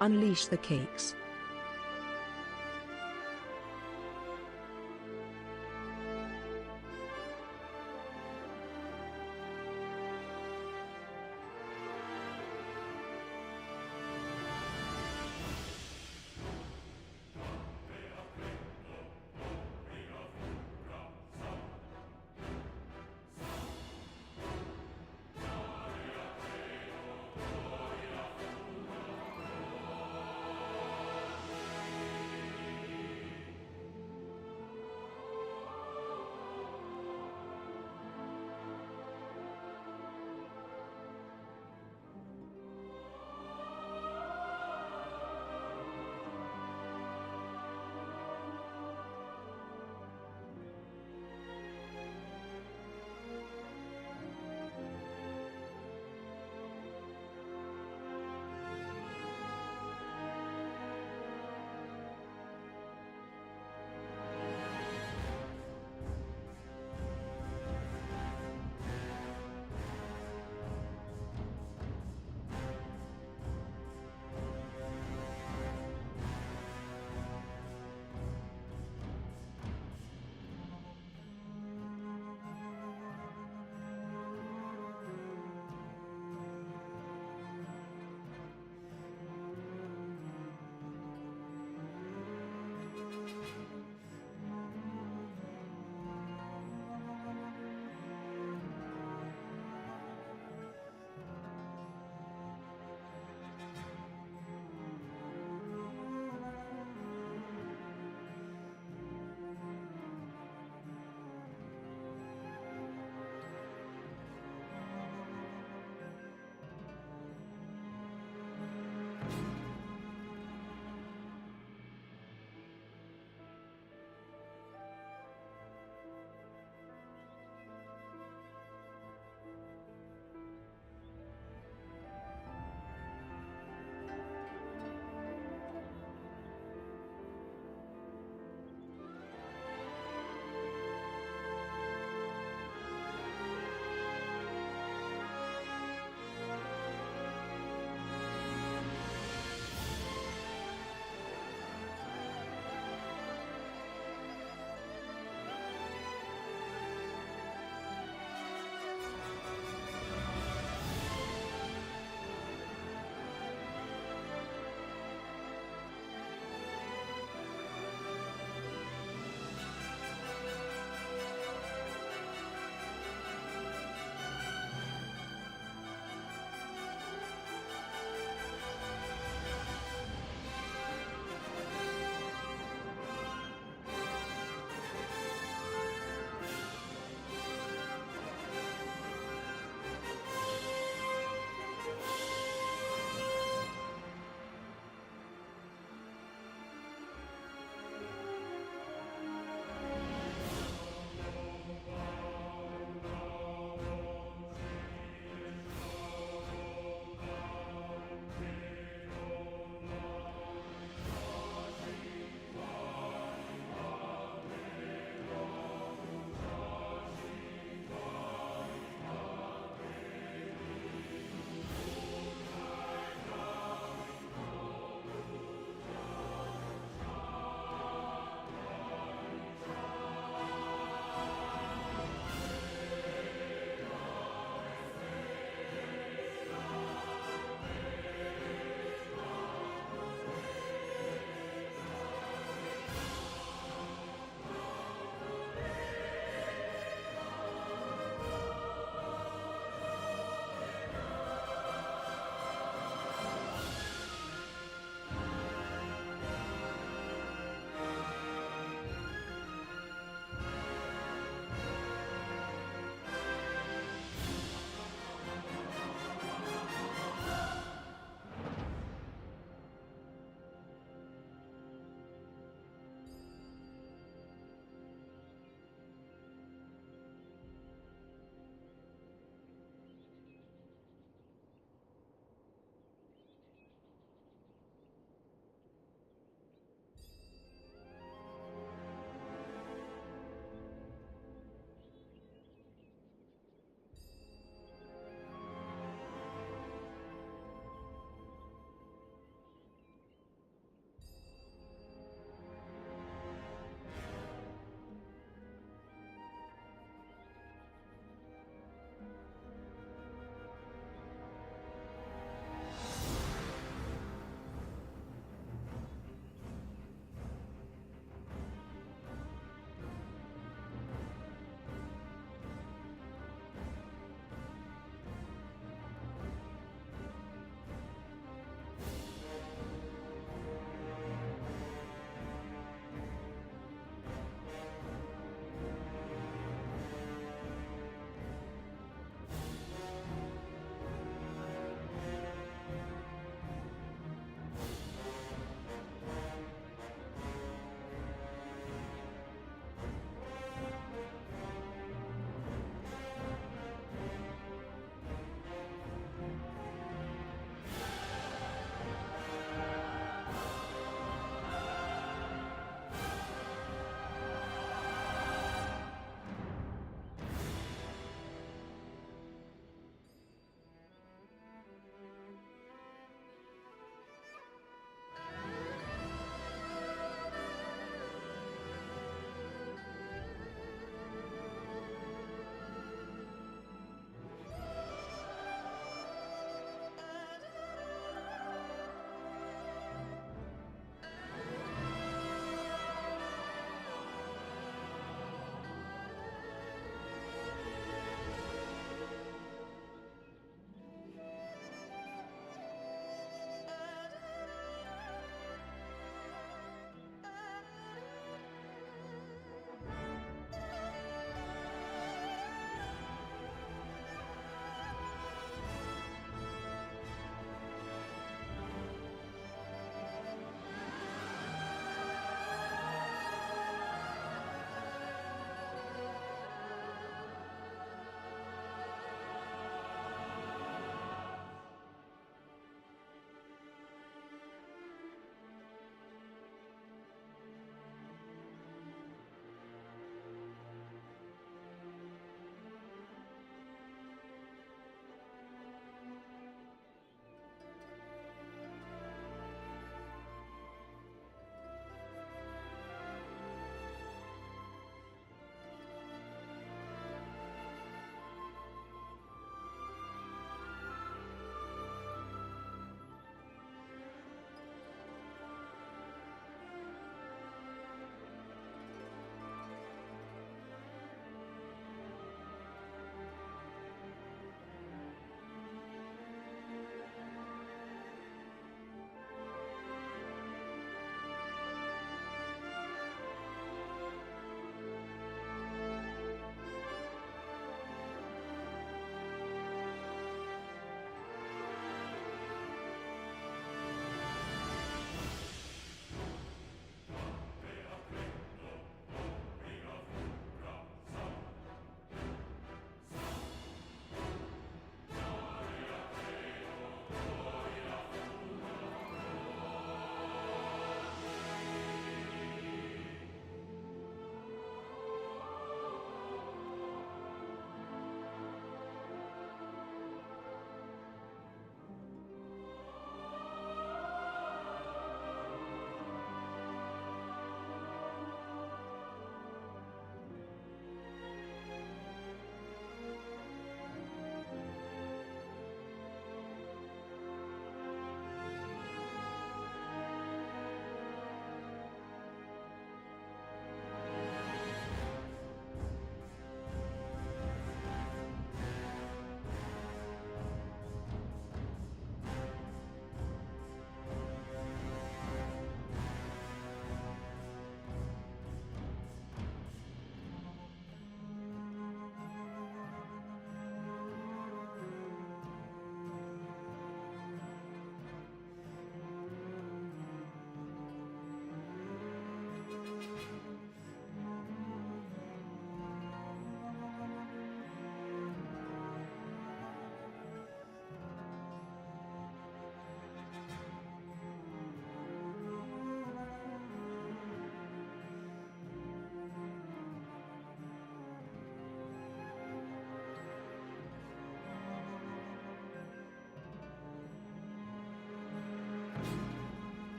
Unleash the cakes.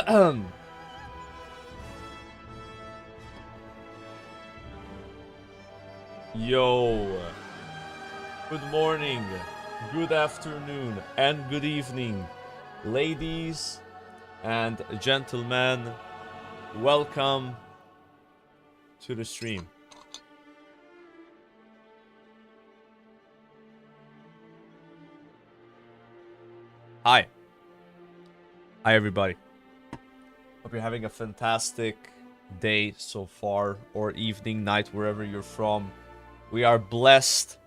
Yo, good morning, good afternoon, and good evening, ladies and gentlemen. Welcome to the stream. Hi, everybody. Hope you're having a fantastic day so far, or evening, night, wherever you're from. We are blessed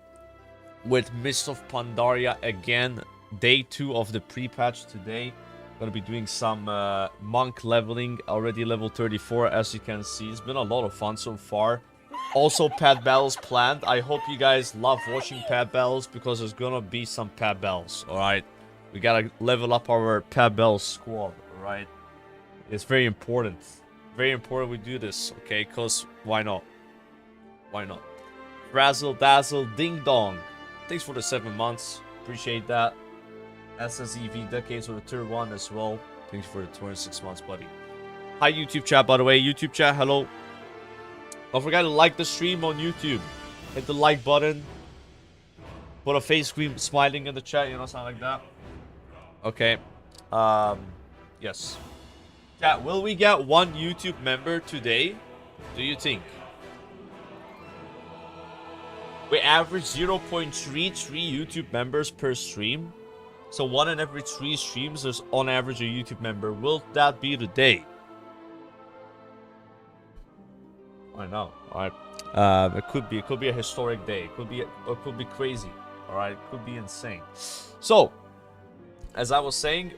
with Mist of Pandaria again. Day 2 of the pre-patch today. Gonna be doing some monk leveling. Already level 34, as you can see. It's been a lot of fun so far. Also, pet battles planned. I hope you guys love watching pet battles, because there's gonna be some pet battles, alright? We gotta level up our pet battle squad, alright? It's very important. Very important we do this, okay? Because why not? Why not? Razzle Dazzle Ding Dong. Thanks for the 7 months. Appreciate that. SSEV Decades for the tier 1 as well. Thanks for the 26 months, buddy. Hi, YouTube chat, by the way. YouTube chat, hello. Don't forget to like the stream on YouTube. Hit the like button. Put a face screen smiling in the chat, you know, something like that. Okay. Yes. Chat, will we get 1 YouTube member today? Do you think? We average 0.33 YouTube members per stream. So 1 in every 3 streams, there's on average a YouTube member. Will that be today? I know. Alright. It could be a historic day. It could be crazy. Alright. It could be insane. So, as I was saying,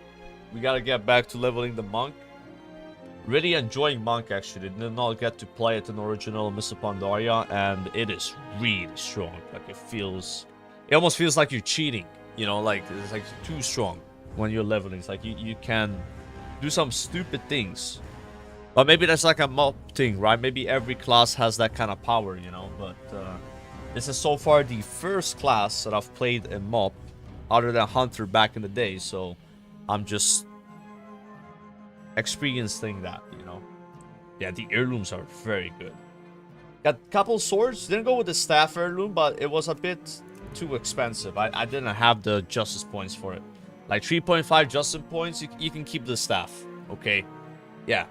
we gotta get back to leveling the monk. Really enjoying monk, actually. Did not get to play it in original Mist of Pandaria, and it is really strong. Like, it almost feels like you're cheating, you know, like it's like too strong when you're leveling. It's like you can do some stupid things, but maybe that's like a MOP thing, right? Maybe every class has that kind of power, you know. But this is so far the first class that I've played in MOP, other than Hunter back in the day, so I'm just experiencing that, you know. Yeah, the heirlooms are very good. Got a couple swords. Didn't go with the staff heirloom, but it was a bit too expensive. I didn't have the justice points for it. Like 3.5 justice points, you can keep the staff. Okay. Yeah.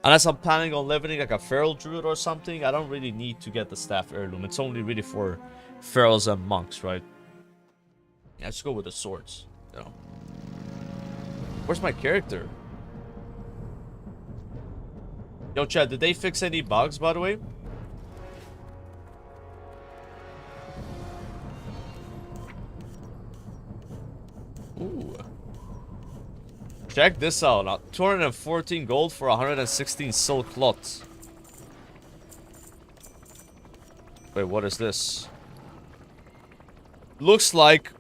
Unless I'm planning on leveling like a feral druid or something, I don't really need to get the staff heirloom. It's only really for ferals and monks, right? Yeah, let's go with the swords, you know. Where's my character? Yo, chat, did they fix any bugs, by the way? Ooh. Check this out. 214 gold for 116 silk cloth. Wait, what is this? Looks like...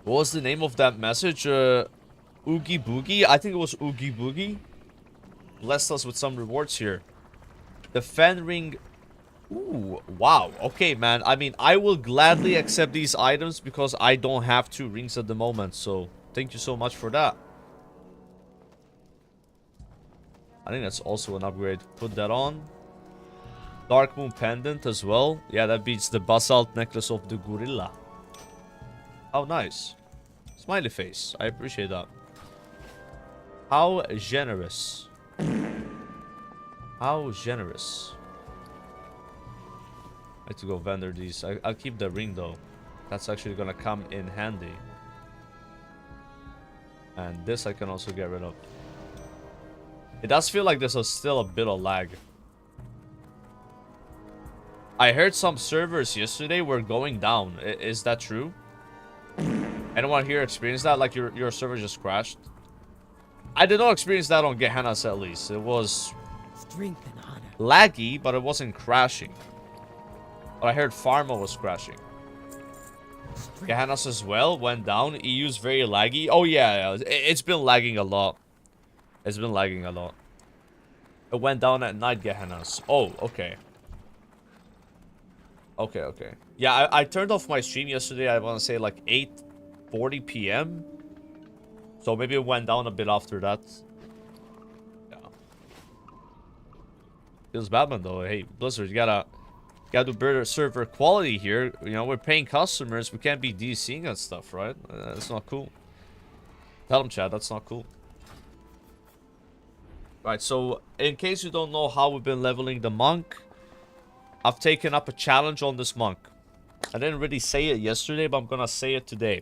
What was the name of that message? Oogie Boogie? I think it was Oogie Boogie. Blessed us with some rewards here. The fan ring. Ooh, wow. Okay, man. I mean, I will gladly accept these items because I don't have 2 rings at the moment. So, thank you so much for that. I think that's also an upgrade. Put that on. Dark Moon Pendant as well. Yeah, that beats the Basalt Necklace of the Gorilla. How nice. Smiley face. I appreciate that. How generous. How generous. I have to go vendor these. I'll keep the ring though. That's actually gonna come in handy. And this I can also get rid of. It does feel like there's still a bit of lag. I heard some servers yesterday were going down. Is that true? Anyone here experience that? Like your server just crashed? I did not experience that on Gehenna's at least. It was laggy, but it wasn't crashing. But I heard Pharma was crashing. Gehenna's as well went down. EU's very laggy. Oh yeah, it's been lagging a lot. It's been lagging a lot. It went down at night, Gehenna's. Oh, okay. Okay. Yeah, I turned off my stream yesterday. I want to say like 8:40 p.m. So maybe it went down a bit after that. Feels bad, man, though. Hey, Blizzard, you gotta do better server quality here. You know, we're paying customers. We can't be DCing and stuff, right? That's not cool. Tell them, Chad, that's not cool. Right, so in case you don't know how we've been leveling the monk, I've taken up a challenge on this monk. I didn't really say it yesterday, but I'm gonna say it today.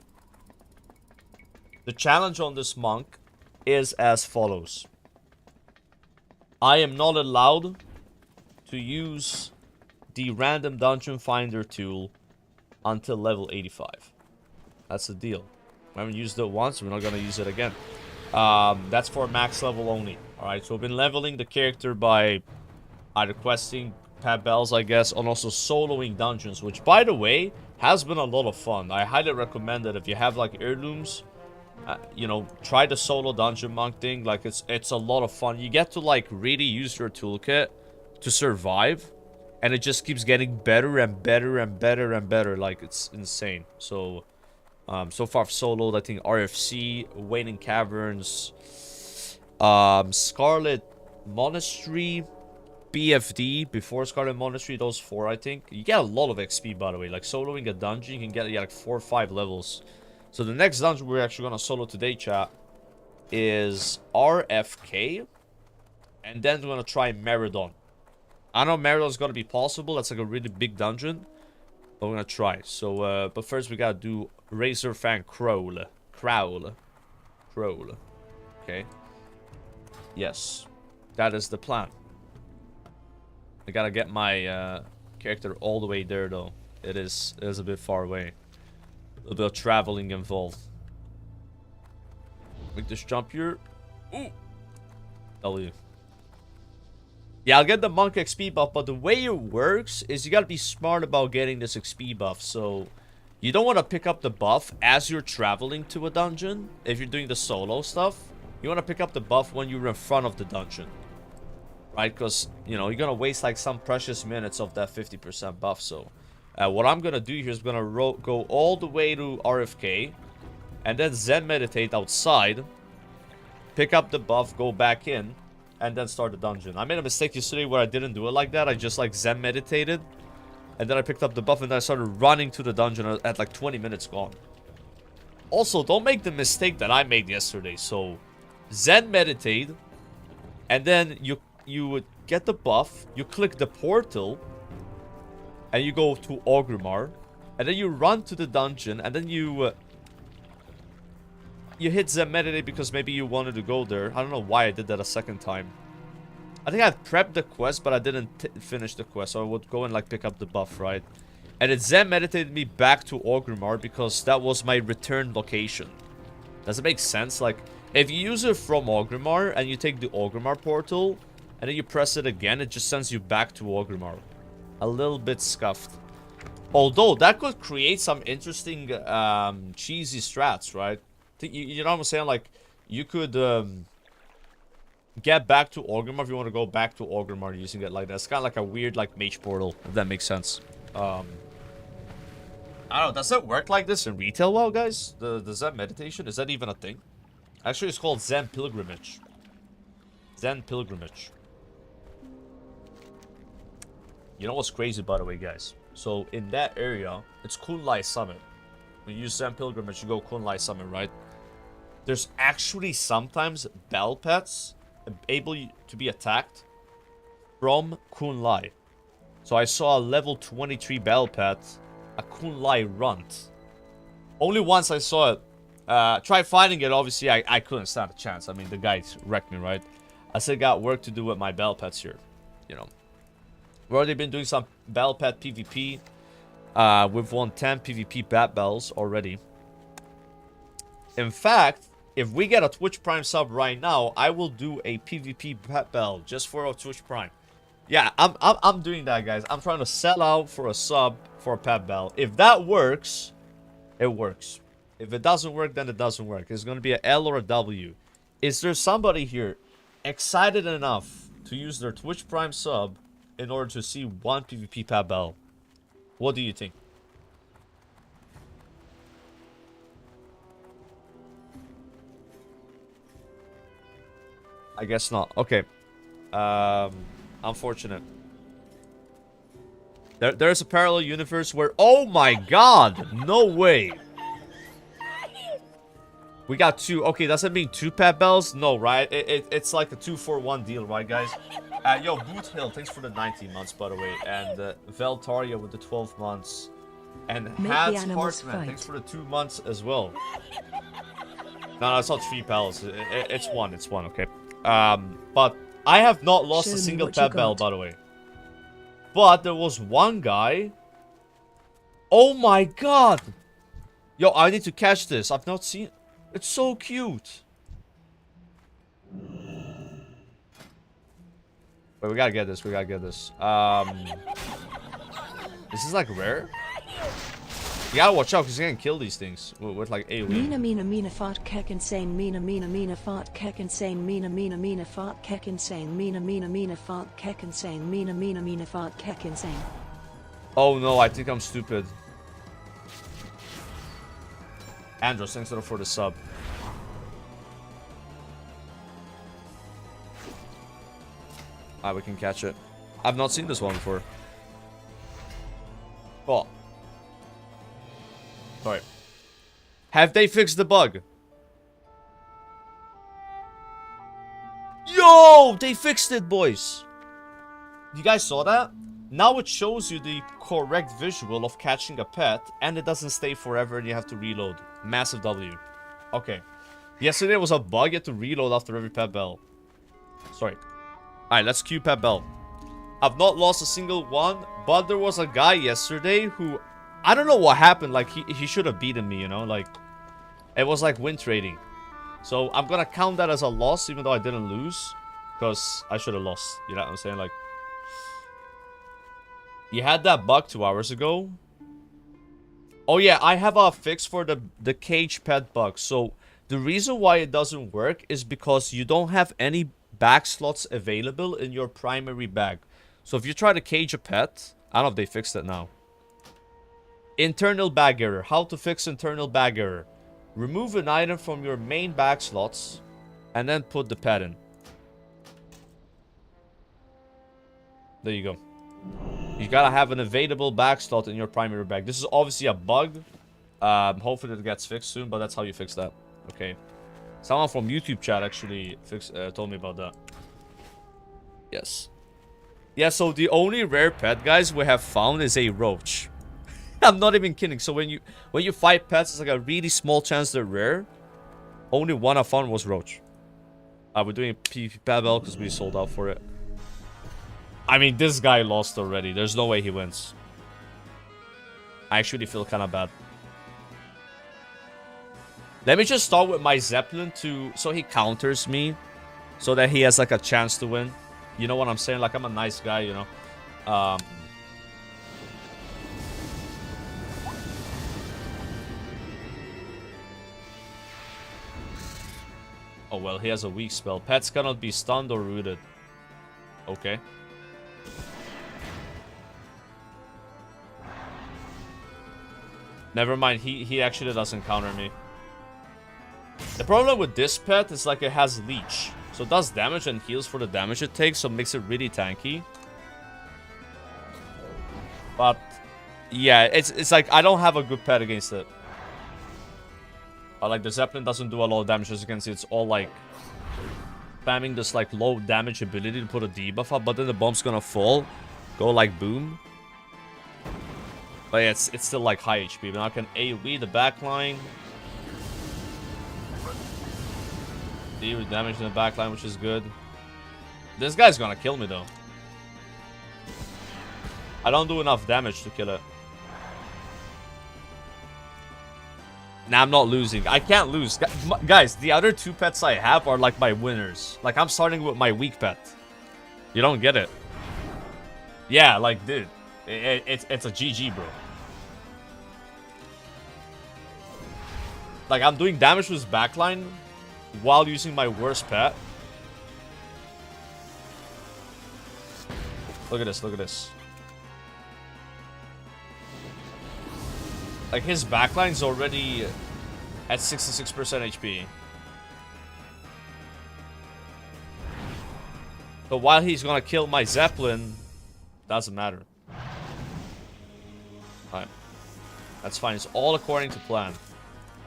The challenge on this monk is as follows. I am not allowed to use the random dungeon finder tool until level 85. That's the deal. We haven't used it once, we're not gonna use it again. That's for max level only. Alright, so we've been leveling the character by either questing pet bells, I guess, and also soloing dungeons, which, by the way, has been a lot of fun. I highly recommend it if you have, like, heirlooms. You know, try the solo dungeon monk thing. Like, it's a lot of fun. You get to, like, really use your toolkit to survive, and it just keeps getting better and better and better and better. Like, it's insane. So, so far I've soloed, I think, RFC, Waning Caverns, Scarlet Monastery, BFD, before Scarlet Monastery, those 4, I think. You get a lot of XP, by the way. Like, soloing a dungeon, you can get, yeah, like 4 or 5 levels. So the next dungeon we're actually gonna solo today, chat, is RFK. And then we're gonna try Maraudon. I know Maraudon's gonna be possible. That's like a really big dungeon. But we're gonna try. So, but first we gotta do Razorfen Kraul. Kraul. Okay. Yes. That is the plan. I gotta get my character all the way there, though. It is a bit far away. A little bit of traveling involved. Make this jump here. Ooh. W. Yeah, I'll get the monk XP buff, but the way it works is you gotta be smart about getting this XP buff. So, you don't want to pick up the buff as you're traveling to a dungeon. If you're doing the solo stuff, you want to pick up the buff when you're in front of the dungeon. Right? Because, you know, you're gonna waste like some precious minutes of that 50% buff. So, what I'm gonna do here is gonna go all the way to RFK, and then Zen meditate outside, pick up the buff, go back in, and then start the dungeon. I made a mistake yesterday where I didn't do it like that. I just like Zen meditated, and then I picked up the buff, and then I started running to the dungeon at like 20 minutes gone. Also, don't make the mistake that I made yesterday. So, Zen meditate, and then you would get the buff, you click the portal, and you go to Orgrimmar, and then you run to the dungeon, and then you hit Zen meditate because maybe you wanted to go there. I don't know why I did that a second time. I think I prepped the quest, but I didn't finish the quest, so I would go and like pick up the buff, right? And it Zen meditated me back to Orgrimmar because that was my return location. Does it make sense? Like, if you use it from Orgrimmar and you take the Orgrimmar portal, and then you press it again, it just sends you back to Orgrimmar. A little bit scuffed. Although, that could create some interesting, cheesy strats, right? You know what I'm saying? Like, you could, get back to Orgrimmar if you want to go back to Orgrimmar using it like that. It's kind of like a weird, like, mage portal, if that makes sense. I don't know, does that work like this in retail WoW, guys? The Zen meditation? Is that even a thing? Actually, it's called Zen Pilgrimage. Zen Pilgrimage. You know what's crazy, by the way, guys? So, in that area, it's Kunlai Summit. When you use Zen Pilgrimage, you go Kunlai Summit, right? There's actually sometimes bell pets able to be attacked from Kunlai. So I saw a level 23 bell pet, a Kunlai runt. Only once I saw it. Tried finding it, obviously I couldn't stand a chance. I mean, the guy wrecked me, right? I still got work to do with my bell pets here, you know. We've already been doing some bell pet PvP. We've won 10 PvP bat bells already. In fact, if we get a Twitch Prime sub right now, I will do a PvP bat bell just for a Twitch Prime. Yeah, I'm doing that, guys. I'm trying to sell out for a sub for a pet bell. If that works, it works. If it doesn't work, then it doesn't work. It's going to be an L or a W. Is there somebody here excited enough to use their Twitch Prime sub in order to see one PvP pet bell? What do you think? I guess not. Okay. I'm Unfortunate. There's a parallel universe where... Oh my god! No way! We got 2. Okay, does that mean 2 pet bells? No, right? It's like a 2-for-1 deal, right, guys? Yo, Boot Hill, thanks for the 19 months, by the way. And Veltaria with the 12 months. And Hats Hartman, thanks for the 2 months as well. No, it's not 3 pals. It's 1. It's 1, okay. But I have not lost a single pet bell, by the way. But there was one guy. Oh my god! Yo, I need to catch this. I've not seen... It's so cute. Wait, we gotta get this. We gotta get this. This is like rare. You gotta watch out because you can kill these things with like AoE. Mina fart kek insane. Mina fart kek insane. Mina fart kek insane. Mina fart kek insane. Mina fart kek insane. Oh no, I think I'm stupid. Andros, thanks for the sub. We can catch it. I've not seen this one before. Oh. Sorry. Have they fixed the bug? Yo! They fixed it, boys! You guys saw that? Now it shows you the correct visual of catching a pet, and it doesn't stay forever and you have to reload. Massive W. Okay. Yesterday was a bug, you had to reload after every pet bell. Sorry. Alright, let's queue pet bell. I've not lost a single one, but there was a guy yesterday who... I don't know what happened, like, he should have beaten me, you know? Like, it was like win trading. So, I'm gonna count that as a loss, even though I didn't lose. Because I should have lost, you know what I'm saying? Like... You had that bug 2 hours ago. Oh yeah, I have a fix for the cage pet bug. So, the reason why it doesn't work is because you don't have any bag slots available in your primary bag. So, if you try to cage a pet... I don't know if they fixed it now. Internal bag error. How to fix internal bag error. Remove an item from your main bag slots and then put the pet in. There you go. You gotta have an available bag slot in your primary bag. This is obviously a bug. Hopefully it gets fixed soon, but that's how you fix that. Okay. Someone from YouTube chat actually told me about that. Yes. Yeah, so the only rare pet, guys, we have found is a roach. I'm not even kidding. So when you fight pets, it's like a really small chance they're rare. Only one I found was roach. We're doing PvP pet bell because we sold out for it. I mean, this guy lost already. There's no way he wins. I actually feel kind of bad. Let me just start with my Zeppelin so he counters me. So that he has like a chance to win. You know what I'm saying? Like, I'm a nice guy, you know. Oh, well, he has a weak spell. Pets cannot be stunned or rooted. Okay. Never mind, he actually doesn't counter me. The problem with this pet is like it has leech. So it does damage and heals for the damage it takes, so it makes it really tanky. But yeah, it's like I don't have a good pet against it. Like the Zeppelin doesn't do a lot of damage, as you can see. It's all like spamming this like low damage ability to put a debuff up, but then the bomb's gonna fall, go like boom. But yeah, it's still like high HP. But now I can AoE the backline. Deal with damage in the backline, which is good. This guy's gonna kill me though. I don't do enough damage to kill it. Nah, I'm not losing. I can't lose. Guys, the other 2 pets I have are like my winners. Like, I'm starting with my weak pet. You don't get it. Yeah, like, dude. It's a GG, bro. Like, I'm doing damage with his backline while using my worst pet. Look at this, look at this. Like, his backline's already at 66% HP. So while he's gonna kill my Zeppelin, doesn't matter. Alright. That's fine. It's all according to plan.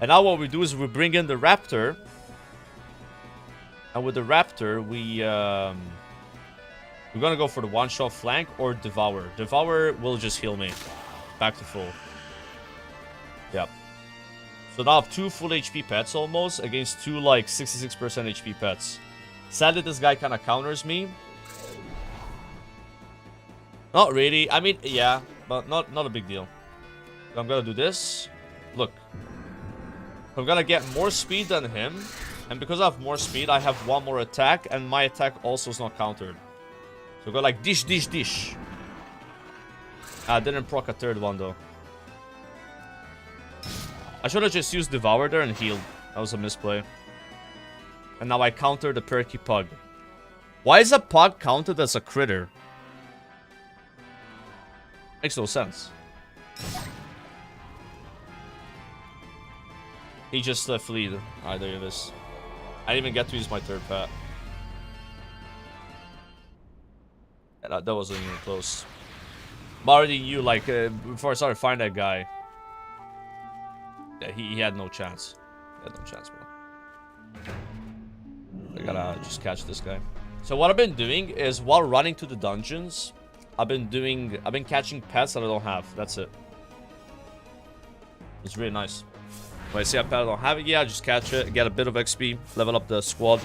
And now what we do is we bring in the Raptor. And with the Raptor, we're gonna go for the one-shot flank or Devour. Devour will just heal me. Back to full. Yep. So now I have 2 full HP pets almost against 2 like 66% HP pets. Sadly, this guy kind of counters me. Not really. I mean, yeah, but not a big deal. So I'm gonna do this. Look. I'm gonna get more speed than him. And because I have more speed, I have 1 more attack. And my attack also is not countered. So go like dish, dish, dish. I didn't proc a 3rd one though. I should have just used Devour there and healed. That was a misplay. And now I counter the perky pug. Why is a pug counted as a critter? Makes no sense. He just fleed. Alright, there it is. I didn't even get to use my 3rd pet. Yeah, that wasn't even close. I'm already knew, like, before I started finding that guy. Yeah, he had no chance. He had no chance, bro. I gotta just catch this guy. So what I've been doing is while running to the dungeons, I've been catching pets that I don't have. That's it. It's really nice. When I see a pet I don't have it, yeah, I just catch it, get a bit of XP, level up the squad.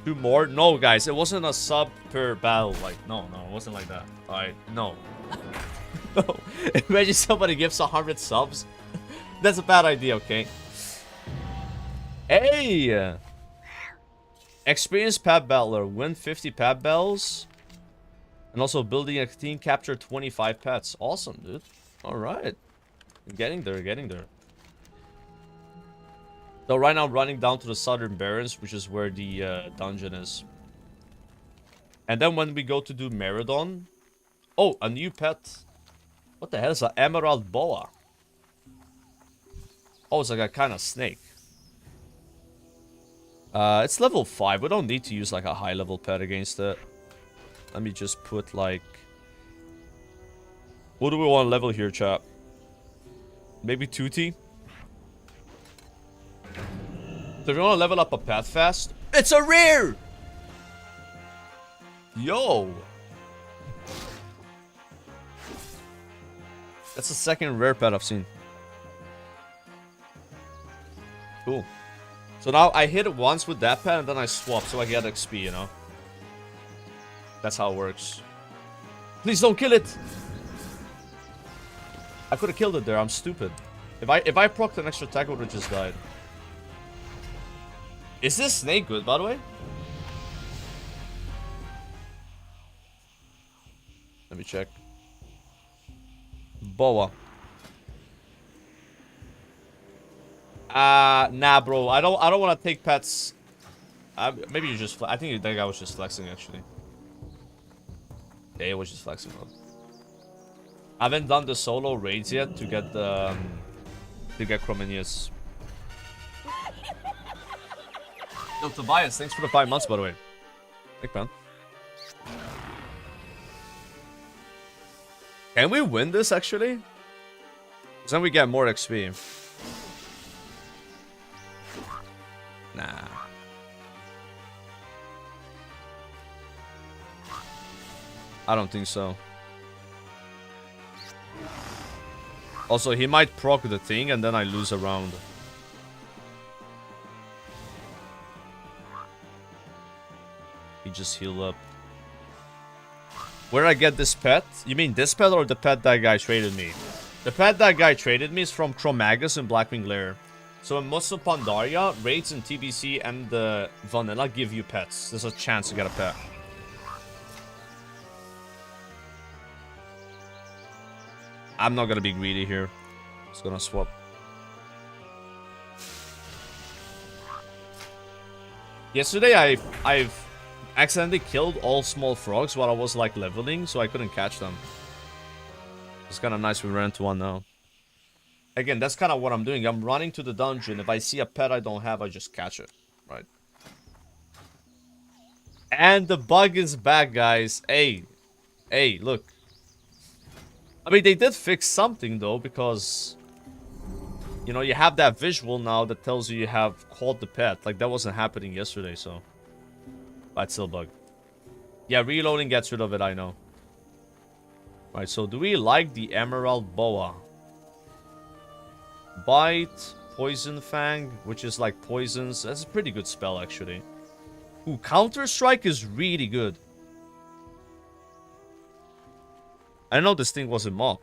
2 more? No, guys, it wasn't a sub per battle. Like, no, it wasn't like that. Alright, no. No. Imagine somebody gives 100 subs. That's a bad idea, okay? Hey! Experienced pet battler. Win 50 pet battles. And also building a team, capture 25 pets. Awesome, dude. Alright. Getting there, getting there. So right now I'm running down to the southern Barrens, which is where the dungeon is. And then when we go to do Maraudon... Oh, a new pet. What the hell is an emerald boa? Oh, it's like a kind of snake. It's level 5. We don't need to use like a high level pet against it. Let me just put like... What do we want to level here, chat? Maybe Tutti? So if you want to level up a pet fast... It's a rare! Yo! That's the 2nd rare pet I've seen. Cool. So now I hit it once with that pet and then I swap so I get XP, you know? That's how it works. Please don't kill it! I could have killed it there, I'm stupid. If I procced an extra attack, I would have just died. Is this snake good, by the way? Let me check. Boa. Nah, bro. I don't want to take pets. Maybe you just... I think that guy was just flexing, actually. Yeah, he was just flexing, bro. I haven't done the solo raids yet to get the... to get Crominius. Yo, Tobias, thanks for the 5 months, by the way. Big man. Can we win this, actually? Because then we get more XP. Nah. I don't think so. Also, he might proc the thing and then I lose a round. He just healed up. Where did I get this pet? You mean this pet or the pet that guy traded me? The pet that guy traded me is from Chromagus and Blackwing Lair. So in most of Pandaria, raids in TBC and the vanilla give you pets. There's a chance to get a pet. I'm not gonna be greedy here. Just gonna swap. Yesterday I've accidentally killed all small frogs while I was like leveling, so I couldn't catch them. It's kind of nice we ran into one now. Again, that's kind of what I'm doing. I'm running to the dungeon. If I see a pet I don't have, I just catch it. Right? And the bug is back, guys. Hey. Hey, look. I mean, they did fix something, though, because... You know, you have that visual now that tells you have caught the pet. Like, that wasn't happening yesterday, so... But it's still a bug. Yeah, reloading gets rid of it, I know. Right, so do we like the Emerald Boa? Bite, Poison Fang, which is like poisons. That's a pretty good spell, actually. Ooh, Counter-Strike is really good. I know this thing was a MOP.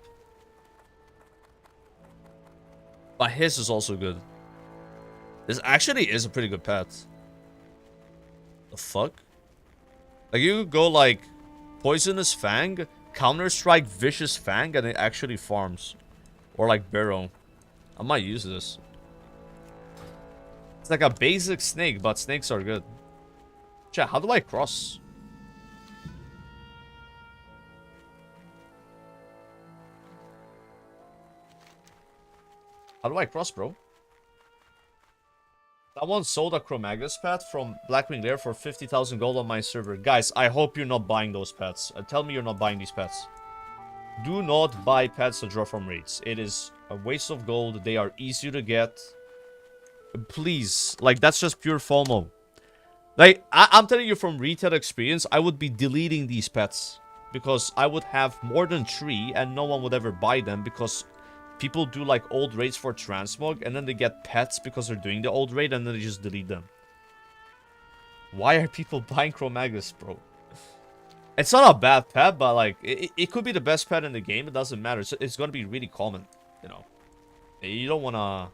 But his is also good. This actually is a pretty good pet. The fuck? Like, you go like Poisonous Fang, Counter-Strike Vicious Fang, and it actually farms. Or like Barrow. I might use this. It's like a basic snake, but snakes are good. Chat, how do I cross? How do I cross, bro? Someone sold a Chromaggus pet from Blackwing Lair for 50,000 gold on my server. Guys, I hope you're not buying those pets. Tell me you're not buying these pets. Do not buy pets to draw from raids. It is a waste of gold. They are easier to get. Please. Like, that's just pure FOMO. Like, I'm telling you from retail experience, I would be deleting these pets. Because I would have more than 3 and no one would ever buy them because... People do like old raids for transmog and then they get pets because they're doing the old raid and then they just delete them. Why are people buying Chromaggus, bro? It's not a bad pet, but like it could be the best pet in the game. It doesn't matter. It's gonna be really common, you know. You don't wanna.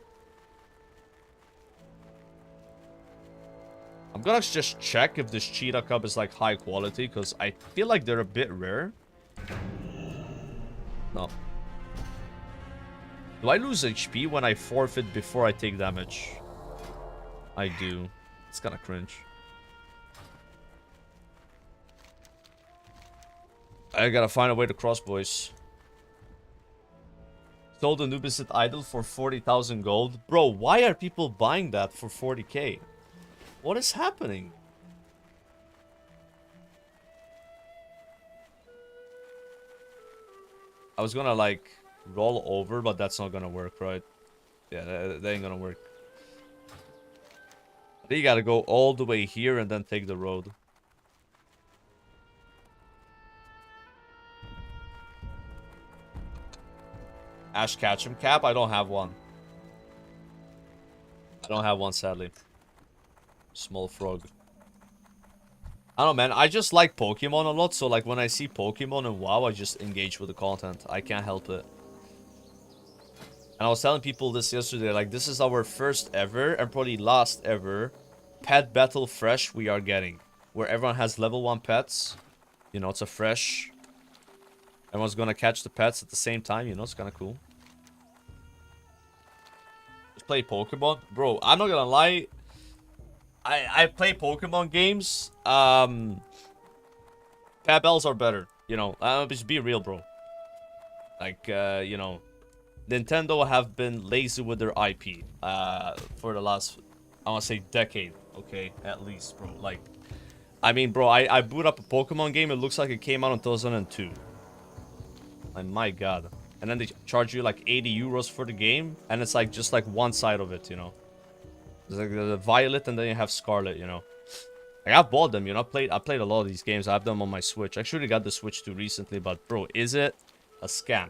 I'm gonna just check if this cheetah cub is like high quality because I feel like they're a bit rare. No. Do I lose HP when I forfeit before I take damage? I do. It's kind of cringe. I gotta find a way to cross, boys. Sold the Nubisit Idol for 40,000 gold. Bro, why are people buying that for 40k? What is happening? I was gonna like... roll over, but that's not gonna work, right? Yeah, that ain't gonna work. I think you gotta go all the way here and then take the road. Ash Ketchum cap? I don't have one. I don't have one, sadly. Small frog. I don't know, man. I just like Pokemon a lot, so like when I see Pokemon and WoW, I just engage with the content. I can't help it. And I was telling people this yesterday, like, this is our first ever, and probably last ever, pet battle fresh we are getting. Where everyone has level 1 pets. You know, it's a fresh. Everyone's gonna catch the pets at the same time, you know, it's kinda cool. Just play Pokemon. Bro, I'm not gonna lie. I play Pokemon games. Pet battles are better, you know. Just be real, bro. Like, you know. Nintendo have been lazy with their IP for the last, I want to say, decade, okay, at least, bro. Like, I mean, bro, I boot up a Pokemon game, it looks like it came out in 2002. Like, my god. And then they charge you like 80 euros for the game, and it's like just like one side of it, you know. There's like the Violet, and then you have Scarlet, you know. Like, I've bought them, you know. I played a lot of these games. I have them on my Switch. I actually got the Switch too recently, but bro, is it a scam?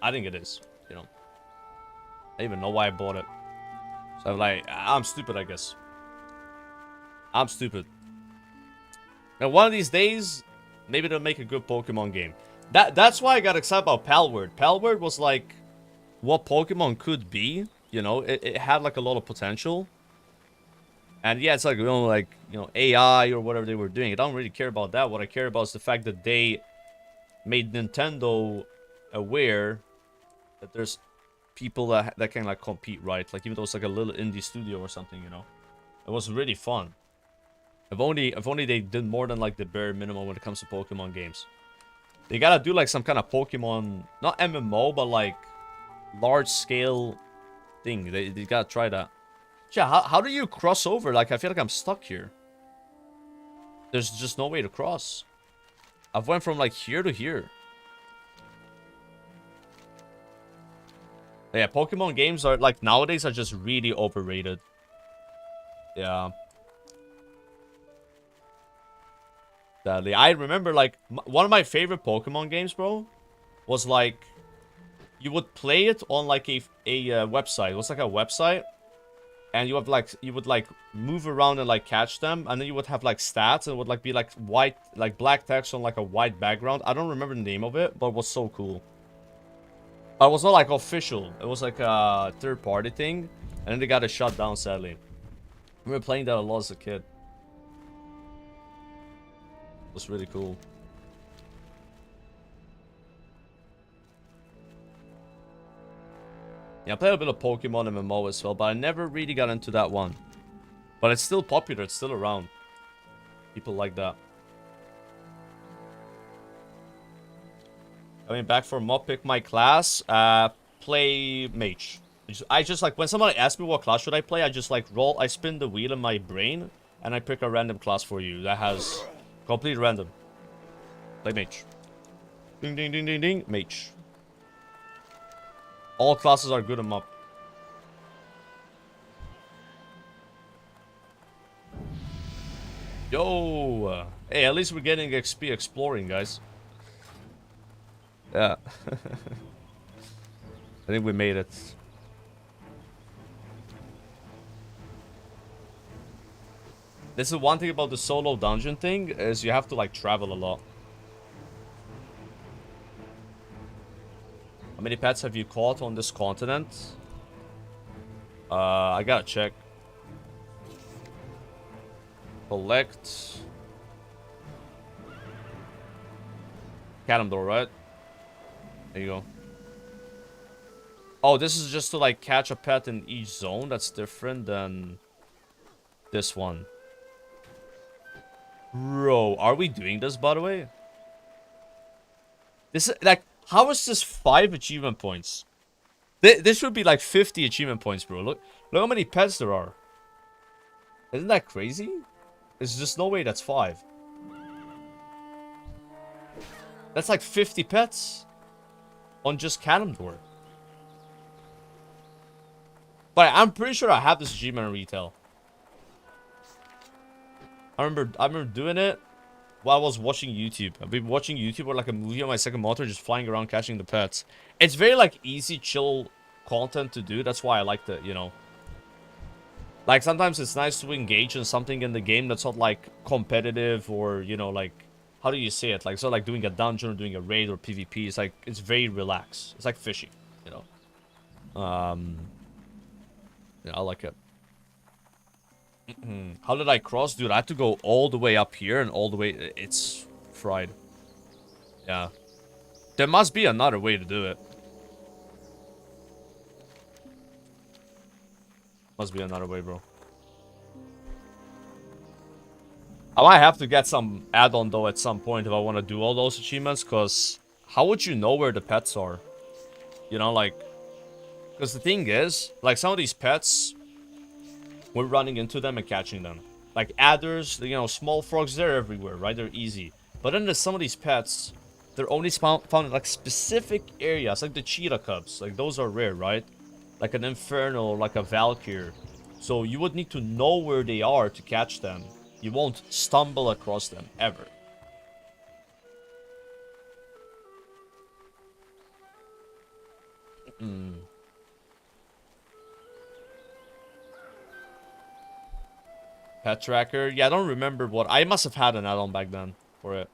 I think it is. You know, I don't even know why I bought it. So I'm like, I'm stupid, I guess. I'm stupid. And one of these days, maybe they'll make a good Pokemon game. That's why I got excited about Palward. Palward was like what Pokemon could be. You know, it had like a lot of potential. And yeah, it's like, you know, AI or whatever they were doing. I don't really care about that. What I care about is the fact that they made Nintendo aware that there's people that can like compete, right? Like, even though it's like a little indie studio or something, you know. It was really fun. If only they did more than like the bare minimum when it comes to Pokemon games. They gotta do like some kind of Pokemon, not MMO, but like large scale thing. They gotta try that. Yeah, how do you cross over? Like, I feel like I'm stuck here. There's just no way to cross. I've went from, like, here to here. Yeah, Pokemon games are, like, nowadays are just really overrated. Yeah. Sadly. I remember, like, one of my favorite Pokemon games, bro, was, like, you would play it on, like, a website. It was, like, a website. And you would like move around and like catch them, and then you would have like stats, and it would like be like white, like black text on like a white background. I don't remember the name of it, but it was so cool. But it was not like official. It was like a third-party thing, and then they got it shut down, sadly. We were playing that a lot as a kid. It was really cool. Yeah, I played a bit of Pokemon MMO as well, but I never really got into that one. But it's still popular, it's still around. People like that. I mean, back for MOP, pick my class, play Mage. I just like, when somebody asks me what class should I play, I just like I spin the wheel in my brain, and I pick a random class for you that has complete random. Play Mage. Ding, ding, ding, ding, ding, Mage. All classes are good in MOP. Yo! Hey, at least we're getting XP exploring, guys. Yeah. I think we made it. This is one thing about the solo dungeon thing, is you have to, like, travel a lot. How many pets have you caught on this continent? I gotta check. Collect. Kalimdor, right? There you go. Oh, this is just to, like, catch a pet in each zone. That's different than this one. Bro, are we doing this, by the way? This is, like, how is this 5 achievement points? This should be, like, 50 achievement points, bro. Look how many pets there are. Isn't that crazy? There's just no way that's 5. That's like 50 pets on just Kalimdor. But I'm pretty sure I have this achievement in retail. I remember doing it while I was watching YouTube. I've been watching YouTube or like a movie on my second monitor, just flying around catching the pets. It's very like easy, chill content to do. That's why I liked it, you know. Like, sometimes it's nice to engage in something in the game that's not, like, competitive or, you know, like, how do you say it? Like, it's not like doing a dungeon or doing a raid or PvP. It's like, it's very relaxed. It's like fishing, you know. Yeah, I like it. How did I cross? Dude, I had to go all the way up here and all the way... It's fried. Yeah. There must be another way to do it. Must be another way, bro. I might have to get some add-on, though, at some point if I want to do all those achievements, because how would you know where the pets are? You know, like... Because the thing is, like, some of these pets, we're running into them and catching them. Like, adders, you know, small frogs, they're everywhere, right? They're easy. But then there's some of these pets, they're only found in, like, specific areas, like the cheetah cubs. Like, those are rare, right? Like an Infernal or like a Valkyr. So you would need to know where they are to catch them. You won't stumble across them, ever. Pet tracker? Yeah, I don't remember what... I must have had an add-on back then for it.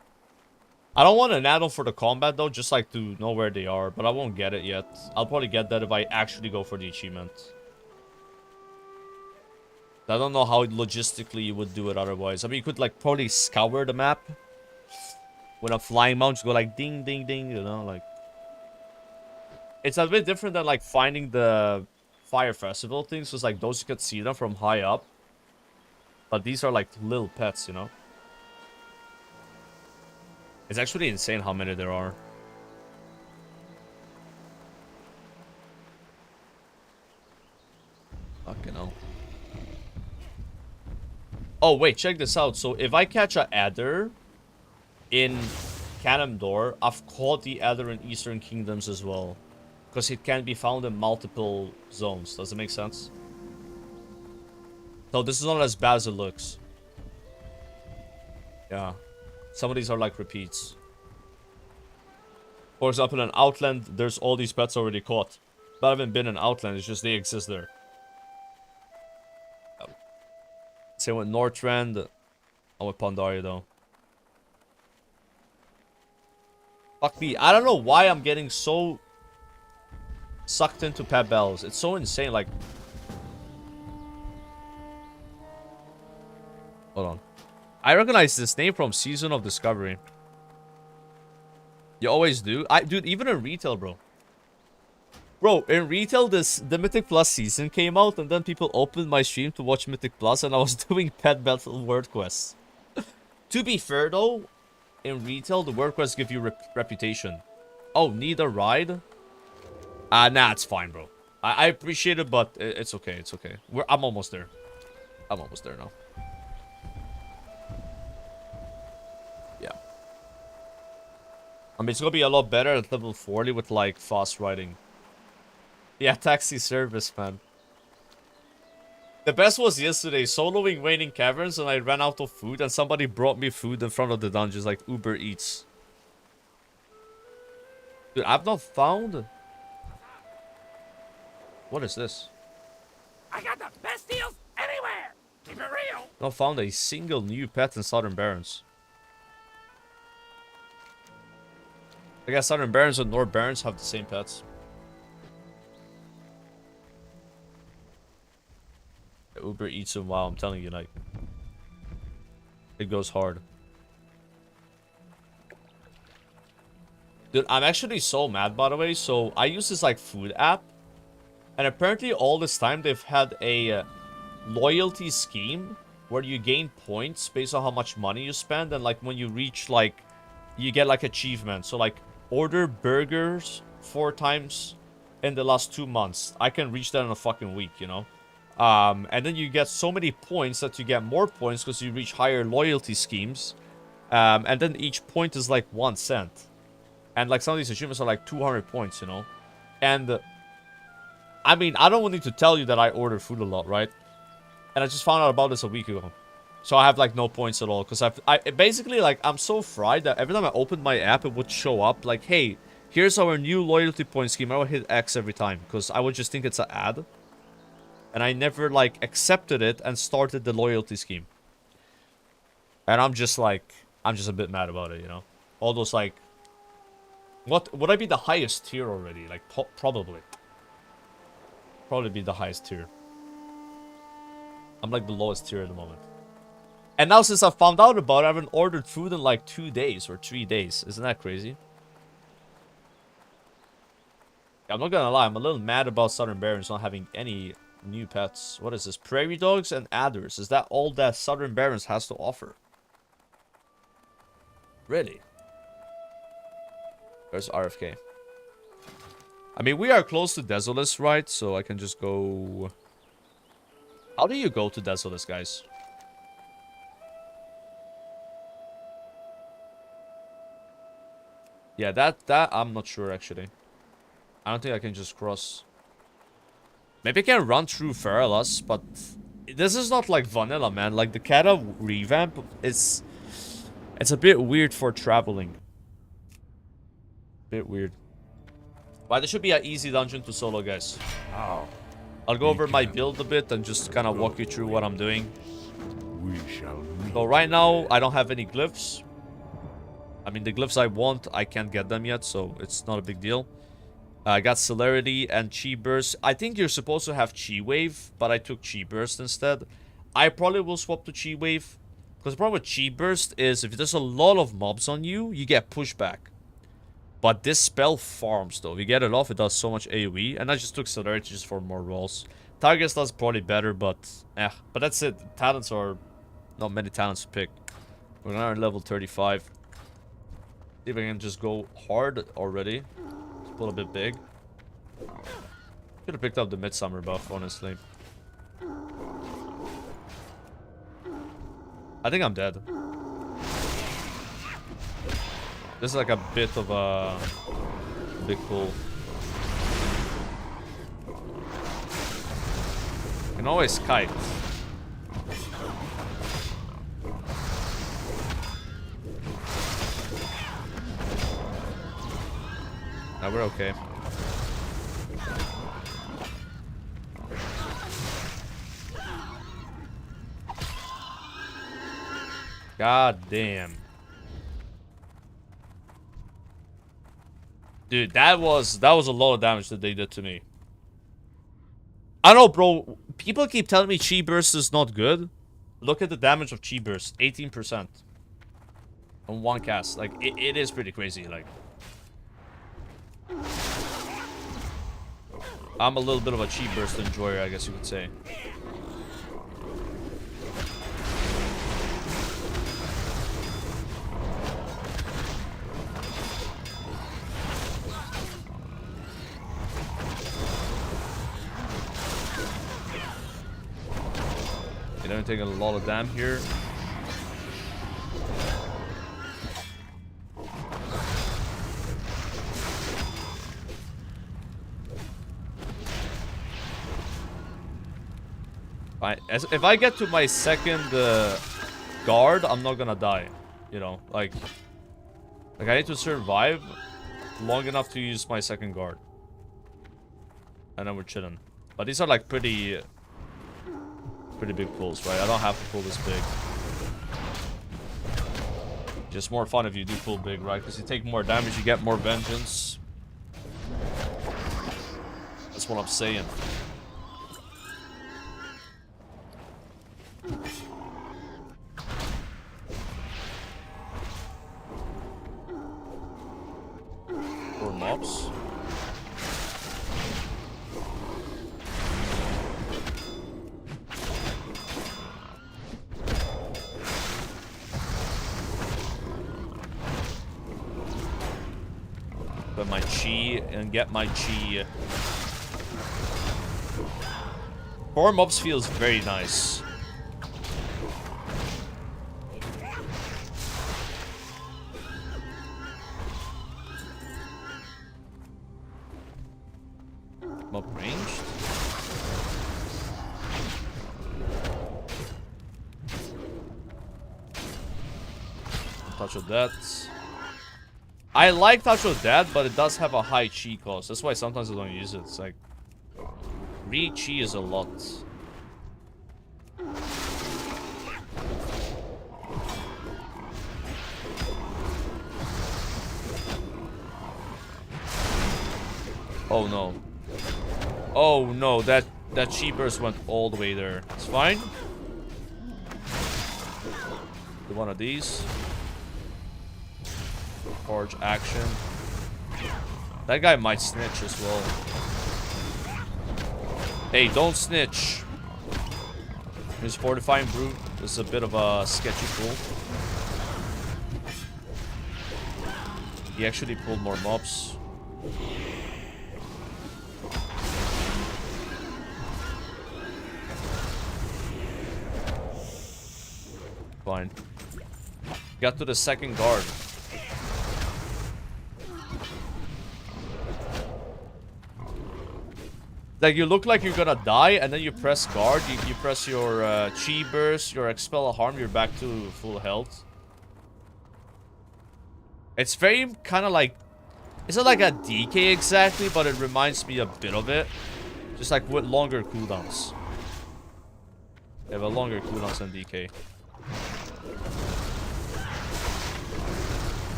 I don't want an add-on for the combat, though, just like to know where they are. But I won't get it yet. I'll probably get that if I actually go for the achievement. I don't know how logistically you would do it otherwise. I mean, you could, like, probably scour the map with a flying mount. Just go, like, ding, ding, ding, you know, like... It's a bit different than, like, finding the Fire Festival things. So it's like, those you could see them from high up. But these are, like, little pets, you know? It's actually insane how many there are. . Fucking hell. Oh, wait, check this out. So, if I catch an adder in Kalimdor, I've caught the adder in Eastern Kingdoms as well. Because it can be found in multiple zones. Does it make sense? So, this is not as bad as it looks. Yeah. Some of these are like repeats. For example, in Outland, there's all these pets already caught. But I haven't been in Outland, it's just they exist there. Same with Northrend. I'm with Pandaria though. Fuck me. I don't know why I'm getting so sucked into pet bells. It's so insane. Like, hold on. I recognize this name from Season of Discovery. You always do? Dude, even in retail, bro. Bro, in retail, the Mythic Plus season came out, and then people opened my stream to watch Mythic Plus, and I was doing pet battle word quests. To be fair, though, in retail, the word quests give you reputation. Oh, need a ride? Nah, it's fine, bro. I appreciate it, but it's okay, it's okay. I'm almost there. I'm almost there now. Yeah. I mean, it's gonna be a lot better at level 40 with, like, fast riding. Yeah, taxi service, man. The best was yesterday, soloing Waning Caverns, and I ran out of food, and somebody brought me food in front of the dungeons, like Uber Eats. Dude, I've not found... What is this? I got the best deals anywhere! Keep it real! Not found a single new pet in Southern Barrens. I guess Southern Barrens and North Barrens have the same pets. Uber Eats and wow, I'm telling you, like, it goes hard. Dude, I'm actually so mad, by the way. So I use this like food app, and apparently all this time they've had a loyalty scheme where you gain points based on how much money you spend, and like when you reach, like, you get like achievements. So like, order burgers 4 times in the last 2 months. I can reach that in a fucking week, you know. And then you get so many points that you get more points because you reach higher loyalty schemes. And then each point is like 1 cent. And like some of these achievements are like 200 points, you know. And I mean, I don't need to tell you that I order food a lot, right? And I just found out about this a week ago. So I have like no points at all. Because I basically, like, I'm so fried that every time I opened my app, it would show up like, hey, here's our new loyalty point scheme. I would hit X every time because I would just think it's an ad. And I never, like, accepted it and started the loyalty scheme. And I'm just, like, I'm just a bit mad about it, you know? All those, like... What? Would I be the highest tier already? Like, probably. Probably be the highest tier. I'm, like, the lowest tier at the moment. And now, since I found out about it, I haven't ordered food in, like, 2 days or 3 days. Isn't that crazy? I'm not gonna lie, I'm a little mad about Southern Barrens not having any... new pets. What is this? Prairie dogs and adders. Is that all that Southern Barrens has to offer? Really? There's RFK. I mean, we are close to Desolus, right? So I can just go... How do you go to Desolus, guys? Yeah, that I'm not sure, actually. I don't think I can just cross... Maybe I can run through Feralas, but this is not like vanilla, man. Like, the Kata revamp is... It's a bit weird for traveling. Bit weird. But there should be an easy dungeon to solo, guys. Oh. I'll go over my build a bit and just kind of walk you through what I'm doing. We shall meet. So right now, I don't have any glyphs. I mean, the glyphs I want, I can't get them yet, so it's not a big deal. I got Celerity and Chi Burst. I think you're supposed to have Chi Wave, but I took Chi Burst instead. I probably will swap to Chi Wave. Because the problem with Chi Burst is if there's a lot of mobs on you, you get pushback. But this spell farms though. If you get it off, it does so much AoE. And I just took Celerity just for more rolls. Targus does probably better, but But that's it. Talents are not many talents to pick. We're now at level 35. See if I can just go hard already. It's a little bit big. Could have picked up the Midsummer buff, honestly. I think I'm dead. This is like a bit of a big pull. You can always kite. Now we're okay. God damn. Dude, that was a lot of damage that they did to me. I don't know, bro. People keep telling me Chi Burst is not good. Look at the damage of Chi Burst. 18%. On one cast. Like, it is pretty crazy. Like, I'm a little bit of a Chi Burst enjoyer, I guess you could say. They're taking a lot of damage here. Fine. If I get to my second guard, I'm not gonna die. You know, like I need to survive long enough to use my second guard, and then we're chilling. But these are like pretty big pulls, right? I don't have to pull this big. Just more fun if you do pull big, right? Because you take more damage, you get more vengeance. That's what I'm saying. Or mobs. My chi and get my chi. 4 mobs feels very nice. Mob ranged. Touch of that. I like Touch of Death, but it does have a high chi cost. That's why sometimes I don't use it. It's like... Chi is a lot. Oh no. Oh no, that chi burst went all the way there. It's fine. Do one of these. Forge action. That guy might snitch as well. Hey, don't snitch. Here's Fortifying Brute. This is a bit of a sketchy pull. He actually pulled more mobs. Fine. Got to the second guard. Like, you look like you're gonna die, and then you press guard, you press your chi burst, your expel a harm, you're back to full health. It's very kind of like... It's not like a DK exactly, but it reminds me a bit of it. Just like with longer cooldowns. They have a longer cooldowns than DK.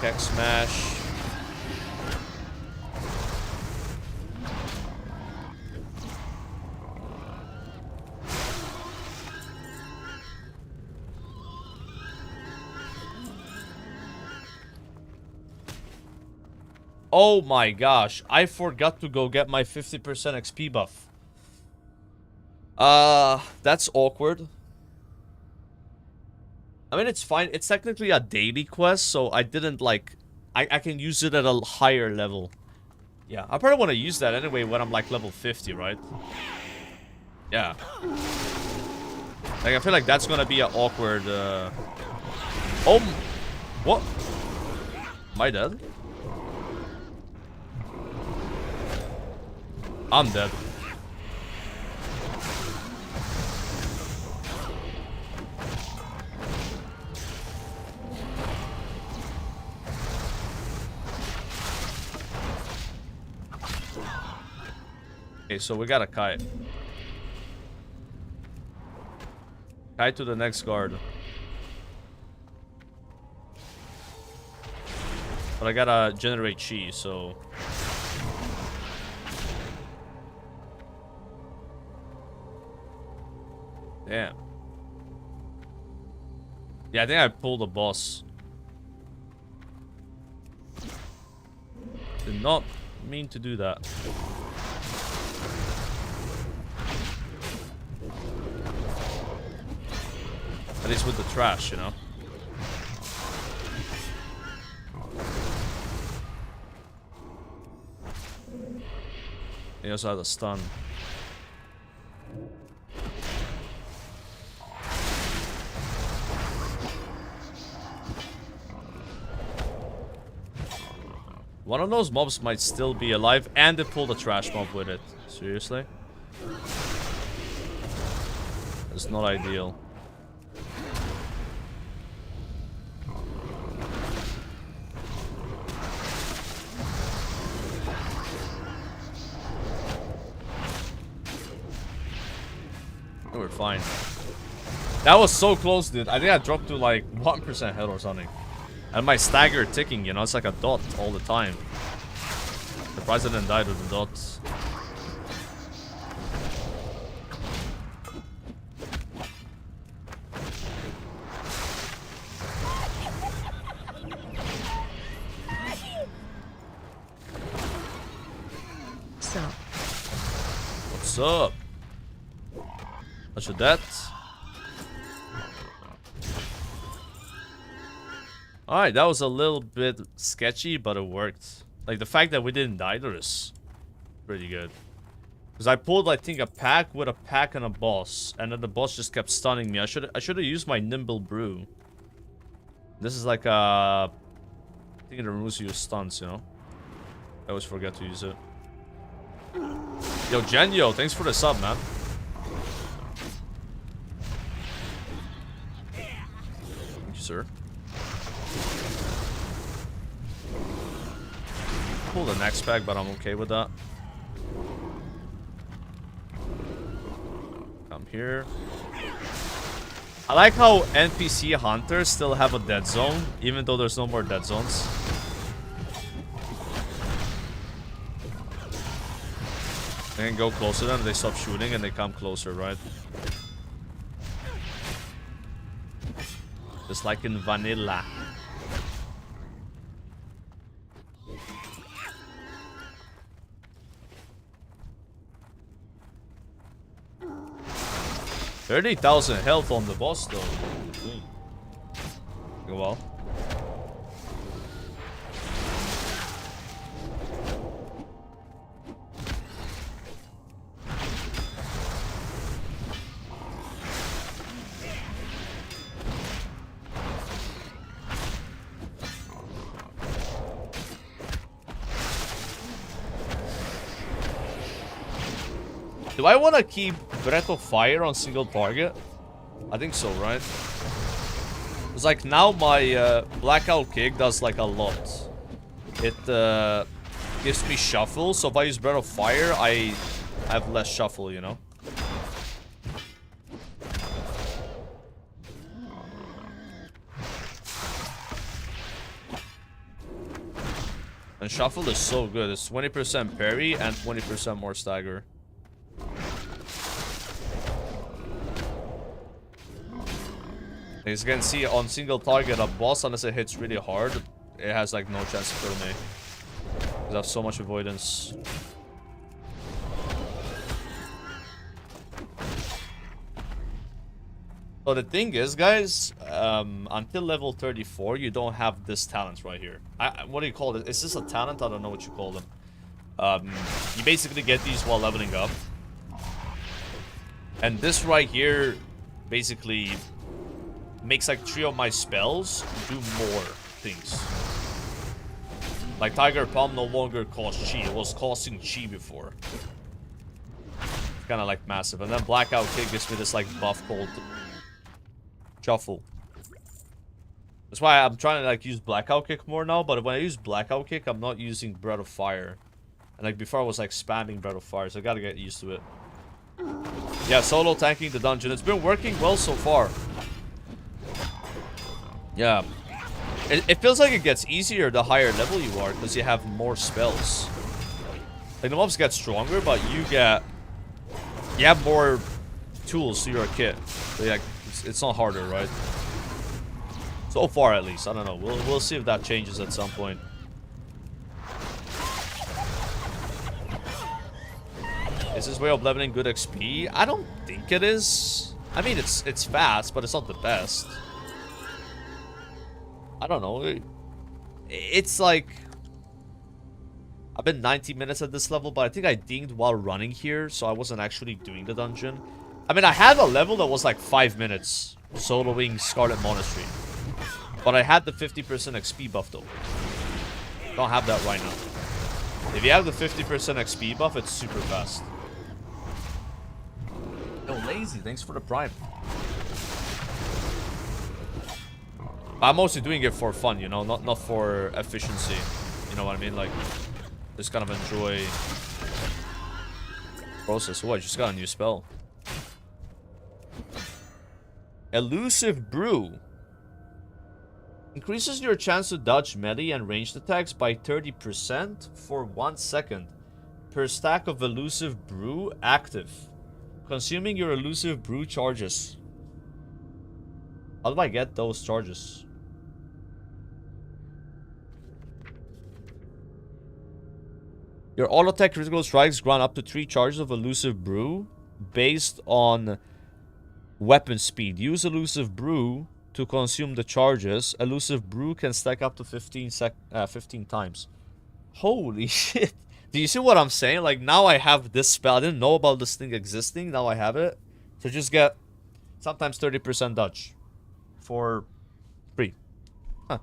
Keck smash. Oh my gosh, I forgot to go get my 50% XP buff. That's awkward. I mean, it's fine. It's technically a daily quest, so I didn't, like... I can use it at a higher level. Yeah, I probably want to use that anyway when I'm like level 50, right? Yeah. Like, I feel like that's gonna be an awkward, Oh! What? Am I dead? I'm dead. Okay, so we got a kite. Kite to the next guard. But I gotta generate chi, so... Damn. Yeah, I think I pulled the boss. Did not mean to do that. At least with the trash, you know? He also has a stun. One of those mobs might still be alive, and they pull the trash mob with it. Seriously? It's not ideal. Oh, we're fine. That was so close, dude. I think I dropped to like 1% health or something. And my stagger ticking, you know, it's like a dot all the time. Surprised I didn't die to the dots. Sup? What's up? Touch of that. Alright, that was a little bit sketchy, but it worked. Like, the fact that we didn't die to this, pretty good. Because I pulled, I think, a pack with a pack and a boss. And then the boss just kept stunning me. I should have used my Nimble Brew. This is like a... I think it removes you stunts, you know? I always forget to use it. Yo, Genyo, thanks for the sub, man. Thank you, sir. Pull the next pack, but I'm okay with that. Come here. I like how NPC hunters still have a dead zone, even though there's no more dead zones. They can go closer to them, they stop shooting and they come closer, right? Just like in vanilla. $30,000 health on the boss though. Go well. Do I want to keep Breath of Fire on single target? I think so, right? It's like now my Blackout Kick does like a lot. It gives me shuffle, so if I use Breath of Fire, I have less shuffle, you know? And shuffle is so good. It's 20% parry and 20% more stagger. As you can see, on single target, a boss, unless it hits really hard, it has like no chance to kill me. Because I have so much avoidance. So the thing is, guys, until level 34, you don't have this talent right here. What do you call it? Is this a talent? I don't know what you call them. You basically get these while leveling up. And this right here basically makes like 3 of my spells do more things. Like Tiger Palm no longer costs chi. It was costing chi before. It's kind of like massive. And then Blackout Kick gives me this like buff called Shuffle. That's why I'm trying to like use Blackout Kick more now. But when I use Blackout Kick, I'm not using Breath of Fire. And like before I was like spamming Breath of Fire. So I gotta get used to it. Yeah, solo tanking the dungeon. It's been working well so far. Yeah. It feels like it gets easier the higher level you are, because you have more spells. Like, the mobs get stronger, but you have more tools to your kit. So, yeah, it's not harder, right? So far, at least. I don't know. We'll see if that changes at some point. Is this way of leveling good XP? I don't think it is. I mean, it's fast, but it's not the best. I don't know. It's like... I've been 90 minutes at this level, but I think I dinged while running here, so I wasn't actually doing the dungeon. I mean, I had a level that was like 5 minutes, soloing Scarlet Monastery. But I had the 50% XP buff, though. Don't have that right now. If you have the 50% XP buff, it's super fast. Yo, Lazy, thanks for the Prime. I'm mostly doing it for fun, you know, not for efficiency. You know what I mean? Like, just kind of enjoy the process. Oh, I just got a new spell. Elusive Brew. Increases your chance to dodge melee and ranged attacks by 30% for 1 second per stack of Elusive Brew active. Consuming your Elusive Brew charges. How do I get those charges? Your auto-attack critical strikes grant up to 3 charges of Elusive Brew based on weapon speed. Use Elusive Brew to consume the charges. Elusive Brew can stack up to 15 times. Holy shit. Do you see what I'm saying? Like, now I have this spell. I didn't know about this thing existing. Now I have it. So just get sometimes 30% dodge for free. Huh.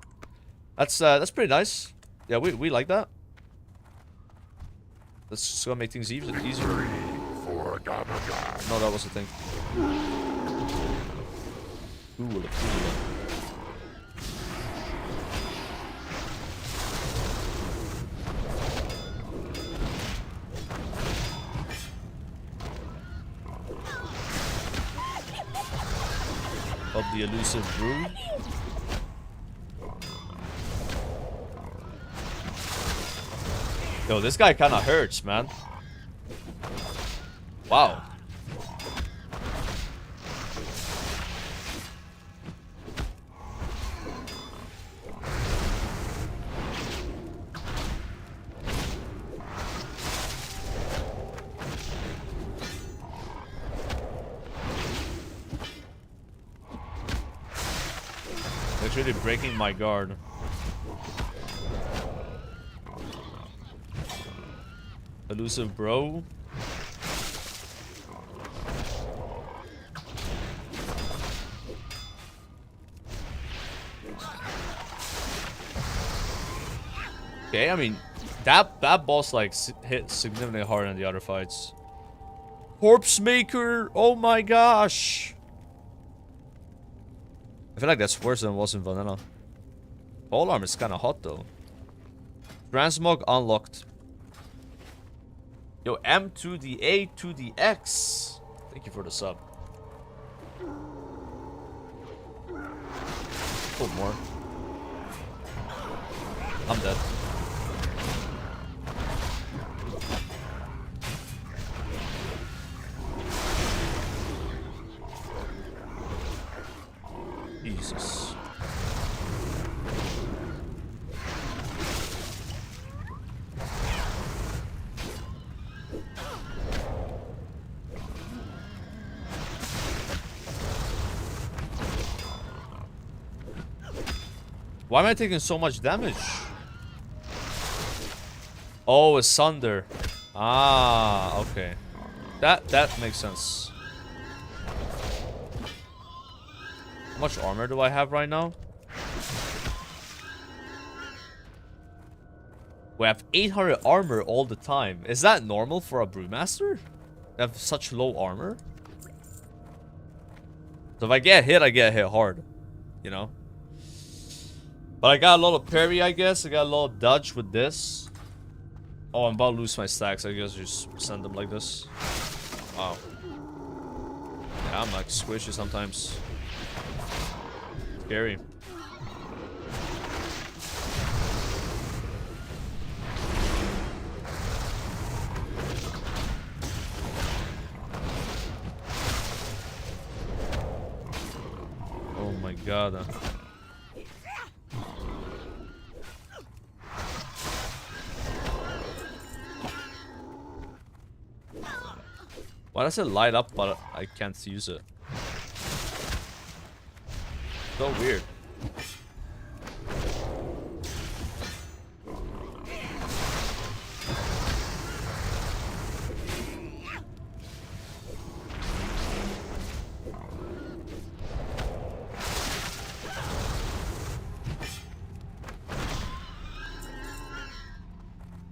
That's pretty nice. Yeah, we like that. That's just gonna make things easier. No, that was the thing. Cool. Of the Elusive Brew. Yo, this guy kind of hurts, man. Wow. It's really breaking my guard. Elusive Bro. Okay, I mean, that boss like hit significantly harder than the other fights. Corpse Maker, oh my gosh. I feel like that's worse than it was in Vanilla. Pole Arm is kind of hot though. Transmog unlocked. Yo, M to the A to the X. Thank you for the sub. Pull more. I'm dead. Jesus. Why am I taking so much damage? Oh, asunder. Ah, okay. That makes sense. How much armor do I have right now? We have 800 armor all the time. Is that normal for a brewmaster? They have such low armor? So if I get hit hard. You know? But I got a lot of parry, I guess. I got a lot of dodge with this. Oh, I'm about to lose my stacks. I guess just send them like this. Wow. Yeah, I'm like squishy sometimes. Scary. Oh my god. Why does it light up but I can't use it? So weird.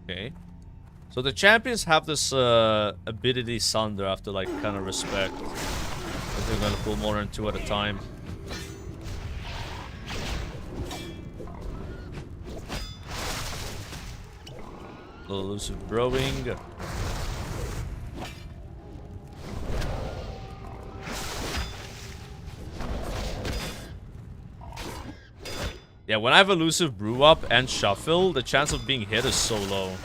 Okay. So the champions have this ability Sunder I have to like kind of respect. I think I'm gonna pull more than 2 at a time. Elusive Brewing. Yeah, when I have Elusive Brew up and Shuffle, the chance of being hit is so low.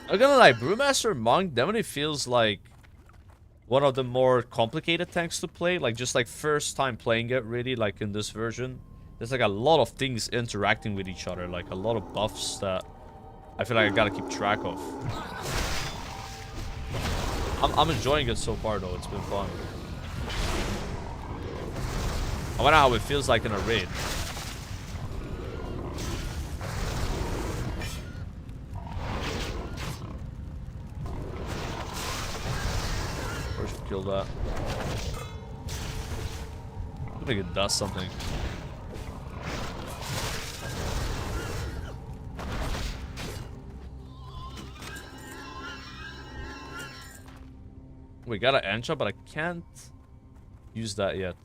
I'm gonna lie, Brewmaster Monk definitely feels like one of the more complicated tanks to play. Like, just like first time playing it, really, like in this version. There's like a lot of things interacting with each other. Like a lot of buffs that I feel like I gotta keep track of. I'm enjoying it so far though, it's been fun. I wonder how it feels like in a raid. Or should kill that. I think it does something. We got an enchant, but I can't use that yet.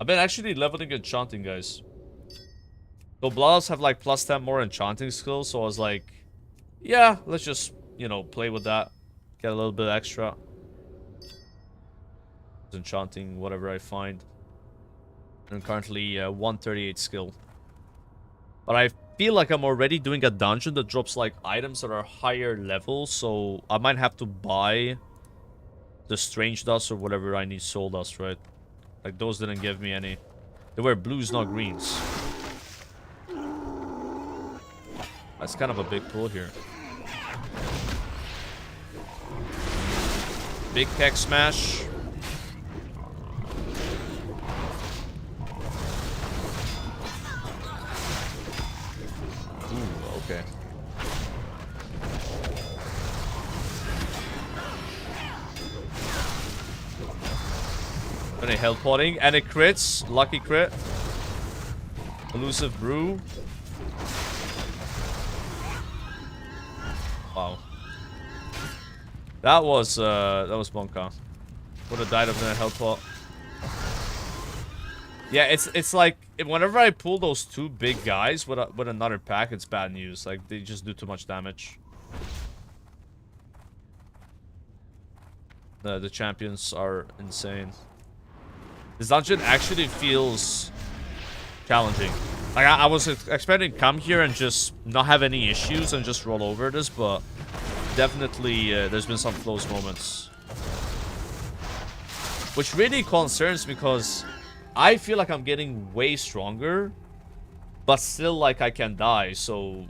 I've been actually leveling Enchanting, guys. So Bloodhounds have like plus 10 more Enchanting skills, so I was like, yeah, let's just, you know, play with that. Get a little bit extra. Enchanting, whatever I find. I'm currently 138 skill. But I feel like I'm already doing a dungeon that drops like items that are higher level, so I might have to buy the strange dust or whatever I need soul dust, right? Like those didn't give me any. They were blues, not greens. That's kind of a big pull here. Big tech smash. Ooh, okay. Any health potting and it crits. Lucky crit. Elusive Brew. Wow. That was Bonka. Would have died of the health pot. Yeah, it's like whenever I pull those two big guys with another pack, it's bad news. Like they just do too much damage. The champions are insane. This dungeon actually feels challenging. Like I was expecting to come here and just not have any issues and just roll over this, but definitely there's been some close moments. Which really concerns me because I feel like I'm getting way stronger, but still like I can die, so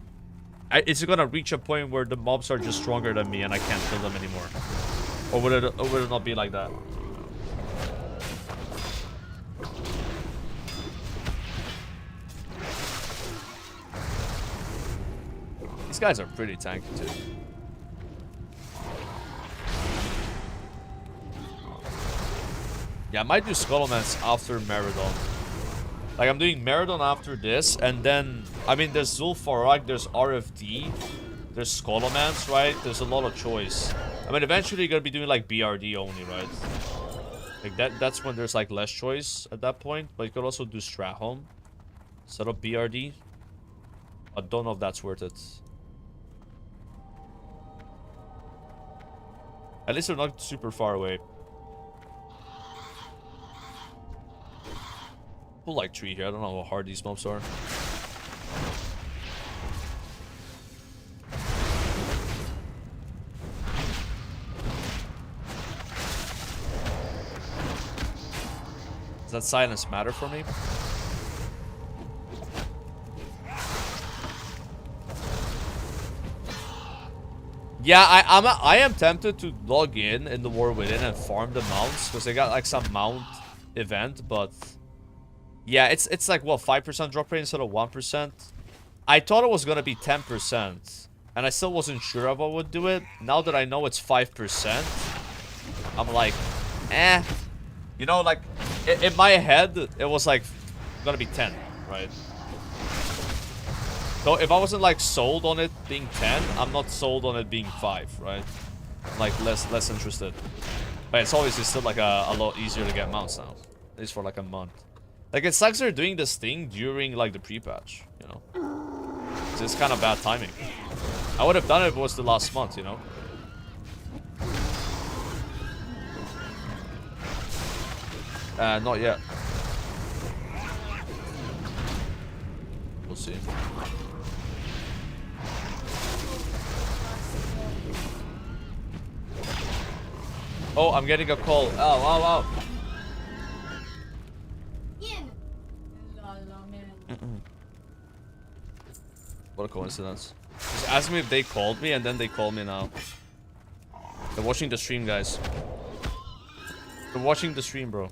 it's gonna reach a point where the mobs are just stronger than me and I can't kill them anymore. Or would it not be like that? guys are pretty tanky too. Yeah, I might do Scholomance after Maraudon. Like, I'm doing Maraudon after this, and then... I mean, there's Zul'Farrak, there's RFD, there's Scholomance, right? There's a lot of choice. I mean, eventually you're gonna be doing, like, BRD only, right? Like, that's when there's, like, less choice at that point. But you could also do Strahome instead of BRD. I don't know if that's worth it. At least they're not super far away. Pull like 3 here. I don't know how hard these mobs are. Does that silence matter for me? Yeah, I am tempted to log in the War Within and farm the mounts because they got like some mount event, but yeah, it's like what, 5% drop rate instead of 1%. I thought it was gonna be 10%, and I still wasn't sure if I would do it. Now that I know it's 5%, I'm like, eh. You know, like in my head it was like gonna be 10, right? So if I wasn't like sold on it being 10, I'm not sold on it being 5, right? I'm like less interested. But it's obviously still like a lot easier to get mounts now. At least for like a month. Like, it sucks they're doing this thing during like the pre-patch, you know? So it's kind of bad timing. I would have done it if it was the last month, you know? Not yet. We'll see. Oh, I'm getting a call. Oh. What a coincidence. Just ask me if they called me, and then they call me now. They're watching the stream, guys. They're watching the stream, bro.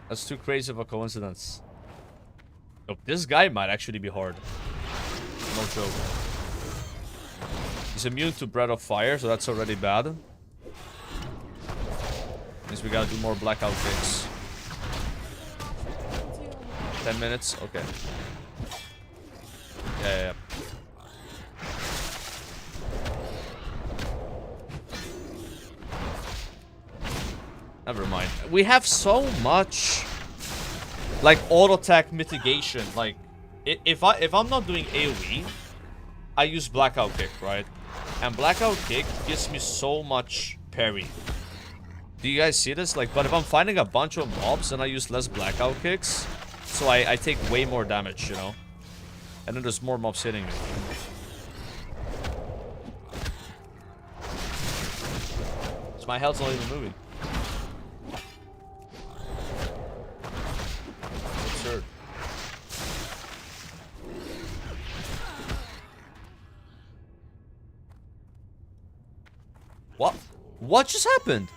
That's too crazy of a coincidence. Oh, this guy might actually be hard. No joke. He's immune to Breath of Fire, so that's already bad. Means we gotta do more blackout kicks. 10 minutes? Okay. Yeah. Never mind. We have so much like auto attack mitigation. Like if I'm not doing AoE, I use blackout kick, right? And blackout kick gives me so much parry. Do you guys see this? Like, but if I'm fighting a bunch of mobs, then I use less blackout kicks, so I take way more damage, you know? And then there's more mobs hitting me. So my health's not even moving. It's absurd. What? What just happened?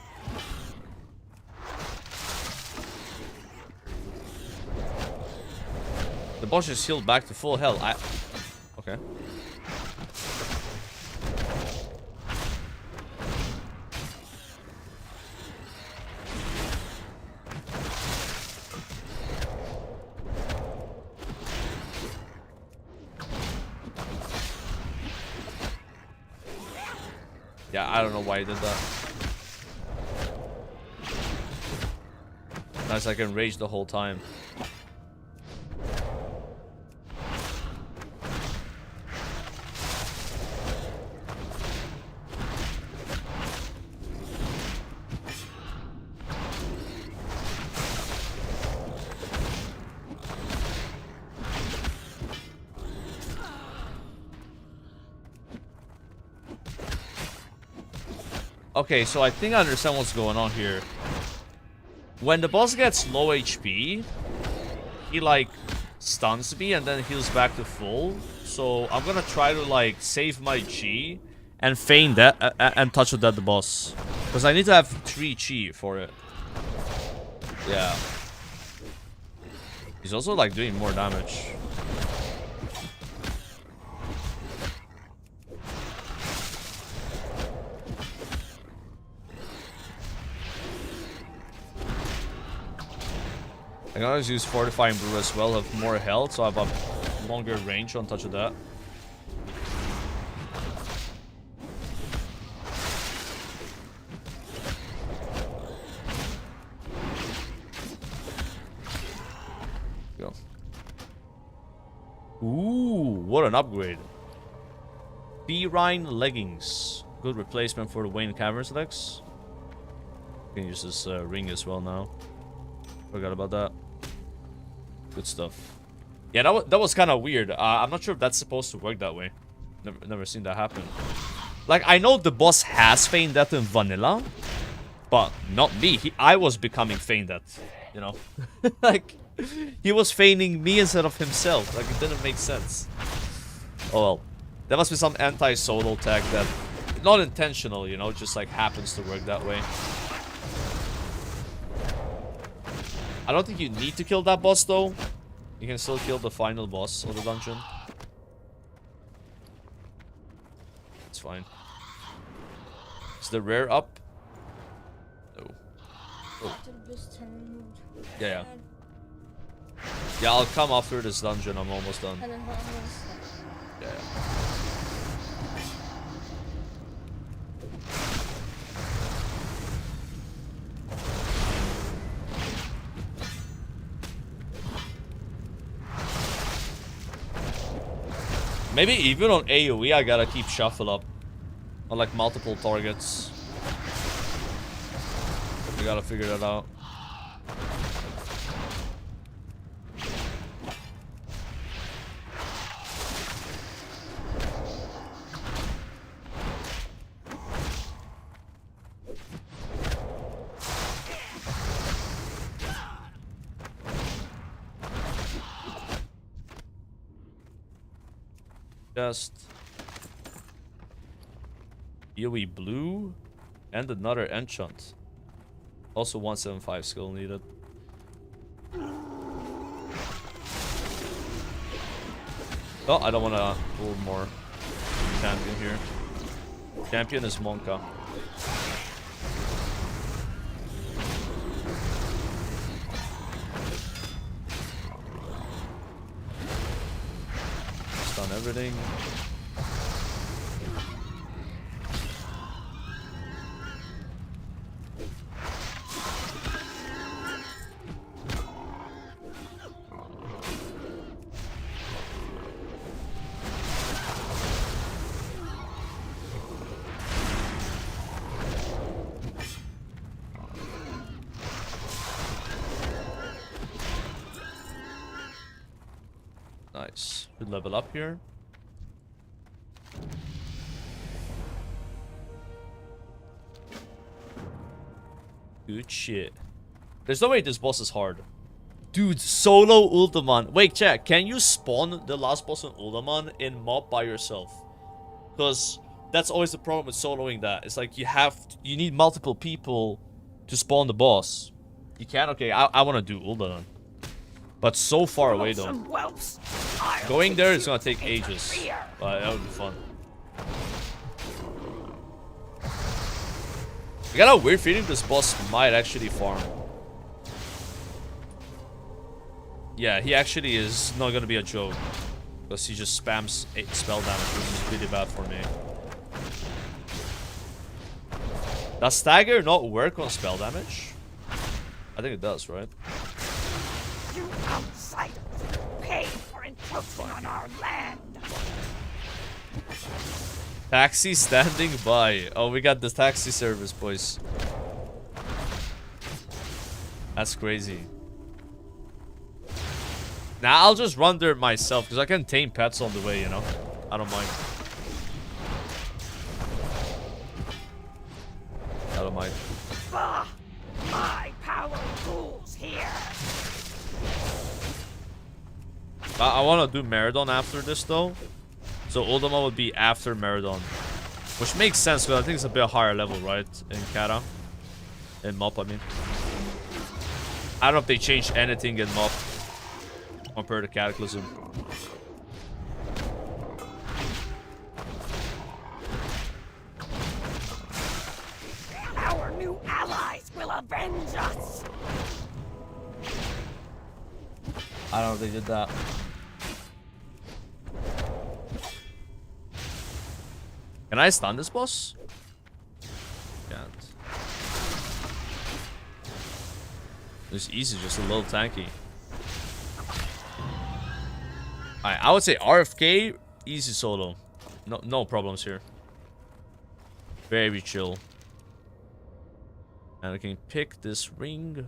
The boss just healed back to full health. Okay. Yeah, I don't know why he did that. Nice, I can rage the whole time. Okay, so I think I understand what's going on here. When the boss gets low HP, he like stuns me and then heals back to full. So I'm gonna try to like save my chi and feign that and touch with that the boss, because I need to have 3 chi for it. Yeah. He's also like doing more damage. I can always use Fortifying Brew as well, have more health, so I have a longer range on touch of that. Go. Ooh, what an upgrade. Berine Leggings. Good replacement for the Wayne Caverns legs. Can use this ring as well now. Forgot about that. Good stuff. Yeah, that was kind of weird. I'm not sure if that's supposed to work that way. Never seen that happen. Like, I know the boss has feigned that in vanilla, but not me. I was becoming feigned that, you know? Like, he was feigning me instead of himself. Like, it didn't make sense. Oh well. There must be some anti-solo tag that, not intentional, you know, just like happens to work that way. I don't think you need to kill that boss though. You can still kill the final boss of the dungeon. It's fine. Is the rare up? No. Oh. Yeah. Yeah, I'll come after this dungeon. I'm almost done. Yeah. Maybe even on AoE, I gotta keep shuffle up on like multiple targets. We gotta figure that out. Just AoE blue and another enchant. Also 175 skill needed. Oh, I don't want to pull more champion here. Champion is Monka. Stun everything. Nice. Good level up here. Good shit. There's no way this boss is hard. Dude, solo Uldaman. Wait, chat. Can you spawn the last boss on Uldaman in MOP by yourself? Because that's always the problem with soloing that. It's like you need multiple people to spawn the boss. You can? Okay, I want to do Uldaman. But so far away though. Going there is gonna take ages. But that would be fun. I got a weird feeling this boss might actually farm. Yeah, he actually is not gonna be a joke. Because he just spams spell damage, which is really bad for me. Does Stagger not work on spell damage? I think it does, right? You outsiders pay for encroaching on our land. Taxi standing by. Oh, we got the taxi service, boys. That's crazy. Nah, I'll just run there myself because I can tame pets on the way, you know? I don't mind. I don't mind. Bah! My power rules here. I want to do Maraudon after this, though. So Ultima would be after Maraudon. Which makes sense, because I think it's a bit higher level, right? In Kata. In MOP, I mean. I don't know if they changed anything in MOP compared to Cataclysm. Our new allies will avenge us. I don't know if they did that. Can I stun this boss? Can't. It's easy, just a little tanky. Alright, I would say RFK, easy solo. No problems here. Very chill. And I can pick this ring.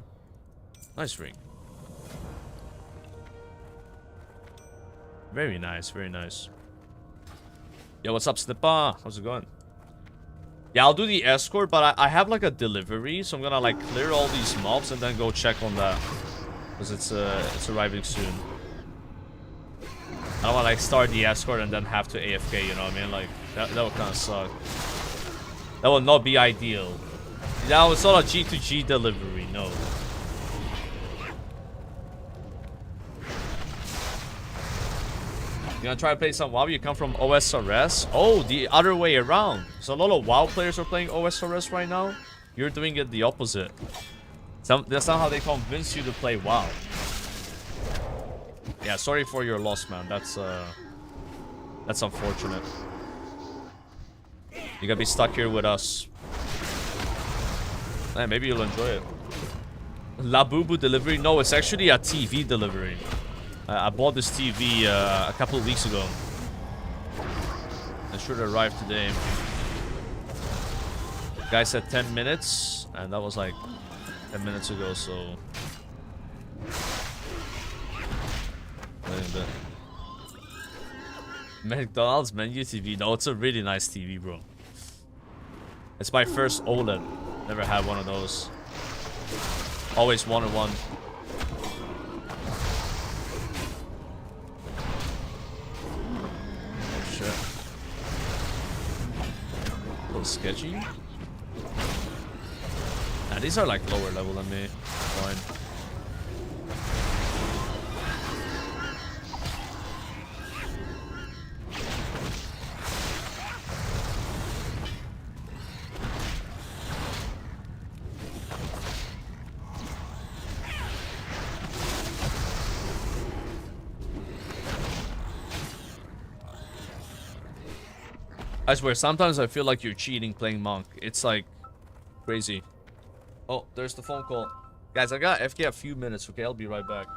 Nice ring. Very nice, very nice. Yo, what's up, Snippa? How's it going? Yeah, I'll do the escort, but I have like a delivery, so I'm gonna like clear all these mobs and then go check on that. Because it's arriving soon. I don't wanna like start the escort and then have to AFK, you know what I mean? Like, that would kinda suck. That would not be ideal. Now it's not a G2G delivery, no. You gonna try to play some WoW? You come from OSRS? Oh, the other way around. So a lot of WoW players are playing OSRS right now. You're doing it the opposite. That's not how they convince you to play WoW. Yeah, sorry for your loss, man. That's unfortunate. You're gonna be stuck here with us. Man, maybe you'll enjoy it. Labubu delivery? No, it's actually a TV delivery. I bought this TV a couple of weeks ago. It should arrive today. Guy said 10 minutes, and that was like 10 minutes ago, so... Wait a bit. McDonald's menu TV? No, it's a really nice TV, bro. It's my first OLED. Never had one of those. Always wanted one. A little sketchy. Nah, these are like lower level than me. Fine. I swear, sometimes I feel like you're cheating playing Monk. It's like crazy. Oh, there's the phone call. Guys, I got FK a few minutes, okay? I'll be right back.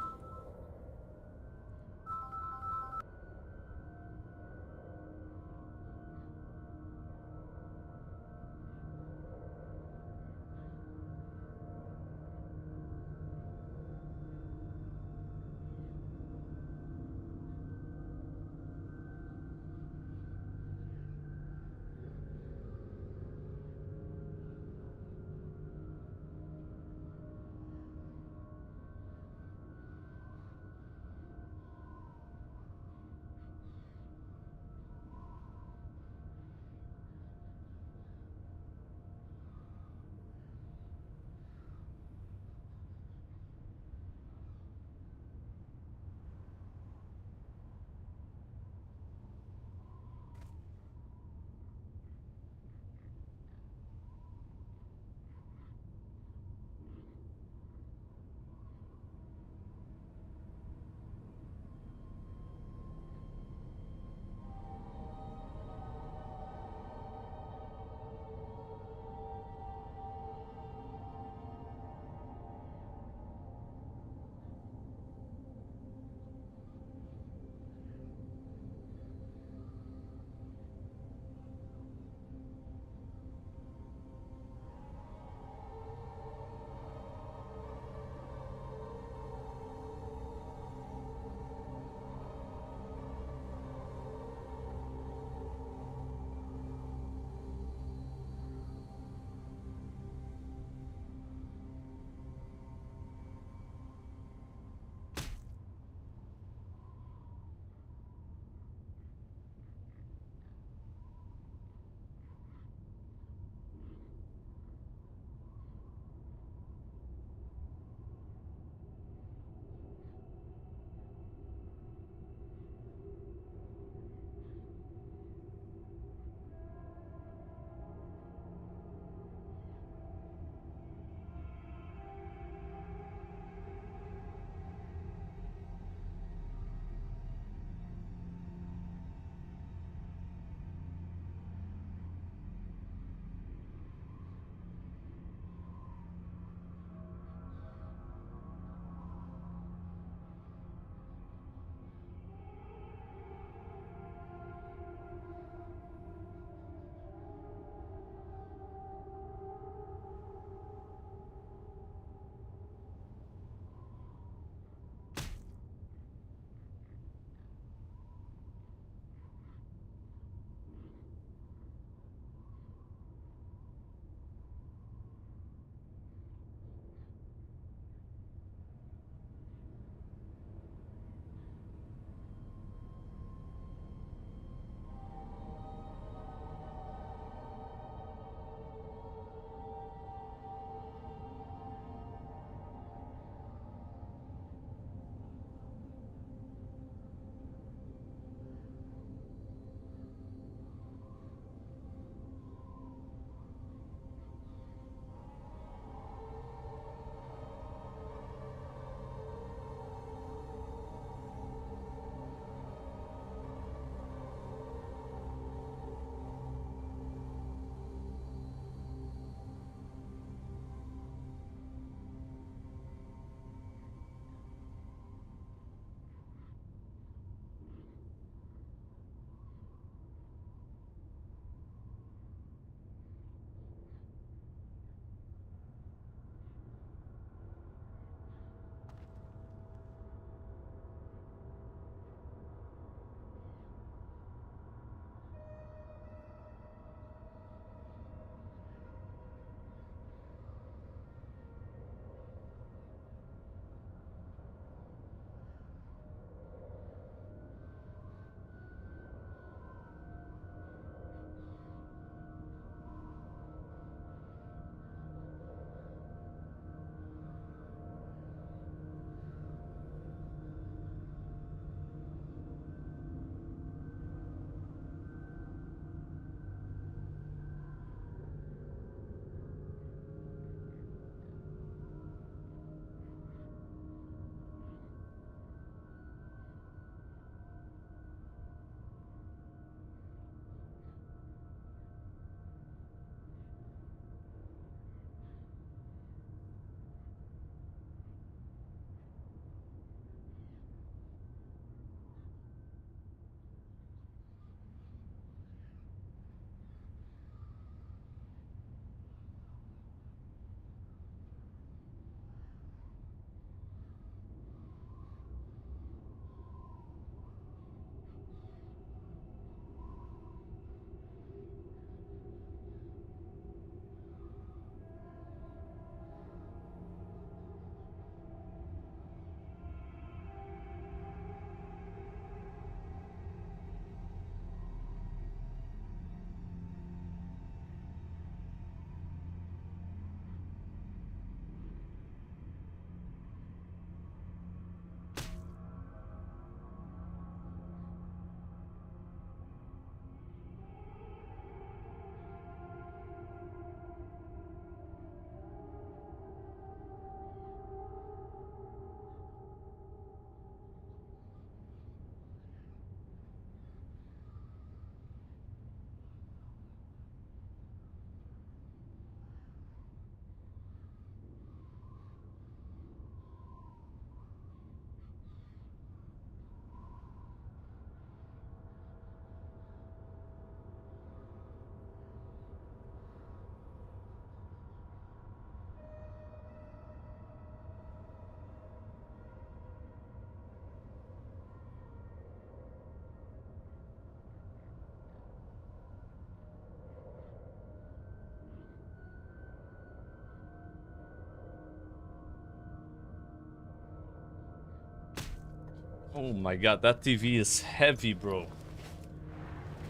Oh my god, that TV is heavy, bro.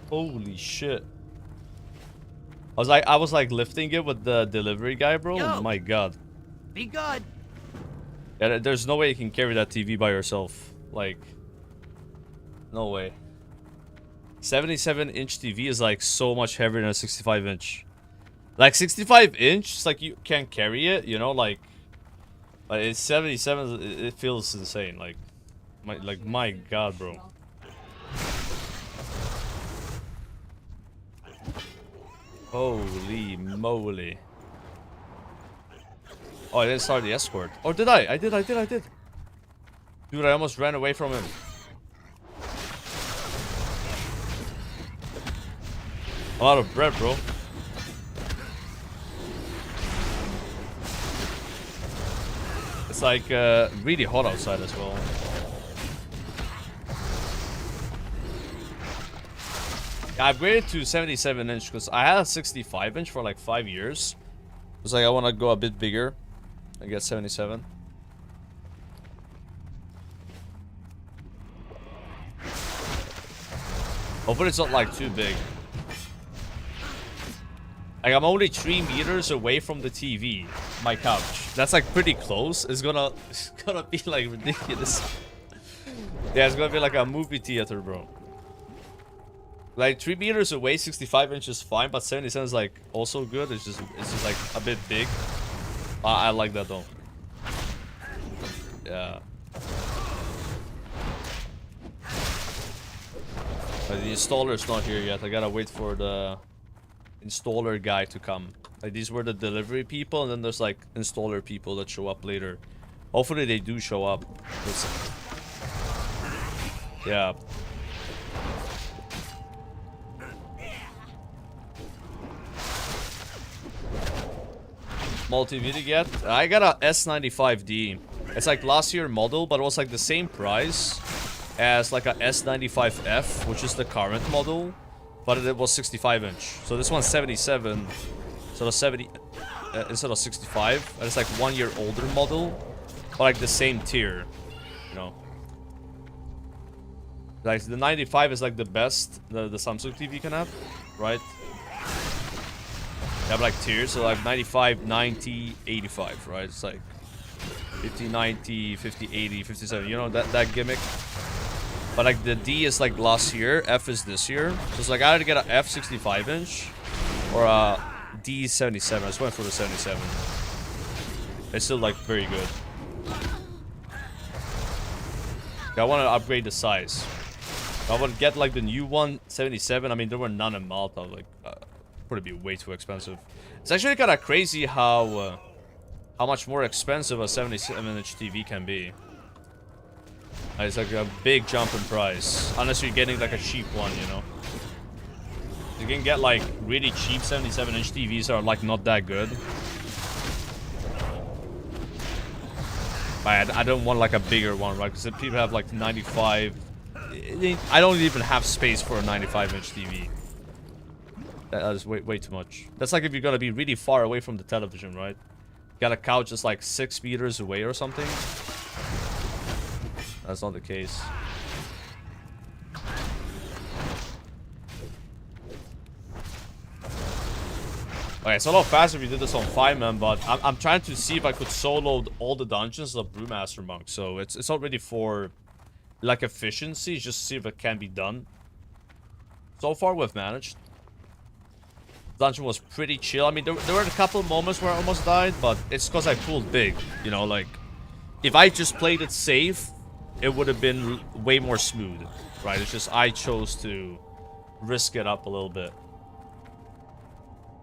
Holy shit. I was like lifting it with the delivery guy, bro. Yo. Oh my god. Be good. Yeah, there's no way you can carry that TV by yourself. Like, no way. 77-inch TV is like so much heavier than a 65-inch. Like 65-inch, it's like you can't carry it, you know, like. But it's 77. It feels insane. Like, my god, bro. Holy moly. Oh, I didn't start the escort. Or did I? I did. Dude, I almost ran away from him. I'm out of bread, bro. It's like really hot outside as well. I upgraded to 77-inch because I had a 65-inch for like 5 years. It's like I want to go a bit bigger. I get 77. Hopefully it's not like too big. Like I'm only 3 meters away from the TV, my couch. That's like pretty close. It's gonna be like ridiculous. Yeah, it's gonna be like a movie theater, bro. Like 3 meters away, 65-inch is fine, but 77 is like also good. It's just like a bit big. I like that though. Yeah. But the installer's not here yet. I gotta wait for the installer guy to come. Like these were the delivery people, and then there's like installer people that show up later. Hopefully they do show up. Yeah. Multi-V to get. I got a S95D. It's like last year model, but it was like the same price as like a S95F, which is the current model, but it was 65-inch. So this one's 77, so the 70 instead of 65, and it's like 1 year older model, but like the same tier, you know. Like the 95 is like the best the Samsung TV can have, right? You have like tiers, so like 95, 90, 85, right? It's like 50, 90, 50, 80, 57, you know, that gimmick. But like the D is like last year, F is this year. So it's like I had to get an F 65-inch or a D 77. I just went for the 77. It's still like very good. I want to upgrade the size. I would get like the new one, 77. I mean, there were none in Malta. Like, would be way too expensive. It's actually kind of crazy how much more expensive a 77-inch TV can be. It's like a big jump in price, unless you're getting like a cheap one, you know. You can get like really cheap 77-inch TVs that are like not that good. I don't want like a bigger one, right? Because people have like 95. I don't even have space for a 95-inch TV. That is way too much. That's like if you're gonna be really far away from the television, right? Got a couch just like 6 meters away or something. That's not the case. Okay, it's a lot faster if you did this on 5-man, but I'm trying to see if I could solo all the dungeons of Brewmaster Monk. So it's not really for like efficiency, just to see if it can be done. So far we've managed. Dungeon was pretty chill. I mean, there were a couple moments where I almost died, but it's because I pulled big. You know, like if I just played it safe, it would have been way more smooth, right? It's just I chose to risk it up a little bit.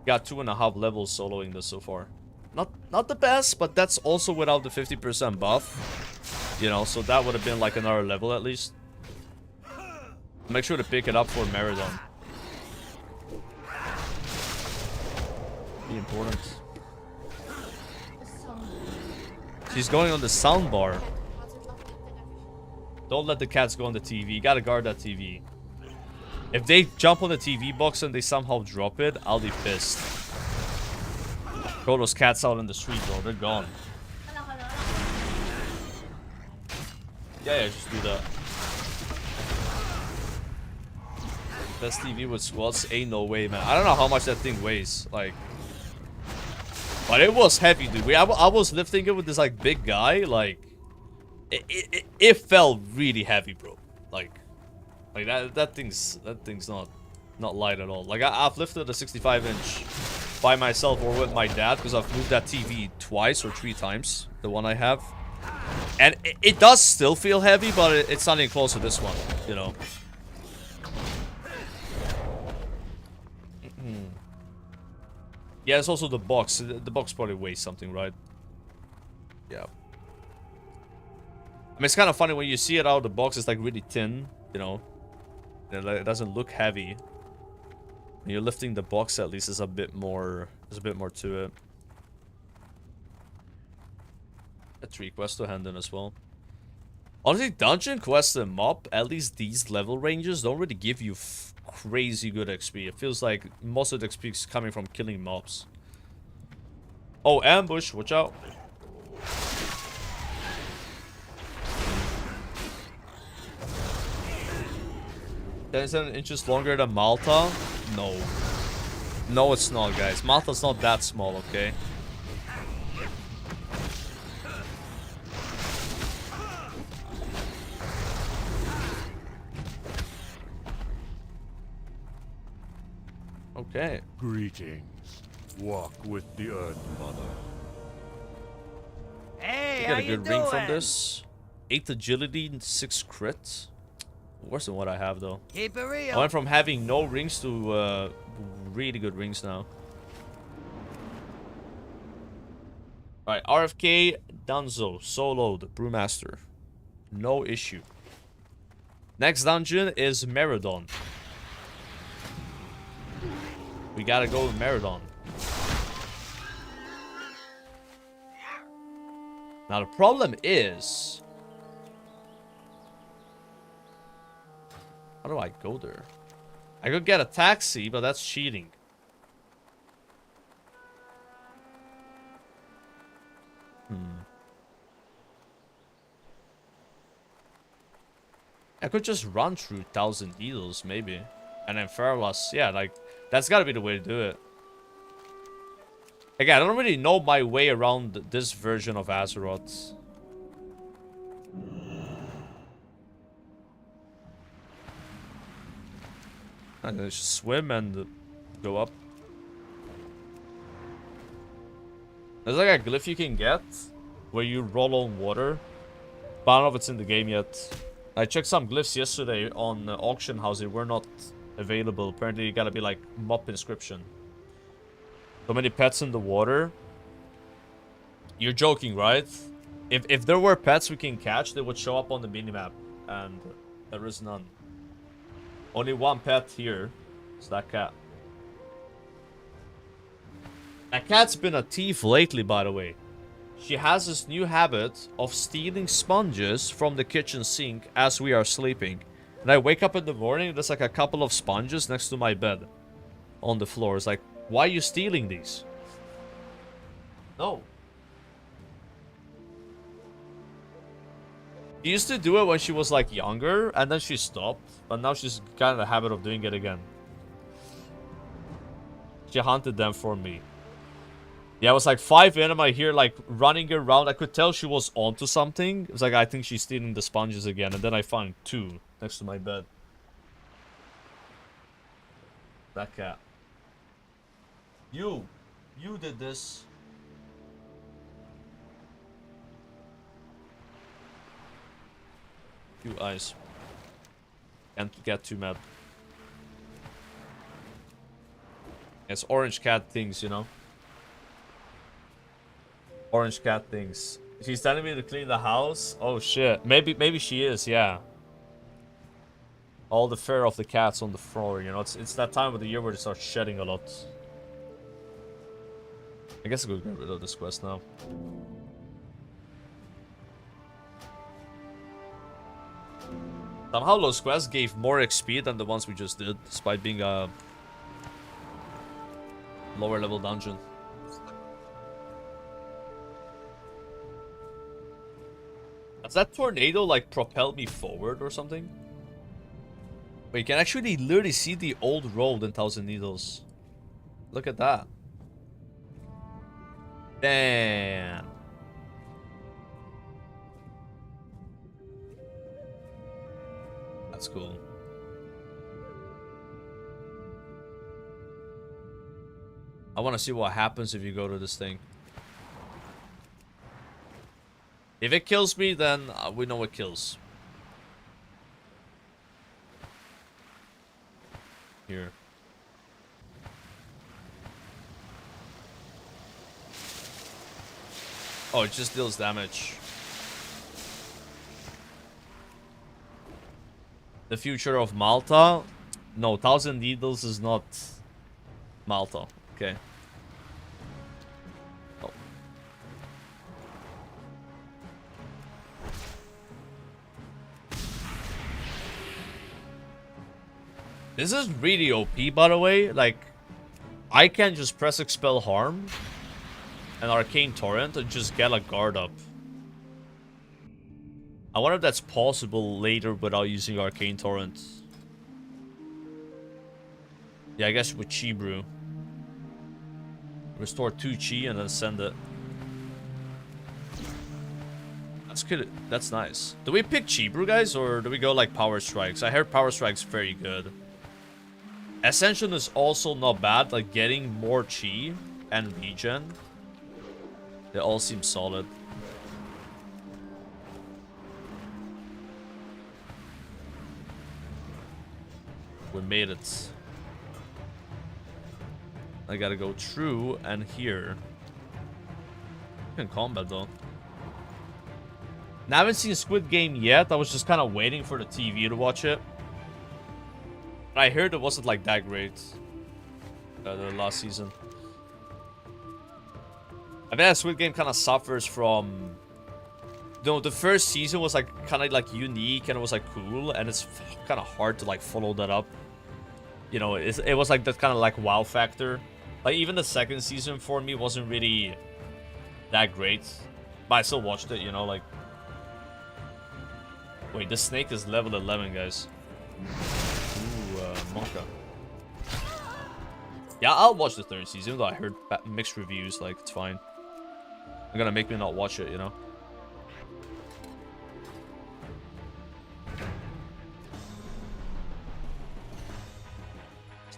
Got 2.5 levels soloing this so far. Not the best, but that's also without the 50% buff. You know, so that would have been like another level at least. Make sure to pick it up for Maraudon. Be important. She's going on the soundbar. Don't let the cats go on the TV. You gotta guard that TV. If they jump on the TV box and they somehow drop it, I'll be pissed. Throw those cats out in the street, bro. They're gone. Yeah, just do that. Best TV with squats? Ain't no way, man. I don't know how much that thing weighs. Like, but it was heavy, dude. I was lifting it with this like big guy. Like, it felt really heavy, bro. Like that thing's not light at all. Like I've lifted a 65-inch by myself or with my dad because I've moved that TV twice or 3 times. The one I have, and it does still feel heavy, but it's not even close to this one. You know. Yeah, it's also the box. The box probably weighs something, right? Yeah. I mean, it's kind of funny when you see it out of the box. It's like really thin, you know. It doesn't look heavy. When you're lifting the box, at least, there's a bit more. There's a bit more to it. A 3 quest to hand in as well. Honestly, dungeon quests and MOP, at least these level ranges, don't really give you crazy good XP. It feels like most of the XP is coming from killing mobs. Oh, ambush, watch out. 7 inches longer than Malta? No. No, it's not, guys. Malta's not that small, okay? Okay. Greetings. Walk with the Earth Mother. Hey, I how get a you good doing? ring from this. 8 agility and 6 crit. Worse than what I have, though. Keep it I real. went from having no rings to really good rings now. Alright, RFK Danzo, solo, the Brewmaster. No issue. Next dungeon is Maraudon. We gotta go with Maraudon. Now the problem is... how do I go there? I could get a taxi, but that's cheating. I could just run through 1,000 needles, maybe. And then Feralas, yeah, like, that's gotta be the way to do it. Again, I don't really know my way around this version of Azeroth. I can just swim and go up. There's like a glyph you can get where you roll on water. But I don't know if it's in the game yet. I checked some glyphs yesterday on auction house. They were not available. Apparently you gotta be like MOP inscription. So many pets in the water. You're joking, right? If there were pets we can catch, they would show up on the minimap. And there is none. Only one pet here. It's that cat. That cat's been a thief lately, by the way. She has this new habit of stealing sponges from the kitchen sink as we are sleeping. And I wake up in the morning, there's like a couple of sponges next to my bed. On the floor. It's like, why are you stealing these? No. She used to do it when she was like younger, and then she stopped. But now she's got in the habit of doing it again. She hunted them for me. Yeah, it was like 5 in, I hear like running around. I could tell she was onto something. It's like, I think she's stealing the sponges again. And then I found 2 next to my bed. That cat. You did this. You eyes. Can't get too mad. It's orange cat things, you know. Orange cat things. She's telling me to clean the house? Oh shit. Maybe she is, yeah. All the fur of the cats on the floor, you know. It's that time of the year where they start shedding a lot. I guess I could get rid of this quest now. Somehow those quests gave more XP than the ones we just did, despite being a lower level dungeon. Does that tornado like propel me forward or something? Wait, you can actually literally see the old road in Thousand Needles. Look at that. Damn. That's cool. I want to see what happens if you go to this thing. If it kills me, then we know it kills. Here. Oh, it just deals damage. The future of Malta? No, Thousand Needles is not Malta. Okay. Oh. This is really OP, by the way. Like, I can just press Expel Harm and Arcane Torrent and just get a guard up. I wonder if that's possible later without using Arcane Torrent. Yeah, I guess with Chi Brew. Restore 2 Chi and then send it. That's good. That's nice. Do we pick Chi Brew, guys, or do we go like Power Strikes? I heard Power Strikes very good. Ascension is also not bad, like getting more Chi and regen. They all seem solid. We made it. I gotta go through and here. In combat though. Now, I haven't seen Squid Game yet. I was just kind of waiting for the TV to watch it. But I heard it wasn't like that great. The last season. I think that Squid Game kind of suffers from... No, the first season was like kind of like unique and it was like cool. And it's kind of hard to like follow that up. You know, it was like that kind of like wow factor. Like even the second season for me wasn't really that great. But I still watched it, you know, like... Wait, this snake is level 11, guys. Ooh, Monka. Yeah, I'll watch the third season, though I heard mixed reviews, like, it's fine. They're gonna make me not watch it, you know?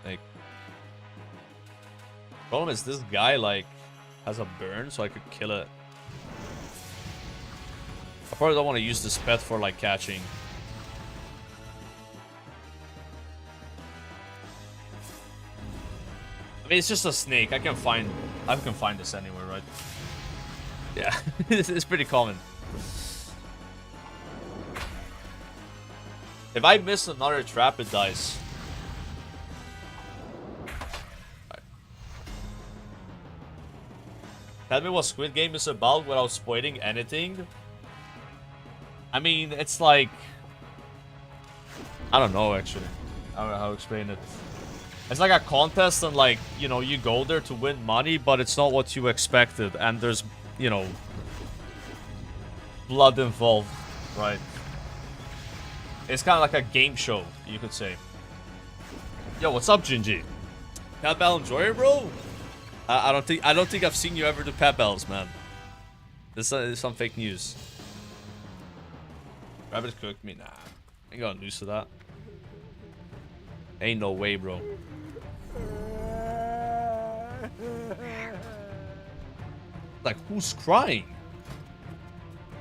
Snake. Problem is, this guy, like, has a burn, so I could kill it. I probably don't want to use this pet for, like, catching. I mean, it's just a snake. I can find this anywhere, right? Yeah, it's pretty common. If I miss another trap, it dies. Right. Tell me what Squid Game is about without spoiling anything. I mean, it's like... I don't know, actually. I don't know how to explain it. It's like a contest and, like, you know, you go there to win money, but it's not what you expected. And there's, you know, blood involved, right? It's kind of like a game show, you could say. Yo, what's up, Jinji? Pet Battle enjoyer, bro? I don't think I've seen you ever do pet battles, man. This is some fake news. Rabbit cooked me? Nah. Ain't gonna lose to that. Ain't no way, bro. Like, who's crying?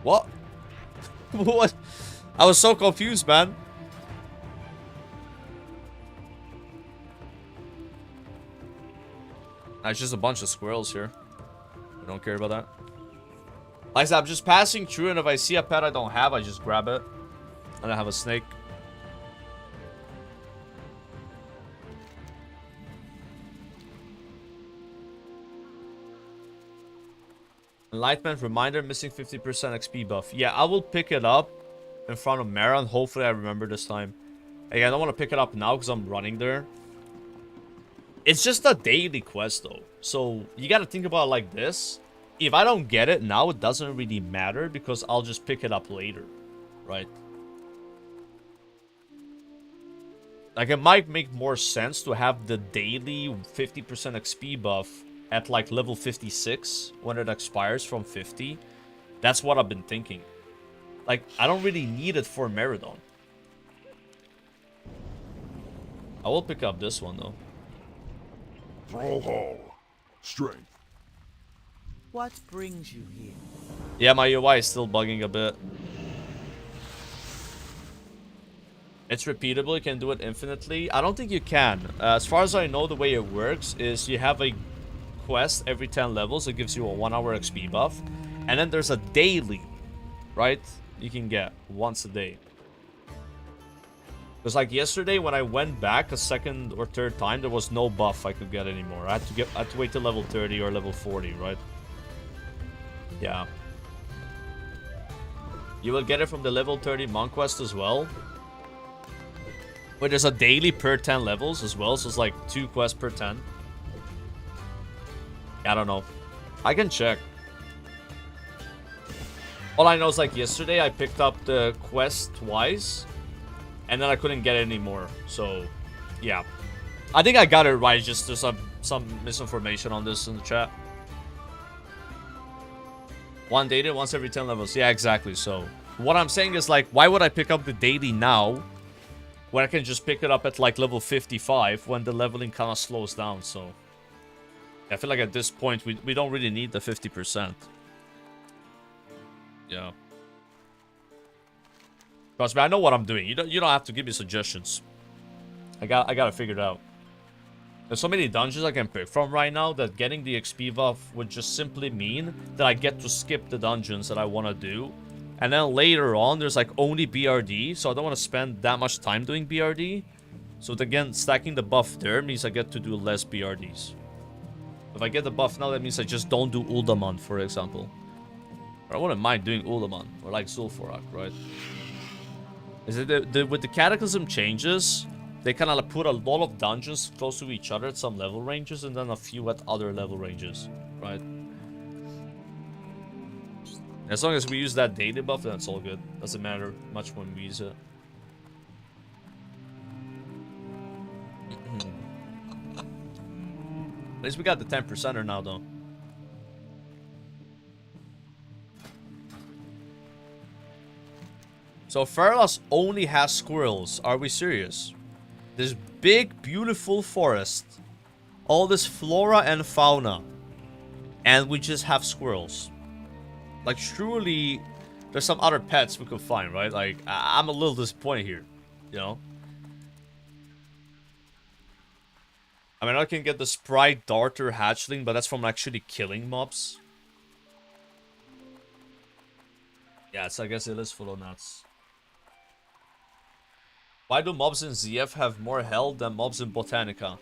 What? What? I was so confused, man. It's just a bunch of squirrels here. I don't care about that. Like I said, I'm just passing through, and if I see a pet I don't have, I just grab it. And I have a snake. Enlightenment reminder, missing 50% XP buff. Yeah, I will pick it up in front of Maron. Hopefully I remember this time. Again, I don't want to pick it up now because I'm running there. It's just a daily quest though. So you got to think about it like this. If I don't get it now, it doesn't really matter because I'll just pick it up later. Right? Like, it might make more sense to have the daily 50% XP buff at, like, level 56 when it expires from 50. That's what I've been thinking. Like, I don't really need it for Maraudon. I will pick up this one, though. Brawl Hall. Strength. What brings you here? Yeah, my UI is still bugging a bit. It's repeatable, you can do it infinitely. I don't think you can. As far as I know, the way it works is you have a quest every 10 levels. It gives you a 1 hour XP buff. And then there's a daily, right? You can get once a day. Because like yesterday when I went back a second or third time, there was no buff I could get anymore. I had to wait till level 30 or level 40, right? Yeah. You will get it from the level 30 monk quest as well. But there's a daily per 10 levels as well, so it's like 2 quests per 10. I don't know. I can check. All I know is like yesterday I picked up the quest twice. And then I couldn't get it anymore. So, yeah. I think I got it right. Just there's some misinformation on this in the chat. One daily, once every 10 levels. Yeah, exactly. So, what I'm saying is like, why would I pick up the daily now when I can just pick it up at like level 55 when the leveling kind of slows down? So, I feel like at this point, we don't really need the 50%. Yeah. Trust me, I know what I'm doing. You don't have to give me suggestions. I gotta figure it out. There's so many dungeons I can pick from right now that getting the XP buff would just simply mean that I get to skip the dungeons that I want to do. And then later on, there's like only BRD, so I don't want to spend that much time doing BRD. So again, stacking the buff there means I get to do less BRDs. If I get the buff now, that means I just don't do Uldaman, for example. Or I wouldn't mind doing Uldaman, or like Zul'Farrak, right? Is it with the Cataclysm changes, they kind of put a lot of dungeons close to each other at some level ranges, and then a few at other level ranges, right? As long as we use that daily buff, then it's all good. Doesn't matter much when we use it. At least we got the 10%er now, though. So Feralas only has squirrels. Are we serious? This big, beautiful forest. All this flora and fauna. And we just have squirrels. Like, surely there's some other pets we could find, right? Like, I'm a little disappointed here. You know? I mean, I can get the Sprite Darter Hatchling, but that's from actually killing mobs. Yeah, I guess it is full of nuts. Why do mobs in ZF have more health than mobs in Botanica?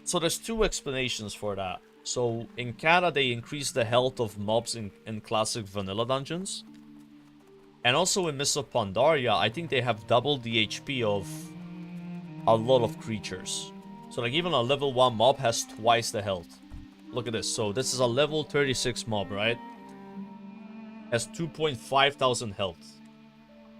So there's two explanations for that. So in Kata, they increase the health of mobs in classic vanilla dungeons. And also in Mists of Pandaria, I think they have doubled the HP of a lot of creatures. So like even a level 1 mob has twice the health. Look at this. So this is a level 36 mob, right? Has 2,500 health.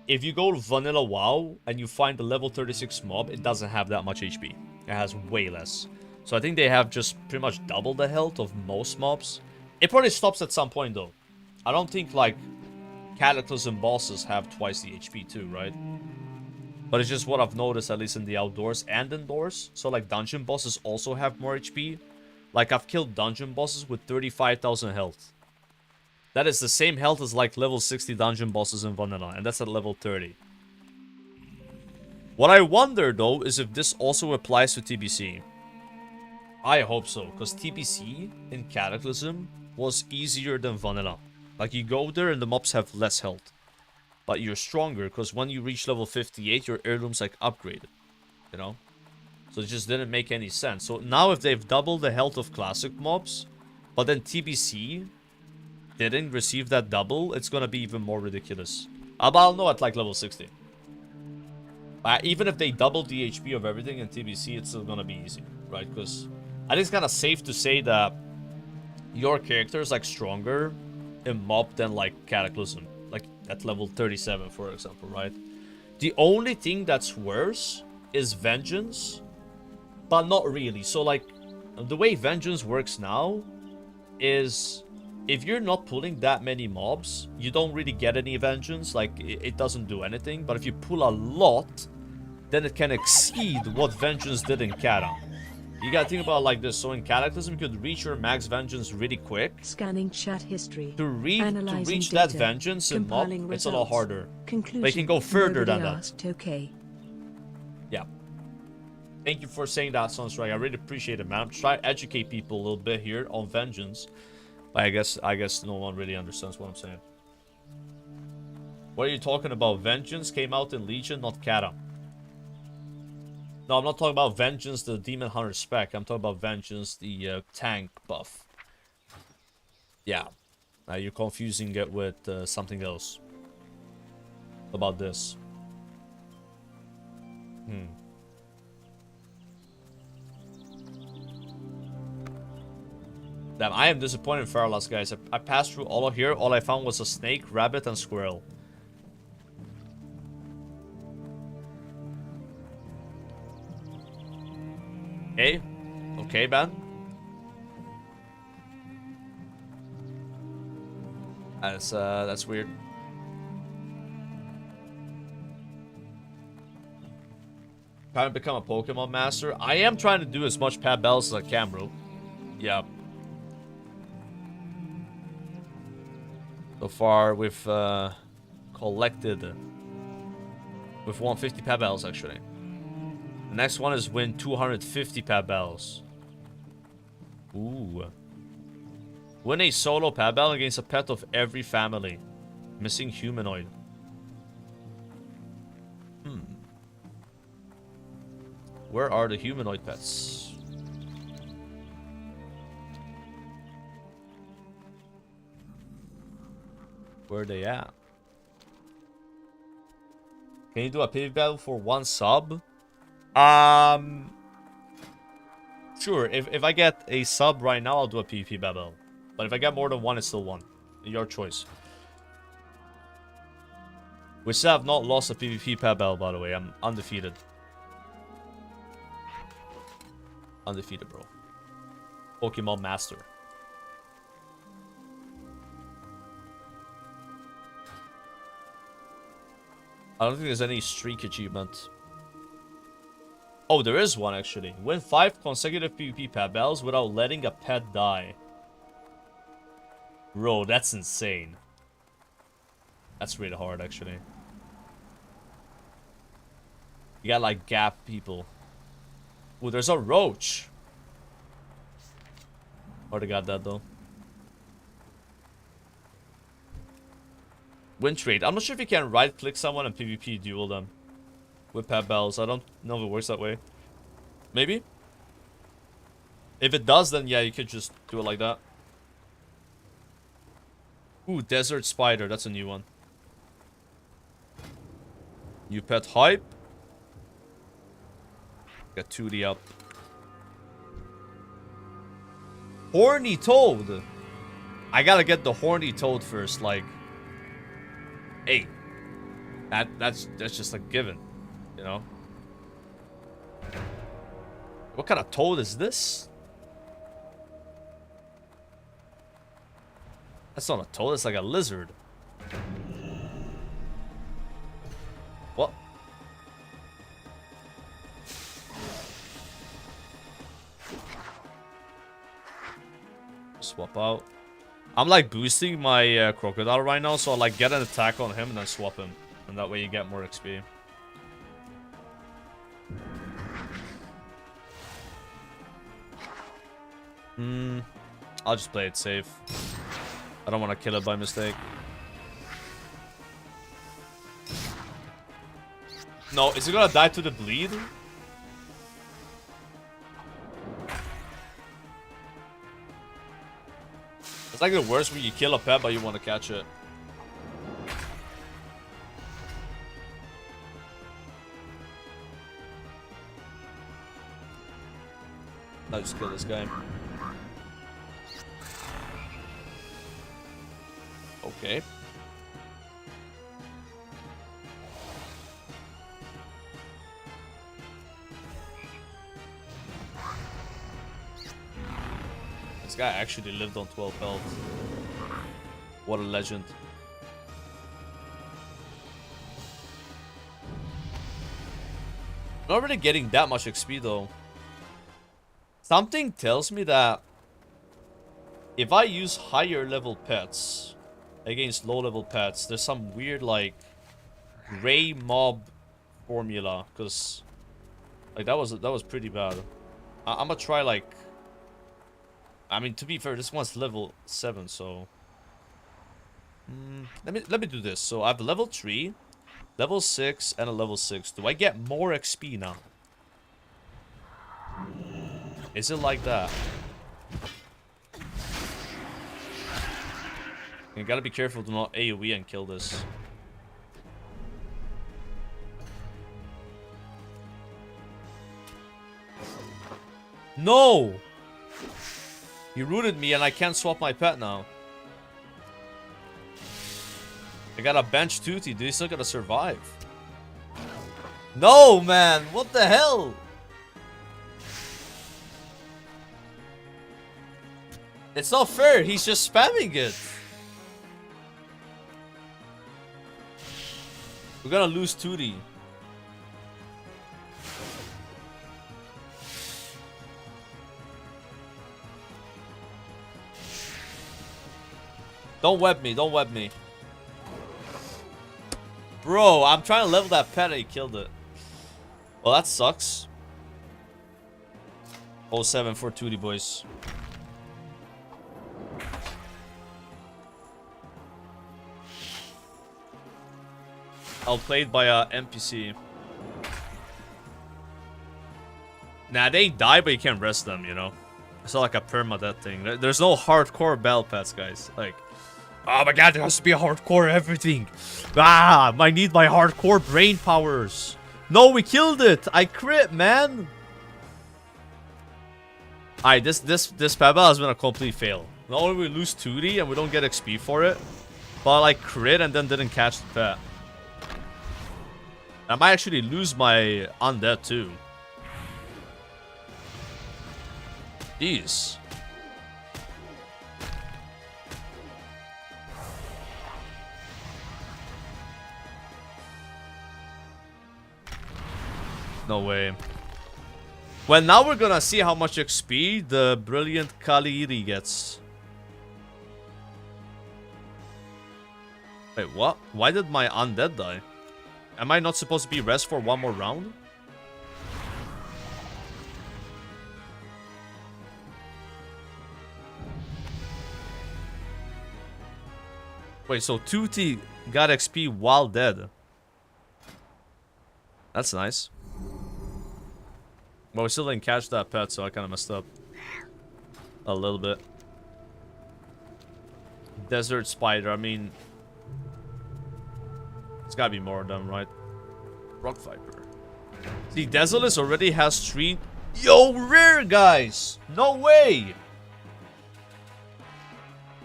If you go to Vanilla WoW and you find the level 36 mob, it doesn't have that much HP. It has way less. So I think they have just pretty much double the health of most mobs. It probably stops at some point though. I don't think like Cataclysm bosses have twice the HP too, right? But it's just what I've noticed, at least in the outdoors and indoors. So like dungeon bosses also have more HP. Like I've killed dungeon bosses with 35,000 health. That is the same health as like level 60 dungeon bosses in Vanilla, and that's at level 30. What I wonder though is if this also applies to TBC. I hope so, because TBC in Cataclysm was easier than Vanilla. Like you go there and the mobs have less health. But you're stronger, because when you reach level 58, your heirloom's like upgraded. You know? So it just didn't make any sense. So now if they've doubled the health of classic mobs, but then TBC didn't receive that double, it's gonna be even more ridiculous. But I'll know at like level 60. Even if they double the HP of everything in TBC, it's still gonna be easy, right? Because I think it's kind of safe to say that your character is like stronger in mob than like Cataclysm, like at level 37, for example, right? The only thing that's worse is vengeance, but not really. So like, the way vengeance works now is if you're not pulling that many mobs, you don't really get any vengeance. Like, it doesn't do anything. But if you pull a lot, then it can exceed what vengeance did in Kata. You gotta think about it like this. So in Cataclysm, you could reach your max vengeance really quick. Scanning chat history. To Analyzing reach that data. vengeance in MOP, Compiling it's a lot results. harder. Conclusion. But you can go further Nobody than that. asked, okay. Yeah. Thank you for saying that, Sunstrike. I really appreciate it, man. I'm trying to educate people a little bit here on vengeance. But I guess no one really understands what I'm saying. What are you talking about? Vengeance came out in Legion, not Kata. No, I'm not talking about Vengeance, the Demon Hunter spec. I'm talking about Vengeance, the tank buff. Yeah. You're confusing it with something else. About this. Damn, I am disappointed in Feralas, guys. I passed through all of here. All I found was a snake, rabbit, and squirrel. Okay. Okay, man. That's weird. Trying to become a Pokemon master. I am trying to do as much Pat Bells as I can, bro. Yeah. So far, we've collected. We've won 50 Pat Bells, actually. The next one is win 250 Pat Bells. Ooh. Win a solo Pat Bell against a pet of every family. Missing humanoid. Where are the humanoid pets? Where are they at? Can you do a PvP battle for 1 sub? Sure. If I get a sub right now, I'll do a PvP battle. But if I get more than 1, it's still 1. Your choice. We still have not lost a PvP battle, by the way. I'm undefeated. Undefeated, bro. Pokemon Master. I don't think there's any streak achievement. Oh, there is one, actually. Win 5 consecutive PvP pet battles without letting a pet die. Bro, that's insane. That's really hard, actually. You got, like, gap people. Oh, there's a roach. Already got that, though. Win trade. I'm not sure if you can right-click someone and PvP duel them with pet bells. I don't know if it works that way. Maybe? If it does, then yeah, you could just do it like that. Ooh, Desert Spider. That's a new one. New pet hype. Got 2D up. Horny Toad. I gotta get the Horny Toad first, like. Hey. That's just a given. You know? What kind of toad is this? That's not a toad, it's like a lizard. What? Swap out. I'm like boosting my crocodile right now, so I'll like get an attack on him and then swap him. And that way you get more XP. I'll just play it safe. I don't want to kill it by mistake. No, is it gonna die to the bleed? It's like the worst when you kill a pet but you want to catch it. I'll just kill this guy. Okay. This guy actually lived on 12 health. What a legend. Not really getting that much XP though. Something tells me that if I use higher level pets against low level pets, there's some weird like gray mob formula, because like that was pretty bad. I'm gonna try like, I mean, to be fair, this one's level 7, so let me do this. So I have level 3, level 6, and a level 6. Do I get more XP now? Is it like that? You gotta be careful to not AoE and kill this. No! He rooted me and I can't swap my pet now. I gotta bench Tootie, dude. He's still gonna survive. No, man! What the hell? It's not fair. He's just spamming it. We're gonna lose Tootie. Don't web me, don't web me. Bro, I'm trying to level that pet and he killed it. Well, that sucks. 07 for Tootie, boys. Outplayed by a NPC. Nah, they die, but you can't rest them, you know? It's not like a permadeath thing. There's no hardcore battle pets, guys. Like, oh my god, there has to be a hardcore everything. Ah, I need my hardcore brain powers. No, we killed it. I crit, man. Alright, this Pebble has been a complete fail. Not only we lose 2D and we don't get XP for it, but I like crit and then didn't catch the pet. I might actually lose my undead too. Jeez. No way. Well, now we're gonna see how much XP the brilliant Kaliri gets. Wait, what? Why did my undead die? Am I not supposed to be rest for one more round? Wait, so Tootie got XP while dead. That's nice. Well, we still didn't catch that pet, so I kind of messed up. A little bit. Desert Spider, I mean... It's gotta be more of them, right? Rock Viper. See, Desolus already has 3... Yo, rare, guys! No way!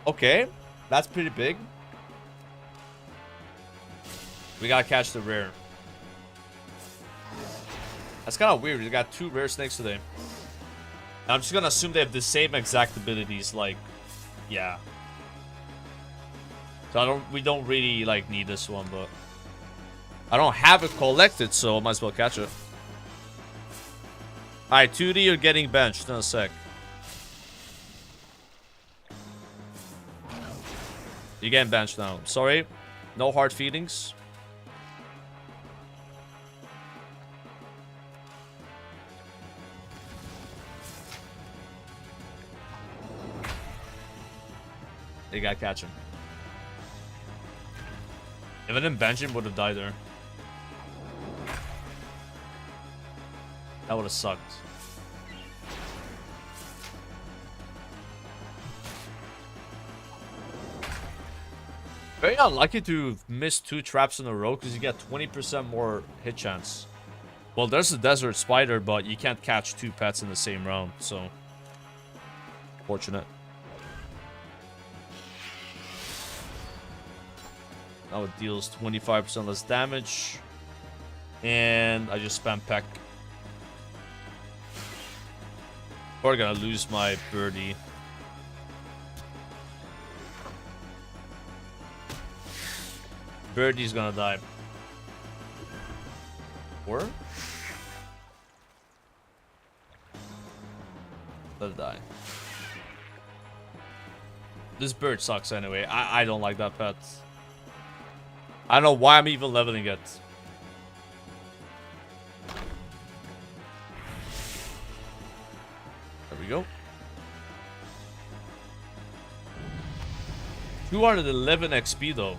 Okay, that's pretty big. We gotta catch the rare. That's kind of weird. We got 2 rare snakes today. I'm just gonna assume they have the same exact abilities, like... Yeah. So we don't really, like, need this one, but... I don't have it collected, so I might as well catch it. Alright, 2D, you're getting benched in a sec. You're getting benched now. Sorry. No hard feelings. You gotta catch him. If I didn't bench him, would have died there. That would have sucked. Very unlucky to miss 2 traps in a row because you get 20% more hit chance. Well, there's a Desert Spider, but you can't catch 2 pets in the same round, so... Fortunate. Now it deals 25% less damage. And I just spam Peck. We're gonna lose my birdie. Birdie's gonna die. Or? Let it die. This bird sucks anyway. I don't like that pet. I don't know why I'm even leveling it. There we go. 211 XP though.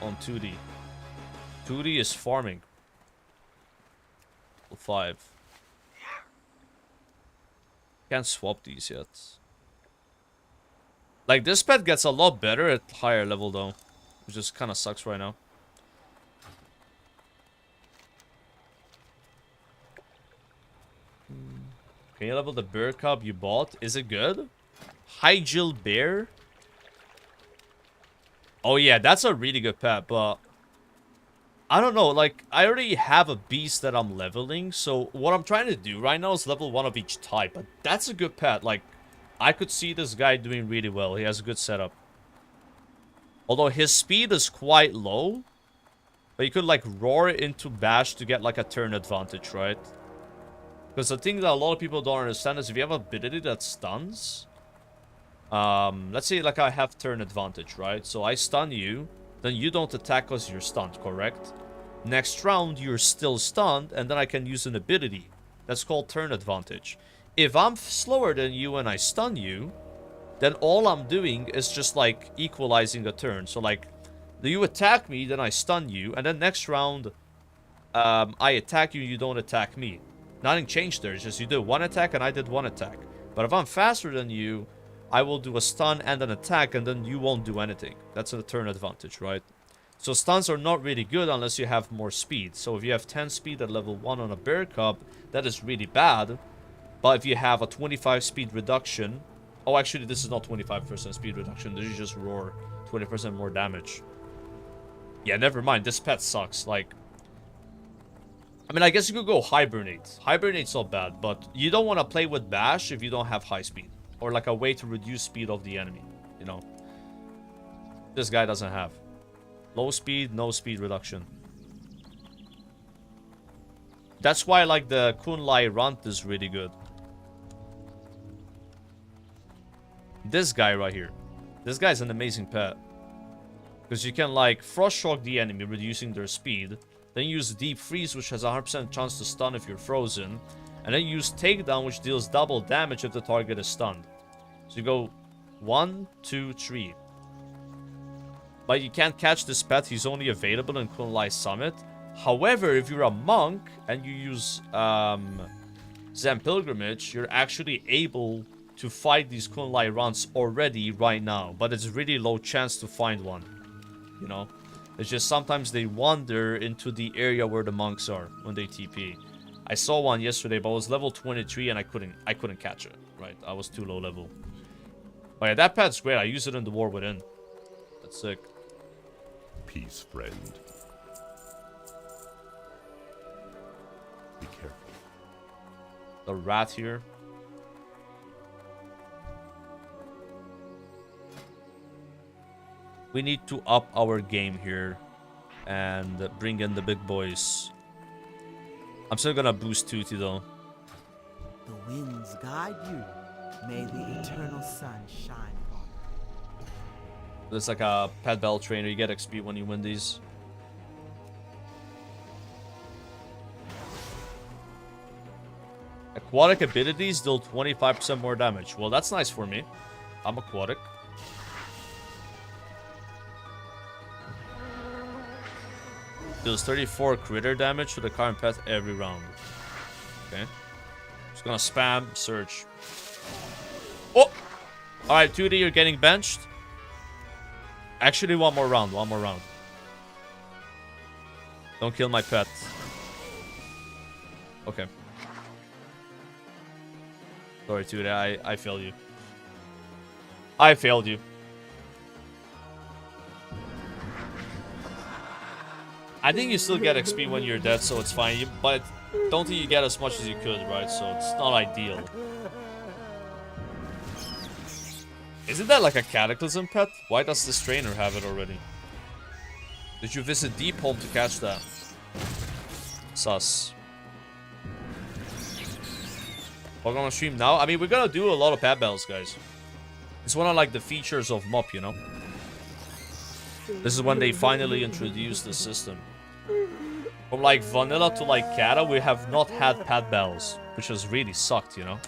On 2D. 2D is farming. 5. Can't swap these yet. Like, this pet gets a lot better at higher level though. Which just kind of sucks right now. Can you level the bear cub you bought? Is it good? Hygil bear? Oh yeah, that's a really good pet, but I don't know, like, I already have a beast that I'm leveling, so what I'm trying to do right now is level 1 of each type, but that's a good pet. Like, I could see this guy doing really well. He has a good setup. Although his speed is quite low, but you could, like, roar into bash to get, like, a turn advantage, right? Because the thing that a lot of people don't understand is if you have an ability that stuns, let's say, like, I have turn advantage, right? So I stun you. Then you don't attack because you're stunned, correct? Next round, you're still stunned, and then I can use an ability. That's called turn advantage. If I'm slower than you and I stun you, then all I'm doing is just, like, equalizing a turn. So, like, you attack me, then I stun you, and then next round, I attack you, you don't attack me. Nothing changed there. It's just you did one attack, and I did one attack. But if I'm faster than you, I will do a stun and an attack, and then you won't do anything. That's a turn advantage, right? So stuns are not really good unless you have more speed. So if you have 10 speed at level 1 on a bear cub, that is really bad. But if you have a 25 speed reduction... Oh, actually, this is not 25% speed reduction. This is just roar. 20% more damage. Yeah, never mind. This pet sucks. Like... I mean, I guess you could go hibernate. Hibernate's not bad, but you don't want to play with bash if you don't have high speed. Or like a way to reduce speed of the enemy, you know. This guy doesn't have. Low speed, no speed reduction. That's why like the Kunlai Runt is really good. This guy right here. This guy's an amazing pet. Because you can like Frost Shock the enemy, reducing their speed. Then use Deep Freeze, which has a 100% chance to stun if you're frozen. And then use Takedown, which deals double damage if the target is stunned. So you go 1, 2, 3. But you can't catch this pet. He's only available in Kunlai Summit. However, if you're a monk and you use Zen Pilgrimage, you're actually able to fight these Kunlai Runts already right now. But it's really low chance to find one. You know? It's just sometimes they wander into the area where the monks are when they TP. I saw one yesterday, but it was level 23 and I couldn't catch it. Right? I was too low level. But yeah, that pet's great. I use it in the War Within. That's sick. Peace, friend. Be careful. The rat here. We need to up our game here and bring in the big boys. I'm still gonna boost Tutti though. The winds guide you. May the eternal sun shine upon you. There's like a pet bell trainer. You get XP when you win these. Aquatic abilities deal 25% more damage. Well, that's nice for me. I'm aquatic. Deals 34 critter damage to the current pet every round. Okay. Just gonna spam search. Oh! Alright, 2D, you're getting benched. Actually, one more round. One more round. Don't kill my pet. Okay. Sorry, 2D, I failed you. I failed you. I think you still get XP when you're dead, so it's fine. But don't think you get as much as you could, right? So it's not ideal. Isn't that like a Cataclysm pet? Why does this trainer have it already? Did you visit Deep Home to catch that? Sus. Welcome on stream now. I mean, we're gonna do a lot of pet bells, guys. It's one of like the features of MOP, you know? This is when they finally introduced the system. From like vanilla to like Kata, we have not had pet bells, which has really sucked, you know?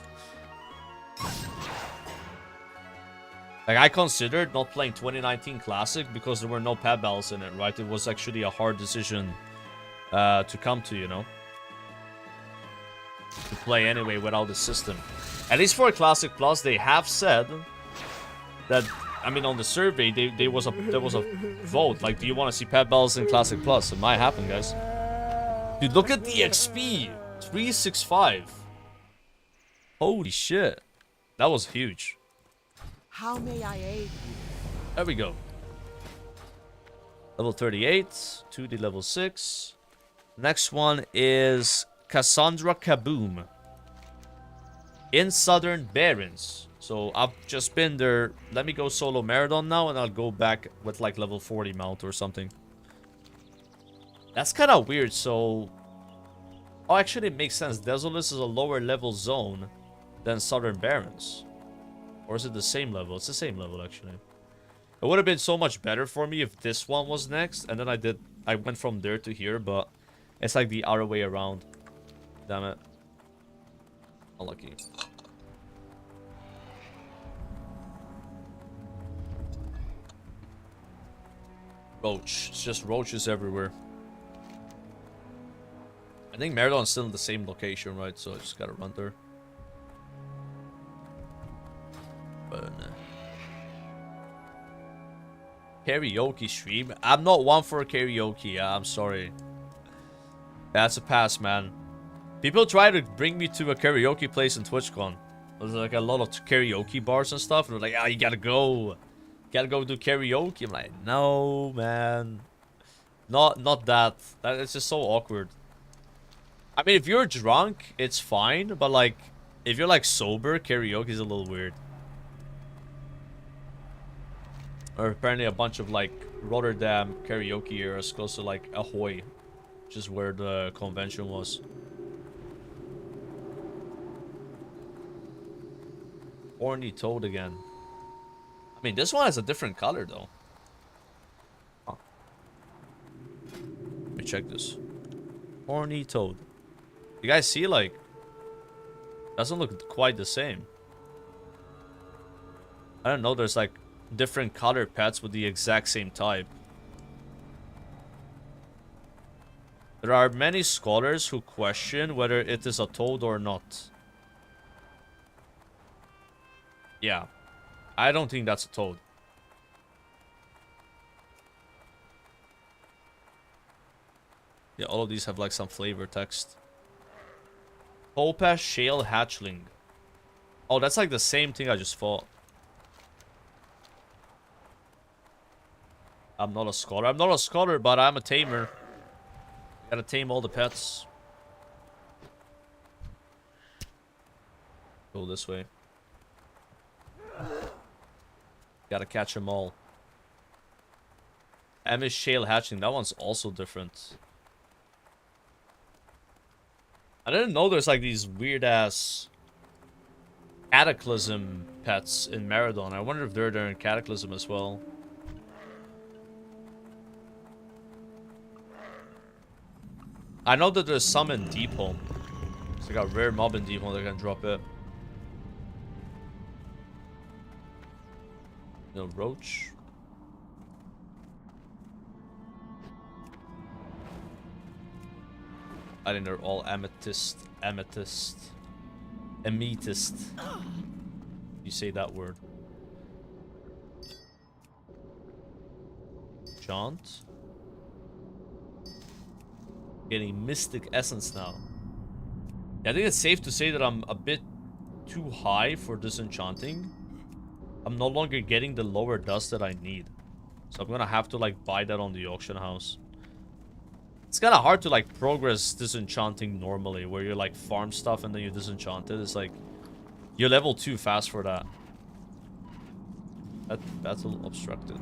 Like, I considered not playing 2019 Classic because there were no pet bells in it, right? It was actually a hard decision to come to, you know? To play anyway without the system. At least for Classic Plus, they have said that, I mean, on the survey, there was a vote. Like, do you want to see pet bells in Classic Plus? It might happen, guys. Dude, look at the XP. 365. Holy shit. That was huge. How may I aid you? There we go. Level 38. 2D level 6. Next one is Cassandra Kaboom. In Southern Barrens. So I've just been there. Let me go solo Maraudon now, and I'll go back with like level 40 mount or something. That's kind of weird. So, oh, actually, it makes sense. Desolus is a lower level zone than Southern Barrens, or is it the same level? It's the same level, actually. It would have been so much better for me if this one was next, and then I went from there to here, but it's like the other way around. Damn it. Unlucky. Roach. It's just roaches everywhere. I think Maraudon's still in the same location, right? So I just gotta run there. But karaoke stream? I'm not one for karaoke. I'm sorry. That's a pass, man. People try to bring me to a karaoke place in TwitchCon. There's like a lot of karaoke bars and stuff. And they're like, ah, you gotta go. Gotta go do karaoke. I'm like, no, man. Not that. It's just so awkward. I mean, if you're drunk, it's fine. But like, if you're like sober, karaoke is a little weird. Or apparently a bunch of like Rotterdam karaoke areas close to like Ahoy, which is where the convention was. Horny Toad again. I mean, this one has a different color though. Huh. Let me check this. Horny Toad. You guys see, like, doesn't look quite the same. I don't know, there's like different color pets with the exact same type. There are many scholars who question whether it is a toad or not. Yeah, I don't think that's a toad. Yeah, all of these have like some flavor text. Topaz Shale Hatchling. Oh, that's like the same thing I just fought. I'm not a scholar. I'm not a scholar, but I'm a tamer. Gotta tame all the pets. Go this way. Gotta catch them all. Amish Shale Hatchling. That one's also different. I didn't know there's like these weird ass Cataclysm pets in Maraudon. I wonder if they're there in Cataclysm as well. I know that there's some in Deep Home. So I got rare mob in Deep Home that can drop it. No roach. I think they're all amethyst. Amethyst. You say that word. Jaunt. Getting Mystic Essence now. Yeah, I think it's safe to say that I'm a bit too high for this Enchanting. I'm no longer getting the lower dust that I need. So I'm gonna have to like buy that on the auction house. It's kind of hard to like progress Disenchanting normally, where you like farm stuff and then you disenchant it. It's like you're level 2 fast for that. That battle obstructed.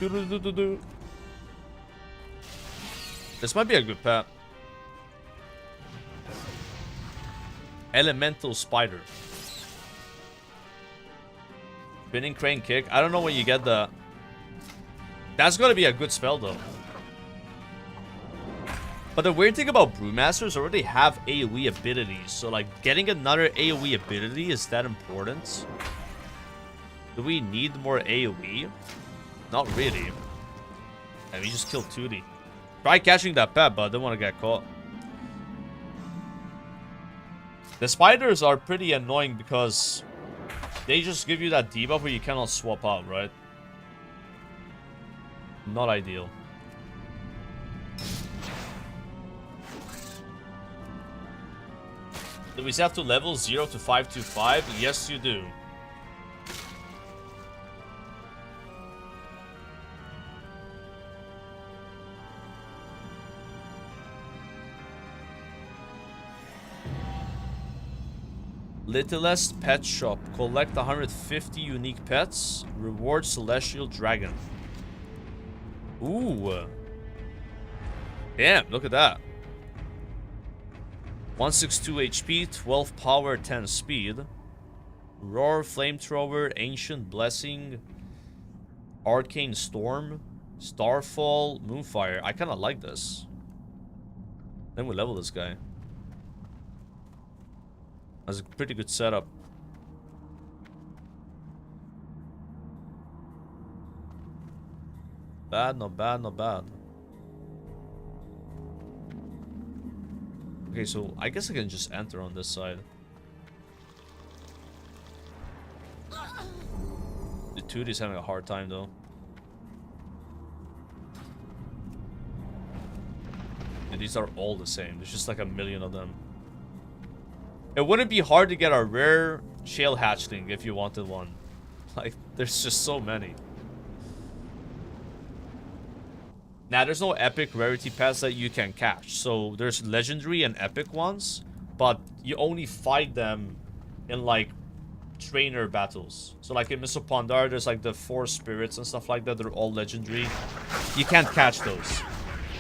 Do-do-do-do-do. This might be a good pet. Elemental Spider. Spinning Crane Kick. I don't know when you get the... That's gonna be a good spell though. But the weird thing about Brewmasters already have AoE abilities. So like getting another AoE ability, is that important? Do we need more AoE? Not really. And we just killed Tootie. Try catching that pet, but I don't want to get caught. The spiders are pretty annoying because they just give you that debuff where you cannot swap out, right? Not ideal. Do we have to level 0 to 525? Yes, you do. Littlest Pet Shop. Collect 150 unique pets. Reward Celestial Dragon. Ooh. Damn, look at that. 162 HP, 12 power, 10 speed. Roar, Flamethrower, Ancient Blessing, Arcane Storm, Starfall, Moonfire. I kind of like this. Then we level this guy. That's a pretty good setup. Bad, not bad, not bad. Okay, so I guess I can just enter on this side. The Tootie's having a hard time though. And these are all the same. There's just like a million of them. It wouldn't be hard to get a rare shale hatchling if you wanted one. Like, there's just so many. Now, there's no epic rarity pets that you can catch. So, there's legendary and epic ones. But you only fight them in, like, trainer battles. So, like, in Mists of Pandaria, there's, like, the 4 spirits and stuff like that. They're all legendary. You can't catch those.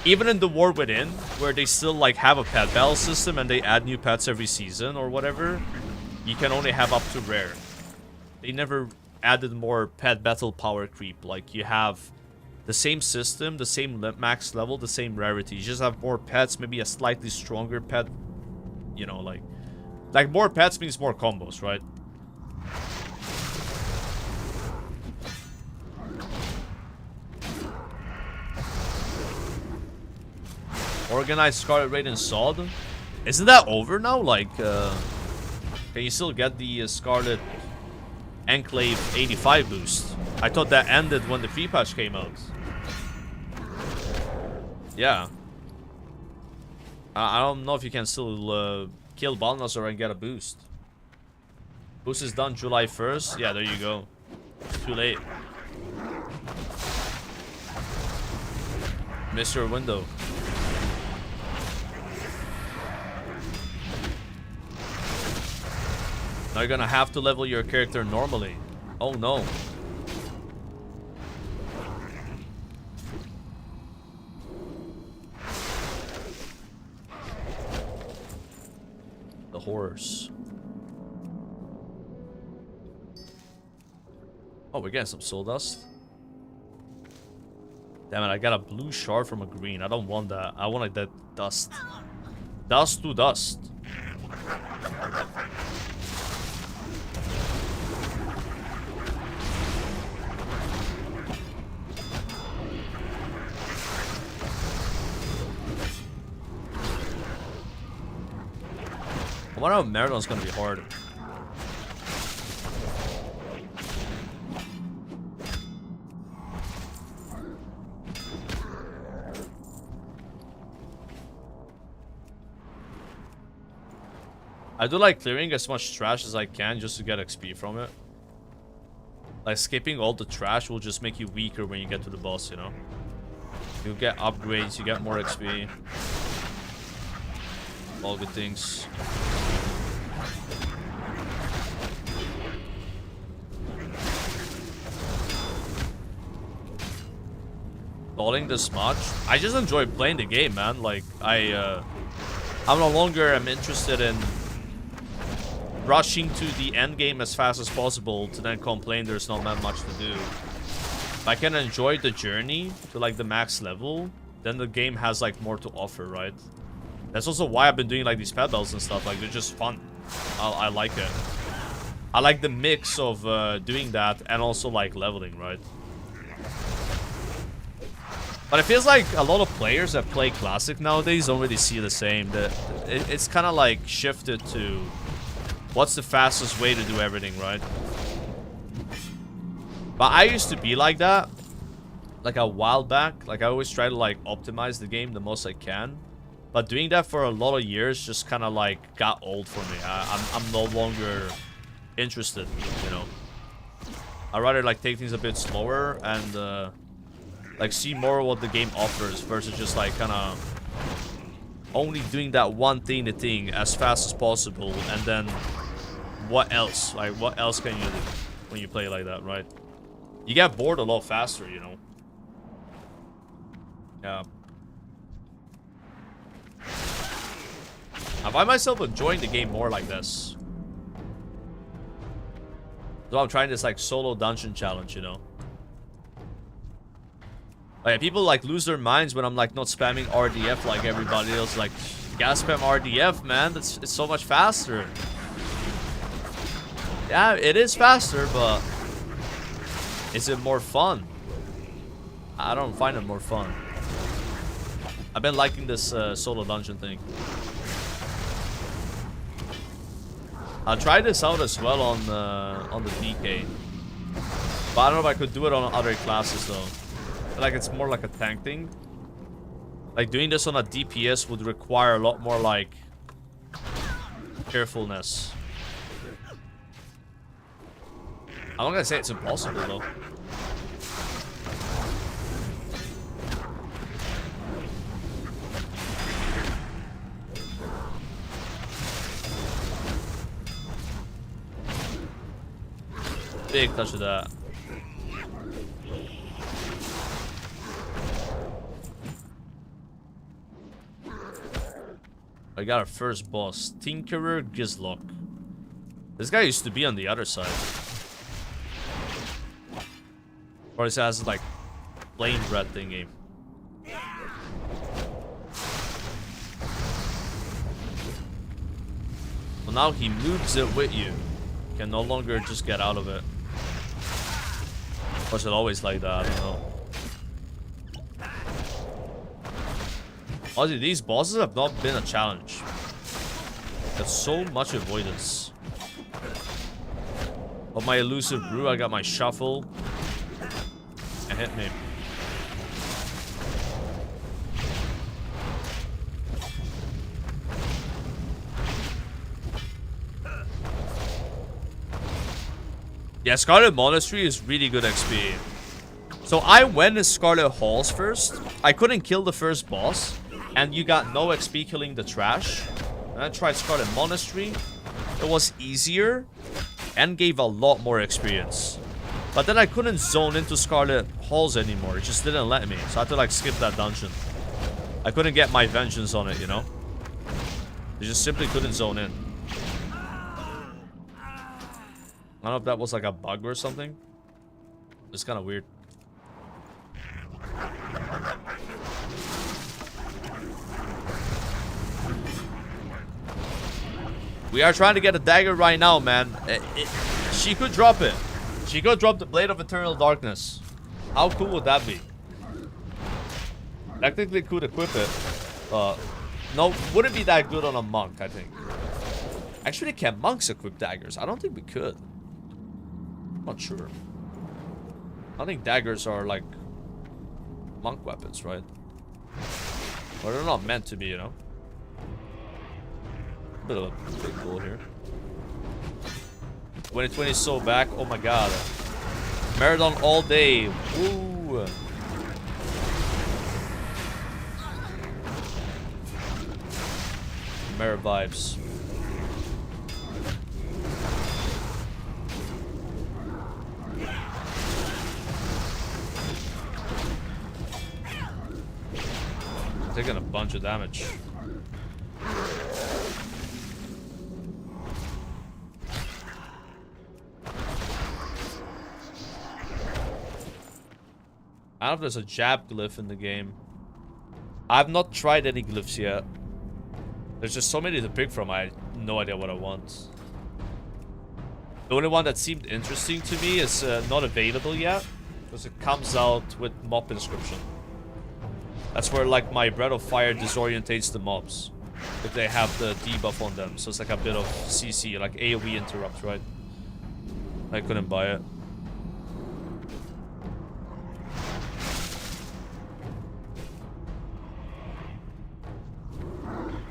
Even in the War Within, where they still, like, have a pet battle system and they add new pets every season or whatever, you can only have up to rare. They never added more pet battle power creep. Like, you have the same system, the same max level, the same rarity. You just have more pets, maybe a slightly stronger pet. You know, like more pets means more combos, right? Organized Scarlet Raid and Sod. Isn't that over now? Like, can you still get the Scarlet Enclave 85 boost? I thought that ended when the PREPATCH came out. Yeah. I don't know if you can still kill Balnazar and get a boost. Boost is done July 1st. Yeah, there you go. Too late. Missed your window. Now you're gonna have to level your character normally. Oh no. The horrors. Oh, we're getting some soul dust. Damn it, I got a blue shard from a green. I don't want that. I want like that dust. Dust to dust. I wonder how Maraudon's gonna be hard. I do like clearing as much trash as I can just to get XP from it. Like skipping all the trash will just make you weaker when you get to the boss, you know? You get upgrades, you get more XP. All good things. stalling this much. I just enjoy playing the game, man. Like, I'm no longer am interested in rushing to the end game as fast as possible to then complain there's not that much to do. If I can enjoy the journey to like the max level, then the game has like more to offer, right? That's also why I've been doing like these pet bells and stuff. Like, they're just fun. I like it. I like the mix of doing that and also like leveling, right? But it feels like a lot of players that play Classic nowadays don't really see the same. It's kind of like shifted to what's the fastest way to do everything, right? But I used to be like that, like a while back. Like, I always try to like optimize the game the most I can. But doing that for a lot of years just kind of like got old for me. I'm no longer interested, you know. I'd rather like take things a bit slower and like see more of what the game offers versus just like kind of only doing that one thing as fast as possible, and then what else? Like, what else can you do when you play like that, right? You get bored a lot faster, you know. Yeah. I find myself enjoying the game more like this. So I'm trying this like solo dungeon challenge, you know. Like, people like lose their minds when I'm like not spamming RDF like everybody else. Like, you gotta spam RDF, man. It's so much faster. Yeah, it is faster, but is it more fun? I don't find it more fun. I've been liking this solo dungeon thing. I'll try this out as well on the DK. But I don't know if I could do it on other classes though. Like, it's more like a tank thing. Like, doing this on a DPS would require a lot more like carefulness. I'm not gonna say it's impossible though. Big touch of that. I got our first boss, Tinkerer Gizlock. This guy used to be on the other side. Or he has like flame red thingy. Well, now he moves it with you. Can no longer just get out of it. Was it always like that? I don't know. Honestly, these bosses have not been a challenge. There's so much avoidance. Of my elusive brew, I got my shuffle. And hit me. Yeah, Scarlet Monastery is really good XP. So I went to Scarlet Halls first. I couldn't kill the first boss. And you got no XP killing the trash. And I tried Scarlet Monastery. It was easier. And gave a lot more experience. But then I couldn't zone into Scarlet Halls anymore. It just didn't let me. So I had to like skip that dungeon. I couldn't get my vengeance on it, you know. I just simply couldn't zone in. I don't know if that was like a bug or something. It's kind of weird. We are trying to get a dagger right now, man. She could drop it. She could drop the Blade of Eternal Darkness. How cool would that be? Technically could equip it. No, wouldn't be that good on a monk, I think. Actually, can monks equip daggers? I don't think we could. Not sure. I think daggers are like monk weapons, right? Or they're not meant to be, you know? Bit of a big goal here. 2020 is so back. Oh my god. Maraudon all day. Woo. Mara vibes. Taking a bunch of damage. I don't know if there's a jab glyph in the game. I've not tried any glyphs yet. There's just so many to pick from, I have no idea what I want. The only one that seemed interesting to me is not available yet, because it comes out with MOP inscription. That's where, like, my Breath of Fire disorientates the mobs if they have the debuff on them. So it's like a bit of CC, like AoE interrupt, right? I couldn't buy it.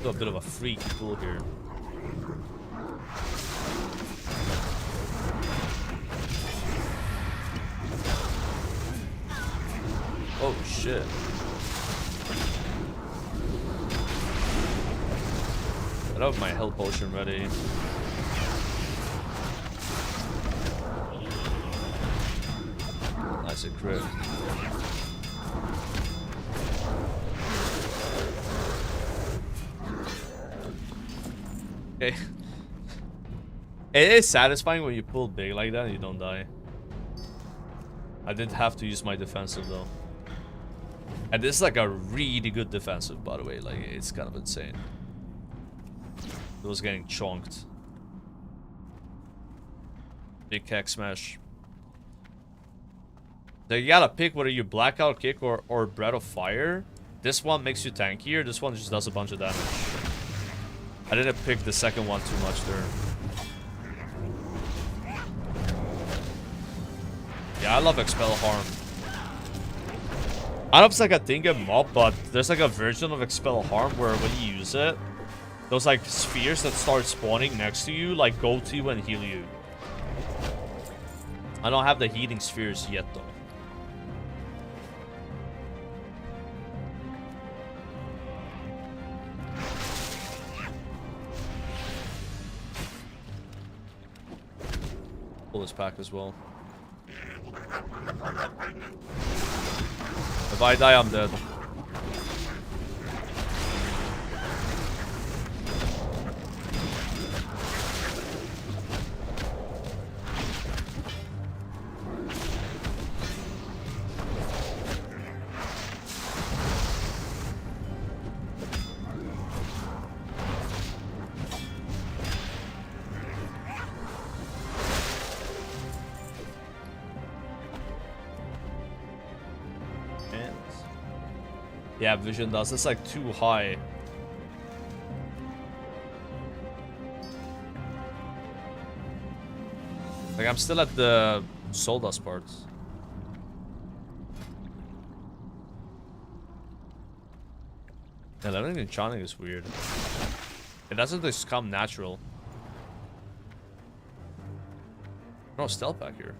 A bit of a freak pool here. Oh shit. I don't have my health potion ready. Nice, a crit. Okay. It is satisfying when you pull big like that and you don't die. I did have to use my defensive though. And this is like a really good defensive, by the way. Like, it's kind of insane. It was getting chonked. Big Keg Smash. So you gotta pick whether you Blackout Kick or Breath of Fire. This one makes you tankier. This one just does a bunch of damage. I didn't pick the second one too much there. Yeah, I love Expel Harm. I don't know if it's like a thing in MOP, but there's like a version of Expel Harm where when you use it, those like spheres that start spawning next to you like go to you and heal you. I don't have the healing spheres yet though. Pull this pack as well. If I die, I'm dead. Yeah, vision does. It's like too high. Like, I'm still at the soul dust part. Yeah, leveling Enchanting is weird. It doesn't just come natural. No stealth back here.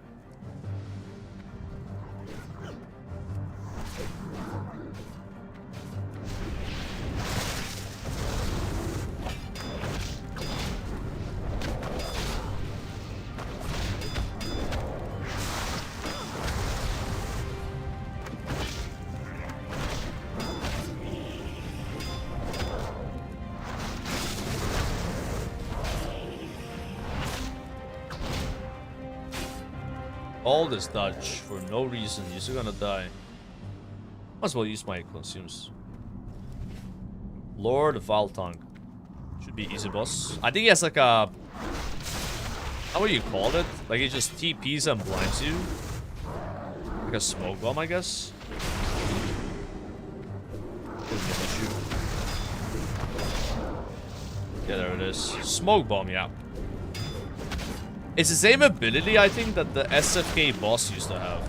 All this dodge for no reason. You're still gonna die. Might as well use my consumes. Lord Valtong. Should be easy boss. I think he has like a... How would you call it? Like he just TPs and blinds you. Like a smoke bomb, I guess. Yeah, there it is. Smoke bomb, yeah. It's the same ability, I think, that the SFK boss used to have.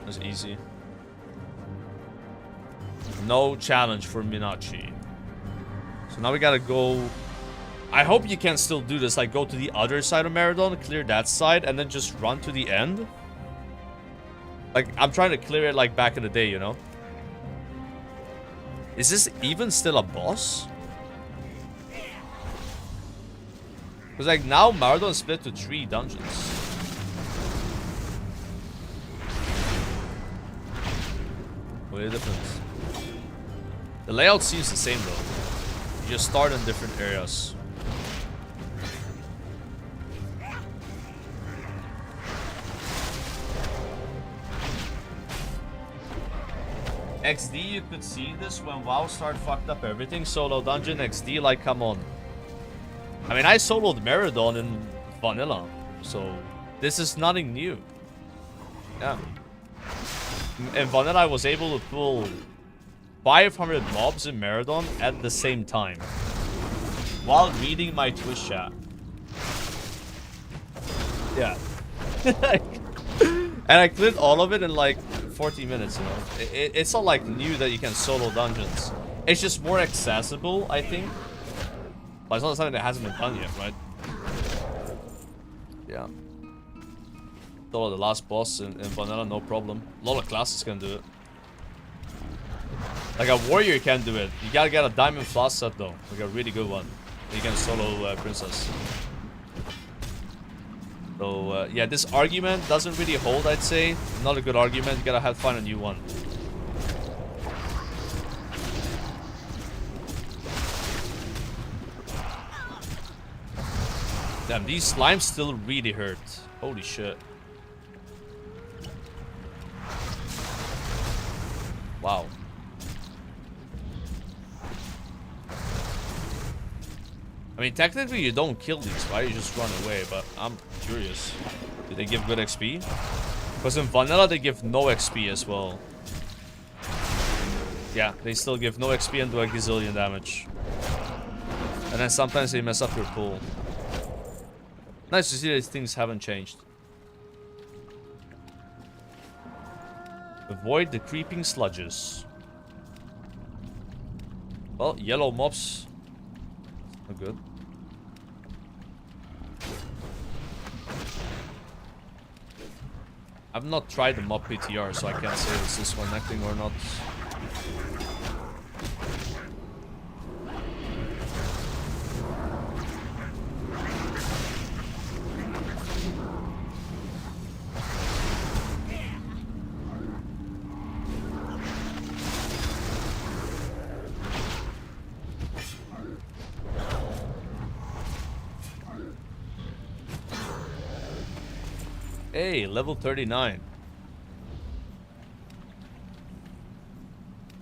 That's easy. No challenge for Minachi. So now we gotta go... I hope you can still do this. Like, go to the other side of Maraudon, clear that side, and then just run to the end. Like, I'm trying to clear it like back in the day, you know? Is this even still a boss? Because, like, now Maraudon is split to 3 dungeons. What is the difference? The layout seems the same, though. You just start in different areas. XD, you could see this when WoW started fucked up everything. Solo dungeon XD, like, come on. I mean, I soloed Maraudon in vanilla, so this is nothing new. Yeah. In vanilla, I was able to pull 500 mobs in Maraudon at the same time while reading my Twitch chat. Yeah. And I cleared all of it in like 40 minutes, you know. It's not like new that you can solo dungeons. It's just more accessible, I think. But it's not something that hasn't been done yet, right? Yeah. Solo the last boss in vanilla, no problem. A lot of classes can do it. Like a warrior can do it. You gotta get a diamond flask set though. Like a really good one. You can solo princess. So yeah, this argument doesn't really hold, I'd say. Not a good argument. You gotta have to find a new one. Damn, these slimes still really hurt. Holy shit. Wow. I mean, technically you don't kill these, right? You just run away, but I'm curious. Do they give good XP? Because in vanilla they give no XP as well. Yeah, they still give no XP and do a gazillion damage. And then sometimes they mess up your pool. Nice to see that things haven't changed. Avoid the creeping sludges. Well, yellow mobs. Not good. I've not tried the MOP PTR, so I can't say if this one acting or not. Hey, level 39.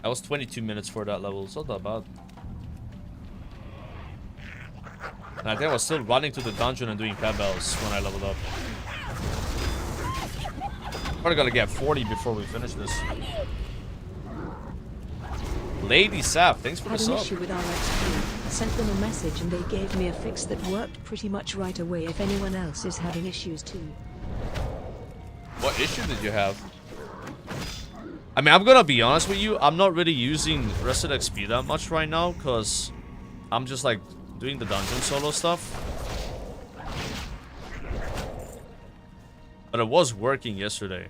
That was 22 minutes for that level. It's not that bad. And I think I was still running to the dungeon and doing pet bells when I leveled up. Probably gonna get 40 before we finish this. Lady Sap, thanks for the Had an sub. issue with RXP. Sent them a message and they gave me a fix that worked pretty much right away if anyone else is having issues too. What issue did you have? I mean, I'm gonna be honest with you. I'm not really using Rested XP that much right now because I'm just like doing the dungeon solo stuff. But it was working yesterday.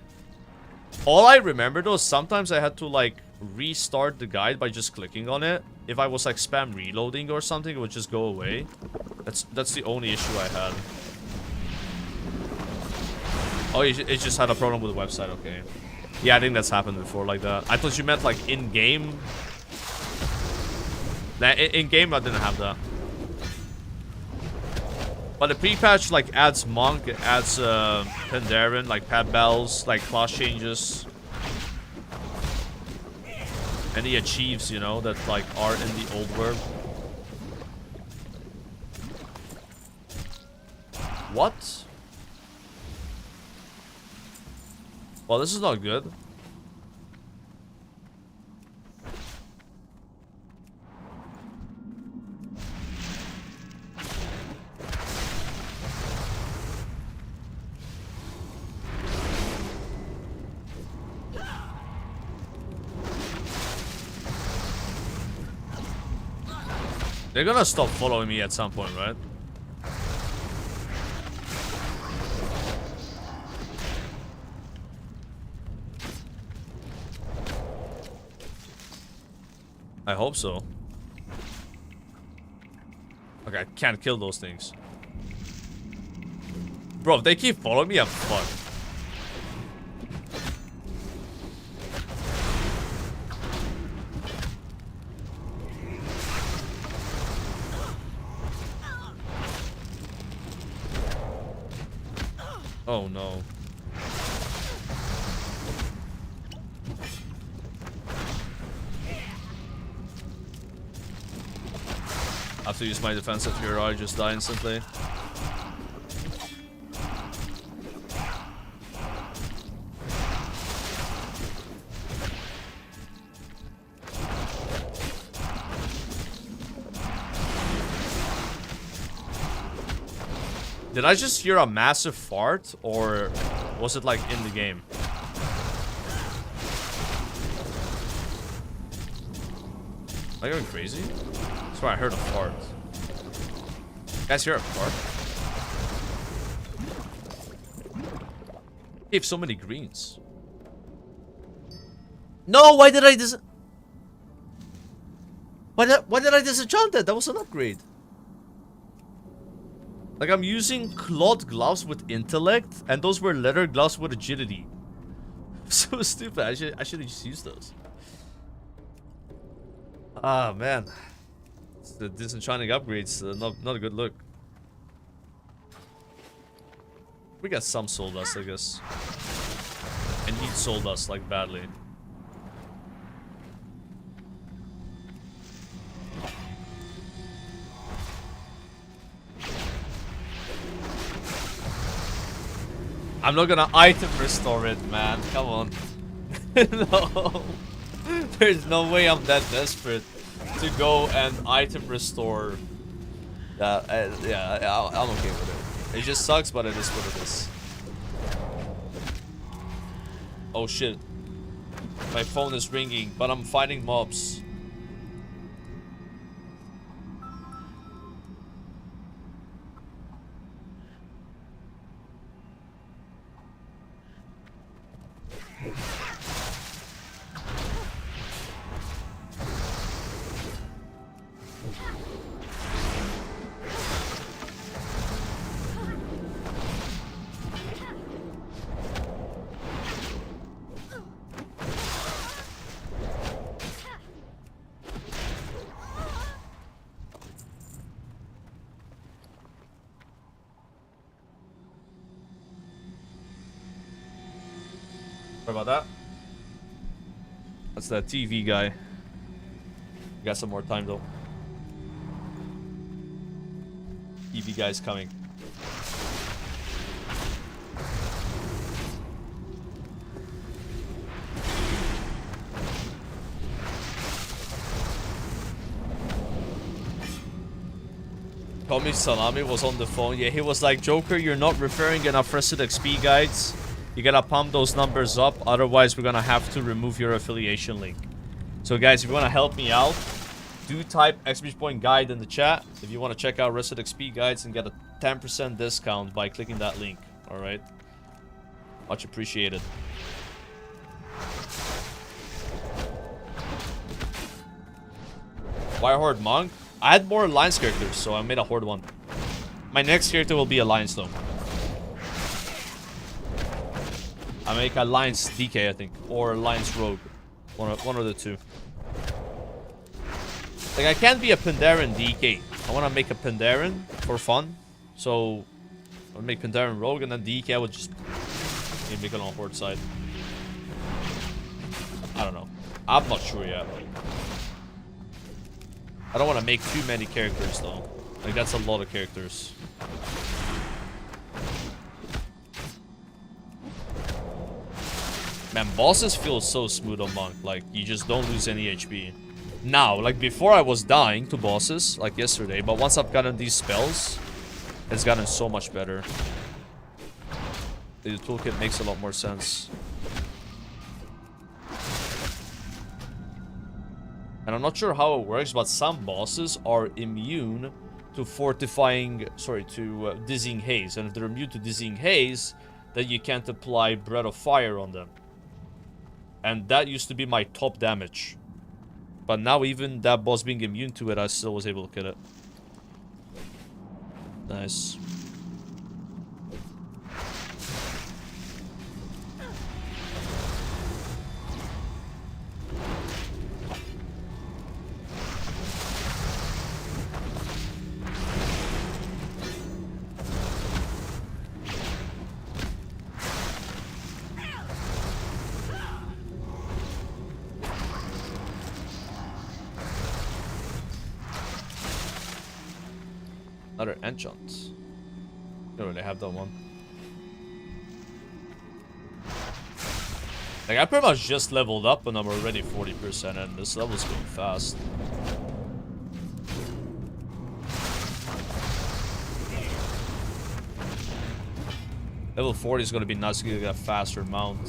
All I remember though, sometimes I had to like restart the guide by just clicking on it. If I was like spam reloading or something, it would just go away. That's the only issue I had. Oh, it just had a problem with the website, okay. Yeah, I think that's happened before like that. I thought you meant like in-game. In-game, I didn't have that. But the pre-patch like adds Monk, it adds Pandaren, like pet bells, like class changes. And he achieves, you know, that like are in the old world. What? Well, this is not good. They're gonna stop following me at some point, right? I hope so. Okay, I can't kill those things. Bro, if they keep following me, I'm fucked. Oh no. I have to use my defensive here or I just die instantly. Did I just hear a massive fart, or was it like in the game? Am I going crazy? I swear I heard a fart. You guys hear a fart? He gave so many greens. No, why did I why did I disenchant that? That was an upgrade. Like, I'm using cloth gloves with intellect, and those were leather gloves with agility. So stupid. I should have just used those. Ah, man. The disenchanting upgrades, not a good look. We got some soul dust, I guess. I need soul dust, like, badly. I'm not gonna item restore it, man. Come on. No. There's no way I'm that desperate to go and item restore. Yeah, I'm okay with it. It just sucks, but it is what it is. Oh shit. My phone is ringing, but I'm fighting mobs. Sorry about that. That's that TV guy. We got some more time though. TV guy's coming. Tommy Salami was on the phone. Yeah, he was like, Joker, you're not referring enough Resident XP guides. You gotta pump those numbers up, otherwise we're gonna have to remove your affiliation link. So guys, if you wanna help me out, do type exclamation point guide in the chat if you wanna check out Resident XP guides and get a 10% discount by clicking that link. Alright? Much appreciated. Why Horde Monk? I had more Alliance characters, so I made a Horde one. My next character will be Alliance though. I make Alliance DK, I think, or Alliance Rogue, one of the two. Like, I can't be a Pandaren DK. I want to make a Pandaren for fun, so I'll make Pandaren Rogue, and then DK I would just make it on Horde side. I don't know. I'm not sure yet. I don't want to make too many characters though. Like, that's a lot of characters. Man, bosses feel so smooth on Monk. Like, you just don't lose any HP. Now, like, before I was dying to bosses, like yesterday, but once I've gotten these spells, it's gotten so much better. The toolkit makes a lot more sense. And I'm not sure how it works, but some bosses are immune to dizzying haze. And if they're immune to dizzying haze, then you can't apply Breath of Fire on them. And that used to be my top damage. But now even that boss being immune to it, I still was able to kill it. Nice. Another enchant. Don't really have that one. Like, I pretty much just leveled up and I'm already 40% and this level's going fast. Level 40 is going to be nice to get a faster mount.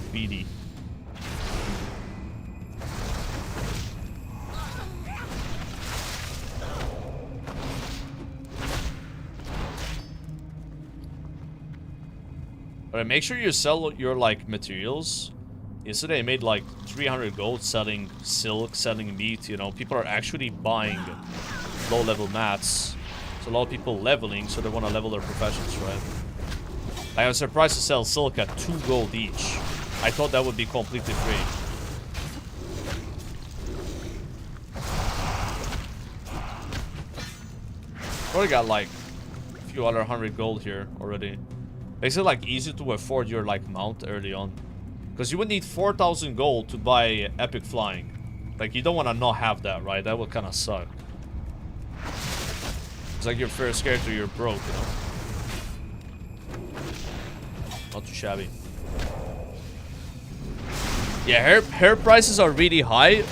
Speedy. Alright, make sure you sell your, like, materials. Yesterday I made, like, 300 gold selling silk, selling meat, you know. People are actually buying low-level mats. So a lot of people leveling, so they want to level their professions, right? I was surprised to sell silk at 2 gold each. I thought that would be completely free. Already got, like, a few other 100 gold here already. Makes it like easy to afford your like mount early on, because you would need 4,000 gold to buy epic flying. Like, you don't want to not have that, right? That would kind of suck. It's like your first character, you're broke, you know. Not too shabby. Yeah, her prices are really high.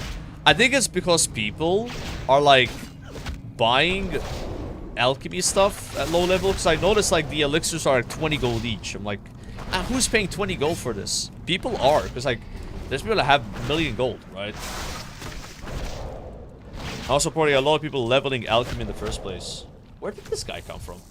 I think it's because people are like buying alchemy stuff at low level, because I noticed like the elixirs are 20 gold each. I'm like, who's paying 20 gold for this? People are, because like there's people that have a million gold, right? Also probably a lot of people leveling alchemy in the first place. Where did this guy come from?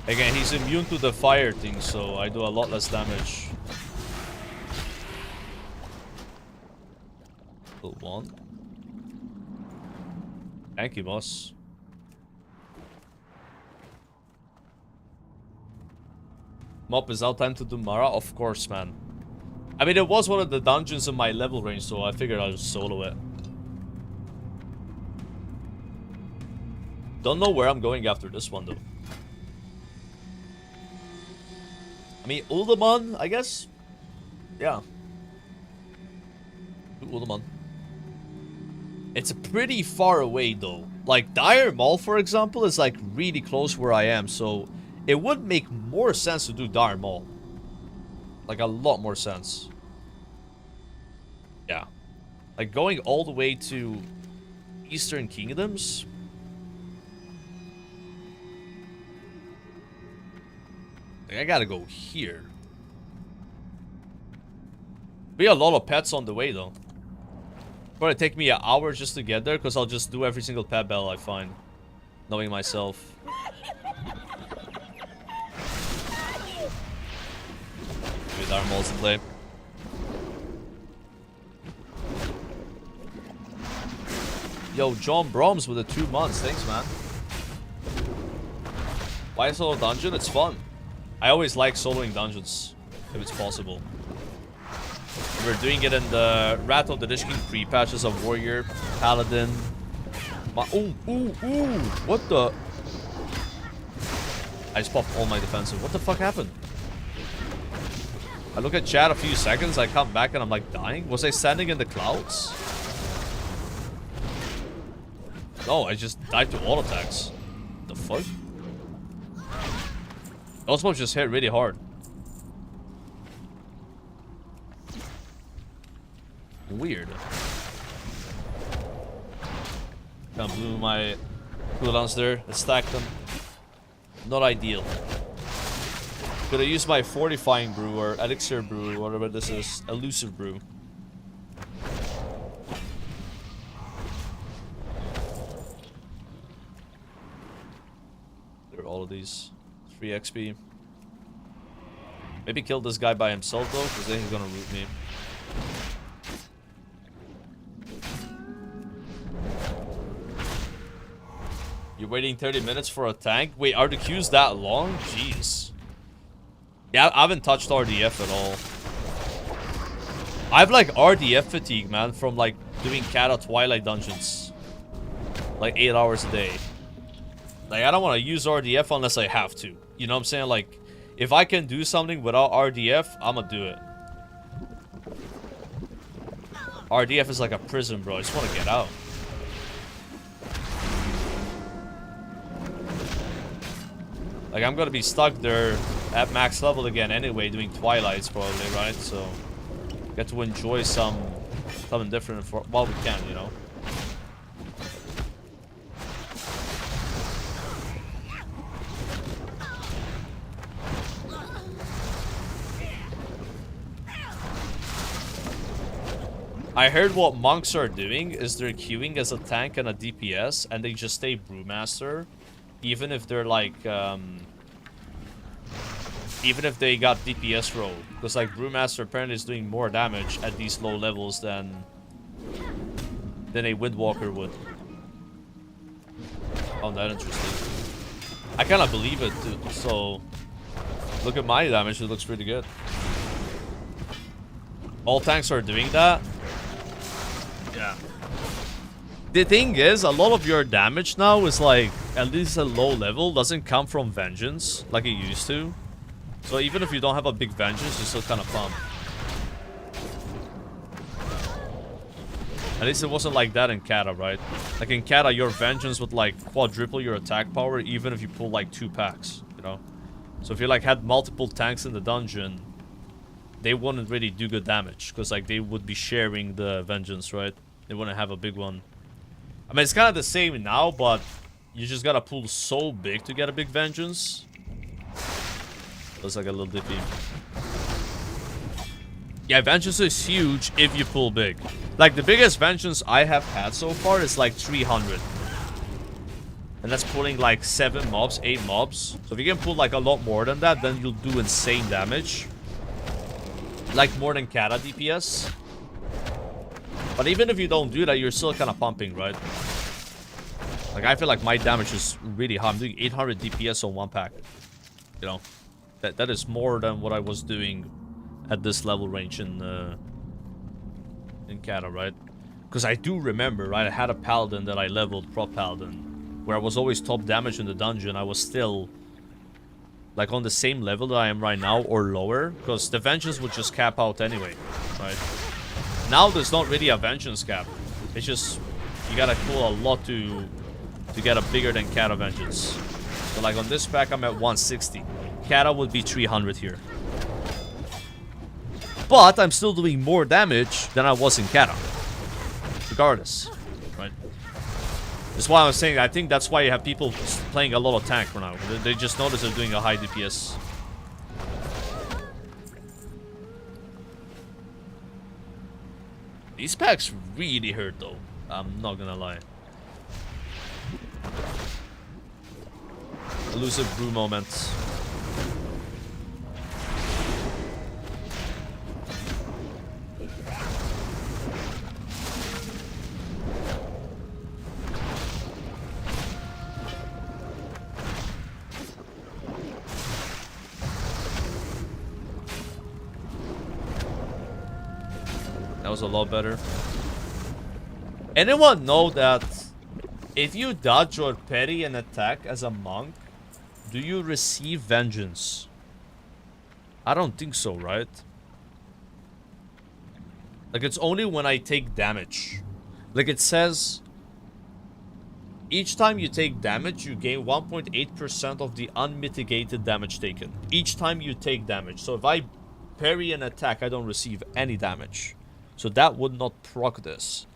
Again, he's immune to the fire thing, so I do a lot less damage. Level 1. Thank you, boss. MOP is out, time to do Mara? Of course, man. I mean, it was one of the dungeons in my level range, so I figured I'll just solo it. Don't know where I'm going after this one, though. I mean, Uldaman, I guess? Yeah. Uldaman. It's pretty far away, though. Like, Dire Maul, for example, is, like, really close where I am, so it would make more sense to do Dire Maul. Like, a lot more sense. Yeah. Like, going all the way to Eastern Kingdoms... I gotta go here. Be a lot of pets on the way, though. Probably take me an hour just to get there, because I'll just do every single pet battle I find. Knowing myself. With our moles in play. Yo, John Broms with the 2 months. Thanks, man. Why solo dungeon? It's fun. I always like soloing dungeons, if it's possible. We're doing it in the Wrath of the Lich King pre-patch as a warrior, paladin. Ooh, ooh, ooh! What the? I just popped all my defensive. What the fuck happened? I look at chat a few seconds, I come back and I'm like dying. Was I standing in the clouds? No, I just died to all attacks. The fuck? Those ones just hit really hard. Weird. Kind of blew my cooldowns there. I stacked them. Not ideal. Could I use my fortifying brew or elixir brew, whatever this is, elusive brew? There are all of these. 3 XP. Maybe kill this guy by himself though, because then he's gonna root me. You're waiting 30 minutes for a tank? Wait, are the queues that long? Jeez. Yeah, I haven't touched RDF at all. I have like RDF fatigue, man, from like doing Kata Twilight dungeons. Like 8 hours a day. Like, I don't want to use RDF unless I have to. You know what I'm saying? Like, if I can do something without RDF, I'm gonna do it. RDF is like a prison, bro. I just want to get out. Like, I'm gonna be stuck there at max level again anyway, doing Twilights probably, right? So, get to enjoy something different for while we can, you know? I heard what monks are doing is they're queuing as a tank and a DPS, and they just stay Brewmaster. Even if they're like, even if they got DPS role. Because like Brewmaster apparently is doing more damage at these low levels than a Windwalker would. Oh, that's interesting. I kind of believe it too. So, look at my damage, it looks pretty good. All tanks are doing that. Yeah. The thing is, a lot of your damage now is like, at least at low level, doesn't come from Vengeance like it used to. So even if you don't have a big Vengeance, you still kind of pump. At least it wasn't like that in Kata, right? Like in Kata, your Vengeance would like quadruple your attack power even if you pull like 2 packs, you know? So if you like had multiple tanks in the dungeon, they wouldn't really do good damage. Because like they would be sharing the Vengeance, right? They wouldn't have a big one. I mean, it's kind of the same now, but you just gotta pull so big to get a big Vengeance. Looks like a little dippy. Yeah, Vengeance is huge if you pull big. Like, the biggest Vengeance I have had so far is like 300. And that's pulling like 7 mobs, 8 mobs. So if you can pull like a lot more than that, then you'll do insane damage. Like more than Kata DPS. But even if you don't do that, you're still kind of pumping, right? Like, I feel like my damage is really high. I'm doing 800 DPS on 1 pack. You know, that is more than what I was doing at this level range in Kata, right? Because I do remember, right? I had a paladin that I leveled, prop paladin, where I was always top damage in the dungeon. I was still like on the same level that I am right now or lower, because the Vengeance would just cap out anyway, right? Now there's not really a Vengeance cap. It's just you gotta pull a lot to get a bigger than Kata Vengeance. So like on this pack I'm at 160. Kata would be 300 here. But I'm still doing more damage than I was in Kata. Regardless. Right? That's why I was saying I think that's why you have people playing a lot of tank for now. They just notice they're doing a high DPS. These packs really hurt though. I'm not gonna lie. Elusive brew moments. was a lot better. Anyone know that if you dodge or parry an attack as a monk, do you receive vengeance? I don't think so, right? Like, it's only when I take damage. Like, it says, each time you take damage, you gain 1.8% of the unmitigated damage taken. Each time you take damage. So if I parry an attack, I don't receive any damage. So that would not proc this.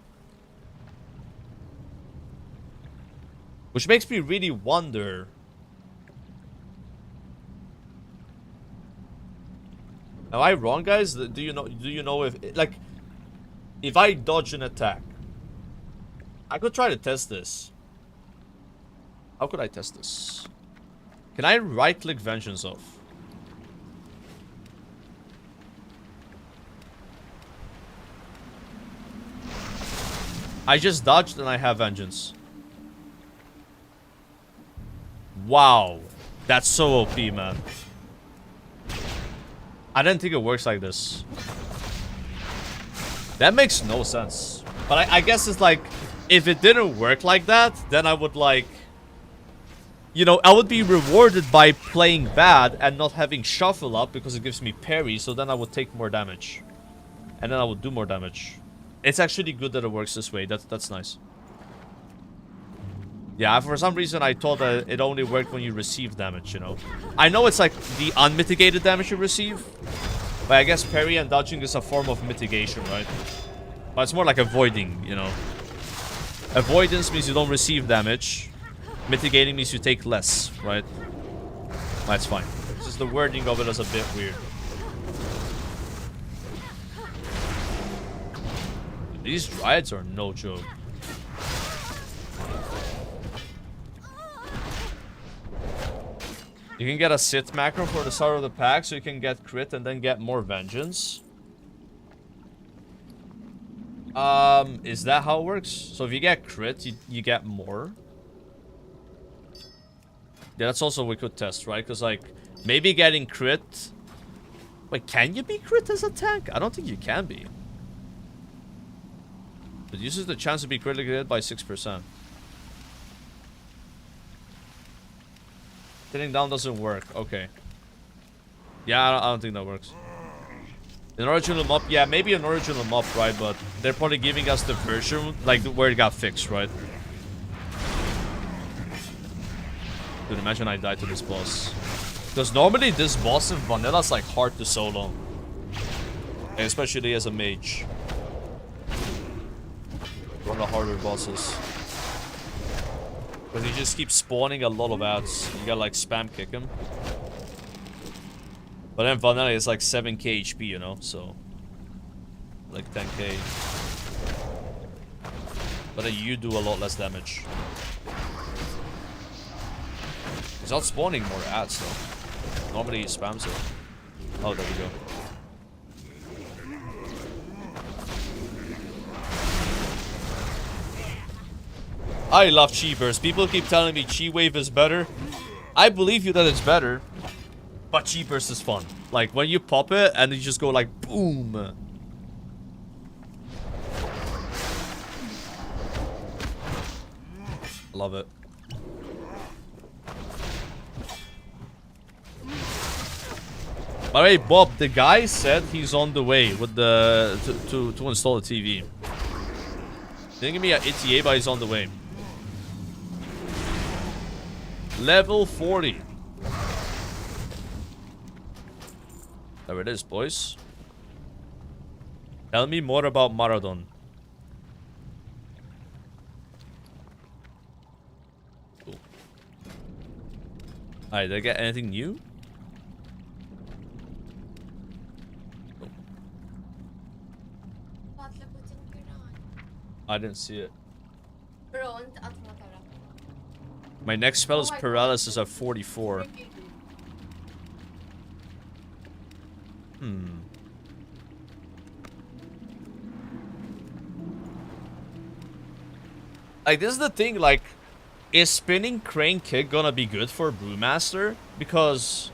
Which makes me really wonder. Am I wrong, guys? Do you know if, like, if I dodge an attack, I could try to test this. How could I test this? Can I right-click Vengeance off? I just dodged and I have Vengeance. Wow. That's so OP, man. I didn't think it works like this. That makes no sense. But I guess it's like, if it didn't work like that, then I would like... You know, I would be rewarded by playing bad and not having shuffle up because it gives me parry, so then I would take more damage. And then I would do more damage. It's actually good that it works this way. That's nice. Yeah, for some reason I thought that it only worked when you receive damage, you know. I know it's like the unmitigated damage you receive, but I guess parry and dodging is a form of mitigation, right? But it's more like avoiding, you know. Avoidance means you don't receive damage. Mitigating means you take less, right? That's fine. It's just the wording of it is a bit weird. These Dryads are no joke. You can get a sit macro for the start of the pack, so you can get crit and then get more vengeance. Is that how it works? So if you get crit, you get more. Yeah, that's also what we could test, right? Because, like, maybe getting crit... Wait, can you be crit as a tank? I don't think you can be. It uses the chance to be critically hit by 6%. Hitting down doesn't work. Okay. Yeah, I don't think that works. An original MOP, yeah, maybe an original MOP, right? But they're probably giving us the version, like, where it got fixed, right? Dude, imagine I died to this boss. Because normally this boss in vanilla is, like, hard to solo. Especially as a mage. One of the harder bosses. Because he just keeps spawning a lot of ads. You gotta, like, spam kick him. But then vanilla is like 7k HP, you know, so... Like 10k. But then you do a lot less damage. He's not spawning more ads, though. Normally he spams it. Oh, there we go. I love Chi Burst. People keep telling me Chi Wave is better. I believe you that it's better. But Chi Burst is fun. Like, when you pop it and you just go like, boom. Love it. By the way, Bob, the guy said he's on the way with the to install the TV. Didn't give me an ETA, but he's on the way. Level 40. There it is, boys. Tell me more about Maraudon. Cool. Alright, did I get anything new? Cool. I didn't see it. My next spell is Paralysis at 44. Like, this is the thing, like, is spinning Crane Kick gonna be good for Brewmaster? Because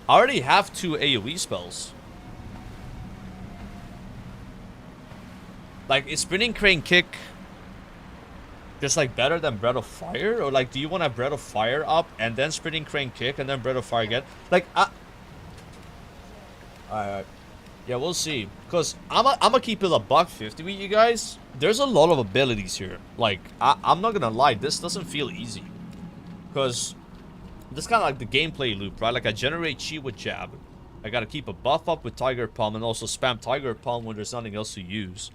I already have 2 AoE spells. Like, is spinning crane kick just like better than Breath of Fire? Or like, do you want to have Breath of Fire up and then spinning crane kick and then Breath of Fire again? Like, alright. Yeah, we'll see. Because I'm a keep it a $150 with you guys. There's a lot of abilities here. Like, I'm not gonna lie, this doesn't feel easy. Because this kind of like the gameplay loop, right? Like, I generate chi with jab. I gotta keep a buff up with Tiger Palm and also spam Tiger Palm when there's nothing else to use.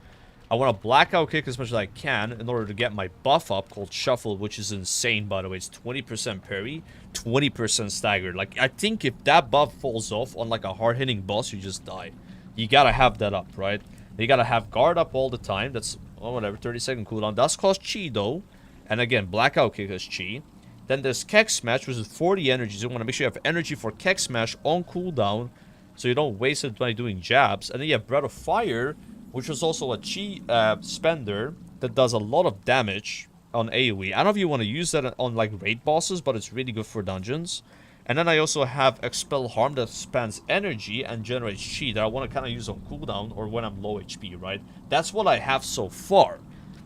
I want to blackout kick as much as I can in order to get my buff up called Shuffle, which is insane, by the way. It's 20% parry, 20% staggered. Like, I think if that buff falls off on like a hard-hitting boss, you just die. You gotta have that up, right? You gotta have guard up all the time. That's, oh, whatever, 30-second cooldown. That's cost chi, though. And again, blackout kick is chi. Then there's Keck Smash, which is 40 energies. You want to make sure you have energy for Keck Smash on cooldown, so you don't waste it by doing jabs. And then you have Breath of Fire, which was also a chi spender that does a lot of damage on AoE. I don't know if you want to use that on like raid bosses, but it's really good for dungeons. And then I also have Expel Harm that spends energy and generates chi that I want to kind of use on cooldown or when I'm low HP, right? That's what I have so far.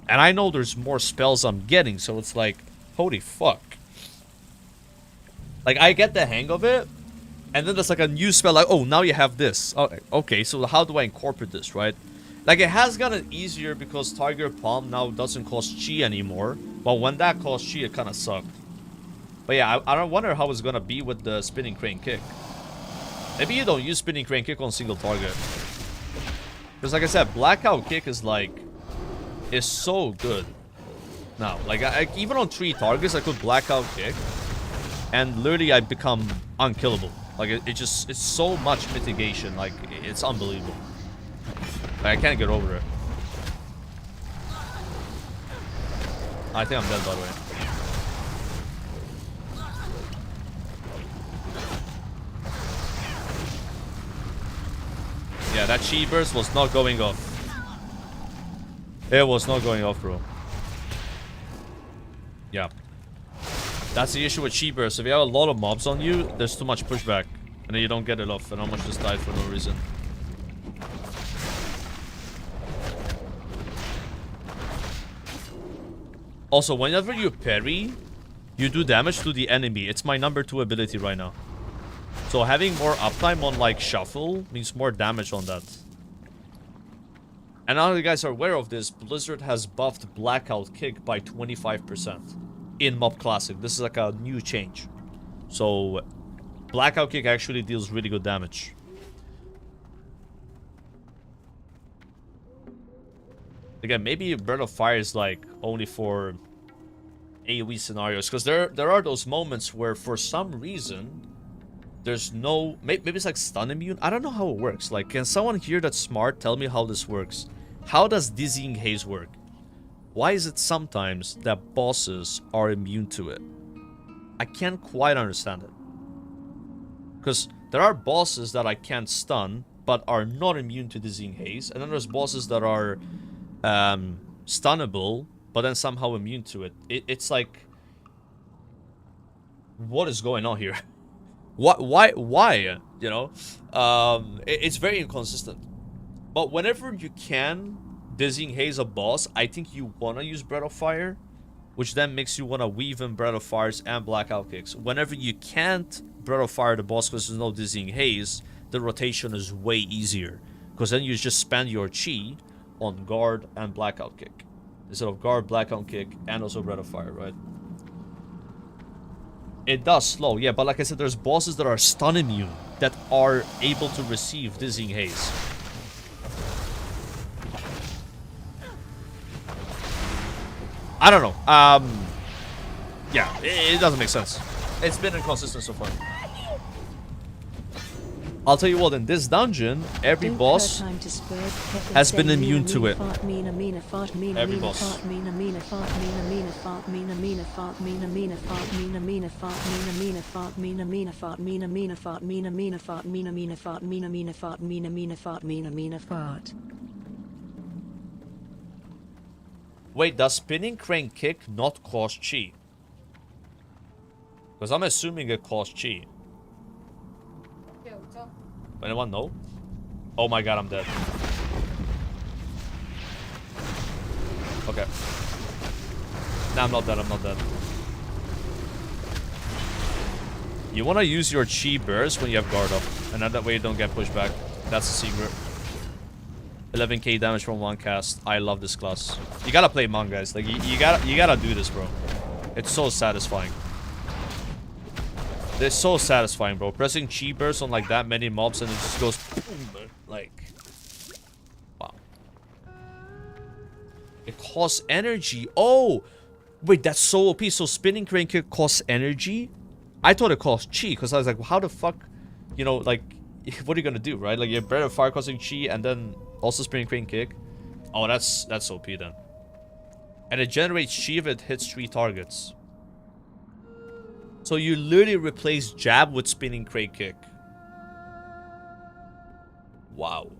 And I know there's more spells I'm getting, so it's like, holy fuck. Like, I get the hang of it, and then there's like a new spell, like, oh, now you have this. Oh, okay, so how do I incorporate this, right? Like, it has gotten easier because Tiger Palm now doesn't cost chi anymore. But when that cost chi, it kind of sucked. But yeah, I don't wonder how it's gonna be with the spinning crane kick. Maybe you don't use spinning crane kick on single target. Because like I said, blackout kick is like, is so good. Now, like, even on 3 targets, I could blackout kick. And literally, I become unkillable. Like, it's so much mitigation. Like, it's unbelievable. Like, I can't get over it. I think I'm dead, by the way. Yeah, that chi burst was not going off. It was not going off, bro. Yeah. That's the issue with chi burst. If you have a lot of mobs on you, there's too much pushback. And then you don't get it off, and almost just died for no reason. Also, whenever you parry, you do damage to the enemy. It's my number 2 ability right now. So having more uptime on like Shuffle means more damage on that. And now you guys are aware of this, Blizzard has buffed Blackout Kick by 25% in MOP Classic. This is like a new change. So Blackout Kick actually deals really good damage. Again, maybe Breath of Fire is like only for AoE scenarios, because there are those moments where for some reason there's no, maybe it's like stun immune. I don't know how it works. Like, can someone here that's smart tell me how this works? How does Dizzying Haze work? Why is it sometimes that bosses are immune to it? I can't quite understand it. Because there are bosses that I can't stun, but are not immune to Dizzying Haze. And then there's bosses that are stunnable, but then somehow immune to it. It's like, what is going on here? Why? You know? It's very inconsistent. But whenever you can Dizzying Haze a boss, I think you want to use Breath of Fire, which then makes you want to weave in Breath of Fires and Blackout Kicks. Whenever you can't Breath of Fire the boss because there's no Dizzying Haze, the rotation is way easier. Because then you just spend your chi on Guard and Blackout Kick. Instead of Guard, Blackout Kick, and also Breath of Fire, right? It does slow, yeah, but like I said, there's bosses that are stun immune that are able to receive Dizzying Haze. I don't know. Yeah, it doesn't make sense. It's been inconsistent so far. I'll tell you what, in this dungeon, every boss has been immune to it. Every boss. Wait, does spinning crane kick not cost chi? Because I'm assuming it costs chi. Anyone know? Oh my god, I'm dead. Okay. Nah, I'm not dead. I'm not dead. You want to use your chi burst when you have guard up. And then that way you don't get pushed back. That's the secret. 11k damage from one cast. I love this class. You gotta play Mon, guys. Like, you gotta do this, bro. It's so satisfying. It's so satisfying, bro. Pressing chi burst on like that many mobs and it just goes boom, like, wow. It costs energy. Oh, wait, that's so OP. So spinning crane kick costs energy. I thought it cost chi because I was like, well, how the fuck, you know, like, what are you gonna do, right? Like, you have better fire costing chi and then also spinning crane kick. Oh, that's OP then. And it generates chi if it hits 3 targets. So you literally replace jab with spinning crane kick. Wow.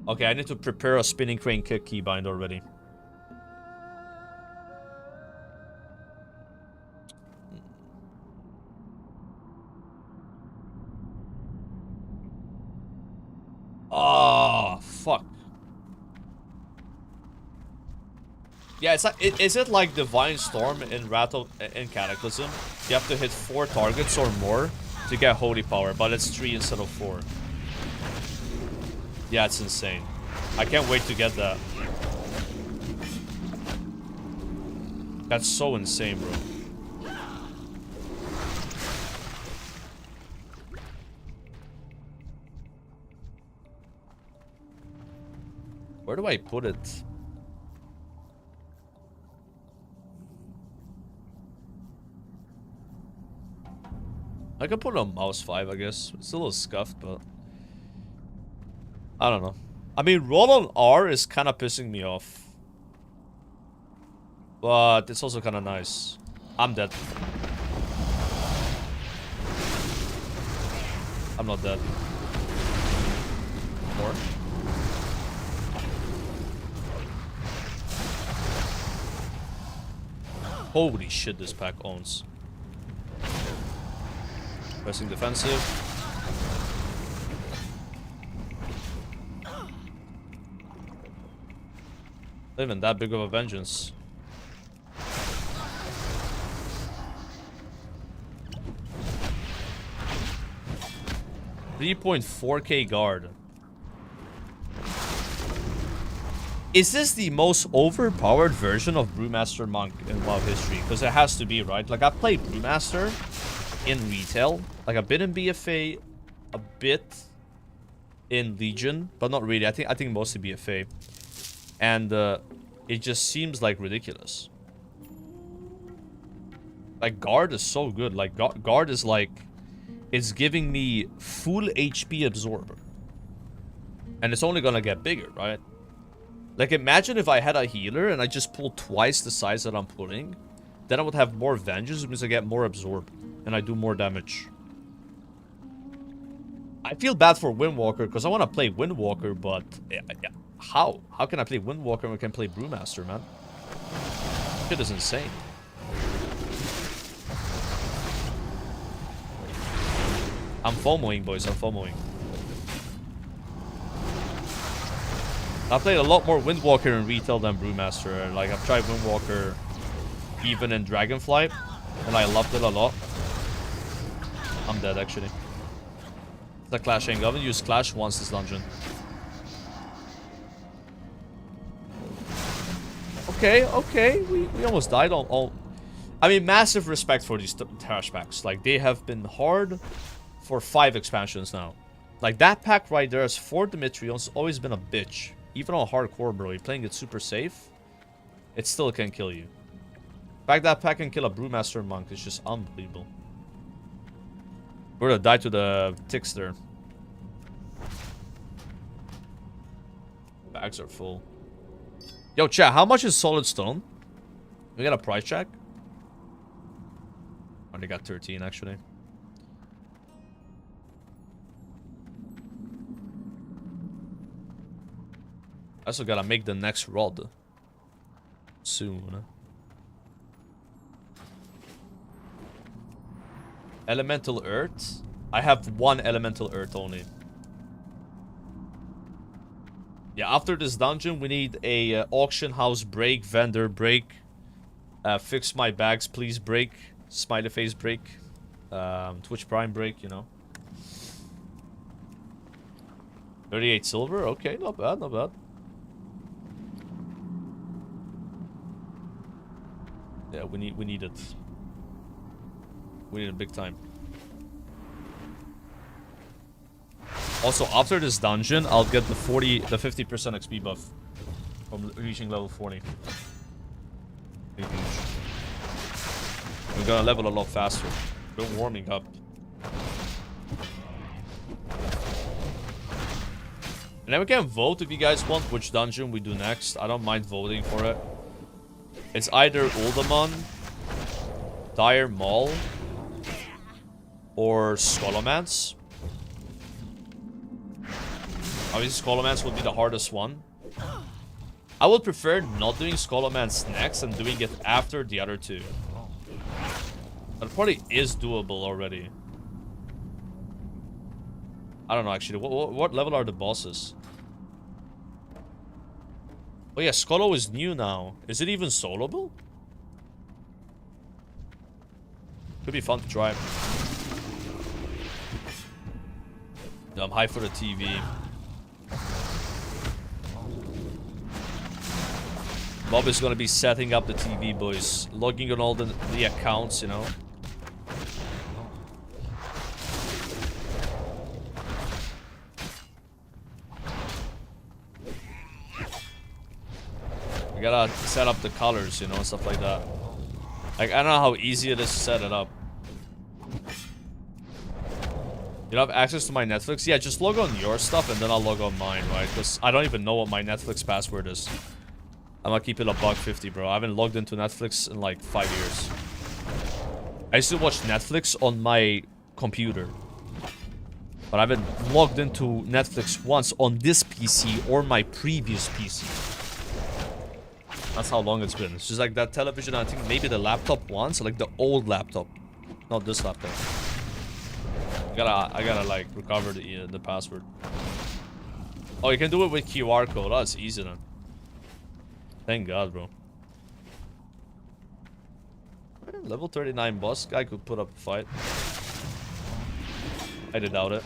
Okay, I need to prepare a spinning crane kick keybind already. Oh, fuck. Yeah, it's like, is it like Divine Storm in Cataclysm? You have to hit 4 targets or more to get Holy Power, but it's 3 instead of 4. Yeah, it's insane. I can't wait to get that. That's so insane, bro. Where do I put it? I could put it on mouse 5, I guess. It's a little scuffed, but I don't know. I mean, roll on R is kind of pissing me off. But it's also kind of nice. I'm dead. I'm not dead. More. Holy shit, this pack owns. Pressing defensive. Not even that big of a vengeance. $3.4k guard. Is this the most overpowered version of Brewmaster Monk in WoW history? Because it has to be, right? Like, I've played Brewmaster in retail. Like, a bit in BFA, a bit in Legion, but not really. I think mostly BFA. And it just seems like ridiculous. Like, guard is so good. Like, guard is like, it's giving me full HP absorber. And it's only gonna get bigger, right? Like, imagine if I had a healer and I just pulled twice the size that I'm pulling. Then I would have more vengeance, which means I get more absorb. And I do more damage. I feel bad for Windwalker because I want to play Windwalker, but how? How can I play Windwalker when I can play Brewmaster, man? Shit is insane. I'm FOMOing, boys. I'm FOMOing. I played a lot more Windwalker in retail than Brewmaster. Like, I've tried Windwalker even in Dragonflight, and I loved it a lot. I'm dead, actually. The Clashing. I haven't used Clash once this dungeon. Okay, okay. We almost died on all... I mean, massive respect for these trash packs. Like, they have been hard for 5 expansions now. Like, that pack right there is for Dimitrion's always been a bitch. Even on hardcore, bro. You're playing it super safe. It still can kill you. In fact, that pack can kill a Brewmaster Monk. It's just unbelievable. We're gonna die to the ticks there. Bags are full. Yo, chat, how much is solid stone? We got a price check? Only got 13, actually. I also gotta make the next rod. Soon. Elemental Earth? I have 1 Elemental Earth only. Yeah, after this dungeon, we need a auction house break, vendor break. Fix my bags, please break. Smiley face break. Twitch Prime break, you know. 38 silver? Okay, not bad, not bad. Yeah, we need it. We need it big time. Also, after this dungeon, I'll get the 50% XP buff from reaching level 40. Huge. We're gonna level a lot faster. We're warming up. And then we can vote if you guys want which dungeon we do next. I don't mind voting for it. It's either Uldaman, Dire Maul, or Scholomance. Obviously, Scholomance will be the hardest one. I would prefer not doing Scholomance next and doing it after the other two. That probably is doable already. I don't know, actually. What level are the bosses? Oh yeah, Scholo is new now. Is it even soloable? Could be fun to try. Yeah, I'm hyped for the TV. Mob is gonna be setting up the TV, boys. Logging on all the accounts, you know. We gotta set up the colors, you know, and stuff like that. Like, I don't know how easy it is to set it up. You don't have access to my Netflix? Yeah, just log on your stuff and then I'll log on mine, right? Because I don't even know what my Netflix password is. I'm gonna keep it $1.50, bro. I haven't logged into Netflix in like 5 years. I used to watch Netflix on my computer. But I haven't logged into Netflix once on this PC or my previous PC. That's how long it's been. It's just like that television, I think maybe the laptop once, like the old laptop. Not this laptop. I gotta like recover the password. Oh, you can do it with QR code. Oh, that's easy then. Thank God, bro. Level 39 boss guy could put up a fight. I doubt it.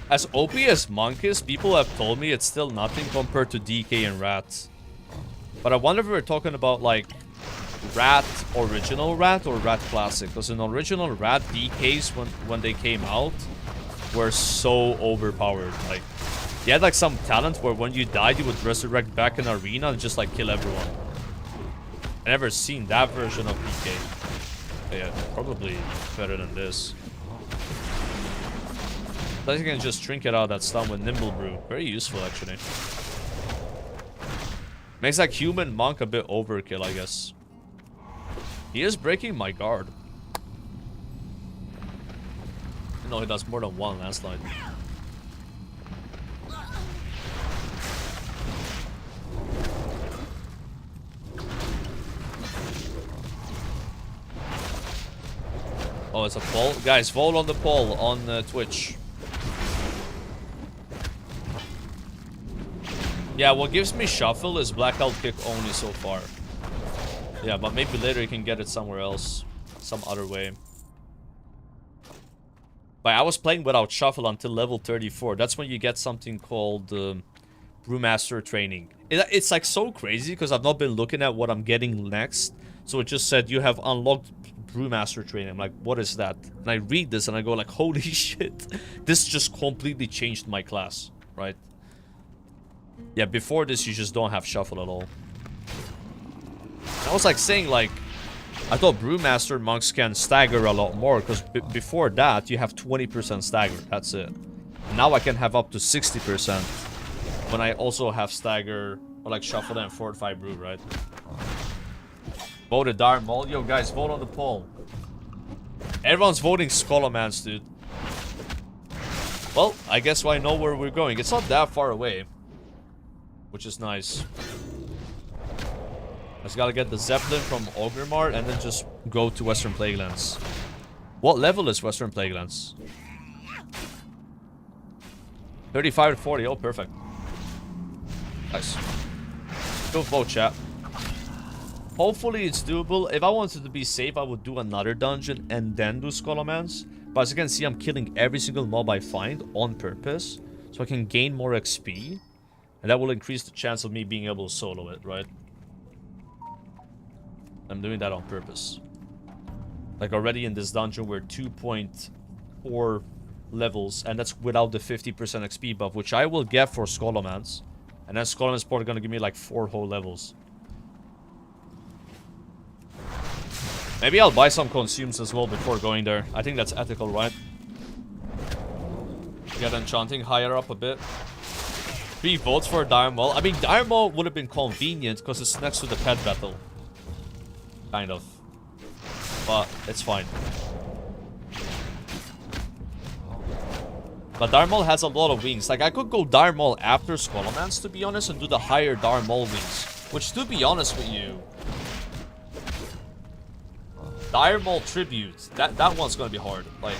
As OP as Monk is, people have told me it's still nothing compared to DK and Rat. But I wonder if we're talking about like Rat original Rat or Rat classic. Because in original Rat, DKs when they came out were so overpowered. Like, you had like some talent where when you died you would resurrect back in arena and just like kill everyone. I never seen that version of DK. Yeah, probably better than this. But you can just trinket out that stun with Nimble Brew. Very useful, actually. Makes like human monk a bit overkill, I guess. He is breaking my guard. You know, he does more than one landslide. Oh, it's a poll? Guys, vote on the poll on Twitch. Yeah, what gives me shuffle is blackout kick only so far. Yeah, but maybe later you can get it somewhere else. Some other way. But I was playing without shuffle until level 34. That's when you get something called Brewmaster training. It's like so crazy because I've not been looking at what I'm getting next. So it just said you have unlocked Brewmaster training. I'm like, what is that? And I read this and I go like, holy shit. This just completely changed my class, right? Yeah, before this, you just don't have shuffle at all. I was like saying, like, I thought Brewmaster monks can stagger a lot more, because before that, you have 20% stagger. That's it. Now I can have up to 60% when I also have stagger, or like shuffle and fortify brew, right? Voted Dire Maul. Yo, guys, vote on the poll. Everyone's voting Scholomance, dude. Well, I guess I know where we're going. It's not that far away. Which is nice. I just gotta get the Zeppelin from Orgrimmar and then just go to Western Plaguelands. What level is Western Plaguelands? 35 to 40. Oh, perfect. Nice. Go vote, chat. Hopefully it's doable. If I wanted to be safe, I would do another dungeon and then do Scholomance. But as you can see, I'm killing every single mob I find on purpose. So I can gain more XP. And that will increase the chance of me being able to solo it, right? I'm doing that on purpose. Like already in this dungeon, we're 2.4 levels. And that's without the 50% XP buff, which I will get for Scholomance. And then Scholomance is probably going to give me like 4 whole levels. Maybe I'll buy some consumes as well before going there. I think that's ethical, right? Get Enchanting higher up a bit. 3 votes for Dire Maul. I mean, Dire Maul would have been convenient because it's next to the pet battle. Kind of. But it's fine. But Dire Maul has a lot of wings. Like, I could go Dire Maul after Scholomance, to be honest, and do the higher Dire Maul wings. Which, to be honest with you... Dire Maul Tribute. That one's gonna be hard. Like...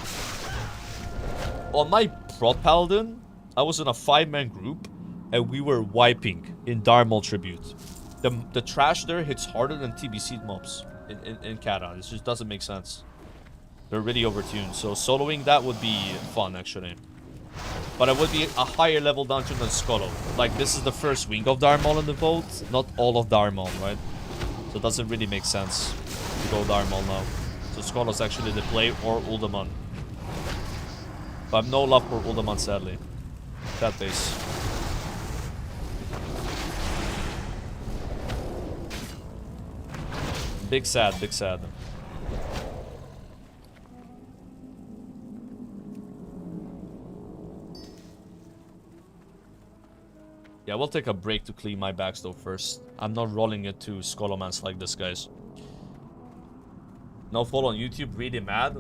On my Prot Paladin, I was in a 5-man group, and we were wiping in Dire Maul Tribute. The trash there hits harder than TBC mobs in Kata. It just doesn't make sense. They're really overtuned. So soloing that would be fun, actually. But it would be a higher level dungeon than Skolo. Like, this is the first wing of Dire Maul in the vault, not all of Dire Maul, right? So it doesn't really make sense to go Dire Maul now. So Skolo's actually the play, or Uldaman. But I have no love for Uldaman, sadly. That base. Big sad, big sad. Yeah, we'll take a break to clean my bags though first. I'm not rolling it to Scholomance like this, guys. No follow on YouTube, really mad?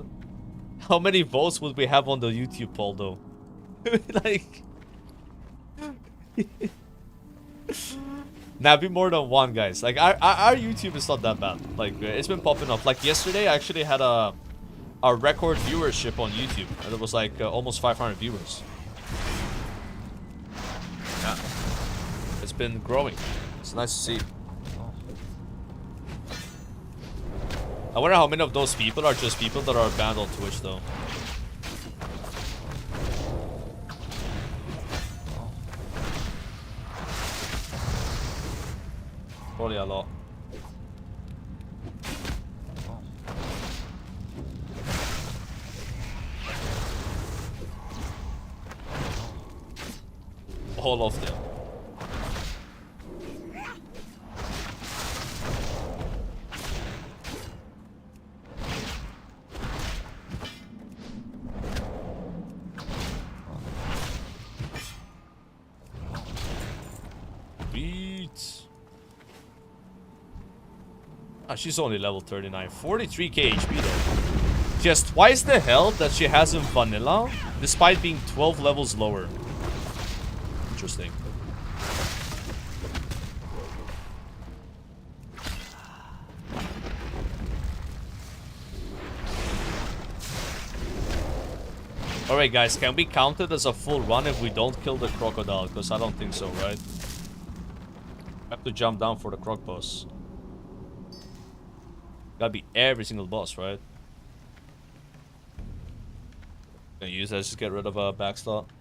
How many votes would we have on the YouTube poll though? Like... Nah, be more than one, guys. Like, our YouTube is not that bad. Like, it's been popping up. Like, yesterday, I actually had a record viewership on YouTube. And it was, like, almost 500 viewers. Yeah. It's been growing. It's nice to see. I wonder how many of those people are just people that are banned on Twitch, though. Probably a lot. All of them. She's only level 39. 43k HP though. She has twice the health that she has in vanilla, despite being 12 levels lower. Interesting. Alright guys, can we count it as a full run if we don't kill the crocodile? Because I don't think so, right? I have to jump down for the croc boss. Gotta be every single boss, right? Gonna use that, just get rid of a backstop.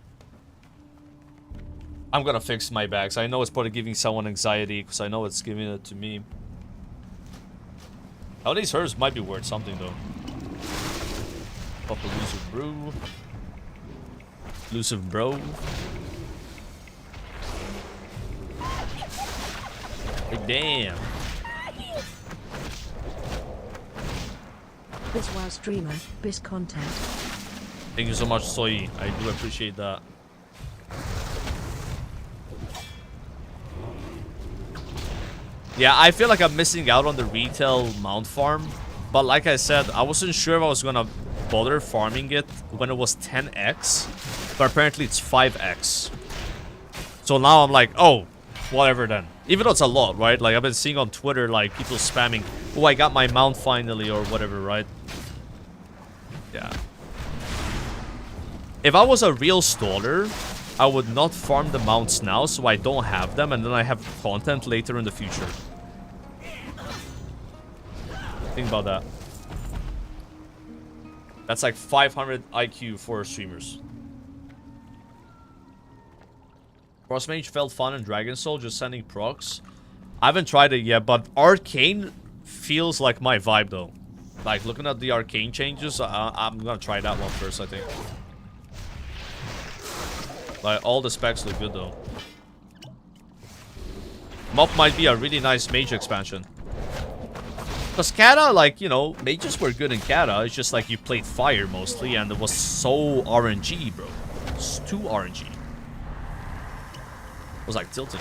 I'm gonna fix my bags. I know it's probably giving someone anxiety, because I know it's giving it to me. At least hers might be worth something, though. Pop a elusive brew. Elusive bro. Hey, damn. This WoW streamer, bis content. Thank you so much, Soy. I do appreciate that. Yeah, I feel like I'm missing out on the retail mount farm. But like I said, I wasn't sure if I was gonna bother farming it when it was 10x. But apparently it's 5x. So now I'm like, oh, whatever then. Even though it's a lot, right? Like, I've been seeing on Twitter, like, people spamming, oh, I got my mount finally, or whatever, right? Yeah. If I was a real staller, I would not farm the mounts now, so I don't have them, and then I have content later in the future. Think about that. That's like 500 IQ for streamers. Cross Mage felt fun in Dragon Soul, just sending procs. I haven't tried it yet, but Arcane feels like my vibe, though. Like, looking at the Arcane changes, I'm gonna try that one first, I think. Like, all the specs look good, though. MOP might be a really nice mage expansion. Because Kata, like, you know, mages were good in Kata. It's just like you played fire mostly, and it was so RNG, bro. It's too RNG. It was like tilted.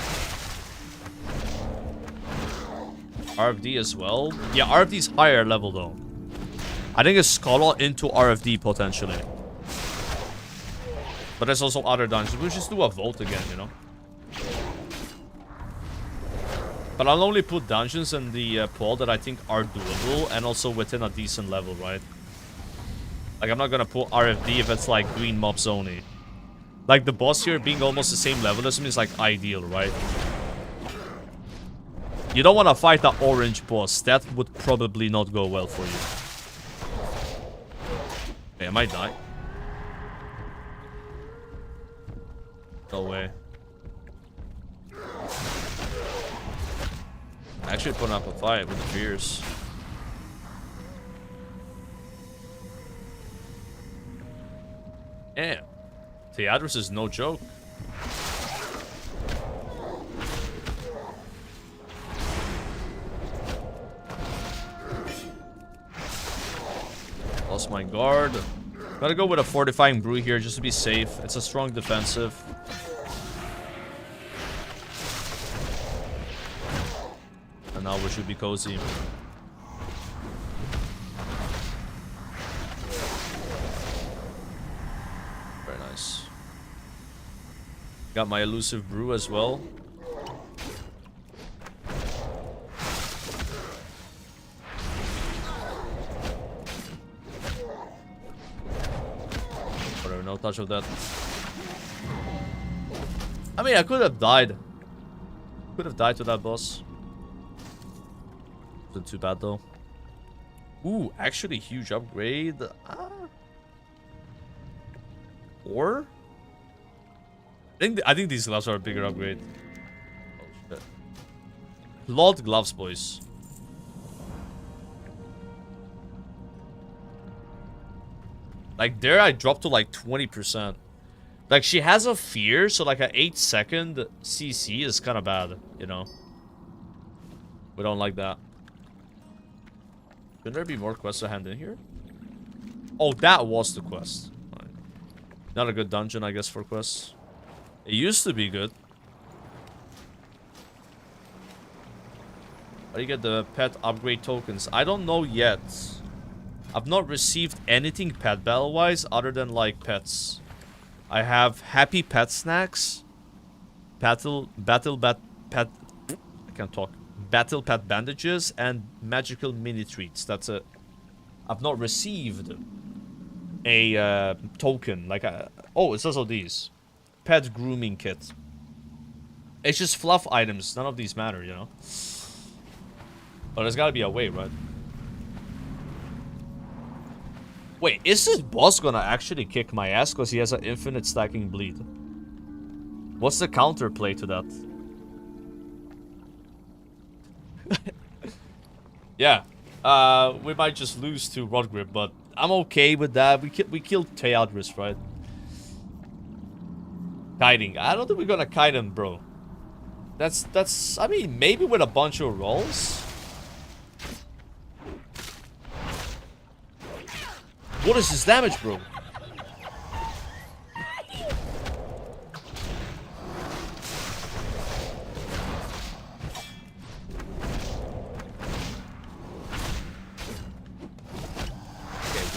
RFD as well. Yeah, RFD's higher level, though. I think it's Scholar into RFD, potentially. But there's also other dungeons. We'll just do a vote again, you know? But I'll only put dungeons in the poll that I think are doable and also within a decent level, right? Like, I'm not gonna put RFD if it's like green mobs only. Like, the boss here being almost the same level as me is like ideal, right? You don't want to fight the orange boss. That would probably not go well for you. Okay, I might die. No way. Actually putting up a fight with the fears. Damn. Theatrus is no joke. Lost my guard. Gotta go with a fortifying brew here just to be safe. It's a strong defensive. And now we should be cozy. Very nice. Got my elusive brew as well. Whatever, no touch of that. I mean, I could have died. Could have died to that boss. Wasn't too bad though. Ooh, actually huge upgrade. Or I think these gloves are a bigger upgrade. Oh shit. Clawed gloves, boys. Like there I dropped to like 20%. Like she has a fear, so like an 8-second CC is kind of bad, you know. We don't like that. Shouldn't there be more quests to hand in here? Oh, that was the quest. Right. Not a good dungeon, I guess, for quests. It used to be good. How do you get the pet upgrade tokens? I don't know yet. I've not received anything pet battle-wise other than, like, pets. I have happy pet snacks. Pet... I can't talk. Battle pet bandages and magical mini treats. That's it. I've not received a token like oh, it's also these pet grooming kit. It's just fluff items. None of these matter, you know. But there's gotta be a way, right? Wait, is this boss gonna actually kick my ass because he has an infinite stacking bleed? What's the counterplay to that? Yeah, we might just lose to Rod Grip, but I'm okay with that. We killed Theatrus, right? Kiting. I don't think we're gonna kite him, bro. That's. I mean, maybe with a bunch of rolls. What is his damage, bro?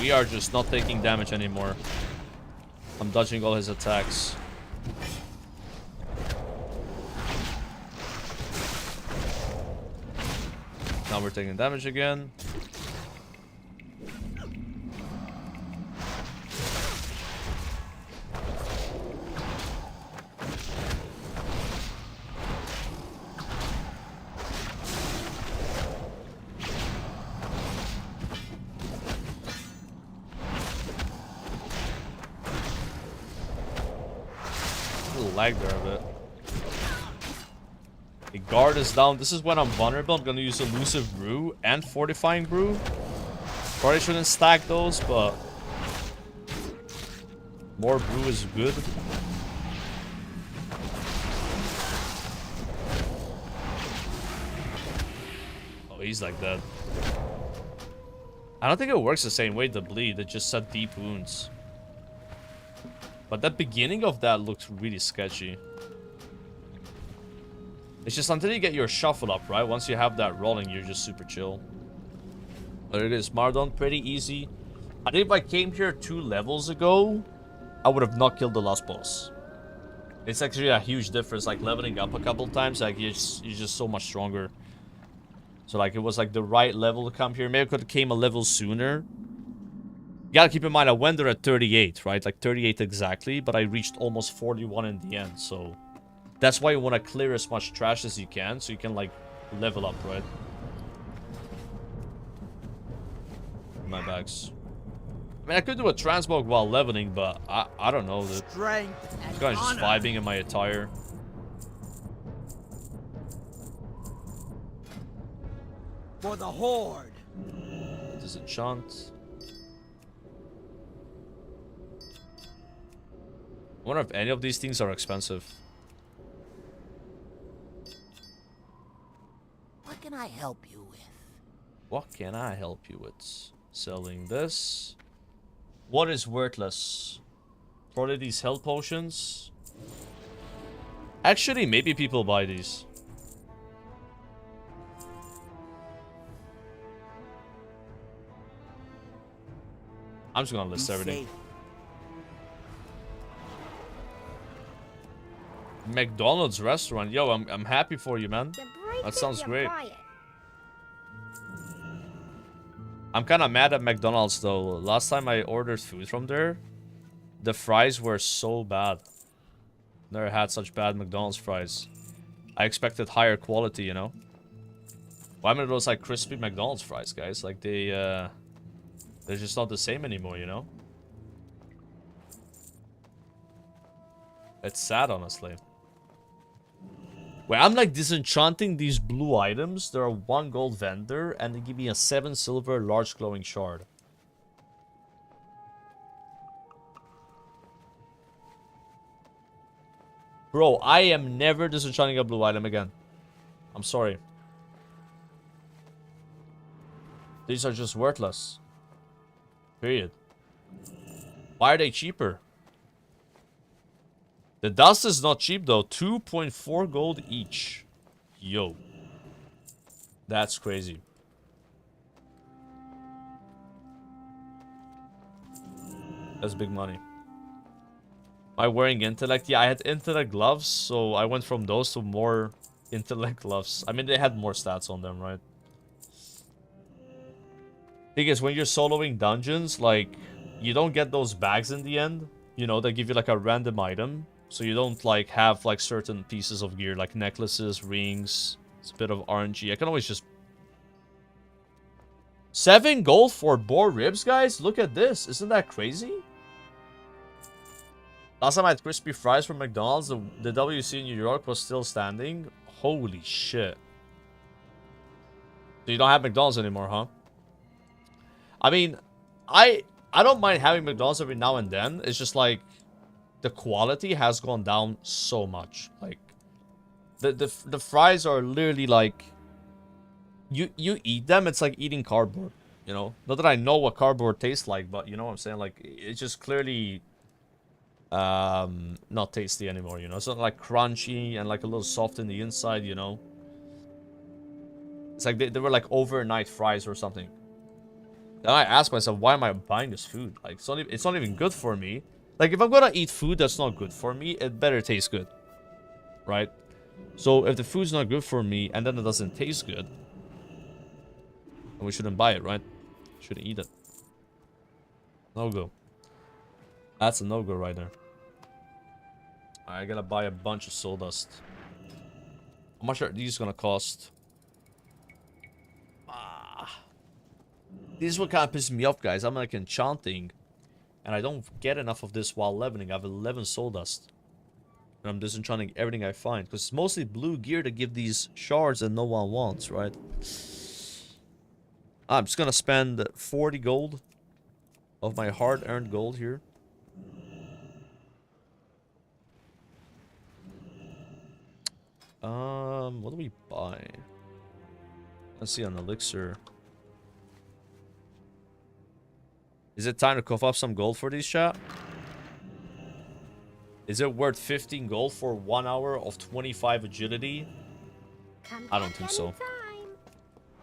We are just not taking damage anymore. I'm dodging all his attacks. Now we're taking damage again. Lag there a bit. The guard is down. This is when I'm vulnerable. I'm gonna use elusive brew and fortifying brew. Probably shouldn't stack those, but more brew is good. Oh, he's like that. I don't think it works the same way to bleed. It just said deep wounds. But that beginning of that looks really sketchy. It's just until you get your shuffle up, right? Once you have that rolling, you're just super chill. There it is. Maraudon, pretty easy. I think if I came here 2 levels ago, I would have not killed the last boss. It's actually a huge difference, like leveling up a couple times, like you're just so much stronger. So like it was like the right level to come here. Maybe I could have came a level sooner. You gotta keep in mind, I went there at 38, right? Like 38 exactly, but I reached almost 41 in the end, so... That's why you want to clear as much trash as you can, so you can, like, level up, right? My bags. I mean, I could do a transmog while leveling, but I don't know. This guy's just vibing in my attire. For the Horde. Disenchant. I wonder if any of these things are expensive. What can I help you with? What can I help you with? Selling this. What is worthless? Probably these health potions. Actually, maybe people buy these. I'm just gonna list everything. McDonald's restaurant. Yo, I'm happy for you, man. That sounds great. I'm kind of mad at McDonald's though. Last time I ordered food from there, the fries were so bad. Never had such bad McDonald's fries. I expected higher quality, you know. Why are those like crispy McDonald's fries, guys? Like they're just not the same anymore, you know. It's sad, honestly. Wait, I'm like disenchanting these blue items. There are 1 gold vendor, and they give me a 7 silver large glowing shard. Bro, I am never disenchanting a blue item again. I'm sorry. These are just worthless. Period. Why are they cheaper? The dust is not cheap though. 2.4 gold each. Yo. That's crazy. That's big money. Am I wearing intellect? Yeah, I had intellect gloves, so I went from those to more intellect gloves. I mean, they had more stats on them, right? Thing is, when you're soloing dungeons, like, you don't get those bags in the end. You know, they give you like a random item. So you don't like have like certain pieces of gear, like necklaces, rings. It's a bit of RNG. I can always just... 7 gold for boar ribs, guys? Look at this. Isn't that crazy? Last time I had crispy fries from McDonald's, the WC in New York was still standing. Holy shit. So you don't have McDonald's anymore, huh? I mean, I don't mind having McDonald's every now and then. It's just like... The quality has gone down so much. Like, the fries are literally like, you eat them, it's like eating cardboard, you know. Not that I know what cardboard tastes like, but you know what I'm saying. Like, it's just clearly not tasty anymore. You know, it's not like crunchy and like a little soft in the inside. You know, it's like they were like overnight fries or something. Then I asked myself, why am I buying this food? Like, it's not even good for me. Like, if I'm gonna eat food that's not good for me, it better taste good. Right? So, if the food's not good for me, and then it doesn't taste good, then we shouldn't buy it, right? Shouldn't eat it. No-go. That's a no-go right there. I gotta buy a bunch of soul dust. How much are these gonna cost? This is what kind of pisses me off, guys. I'm like enchanting, and I don't get enough of this while leveling. I have 11 soul dust. And I'm disenchanting everything I find. Because it's mostly blue gear to give these shards that no one wants, right? I'm just gonna spend 40 gold of my hard-earned gold here. What do we buy? Let's see, an elixir. Is it time to cough up some gold for these, chat? Is it worth 15 gold for 1 hour of 25 agility? I don't think so.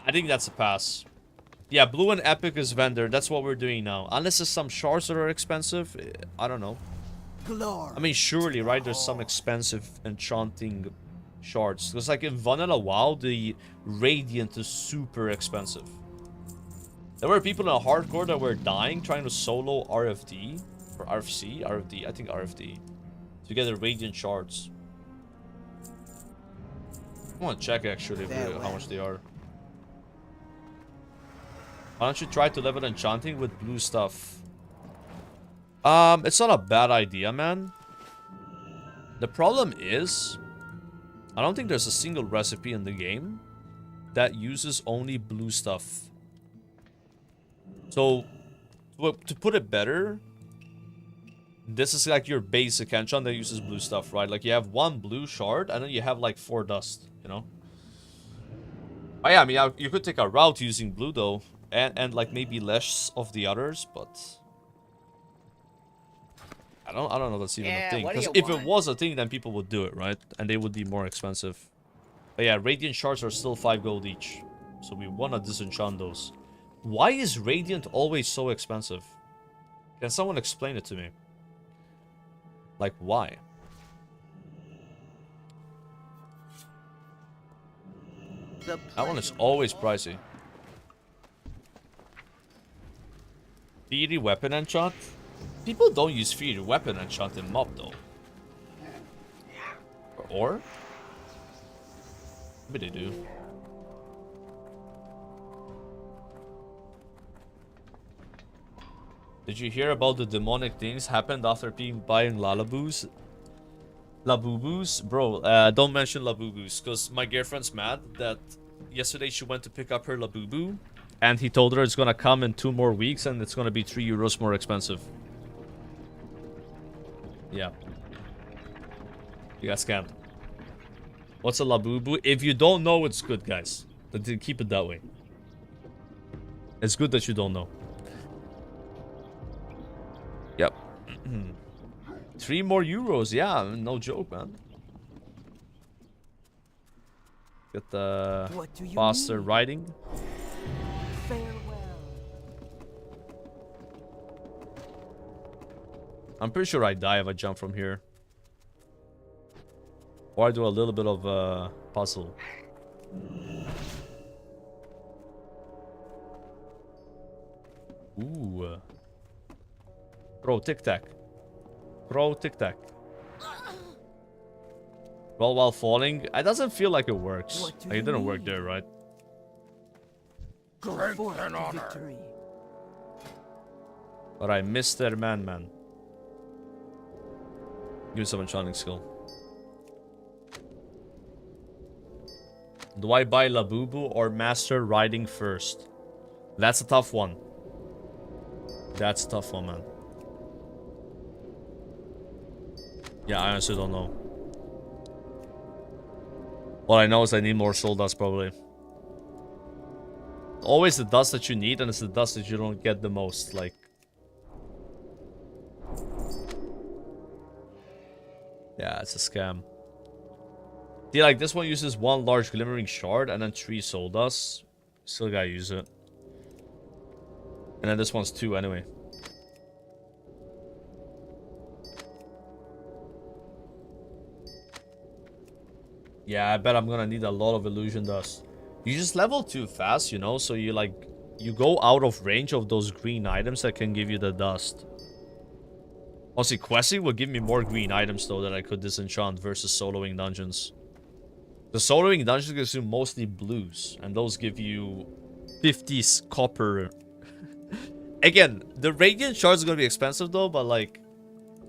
I think that's a pass. Yeah, blue and epic is vendor. That's what we're doing now. Unless there's some shards that are expensive. I don't know. I mean, surely, right? There's some expensive enchanting shards. Because like in Vanilla WoW, the Radiant is super expensive. There were people in a hardcore that were dying trying to solo RFD. Or RFC? RFD. I think RFD. To get the Radiant shards. I want to check actually how much they are. Why don't you try to level enchanting with blue stuff? It's not a bad idea, man. The problem is, I don't think there's a single recipe in the game that uses only blue stuff. So, to put it better, this is like your basic enchant that uses blue stuff, right? Like you have one blue shard and then you have like 4 dust, you know? Oh yeah, I mean, you could take a route using blue though. And like maybe less of the others, but I don't know if that's even a thing. Because if it was a thing, then people would do it, right? And they would be more expensive. But yeah, Radiant shards are still 5 gold each. So we wanna disenchant those. Why is Radiant always so expensive? Can someone explain it to me? Like, why? That one is always pricey. Fiery weapon enchant? People don't use fiery weapon enchant in MOP though. Or? Maybe they do. Did you hear about the demonic things happened after buying Lalaboo's? Labubus? Bro, don't mention Labubus, because my girlfriend's mad that yesterday she went to pick up her Labubu, and he told her it's gonna come in 2 more weeks and it's gonna be 3 euros more expensive. Yeah. You got scammed. What's a Labubu? If you don't know, it's good, guys. Keep it that way. It's good that you don't know. Yep. 3 more euros, yeah, no joke, man. Get the faster riding. Farewell. I'm pretty sure I die if I jump from here. Or I do a little bit of puzzle. Ooh. Pro tic-tac. Pro tic-tac. Roll while falling. It doesn't feel like it works. Like, it didn't work there, right? Go forth to victory. Alright, Mr. Man. Give me some enchanting skill. Do I buy Labubu or Master Riding first? That's a tough one. That's a tough one, man. Yeah, I honestly don't know. What I know is I need more soul dust, probably. Always the dust that you need, and it's the dust that you don't get the most, like... Yeah, it's a scam. See, like, this one uses 1 large glimmering shard, and then 3 soul dust. Still gotta use it. And then this one's 2 anyway. Yeah, I bet I'm gonna need a lot of illusion dust. You just level too fast, you know, so you like you go out of range of those green items that can give you the dust. Honestly, questing would give me more green items though that I could disenchant versus soloing dungeons. The soloing dungeons consume mostly blues, and those give you 50 copper. Again, the radiant shards are gonna be expensive though, but like,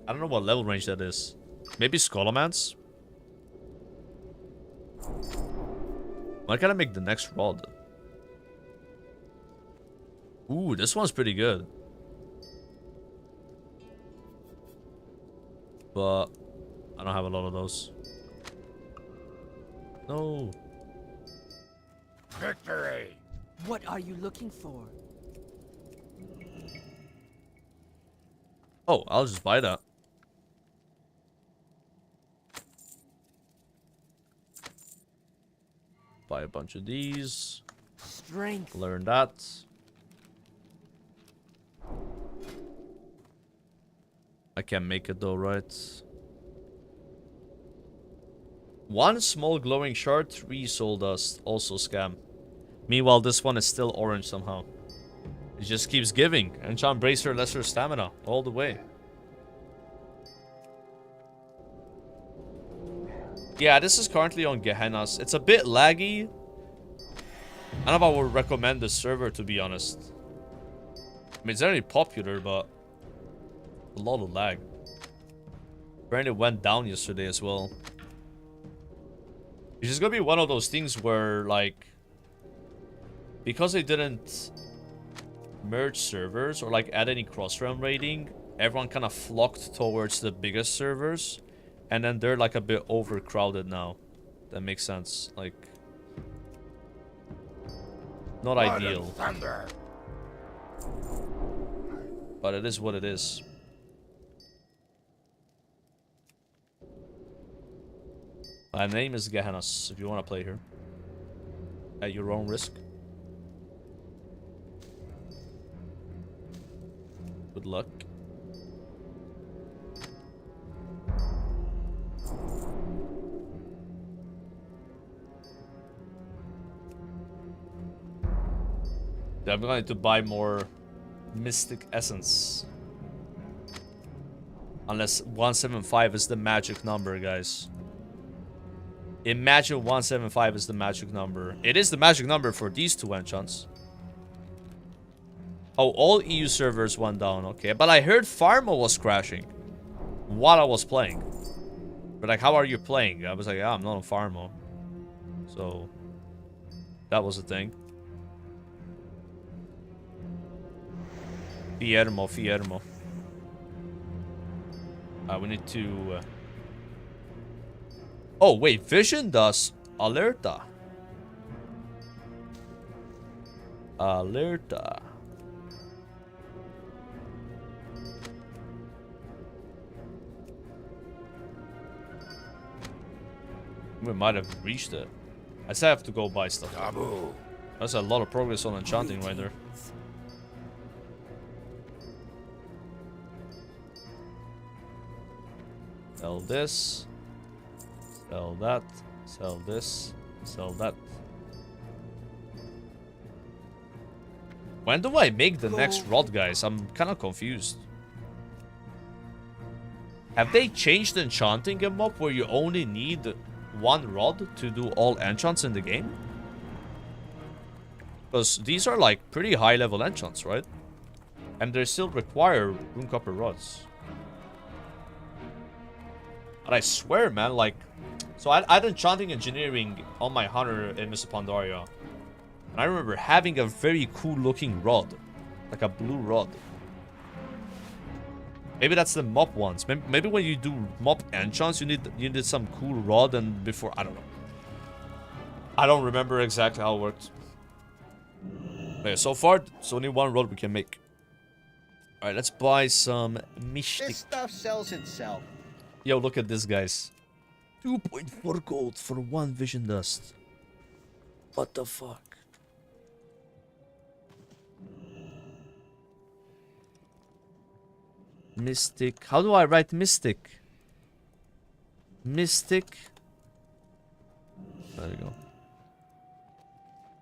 I don't know what level range that is. Maybe Scholomance? Why can't I make the next rod? Ooh, this one's pretty good. But I don't have a lot of those. No. Victory! What are you looking for? Oh, I'll just buy that. Buy a bunch of these. Strength. Learn that. I can make it though, right? One small glowing shard, 3 soul dust. Also scam. Meanwhile, this one is still orange somehow. It just keeps giving. Enchant Bracer, lesser stamina. All the way. Yeah, this is currently on Gehenna's. It's a bit laggy. I don't know if I would recommend the server, to be honest. I mean, it's very popular, but a lot of lag. Apparently it went down yesterday as well. It's just gonna be one of those things where, like, because they didn't merge servers or like add any cross-realm raiding, everyone kind of flocked towards the biggest servers, and then they're like a bit overcrowded now. That makes sense. Like, not Blood and ideal, thunder! but it is what it is. My name is Gehennas, if you want to play here. At your own risk. Good luck. I'm going to buy more Mystic Essence. Unless 175 is the magic number, guys. Imagine 175 is the magic number. It is the magic number for these two enchants. Oh, all EU servers went down. Okay, but I heard Pharma was crashing while I was playing. But like, how are you playing? I was like, I'm not on Pharma. So, that was the thing. Fiermo. We need to... Oh, wait. Vision does Alerta. We might have reached it. I still have to go buy stuff. Taboo! That's a lot of progress on Enchanting right there. Sell this. Sell that. Sell this. Sell that. When do I make the next rod, guys? I'm kind of confused. Have they changed Enchanting in MOP where you only need one rod to do all enchants in the game? Because these are like pretty high level enchants, right? And they still require rune copper rods. And I swear, man, like... So I had Enchanting Engineering on my hunter in Mr. Pandaria. And I remember having a very cool looking rod. Like a blue rod. Maybe that's the MOP ones. Maybe when you do MOP enchants, you need some cool rod and before... I don't know. I don't remember exactly how it worked. Okay, so far, it's only one rod we can make. Alright, let's buy some Mystic. This stuff sells itself. Yo, look at this, guys. 2.4 gold for 1 vision dust. What the fuck? Mystic. How do I write Mystic? Mystic. There you go.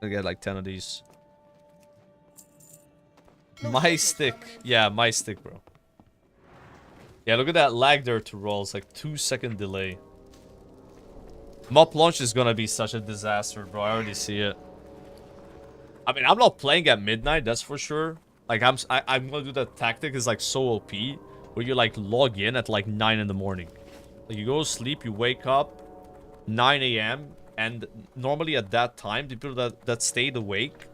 I get like 10 of these. My stick. Yeah, my stick, bro. Yeah, look at that lag there to roll. It's like 2-second delay. MOP launch is gonna be such a disaster, bro. I already see it. I mean, I'm not playing at midnight, that's for sure. Like, I'm gonna do that tactic is like so OP, where you like log in at like 9 in the morning. Like, you go to sleep, you wake up 9 a.m. and normally at that time, the people that stayed awake,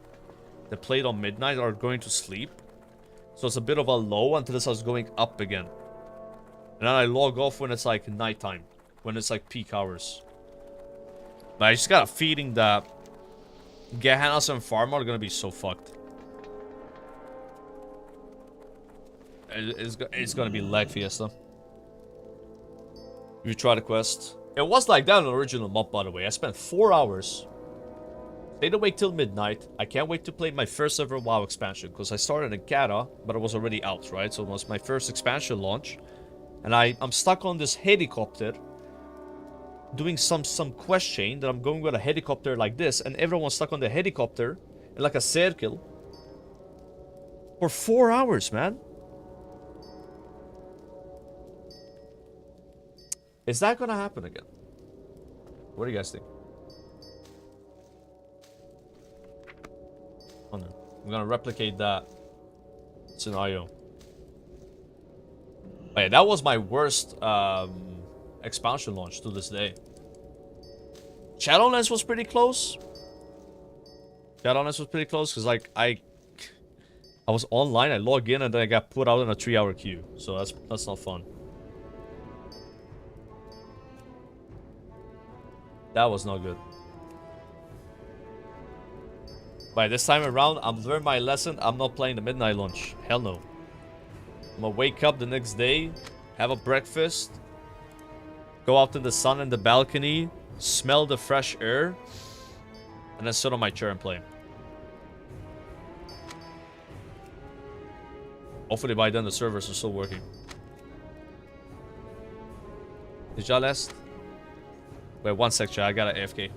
that played on midnight, are going to sleep. So it's a bit of a low until it starts going up again. And then I log off when it's like nighttime, when it's like peak hours. But I just got a feeling that Gehennas and Pharma are gonna be so fucked. It's gonna be lag fiesta. You try the quest. It was like that in the original MOP, by the way. I spent 4 hours. Stayed awake till midnight. I can't wait to play my first ever WoW expansion. Because I started in Kata, but it was already out, right? So it was my first expansion launch. And I'm stuck on this helicopter. Doing some quest chain that I'm going with a helicopter like this. And everyone's stuck on the helicopter. In like a circle. For 4 hours, man. Is that gonna happen again? What do you guys think? Oh no. I'm gonna replicate that scenario. Oh, yeah, that was my worst expansion launch to this day. Shadowlands was pretty close. Shadowlands was pretty close because like I was online, I logged in and then I got put out in a 3-hour queue. So that's not fun. That was not good. By this time around, I've learned my lesson. I'm not playing the midnight launch. Hell no. I'm gonna wake up the next day, have a breakfast, go out in the sun in the balcony, smell the fresh air, and then sit on my chair and play. Hopefully by then the servers are still working. Is y'all last? Wait, one sec, chat. I got an AFK.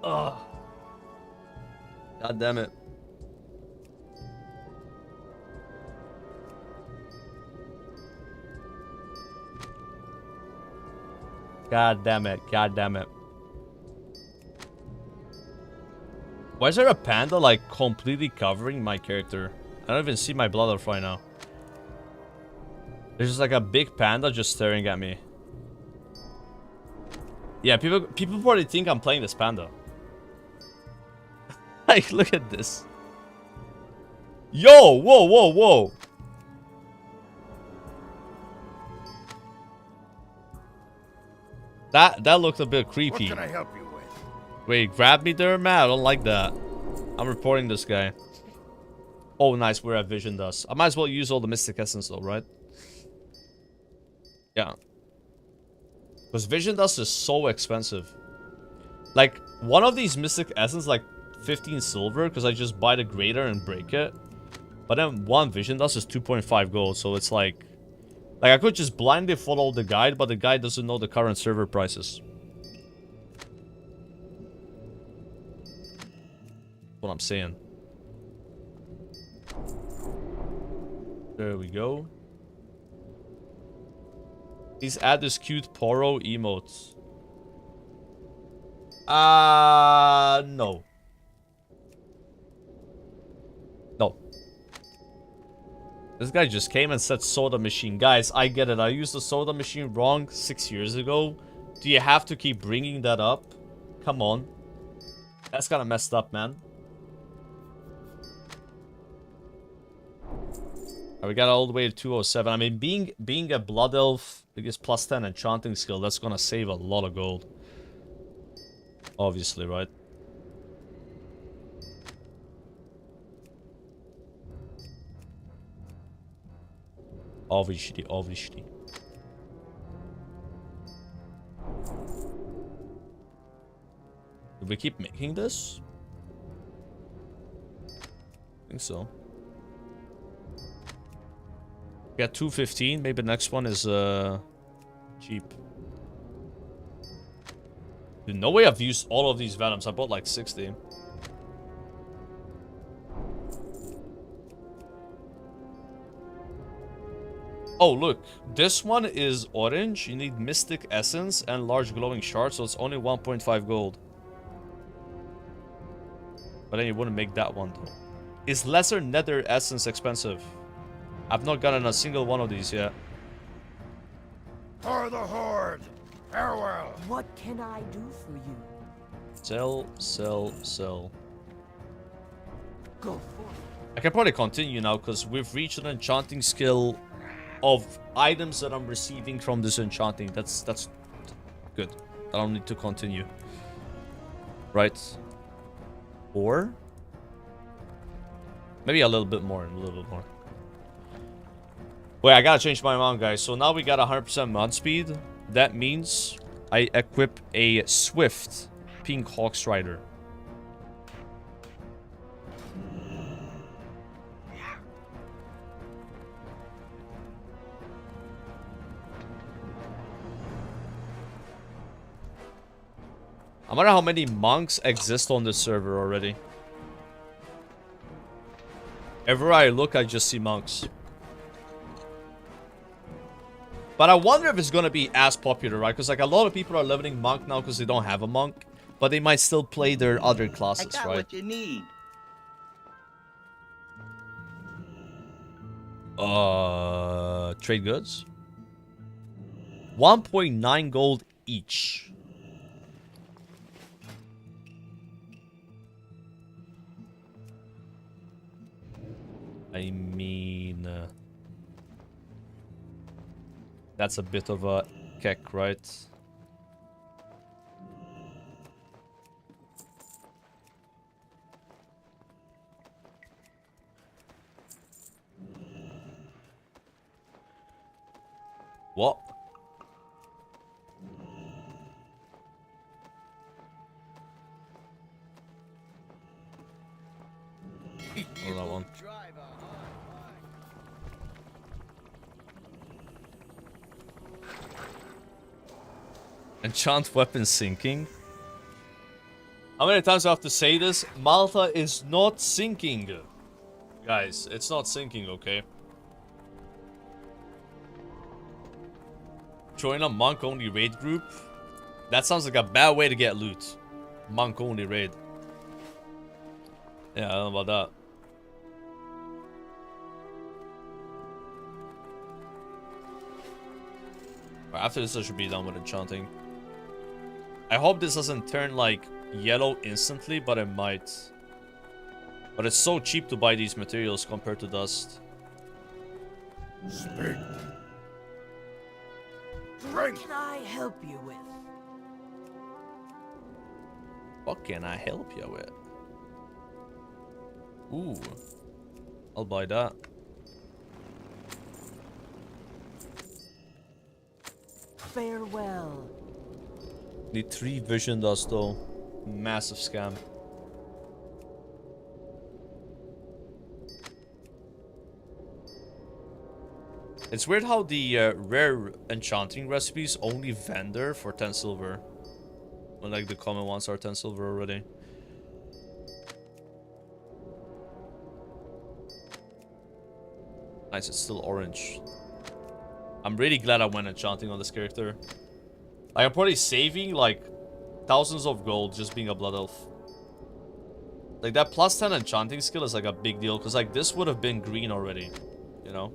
Ugh. God damn it. God damn it. God damn it. Why is there a panda like completely covering my character? I don't even see my blood elf right now. There's just like a big panda just staring at me. Yeah, people probably think I'm playing this panda. Like, look at this. Yo, whoa, whoa, whoa. That looked a bit creepy. What can I help you with? Wait, grab me there, man. I don't like that. I'm reporting this guy. Oh, nice. We're at Vision Dust. I might as well use all the Mystic Essence, though, right? Yeah. Because Vision Dust is so expensive. Like, one of these Mystic Essence, like 15 silver, because I just buy the Greater and break it. But then one Vision Dust is 2.5 gold, so it's like... Like, I could just blindly follow the guide, but the guide doesn't know the current server prices. What I'm saying. There we go. Please add this cute Poro emotes. No. No. This guy just came and said soda machine. Guys, I get it. I used the soda machine wrong 6 years ago. Do you have to keep bringing that up? Come on. That's kind of messed up, man. We got all the way to 207. I mean, being a Blood Elf, biggest plus 10 enchanting skill, that's gonna save a lot of gold. Obviously, right? Obviously, obviously. Do we keep making this? I think so. We got 215. Maybe the next one is cheap. Dude, no way I've used all of these Venoms. I bought like 60. Oh, look. This one is orange. You need Mystic Essence and large glowing shard, so it's only 1.5 gold. But then you wouldn't make that one, though. Is Lesser Nether Essence expensive? I've not gotten a single one of these yet. For the Horde! Farewell! What can I do for you? Sell, sell, sell. Go for it. I can probably continue now because we've reached an enchanting skill of items that I'm receiving from this enchanting. That's good. I don't need to continue. Right? Or maybe a little bit more, Wait, I gotta change my mount, guys. So now we got 100% mount speed. That means I equip a Swift Pink Hawk Strider. I wonder how many monks exist on this server already. Everywhere I look, I just see monks. But I wonder if it's gonna be as popular, right? Because like a lot of people are leveling monk now because they don't have a monk, but they might still play their other classes, I got right? what you need. Trade goods. 1.9 gold each. I mean, that's a bit of a keck, right? What? Oh, that one. Enchant weapon sinking. How many times do I have to say this? Malta is not sinking. Guys, it's not sinking, okay? Join a monk-only raid group? That sounds like a bad way to get loot. Monk-only raid. Yeah, I don't know about that. After this, I should be done with enchanting. I hope this doesn't turn, like, yellow instantly, but it might. But it's so cheap to buy these materials compared to dust. Speak. What can I help you with? What can I help you with? Ooh. I'll buy that. Farewell. Need 3 vision dust though. Massive scam. It's weird how the rare enchanting recipes only vendor for 10 silver. When like the common ones are 10 silver already. Nice, it's still orange. I'm really glad I went enchanting on this character. Like, I'm probably saving like thousands of gold just being a blood elf. Like that plus 10 enchanting skill is like a big deal because like this would have been green already, you know?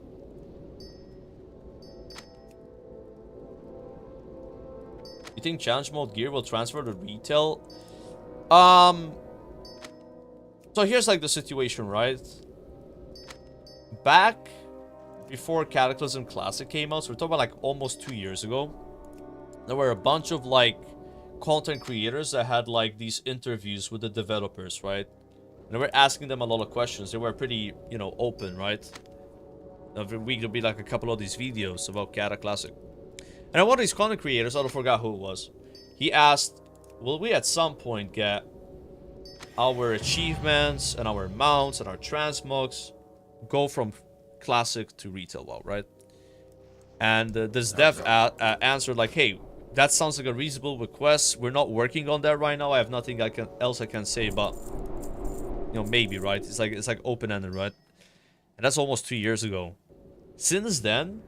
You think challenge mode gear will transfer to retail? So here's like the situation, right? Back before Cataclysm Classic came out, so we're talking about like almost 2 years ago, there were a bunch of like content creators that had like these interviews with the developers, right? And they were asking them a lot of questions. They were pretty, you know, open, right? Every week there'll be like a couple of these videos about Cata Classic. And one of these content creators, I forgot who it was, he asked, will we at some point get our achievements and our mounts and our transmogs go from classic to retail WoW, right? And this dev answered like, hey, that sounds like a reasonable request. We're not working on that right now. I have nothing else I can say, but you know, maybe, right? It's like open-ended, right? And that's almost 2 years ago. Since then,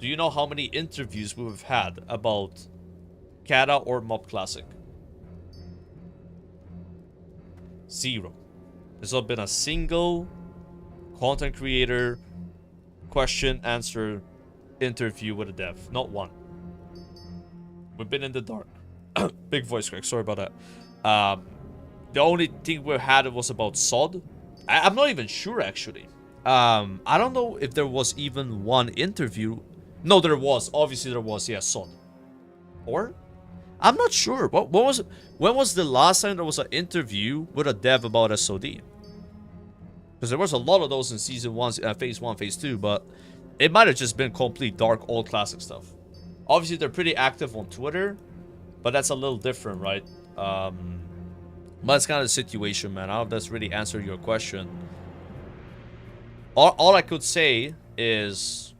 do you know how many interviews we've had about Cata or MOP Classic? 0. There's not been a single content creator question answer interview with a dev. Not one. We've been in the dark. Big voice crack, sorry about that. The only thing we had was about SOD. I'm not even sure actually. I don't know if there was even one interview. No, there was. Obviously there was, yeah, SOD. Or? I'm not sure. When was the last time there was an interview with a dev about SOD? Because there was a lot of those in Season 1, Phase 1, Phase 2, but it might have just been complete dark, old classic stuff. Obviously, they're pretty active on Twitter, but that's a little different, right? But that's kind of the situation, man. I don't know if that's really answered your question. All I could say is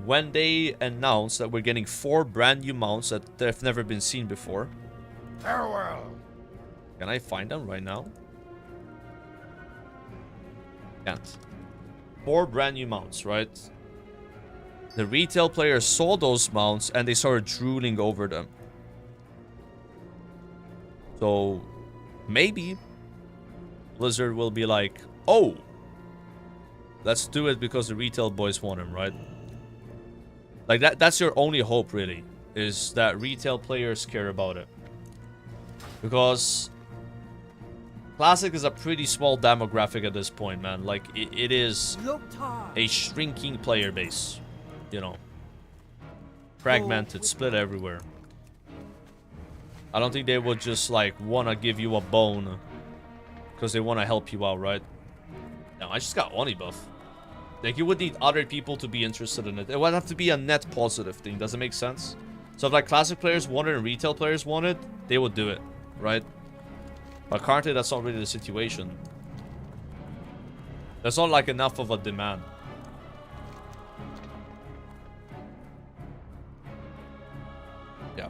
when they announced that we're getting 4 brand new mounts that have never been seen before. Farewell. Can I find them right now? Can't. 4 brand new mounts, right? The retail players saw those mounts and they started drooling over them. So maybe Blizzard will be like, oh, let's do it because the retail boys want him, right? Like that's your only hope, really, is that retail players care about it. Because Classic is a pretty small demographic at this point, man. Like, it is a shrinking player base. You know. Fragmented, split everywhere. I don't think they would just, like, want to give you a bone because they want to help you out, right? No, I just got Oni buff. Like, you would need other people to be interested in it. It would have to be a net positive thing. Does it make sense? So if, like, Classic players wanted and retail players wanted, they would do it, right? But currently, that's not really the situation. There's not, like, enough of a demand. Yeah.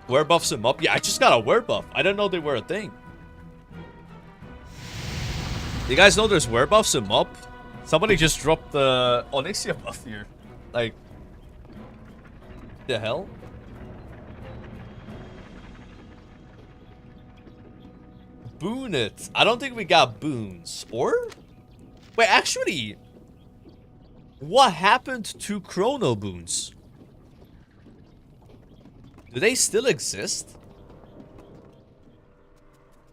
Wear buffs him up? Yeah, I just got a wear buff. I didn't know they were a thing. You guys know there's wear buffs in MOP? Somebody just dropped the Onyxia buff here. Like, the hell? Boon it. I don't think we got boons. Or? Wait, actually, what happened to Chrono Boons? Do they still exist?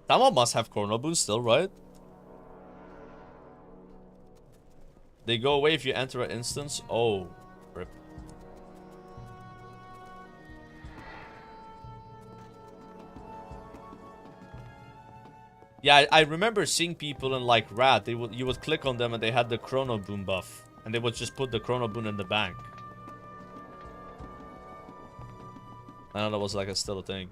Someone must have Chrono Boons still, right? They go away if you enter an instance. Oh, rip. Yeah, I remember seeing people in like Rat. You would click on them and they had the Chrono Boon buff, and they would just put the Chrono Boon in the bank. I know that was like still a thing.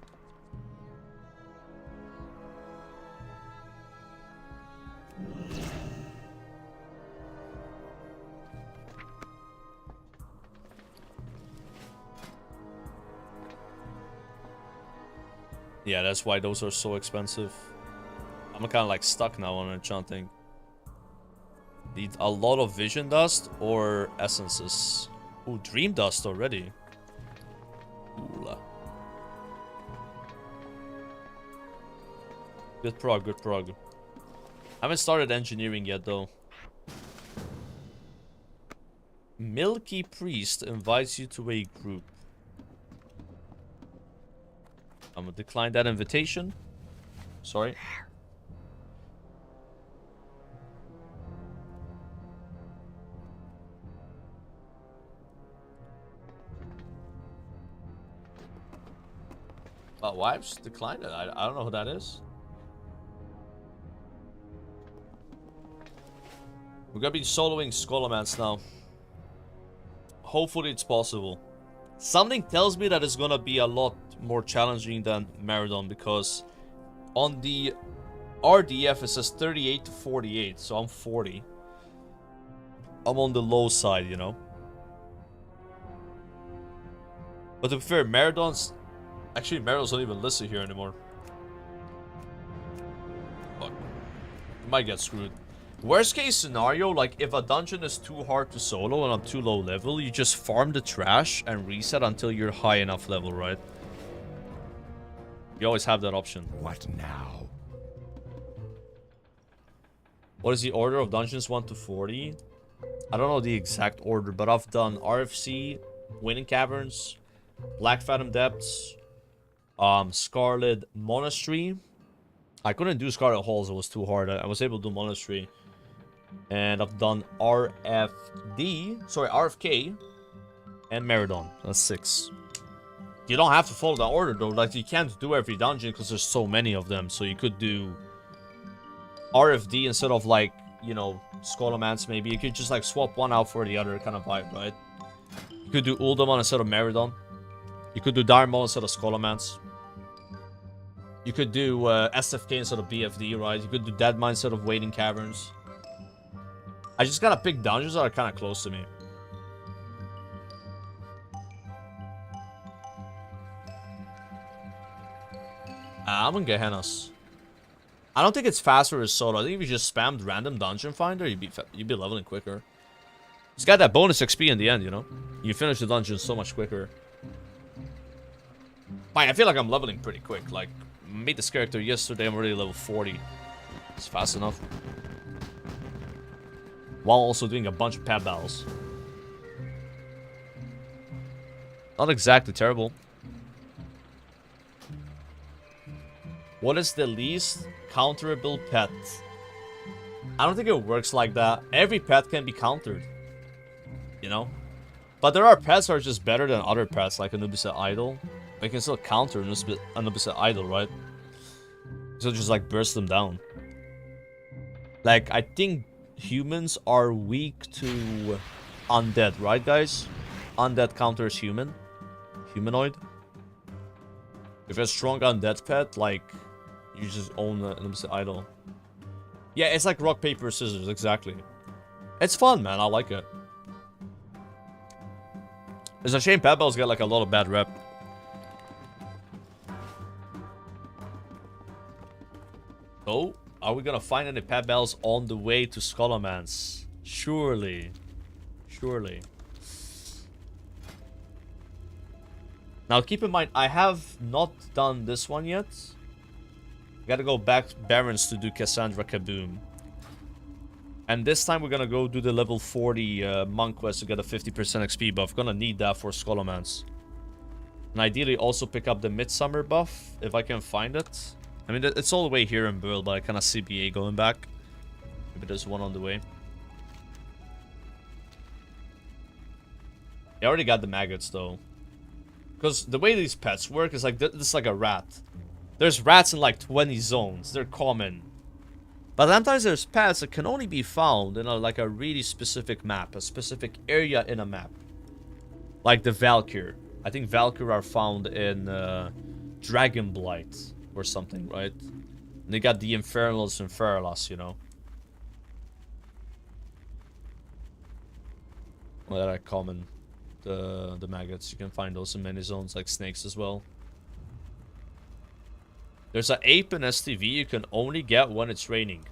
Yeah, that's why those are so expensive. I'm kind of like stuck now on Enchanting. Need a lot of Vision Dust or Essences. Ooh, Dream Dust already. Ooh. Good prog, good prog. Haven't started engineering yet though. Milky Priest invites you to a group. I'm gonna decline that invitation. Sorry. Why I just declined it? I don't know who that is. We're gonna be soloing Scholomance now. Hopefully it's possible. Something tells me that it's gonna be a lot more challenging than Maraudon, because on the RDF it says 38 to 48, so I'm 40. I'm on the low side, you know. But to be fair, Maraudon's... Actually, Maraudon's not even listed here anymore. Fuck. You might get screwed. Worst case scenario, like if a dungeon is too hard to solo and I'm too low level, you just farm the trash and reset until you're high enough level, right? You always have that option. What now? What is the order of dungeons 1 to 40? I don't know the exact order, but I've done RFC, Winning Caverns, Black Fathom Depths, Scarlet Monastery. I couldn't do Scarlet Halls, it was too hard. I was able to do Monastery. And I've done RFK, and Maraudon. That's 6. You don't have to follow that order though. Like, you can't do every dungeon because there's so many of them. So you could do RFD instead of, like, you know, Scholomance maybe. You could just like swap one out for the other kind of vibe, right? You could do Uldamon instead of Maraudon. You could do Diamond instead of Scholomance. You could do SFK instead of BFD, right? You could do Deadmine instead of Waiting Caverns. I just gotta pick dungeons that are kind of close to me. I'm gonna get Gehennas. I don't think it's faster as solo. I think if you just spammed random dungeon finder, you'd be leveling quicker. It's got that bonus XP in the end, you know? You finish the dungeon so much quicker. Fine, I feel like I'm leveling pretty quick. Like, made this character yesterday, I'm already level 40. It's fast enough. While also doing a bunch of pet battles. Not exactly terrible. What is the least counterable pet? I don't think it works like that. Every pet can be countered. You know? But there are pets that are just better than other pets, like Anubis Idol. They can still counter Anubis Idol, right? So just like burst them down. Like, I think humans are weak to undead, right, guys? Undead counters humanoid. If you're a strong undead pet, like, you just own an idol. Yeah, it's like rock, paper, scissors, exactly. It's fun, man. I like it. It's a shame pet battles get like a lot of bad rep. Oh, are we gonna find any pet battles on the way to Scholomance? Surely. Surely. Now keep in mind, I have not done this one yet. Gotta go back Barrens to do Cassandra Kaboom. And this time we're gonna go do the level 40 monk quest to get a 50% XP buff. Gonna need that for Scholomance. And ideally also pick up the Midsummer buff, if I can find it. I mean, it's all the way here in Burl, but I kinda see BA going back. Maybe there's one on the way. I already got the maggots, though. Because the way these pets work is like, this is like a rat. There's rats in like 20 zones. They're common. But sometimes there's pets that can only be found in like a really specific map. A specific area in a map. Like the Valkyr. I think Valkyr are found in Dragonblight or something, right? And they got the Infernals and Feralas, you know. Well, they're like common. The maggots. You can find those in many zones, like snakes as well. There's an ape in STV you can only get when it's raining.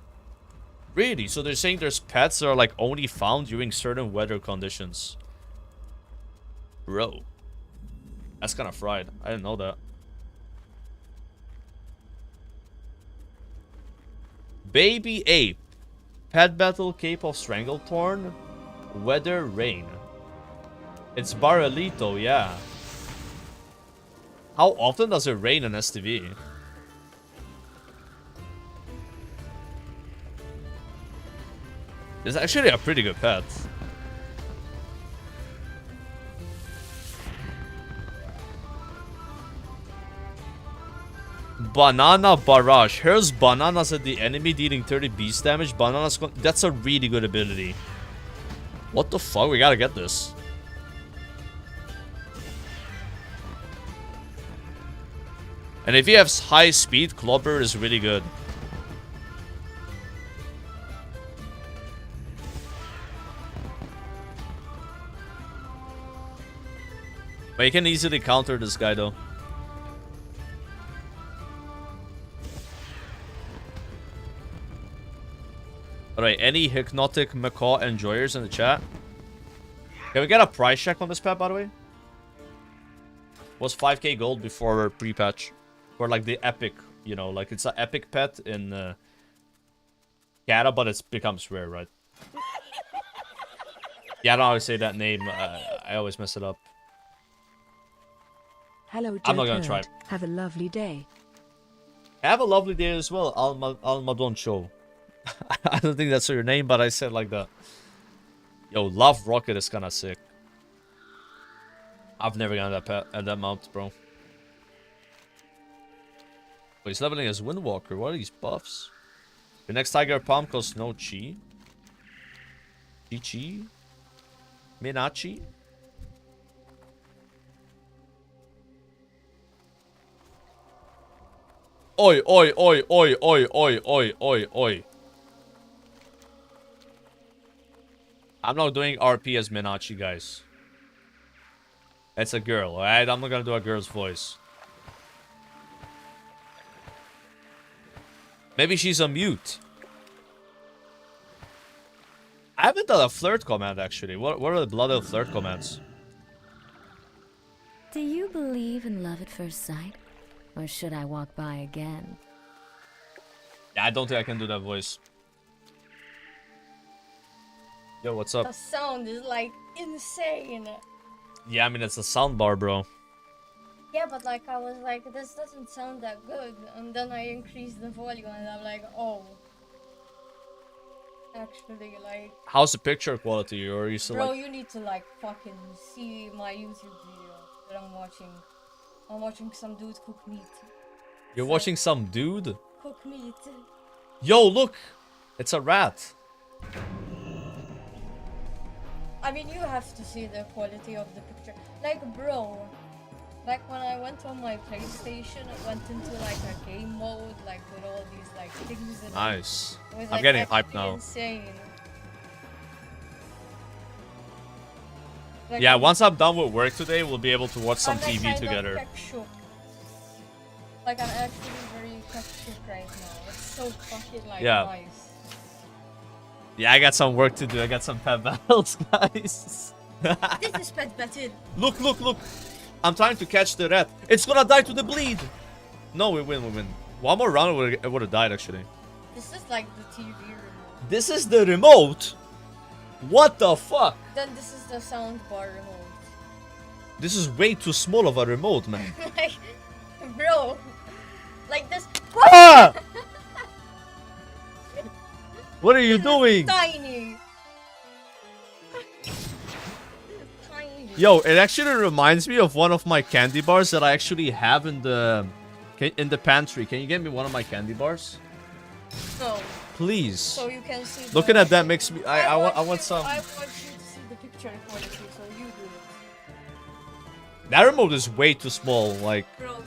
Really? So they're saying there's pets that are like only found during certain weather conditions. Bro. That's kind of fried. I didn't know that. Baby ape. Pet battle, Cape of Stranglethorn. Weather, rain. It's Barrelito, yeah. How often does it rain in STV? It's actually a pretty good pet. Banana Barrage. Here's bananas at the enemy dealing 30 beast damage. Bananas, that's a really good ability. What the fuck? We gotta get this. And if you have high speed, Clobber is really good. But you can easily counter this guy though. Alright, any Hypnotic Macaw enjoyers in the chat? Can we get a price check on this pet, by the way? Was 5k gold before pre-patch. For like the epic, you know, like it's an epic pet in Gata, but it becomes rare, right? Yeah, I don't always say that name. I always mess it up. Hello, I'm not gonna try. Have a lovely day. Have a lovely day as well, Almadon Show. I don't think that's your name, but I said like that. Yo, Love Rocket is kinda sick. I've never gotten that pet at that mount, bro. But he's leveling as Windwalker. What are these buffs? The next Tiger Palm costs no chi. Chi? Minachi? Oi, oi, oi, oi, oi, oi, oi, oi, oi. I'm not doing RP as Minachi, guys. It's a girl, alright? I'm not gonna do a girl's voice. Maybe she's a mute. I haven't done a flirt command, actually. What are the blood elf flirt commands? Do you believe in love at first sight? Or should I walk by again? Yeah, I don't think I can do that voice. Yo, what's up? The sound is like insane. Yeah, I mean, it's a soundbar, bro. Yeah, but like I was like, this doesn't sound that good. And then I increased the volume and I'm like, oh. Actually, like... How's the picture quality? Or are you still bro, like... you need to like fucking see my YouTube video that I'm watching. I'm watching some dude cook meat. You're watching some dude? Cook meat. Yo, look! It's a rat. I mean, you have to see the quality of the picture. Like, bro, like when I went on my PlayStation, I went into like a game mode, like with all these like things. And Nice. it was, I'm like, getting hyped actually now. Insane. Like, Yeah, once I'm done with work today, we'll be able to watch some I'm, like, TV kind of together. tech-shook. Like, I'm actually very tech-shook right now. It's so fucking like Yeah. nice. Yeah, I got some work to do. I got some pet battles, guys. This is pet battle. Look, look, look. I'm trying to catch the rat. It's gonna die to the bleed. No, we win, we win. One more round, it would have died, actually. This is like the TV remote. This is the remote? What the fuck? Then this is the sound bar remote. This is way too small of a remote, man. Like, bro, like this. Ah! What are you doing? Tiny. Tiny. Yo, it actually reminds me of one of my candy bars that I actually have in the pantry. Can you get me one of my candy bars? No. Please. So you can see. Looking at that makes me. I want some. I want you to see the picture quality, so you do it. That remote is way too small. Like, Bro,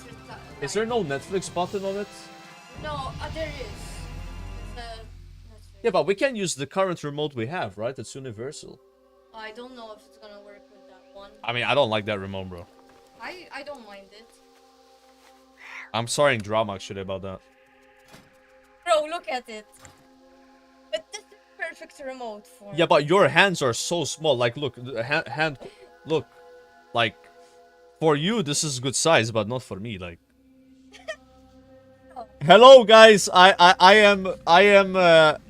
is there no Netflix button on it? No, there is. It's Netflix. Yeah, but we can use the current remote we have, right? It's universal. I don't know if it's gonna work with that one. I mean, I don't like that remote, bro. I don't mind it. I'm sorry, drama actually about that. Bro, look at it. But this is perfect remote for. Yeah, but your hands are so small. Like, look, the hand, look, like, for you this is good size, but not for me. Like, hello guys, I am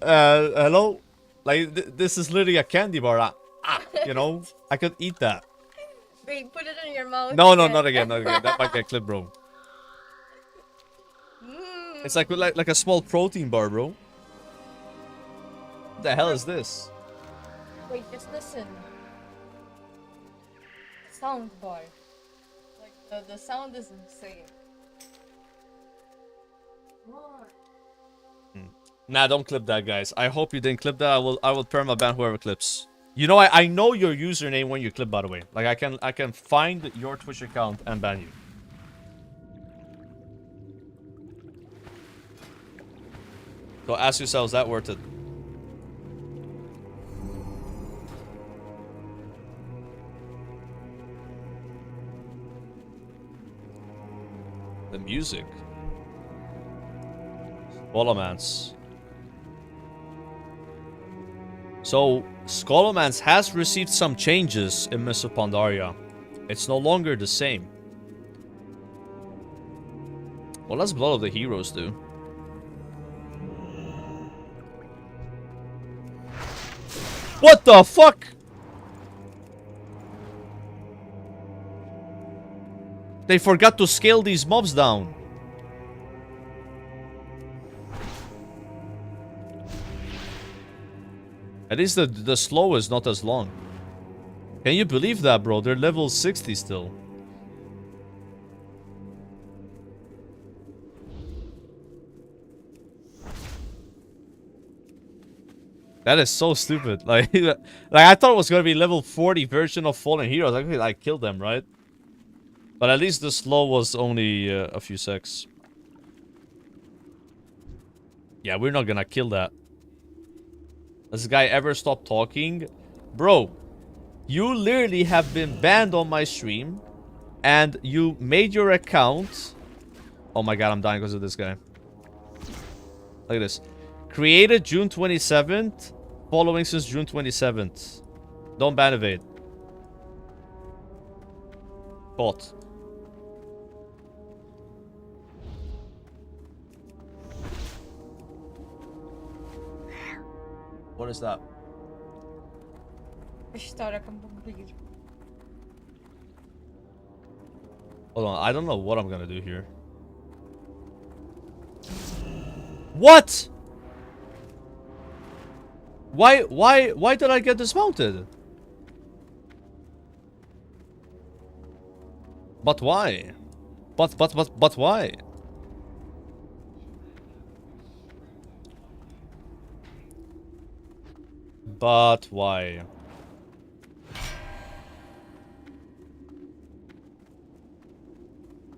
hello. Like, this is literally a candy bar. You know, I could eat that. Wait, put it in your mouth. No, not again, not again. That might get clipped, bro. It's like a small protein bar, bro. What the hell is this? Wait, just listen. Sound bar. Like the sound is insane. What? Nah, don't clip that, guys. I hope you didn't clip that. I will permaban whoever clips. You know, I know your username when you clip, by the way. Like, I can find your Twitch account and ban you. So ask yourselves, is that worth it? The music. Scholomance. So, Scholomance has received some changes in Mists of Pandaria. It's no longer the same. What does Blood of the Heroes do? What the fuck? They forgot to scale these mobs down. At least the slow is not as long. Can you believe that, bro? They're level 60 still. That is so stupid. Like I thought it was gonna be level 40 version of Fallen Heroes. I could like kill them, right? But at least the slow was only a few secs. Yeah, we're not gonna kill that. Does this guy ever stop talking? Bro, you literally have been banned on my stream. And you made your account. Oh my god, I'm dying because of this guy. Look at this. Created June 27th. Following since June 27th. Don't ban evade. Bot. What is that? Hold on, I don't know what I'm gonna do here. What? Why did I get dismounted? But why? But why? But why?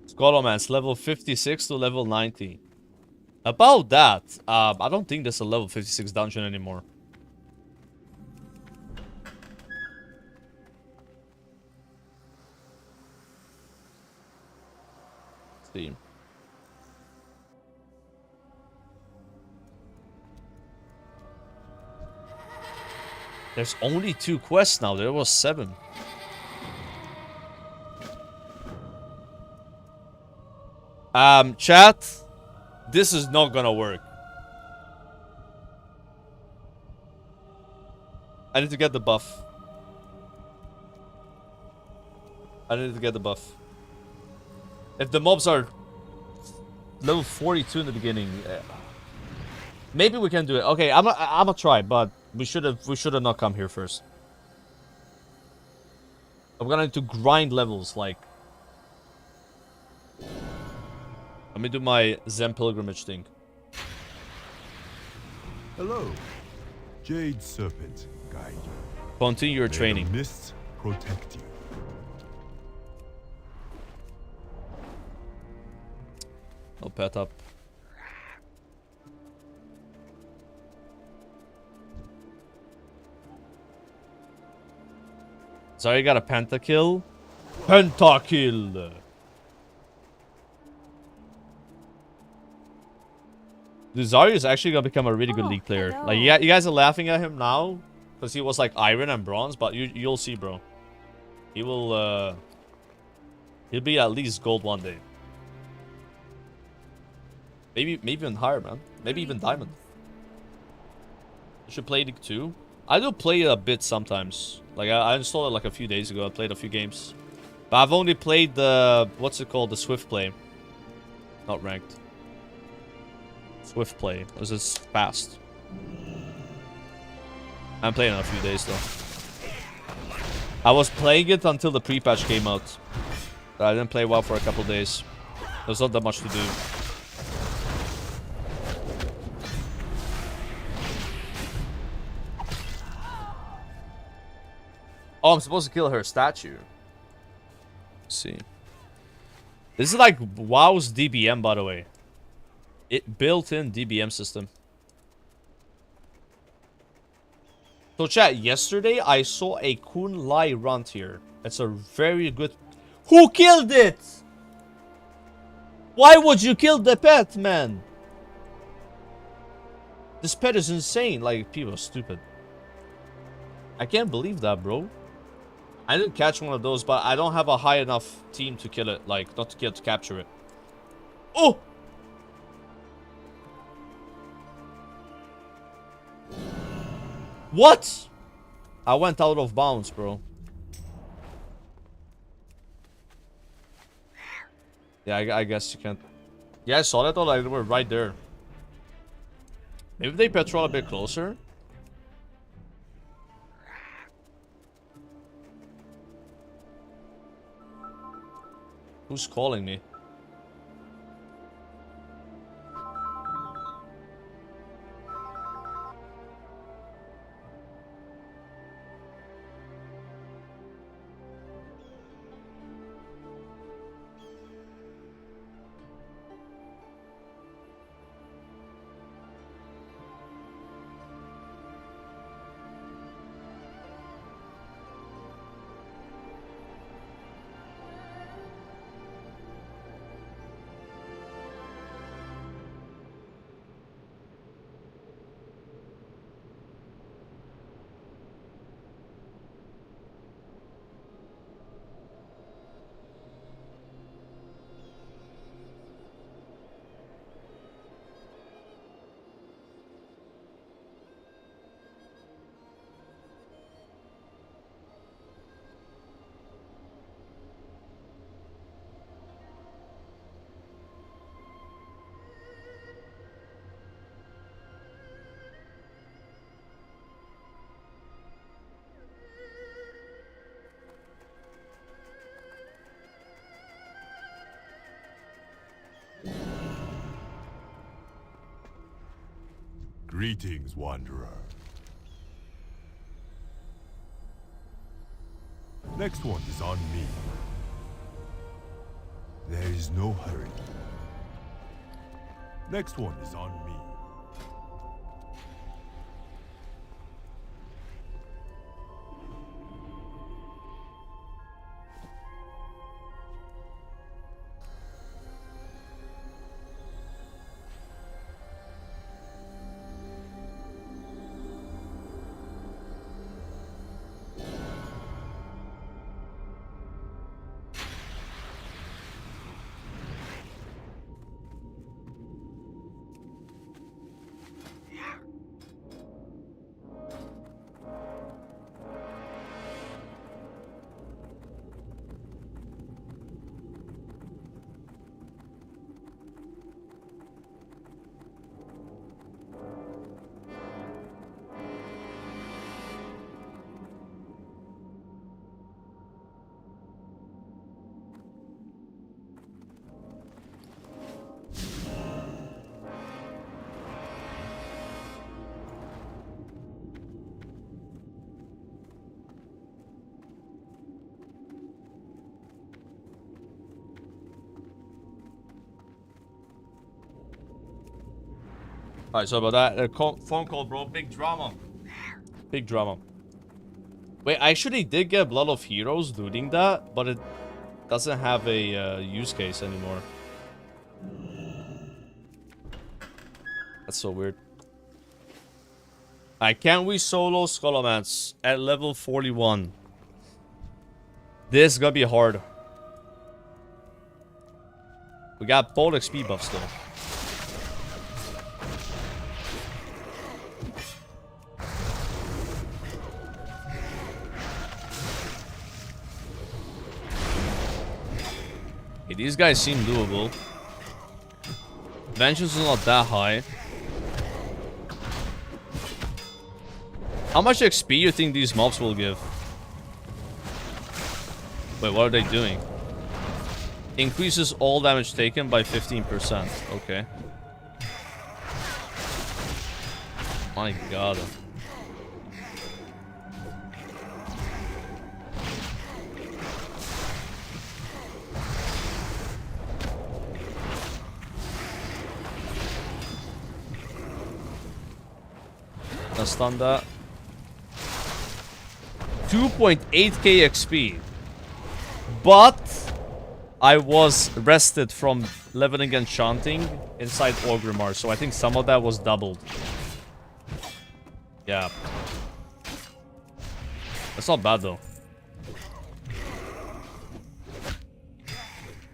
Scholomance, level 56 to level 90. About that, I don't think there's a level 56 dungeon anymore. Let's see. There's only 2 quests now. There was 7. Chat. This is not gonna work. I need to get the buff. I need to get the buff. If the mobs are level 42 in the beginning, maybe we can do it. Okay, I'm gonna try, but we should have not come here first. I'm gonna need to grind levels, like. Let me do my Zen pilgrimage thing. Hello. Jade Serpent, guide you. Continue your May training. the mists protect you. I'll pet up. Sorry, you got a pentakill. Pentakill. Dude, Zarya is actually gonna become a really good League player. hello. Like, you guys are laughing at him now because he was like iron and bronze, but you'll see, bro. He will. He'll be at least gold one day. Maybe even higher, man. Maybe even diamond. You should play League 2. I do play it a bit sometimes. Like, I installed it like a few days ago. I played a few games. But I've only played the... What's it called? The Swift play. Not ranked. Swift play. It was just fast. I'm playing in a few days, though. I was playing it until the pre-patch came out. But I didn't play well for a couple days. There's not that much to do. Oh, I'm supposed to kill her statue. Let's see. This is like WoW's DBM, by the way. It built-in DBM system. So chat, yesterday I saw a Kun Lai runt here. It's a very good... Who killed it? Why would you kill the pet, man? This pet is insane. Like, people are stupid. I can't believe that, bro. I didn't catch one of those, but I don't have a high enough team to kill it. Like, not to kill, to capture it. Oh! What? I went out of bounds, bro. Yeah, I guess you can't. Yeah, I saw that though. Like, they were right there. Maybe they patrol a bit closer. Who's calling me? Greetings, Wanderer. Next one is on me. There is no hurry. Next one is on me. Alright, so about that. Phone call, bro. Big drama. Big drama. Wait, I actually did get Blood of Heroes looting that, but it doesn't have a use case anymore. That's so weird. Alright, can we solo Scholomance at level 41? This is gonna be hard. We got both XP buffs though. Okay, these guys seem doable. Vengeance is not that high. How much XP you think these mobs will give? Wait, what are they doing? Increases all damage taken by 15%. Okay. My god. Let's stun that. 2.8k XP. But I was rested from leveling Enchanting inside Orgrimmar, so I think some of that was doubled. Yeah. That's not bad though.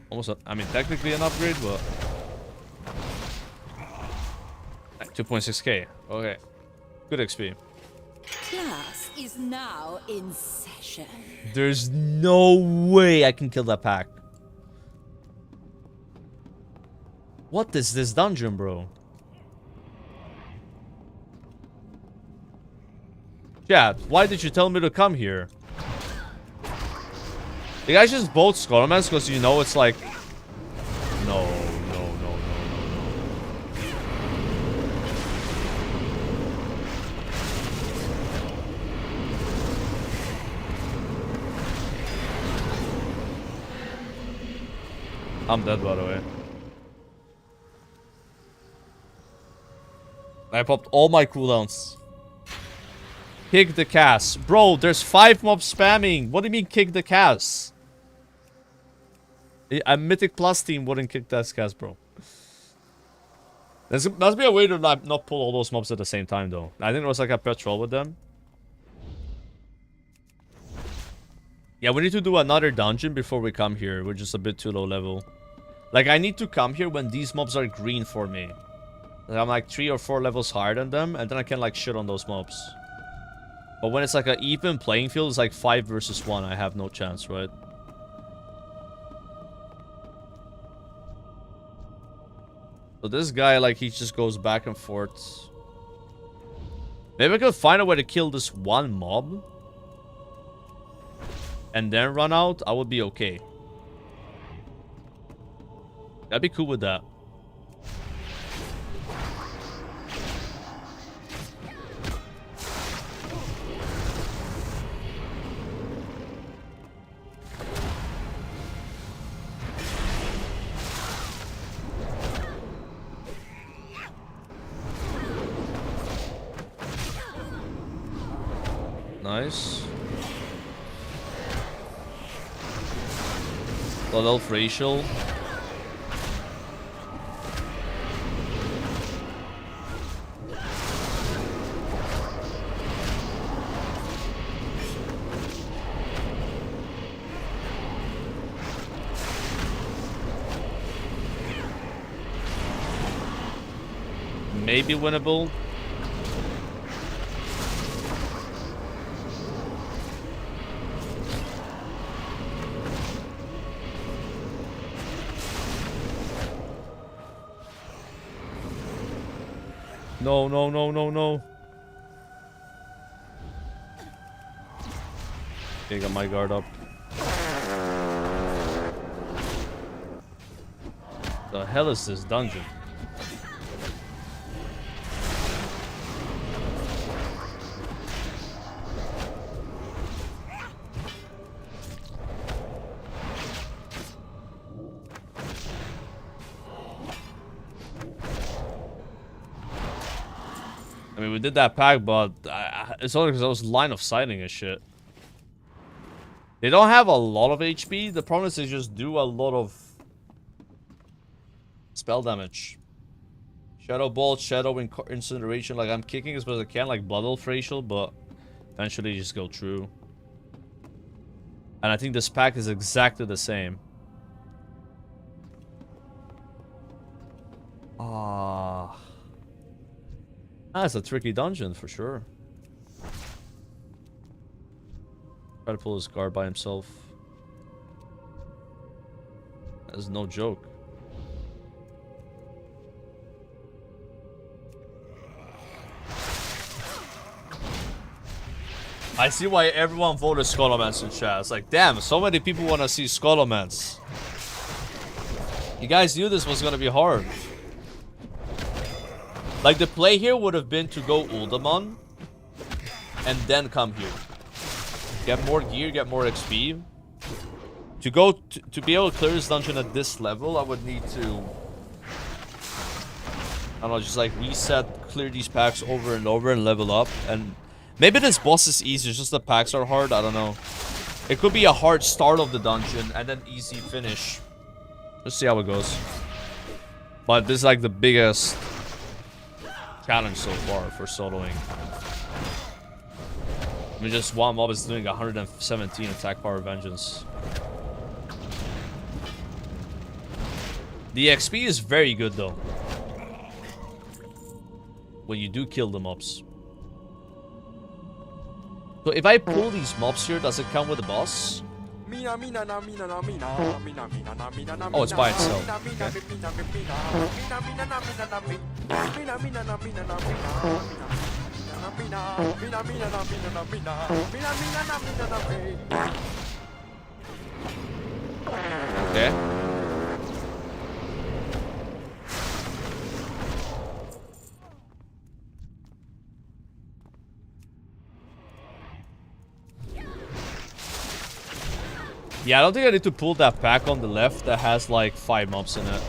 Almost, I mean, technically an upgrade, but 2.6k. Okay. Good XP. Class is now in session. There's no way I can kill that pack. What is this dungeon, bro? Chat, why did you tell me to come here? You guys just both Scholomance because you know it's like... No. I'm dead, by the way. I popped all my cooldowns. Kick the cast. Bro, there's 5 mobs spamming. What do you mean kick the cast? A Mythic Plus team wouldn't kick that cast, bro. There must be a way to not pull all those mobs at the same time, though. I think there was like a patrol with them. Yeah, we need to do another dungeon before we come here. We're just a bit too low level. Like, I need to come here when these mobs are green for me. Like, I'm like 3 or 4 levels higher than them, and then I can like shit on those mobs. But when it's like an even playing field, it's like 5 versus 1. I have no chance, right? So this guy, like, he just goes back and forth. Maybe I could find a way to kill this one mob. And then run out. I would be okay. I'd be cool with that. Nice. Blood Elf Racial. Maybe winnable. No. Okay, got my guard up. The hell is this dungeon? I mean, we did that pack, but it's only because I was line of sighting and shit. They don't have a lot of HP. The problem is they just do a lot of spell damage. Shadow Bolt, Shadow Incineration. Like, I'm kicking as much as I can, like Blood Elf Racial, but eventually you just go through. And I think this pack is exactly the same. Ah. That's a tricky dungeon for sure. Try to pull his guard by himself. That's no joke. I see why everyone voted Scholomance in chat. It's like, damn, so many people want to see Scholomance. You guys knew this was going to be hard. Like, the play here would have been to go Uldamon and then come here. Get more gear, get more XP. To go to be able to clear this dungeon at this level, I would need to, I don't know, just like reset, clear these packs over and over and level up. And maybe this boss is easy, it's just the packs are hard, I don't know. It could be a hard start of the dungeon and then easy finish. Let's see how it goes. But this is like the biggest challenge so far for soloing. I mean, just one mob is doing 117 attack power vengeance. The XP is very good though. When you do kill the mobs. So if I pull these mobs here, does it come with the boss? Oh, it's by itself. Okay. Okay. Yeah, I don't think I need to pull that pack on the left that has like 5 mobs in it.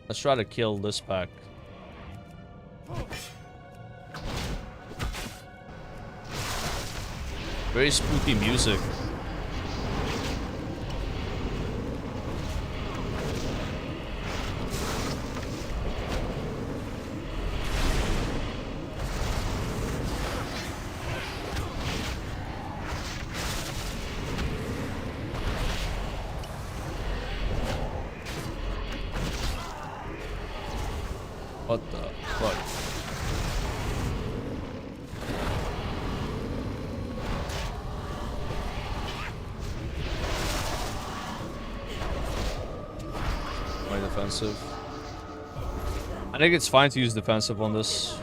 Let's try to kill this pack. Very spooky music. What the fuck? My defensive. I think it's fine to use defensive on this.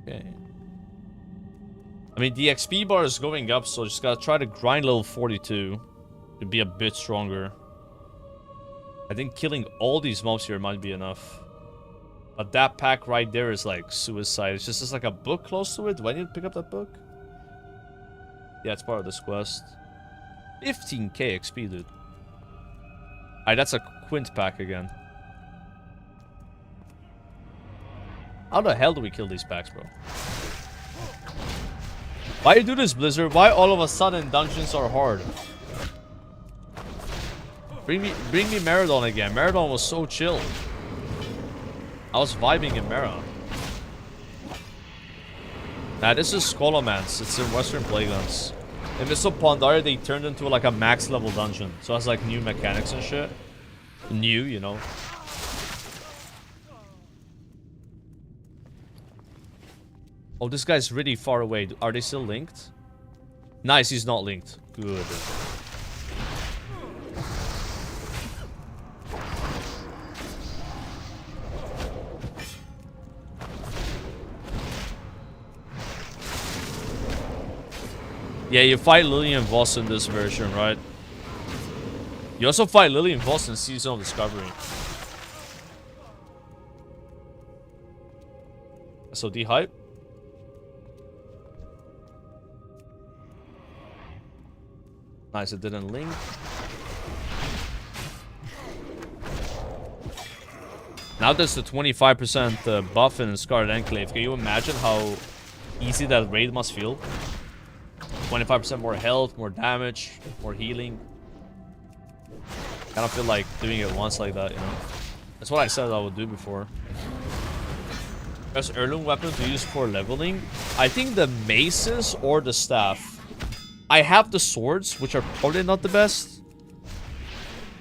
Okay. I mean, the XP bar is going up, so just gotta try to grind level 42 to be a bit stronger. I think killing all these mobs here might be enough. But that pack right there is like suicide. It's just like a book close to it. Do I need to pick up that book? Yeah, it's part of this quest. 15k XP, dude. Alright, that's a Quint pack again. How the hell do we kill these packs, bro? Why you do this, Blizzard? Why all of a sudden dungeons are hard? Bring me Maraudon again. Maraudon was so chill. I was vibing in Mara. Nah, this is Scholomance. It's in Western Playgrounds. In Mists of Pandaria, they turned into like a max level dungeon. So it has like new mechanics and shit. New, you know. Oh, this guy's really far away. Are they still linked? Nice, he's not linked. Good. Yeah, you fight Lillian Voss in this version, right? You also fight Lillian Voss in Season of Discovery. SOD hype. Nice, it didn't link. Now there's the 25% buff in Scarlet Enclave. Can you imagine how easy that raid must feel? 25% more health, more damage, more healing. I don't feel like doing it once like that, you know? That's what I said I would do before. Best heirloom weapons to use for leveling? I think the maces or the staff. I have the swords, which are probably not the best.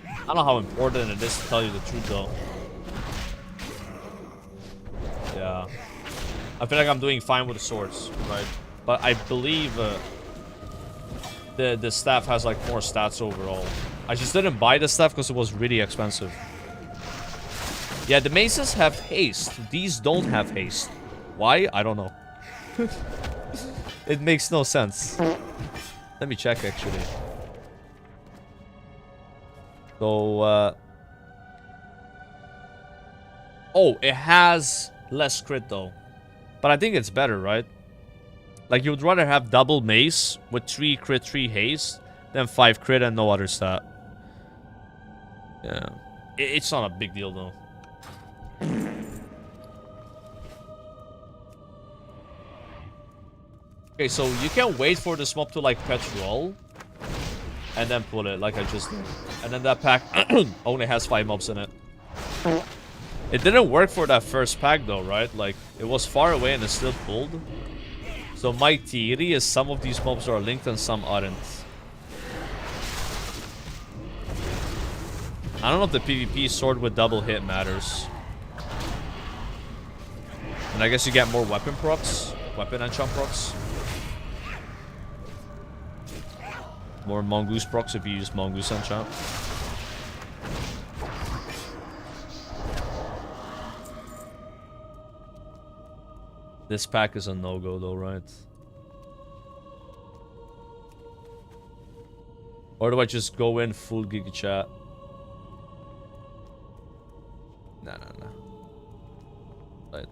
I don't know how important it is to tell you the truth, though. Yeah. I feel like I'm doing fine with the swords, right? But I believe the staff has like more stats overall. I just didn't buy the staff because it was really expensive. Yeah, the maces have haste. These don't have haste. Why? I don't know. It makes no sense. Let me check, actually. So, oh, it has less crit, though. But I think it's better, right? Like, you would rather have double mace with 3 crit, 3 haste than 5 crit and no other stat. Yeah. It's not a big deal, though. Okay, so you can wait for this mob to, like, patrol. And then pull it, like I just did. And then that pack only has 5 mobs in it. It didn't work for that first pack, though, right? Like, it was far away and it still pulled. So my theory is some of these mobs are linked and some aren't. I don't know if the PvP sword with double hit matters. And I guess you get more weapon procs. Weapon enchant procs. More mongoose procs if you use mongoose enchant. This pack is a no-go though, right? Or do I just go in full Giga Chat? Nah. Right.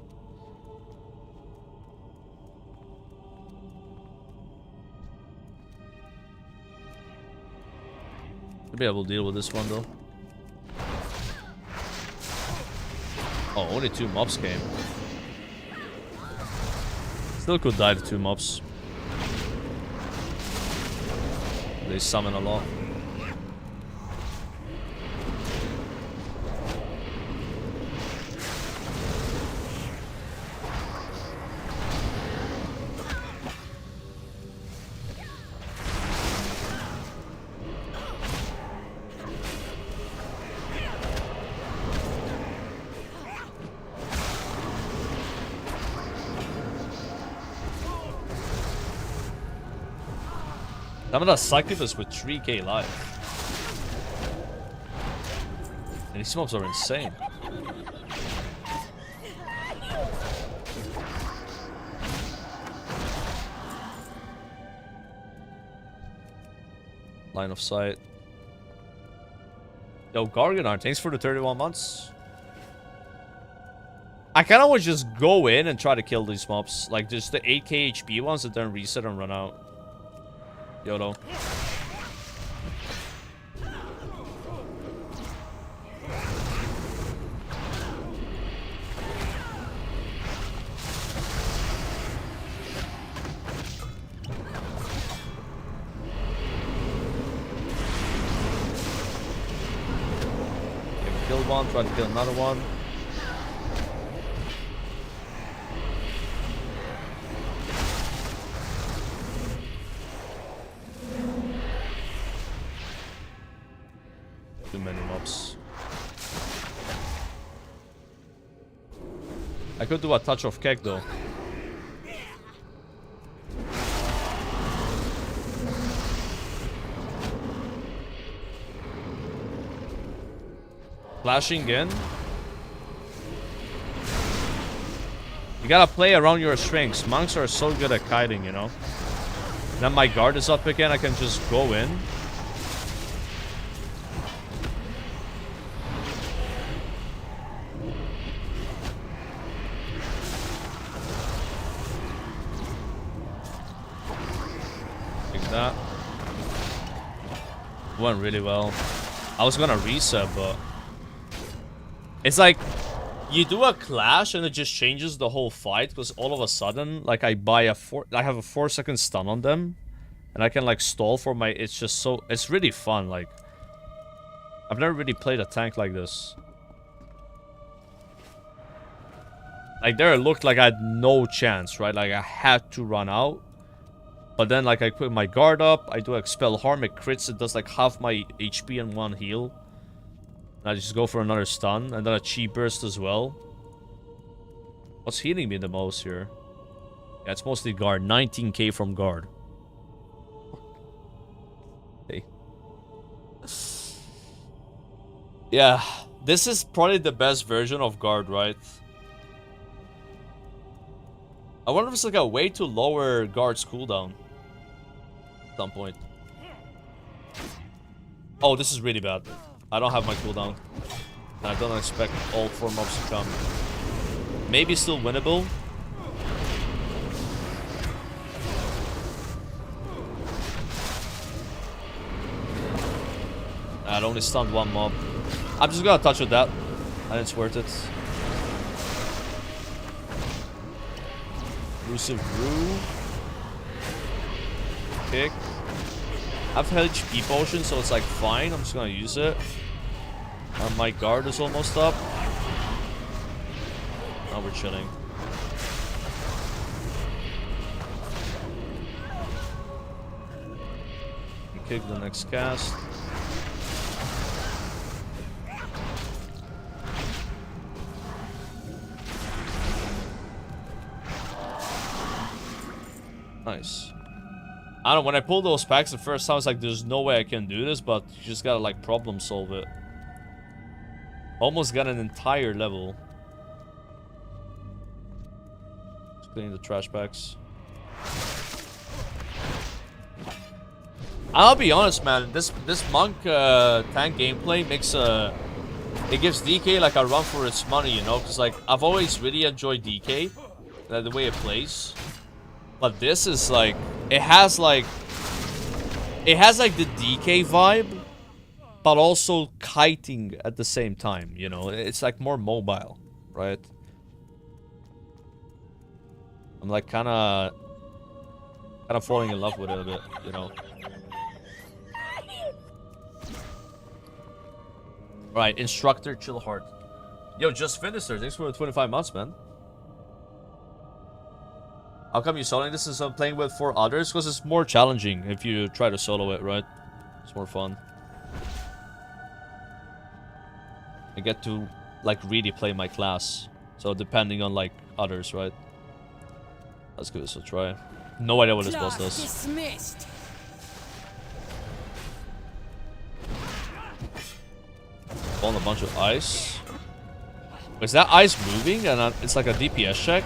Should be able to deal with this one though. Oh, only 2 mobs came. Still could die to 2 mobs. They summon a lot. Some of the Succubus with 3k life. And these mobs are insane. Line of sight. Yo, Garganar, thanks for the 31 months. I kind of would just go in and try to kill these mobs. Like, just the 8k HP ones that then reset and run out. YOLO. Kill one, try to kill another one. Too many mobs. I could do a touch of keg though. Flashing in. You gotta play around your strengths. Monks are so good at kiting, you know. Then my guard is up again. I can just go in. Like that. Went really well. I was gonna reset, but it's like you do a clash and it just changes the whole fight because all of a sudden, like I have a 4-second stun on them, and I can like stall for my. It's just so it's really fun. Like I've never really played a tank like this. Like there, it looked like I had no chance, right? Like I had to run out. But then, like, I put my guard up, I do expel harm, it crits, it does like half my HP and 1 heal. And I just go for another stun, and then a chi burst as well. What's healing me the most here? Yeah, it's mostly guard. 19k from guard. Okay. Yeah, this is probably the best version of guard, right? I wonder if it's like a way to lower guard's cooldown. At some point. Oh, this is really bad. I don't have my cooldown. And I don't expect all 4 mobs to come. Maybe still winnable. I'd only stunned 1 mob. I'm just gonna touch with that. And it's worth it. Elusive Brew. Kick. I have HP potion, so it's like fine. I'm just gonna use it. My guard is almost up. Now we're chilling. Kick the next cast. Nice. I don't know, when I pulled those packs the first time, I was like, there's no way I can do this, but you just gotta, like, problem solve it. Almost got an entire level. Just cleaning the trash bags. I'll be honest, man, this monk tank gameplay makes it gives DK like a run for its money, you know? Because, like, I've always really enjoyed DK, the way it plays. But this is like, it has like the DK vibe, but also kiting at the same time, you know? It's like more mobile, right? I'm like kind of falling in love with it a bit, you know? Right, instructor chill heart. Yo, just finished there. Thanks for the 25 months, man. How come you soloing this instead of playing with 4 others? Because it's more challenging if you try to solo it, right? It's more fun. I get to, like, really play my class. So depending on, like, others, right? Let's give this a try. No idea what this boss does. Dismissed. Spawn a bunch of ice. Is that ice moving? And it's like a DPS check?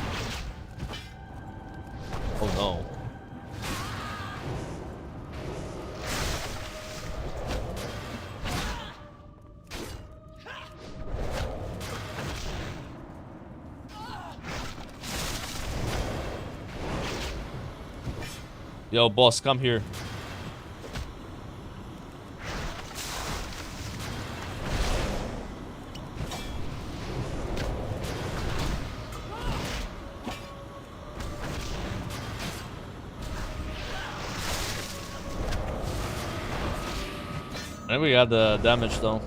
Oh no. Yo, boss, come here. I think we got the damage though.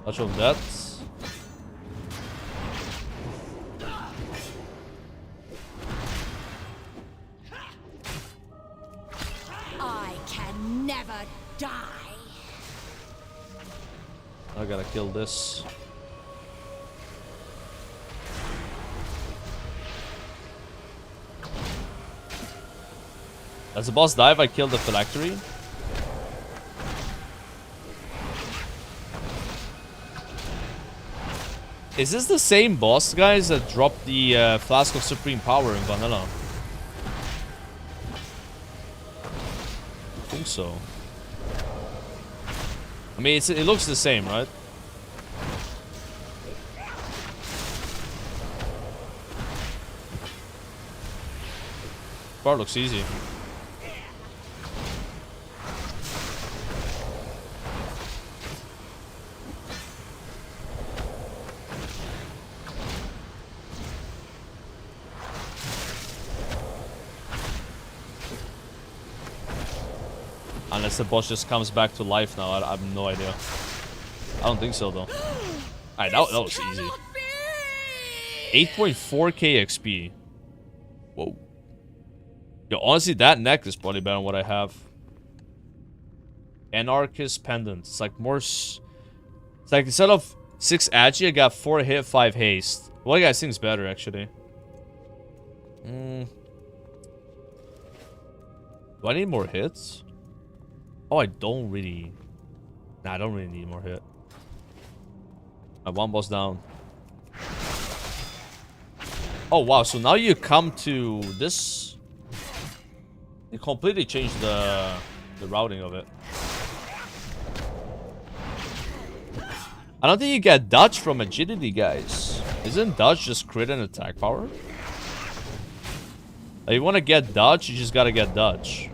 Touch of that. I can never die. I gotta kill this. Does the boss die if I kill the phylactery? Is this the same boss, guys, that dropped the Flask of Supreme Power in Vanilla? I think so. I mean, it looks the same, right? Part looks easy. Unless the boss just comes back to life now, I have no idea. I don't think so, though. Alright, that was easy. 8.4k XP. Whoa. Yo, honestly, that neck is probably better than what I have. Anarchist Pendant. It's like more... It's like instead of 6 agi, I got 4 hit, 5 haste. What do you guys think is better, actually? Do I need more hits? Oh, I don't really... Nah, I don't really need more hit. One boss down. Oh, wow. So now you come to this... You completely changed the routing of it. I don't think you get dodge from agility, guys. Isn't dodge just crit and attack power? If you want to get dodge, you just gotta get dodge.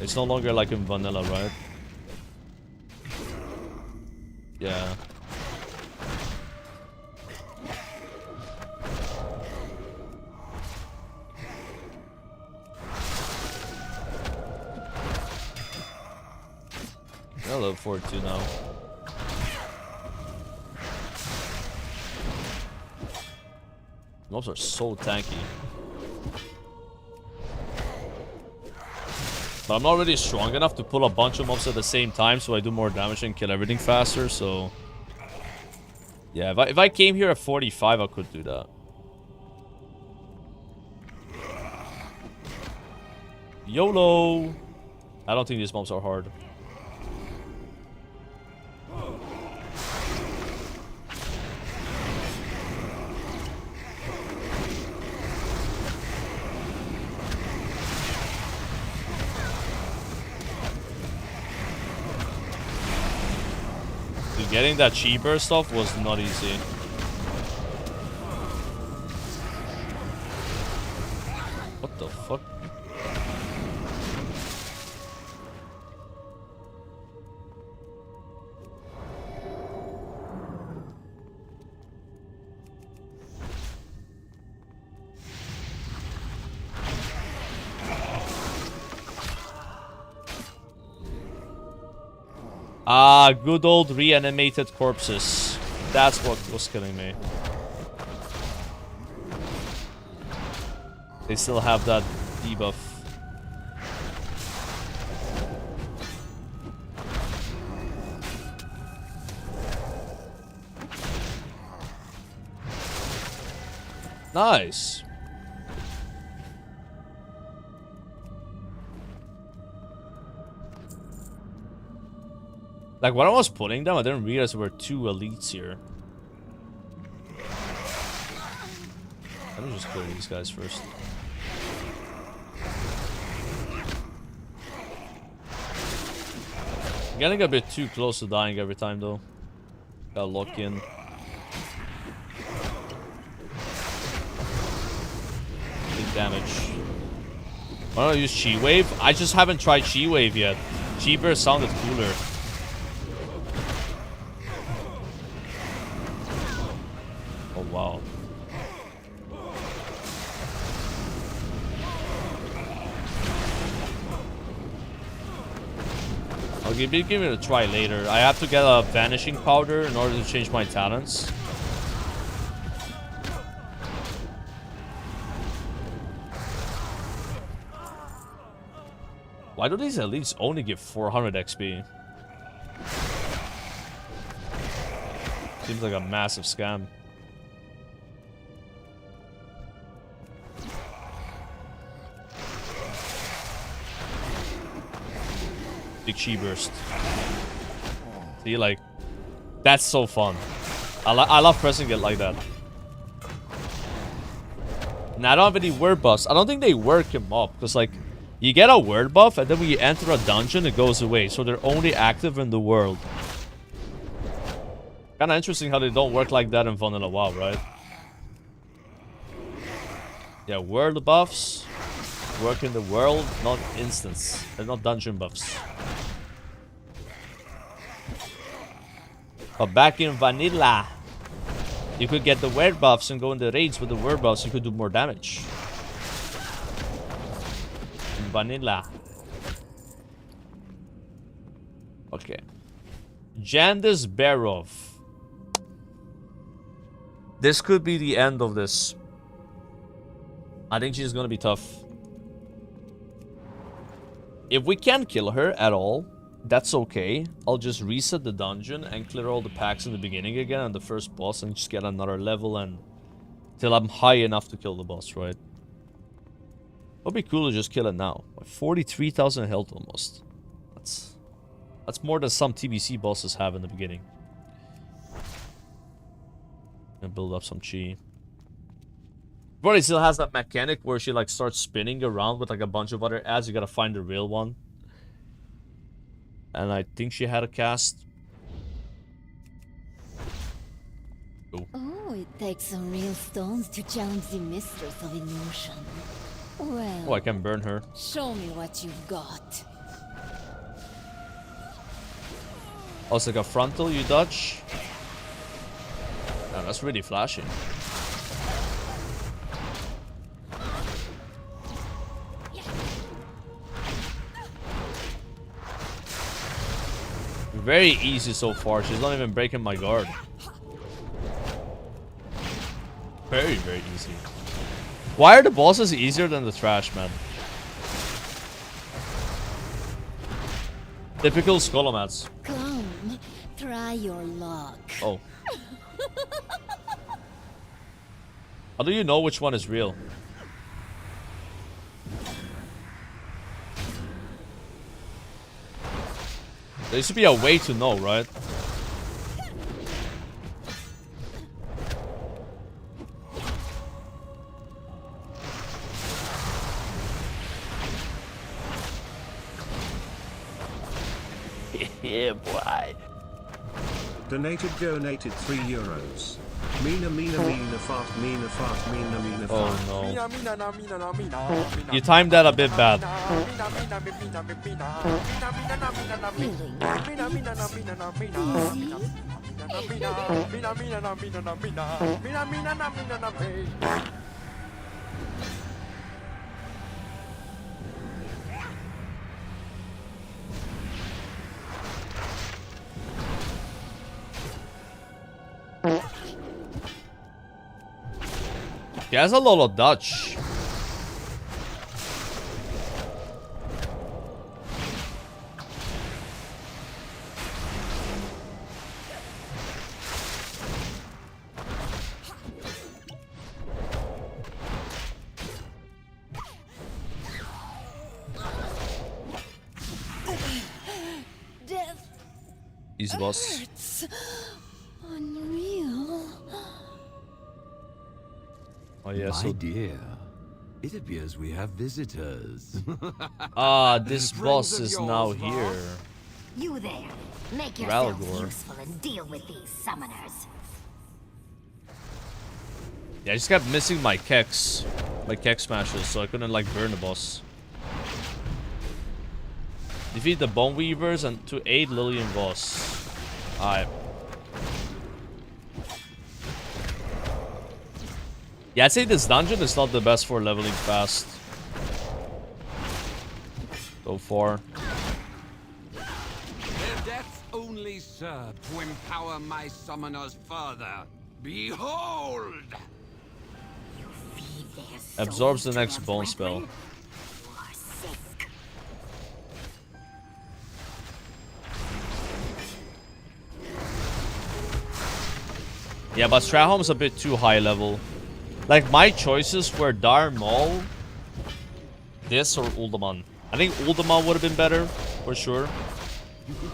It's no longer like in vanilla, right? Yeah. I look forward to now. Mobs are so tanky. But I'm not really strong enough to pull a bunch of mobs at the same time, so I do more damage and kill everything faster, so... Yeah, if I came here at 45, I could do that. YOLO! I don't think these mobs are hard. Getting that cheaper stuff was not easy. What the fuck? Ah, good old reanimated corpses. That's what was killing me. They still have that debuff. Nice. Like, when I was putting them, I didn't realize there were 2 elites here. Let me just clear these guys first. I'm getting a bit too close to dying every time, though. Gotta lock in. Big damage. Why don't I use Chi Wave? I just haven't tried Chi Wave yet. Cheaper sounded cooler. Oh, wow. I'll give it a try later. I have to get a vanishing powder in order to change my talents. Why do these elites only give 400 XP? Seems like a massive scam. Big chi burst. See, like, that's so fun. I love pressing it like that. Now I don't have any word buffs. I don't think they work him up because like you get a word buff and then when you enter a dungeon it goes away. So they're only active in the world. Kinda interesting how they don't work like that in Vanilla WoW, right? Yeah, word buffs work in the world, not instance. They're not dungeon buffs. But back in Vanilla, you could get the word buffs and go in the raids with the word buffs. You could do more damage. In Vanilla. Okay. Jandis Barov. This could be the end of this. I think she's gonna be tough. If we can't kill her at all, that's okay. I'll just reset the dungeon and clear all the packs in the beginning again on the first boss and just get another level and till I'm high enough to kill the boss, right? It'll be cool to just kill it now. 43,000 health almost. That's more than some TBC bosses have in the beginning. And build up some chi. Brody still has that mechanic where she like starts spinning around with like a bunch of other ads. You gotta find the real one. And I think she had a cast. Oh, it takes some real stones to challenge the mistress of illusion. Well, Oh, I can burn her. show me what you've got. Oh, it's like a frontal you dodge. Oh, that's really flashy. Very easy so far. She's not even breaking my guard. Very, very easy. Why are the bosses easier than the trash, man? Typical Scholomance. Come, try your luck. Oh. How do you know which one is real? There used to be a way to know, right? Yeah, boy. Donated 3 euros. Mina fart, mina fart. Oh no. You timed that a bit bad. He has a lot of Dutch. Death Easy boss. hurts. Unreal. Oh yeah, My so dear, it appears we have visitors. this boss is now here. You there. Make yourself Ralgor. useful and deal with these summoners. Yeah, I just kept missing my keks. My kek smashes, so I couldn't like burn the boss. Defeat the Bone Weavers and to aid Lillian boss. Alright. Yeah, I'd say this dungeon is not the best for leveling fast. So far. Their deaths only serve to empower my summoners further. Behold! Feed their souls Absorbs the to next their bone spell. brethren. Forsaken. Yeah, but Strahom's a bit too high level. Like, my choices were Dar Maul, this, or Uldaman. I think Uldaman would have been better, for sure.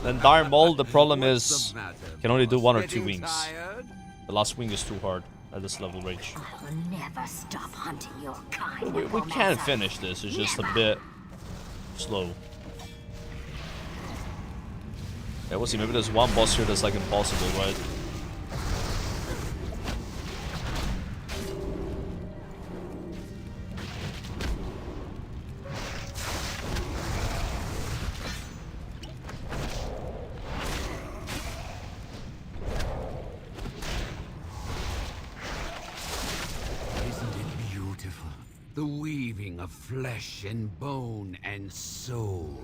Then Dire Mold, the problem What's is the matter, can only do boss? 1 or 2 Getting wings. tired? The last wing is too hard at this level range. I'll never stop hunting your kind. We can finish this, it's just a bit slow. Yeah, we'll see. Maybe there's one boss here that's like impossible, right? Isn't it beautiful? The weaving of flesh and bone and soul.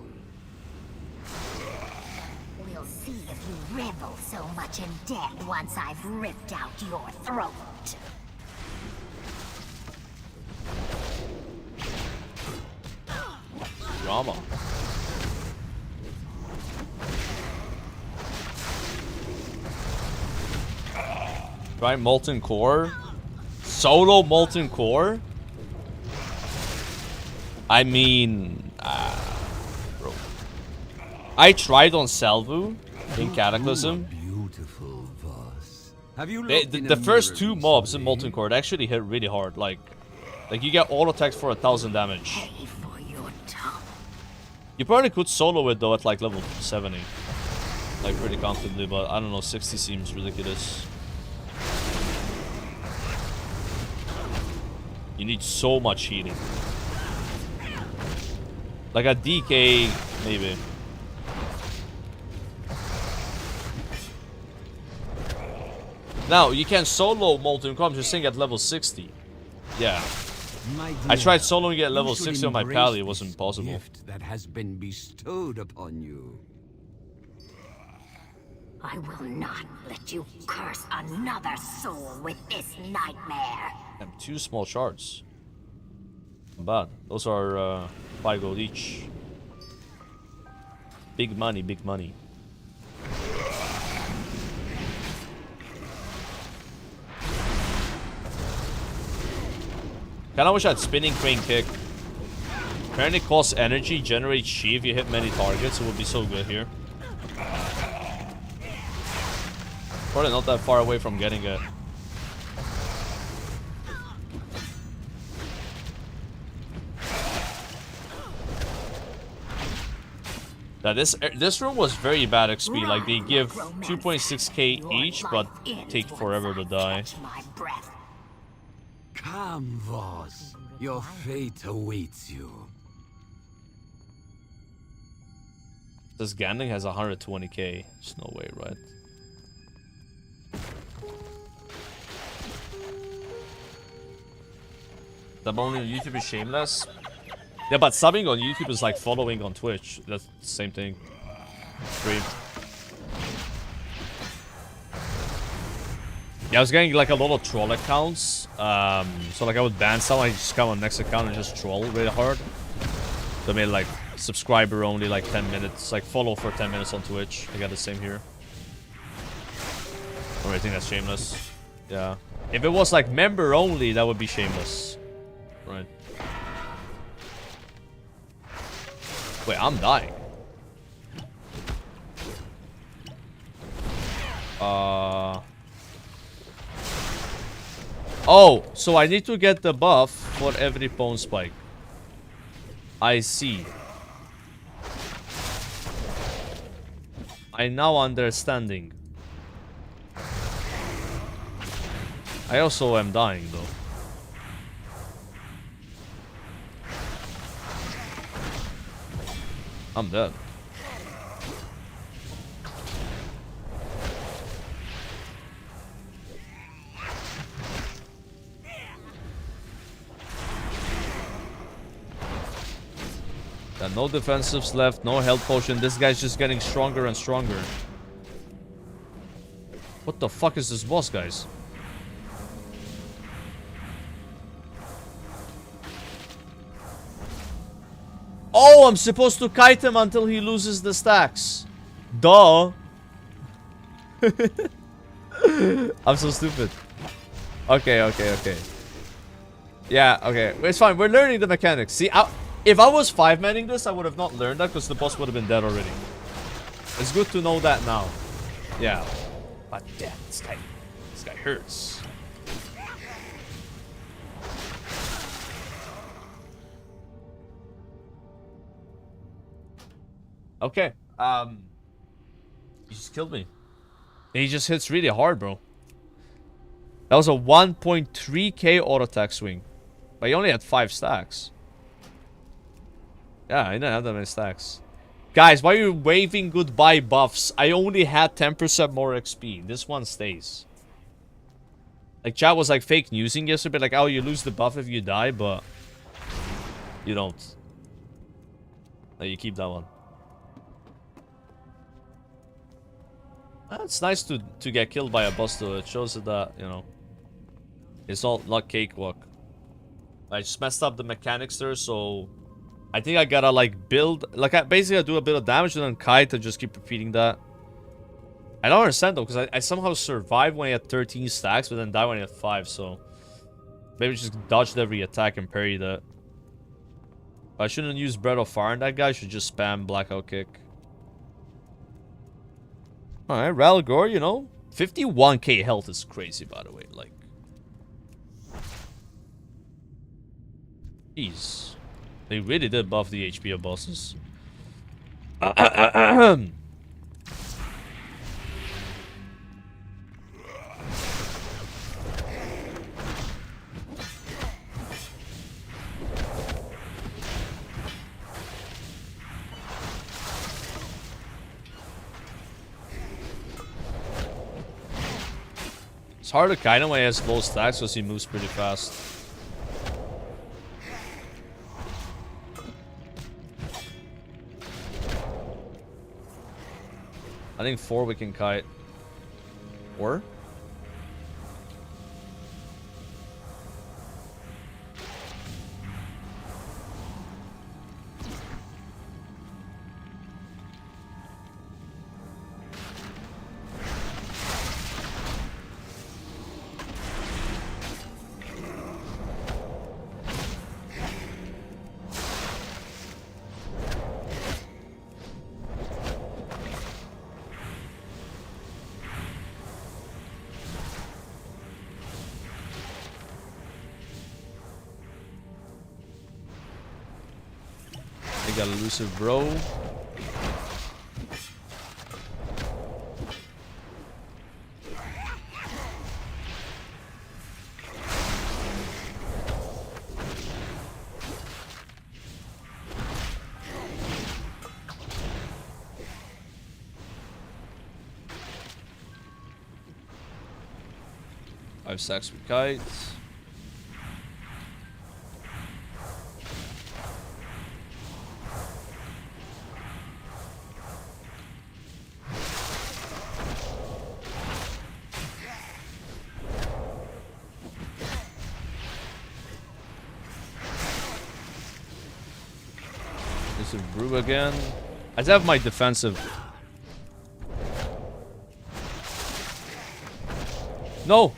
We'll see if you revel so much in death once I've ripped out your throat. Drama. Try Molten Core? Solo Molten Core? I mean... bro. I tried on Salvu in Cataclysm. Beautiful, boss. Have you They, looked in the a first mirror 2 mobs in recently? Molten Core actually hit really hard. Like you get auto attacks for 1000 damage. Pay for your tongue. You probably could solo it though at like level 70. Like pretty comfortably, but I don't know, 60 seems ridiculous. You need so much healing. Like a DK, maybe. Now, you can solo Molten Core, I'm just saying at level 60. Yeah. My I dear, tried soloing it at you level should 60 on my embrace pally, it wasn't this possible. gift that has been bestowed upon you. I will not let you curse another soul with this nightmare. Damn, 2 small shards. Not bad. Those are 5 gold each. Big money, big money. Kinda wish I had Spinning Crane Kick. Apparently costs energy, generates chi if you hit many targets. It would be so good here. Probably not that far away from getting it. Now this room was very bad XP. Like they give 2.6k each, but take forever to die. Come, boss. Your fate awaits you. This Ganding has 120k. There's no way, right? Subbing on YouTube is shameless. Yeah, but subbing on YouTube is like following on Twitch. That's the same thing. Stream. Yeah, I was getting like a lot of troll accounts. So like I would ban someone, I just come on next account and just troll really hard. So I made like subscriber only, like 10 minutes, like follow for 10 minutes on Twitch. I got the same here. Or I think that's shameless. Yeah. If it was like member only, that would be shameless. Right. Wait, I'm dying. Oh, so I need to get the buff for every bone spike. I see. I now understanding. I also am dying though. I'm dead. Got no defensives left, no health potion. This guy's just getting stronger and stronger. What the fuck is this boss, guys? Oh, I'm supposed to kite him until he loses the stacks. Duh. I'm so stupid. Okay. Yeah, okay. It's fine. We're learning the mechanics. See, if I was 5-manning this, I would have not learned that because the boss would have been dead already. It's good to know that now. Yeah. But damn, this guy hurts. Okay. He just killed me. And he just hits really hard, bro. That was a 1.3k auto attack swing. But he only had 5 stacks. Yeah, I didn't have that many stacks. Guys, why are you waving goodbye buffs? I only had 10% more XP. This one stays. Like, chat was like fake newsing yesterday. Like, oh, you lose the buff if you die, but you don't. No, you keep that one. It's nice to get killed by a boss though. It shows that, you know, it's not cakewalk. I just messed up the mechanics there, so I think I gotta like build, like I basically do a bit of damage and then kite and just keep repeating that. I don't understand though, because I somehow survived when I had 13 stacks, but then died when I had 5, so maybe just dodged every attack and parry that. I shouldn't use Breath of Fire on that guy, I should just spam Blackout Kick. Alright, Ralgor, you know, 51k health is crazy, by the way, like. Jeez. They really did buff the HP of bosses. It's hard to kite him when he has low stacks because he moves pretty fast. I think 4 we can kite. Or? I got elusive bro. Five stacks with kites. Brew again. I have my defensive. No.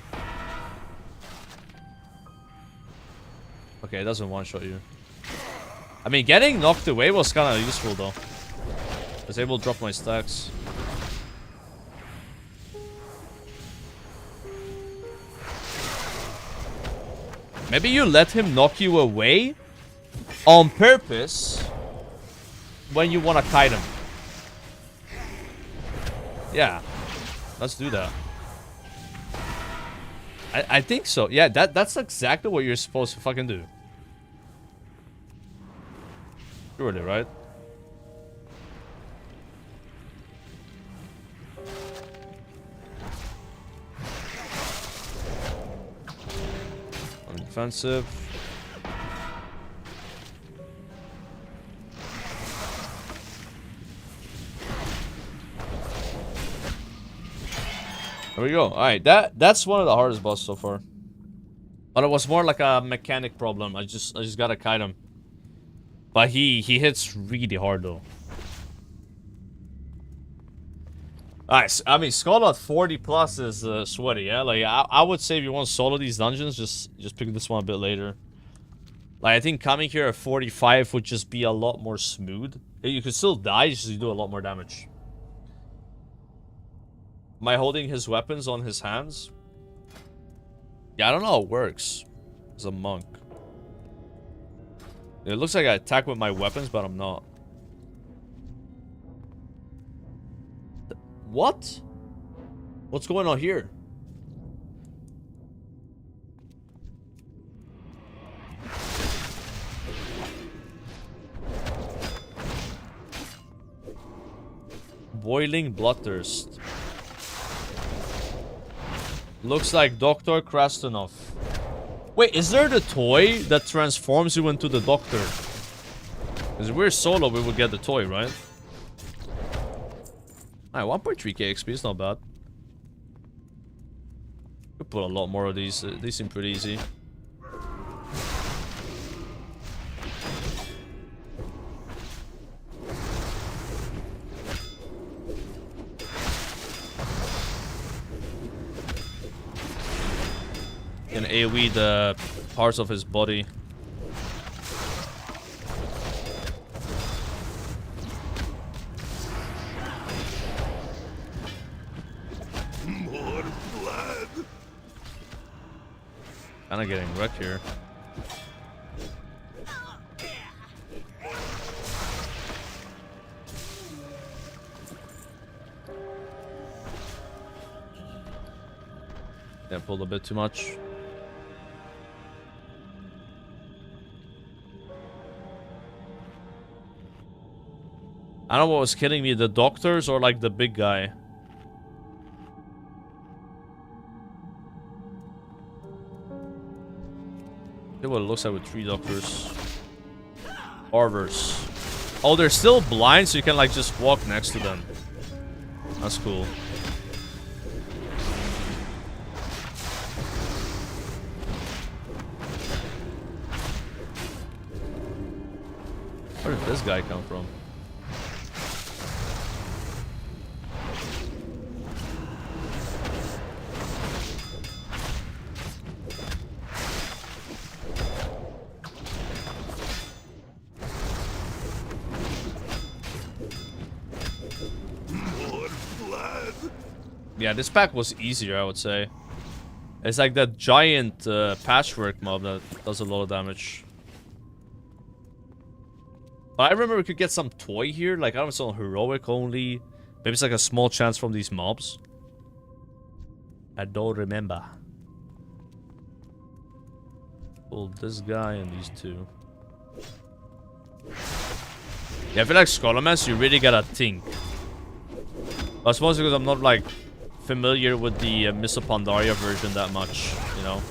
Okay, it doesn't one-shot you. I mean, getting knocked away was kind of useful though. I was able to drop my stacks. Maybe you let him knock you away on purpose when you want to kite him. Yeah, let's do that. I think so. Yeah, that's exactly what you're supposed to fucking do. Surely, right? On defensive. There we go. Alright, that's one of the hardest bosses so far. But it was more like a mechanic problem. I just gotta kite him. But he hits really hard though. Alright, I mean Skull at 40 plus is sweaty, yeah? Like I would say if you want to solo these dungeons, just pick this one a bit later. Like I think coming here at 45 would just be a lot more smooth. You could still die, just you do a lot more damage. Am I holding his weapons on his hands? Yeah, I don't know how it works. As a monk. It looks like I attack with my weapons, but I'm not. What? What's going on here? Boiling bloodthirst. Looks like Dr. Krastonov. Wait, is there the toy that transforms you into the doctor? Because if we're solo, we would get the toy, right? Alright, 1.3k XP is not bad. Could put a lot more of these. These seem pretty easy. Can AoE the parts of his body. More blood. Kinda getting wrecked here. Yeah, pulled a bit too much. I don't know what was killing me, the doctors or like the big guy. See what it looks like with 3 doctors. Arbors. Oh, they're still blind, so you can like just walk next to them. That's cool. Where did this guy come from? Yeah, this pack was easier, I would say. It's like that giant patchwork mob that does a lot of damage. But I remember we could get some toy here. Like, I don't know, it's on heroic only. Maybe it's like a small chance from these mobs. I don't remember. Pull this guy and these 2. Yeah, I feel like Scholomance, you really gotta think. I suppose because I'm not like familiar with the Mists of Pandaria version that much, you know.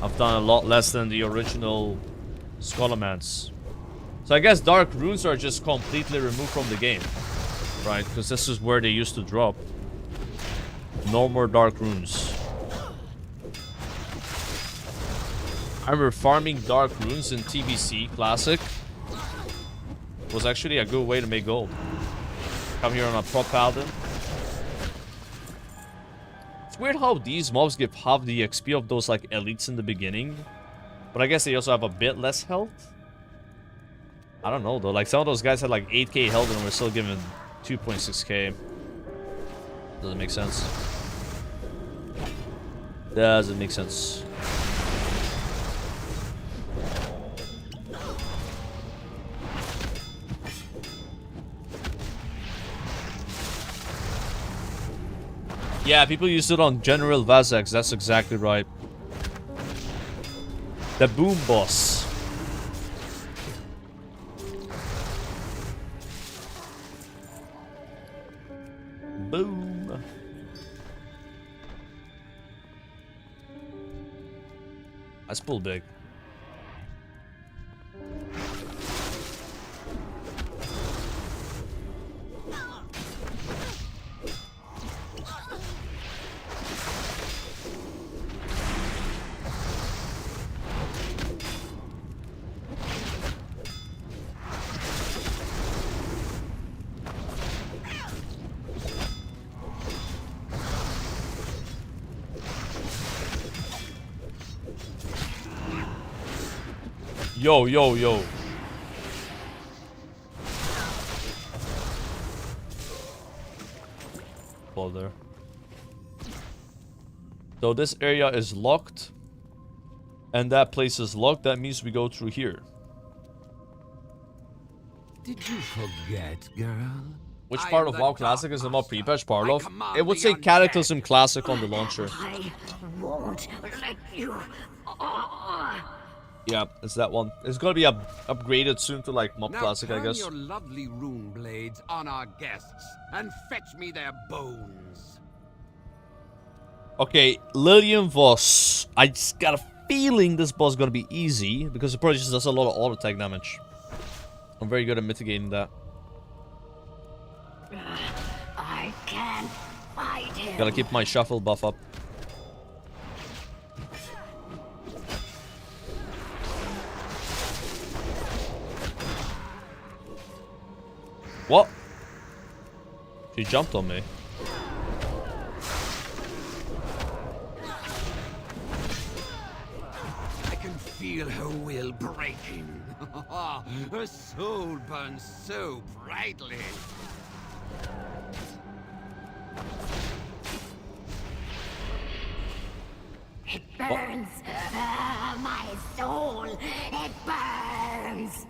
I've done a lot less than the original Scholomance. So I guess Dark Runes are just completely removed from the game, right? Because this is where they used to drop. No more Dark Runes. I remember farming Dark Runes in TBC Classic was actually a good way to make gold. Come here on a prop paladin. It's weird how these mobs give half the XP of those like elites in the beginning. But I guess they also have a bit less health. I don't know though, like some of those guys had like 8k health and we're still given 2.6k. Doesn't make sense. Doesn't make sense. Yeah, people used it on General Vazax, that's exactly right. The boom boss. Boom. That's pull big. Yo, yo, yo. Hold there. So this area is locked. And that place is locked. That means we go through here. Did you forget, girl? Which I part am of the WoW Dark Classic is the more Master. pre-patch part I of? command It would the say undead. Cataclysm Classic on the launcher. I won't let you. Yeah, it's that one. It's gonna be upgraded soon to like MOP Now Classic, I turn guess. your lovely rune blades on our guests and fetch me their bones. Okay, Lillian Voss. I just got a feeling this boss is gonna be easy because it probably just does a lot of auto attack damage. I'm very good at mitigating that. I can't fight him. Gotta keep my shuffle buff up. What? She jumped on me. I can feel her will breaking. Her soul burns so brightly. It burns. My soul. It burns.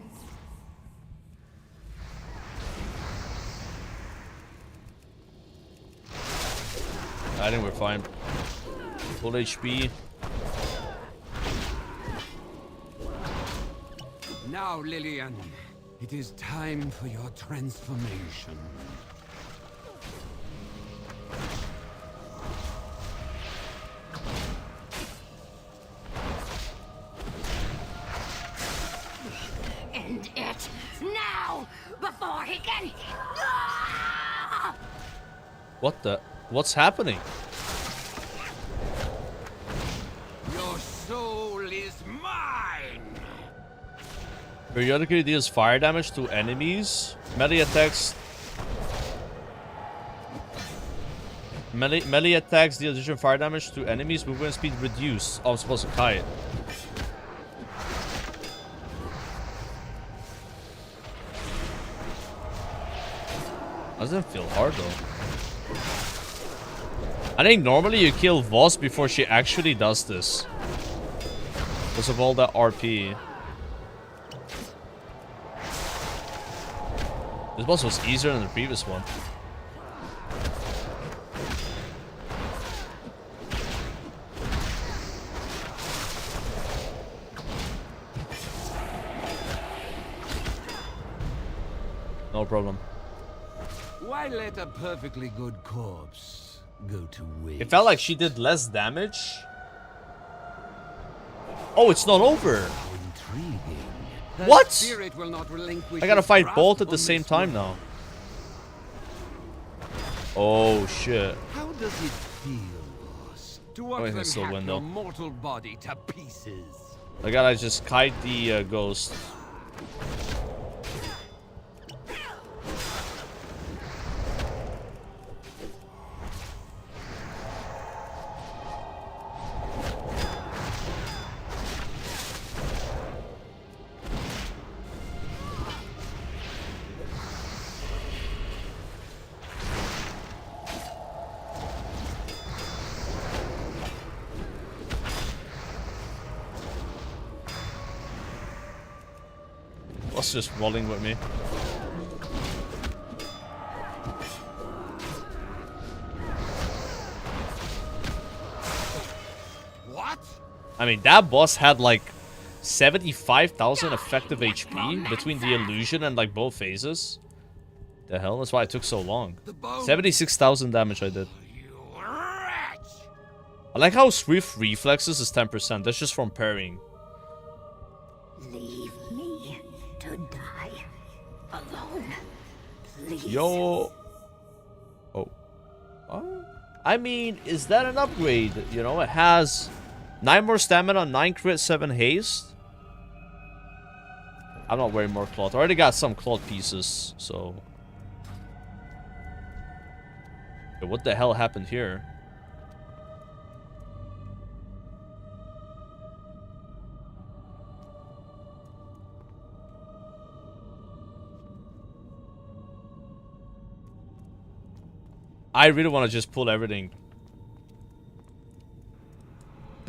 I think we're fine. Full HP. Now, Lillian, it is time for your transformation. End it now before he can. What the? What's happening? Your soul is mine. Periodically deals fire damage to enemies. Melee attacks. Melee attacks deal additional fire damage to enemies. Movement speed reduced. Oh, I'm supposed to kite. Doesn't feel hard though. I think normally you kill Voss before she actually does this. Because of all that RP. This boss was easier than the previous one. No problem. Why let a perfectly good corpse go to waste? It felt like she did less damage. Oh, it's not over. Intriguing. What? Her spirit will not relinquish I gotta its fight grasp both at the on same this time world. now. Oh shit. How does it feel, boss, to watch think them it's still hack window. your mortal body to pieces? I gotta just kite the ghost. What's just rolling with me? What? I mean, that boss had like 75,000 effective HP between the illusion and like both phases. The hell? That's why it took so long. 76,000 damage I did. I like how Swift Reflexes is 10%. That's just from parrying. Leave me to die alone, please. Yo. Oh. I mean, is that an upgrade? You know, it has 9 more stamina, 9 crit, 7 haste. I'm not wearing more cloth. I already got some cloth pieces, so. Okay, what the hell happened here? I really want to just pull everything.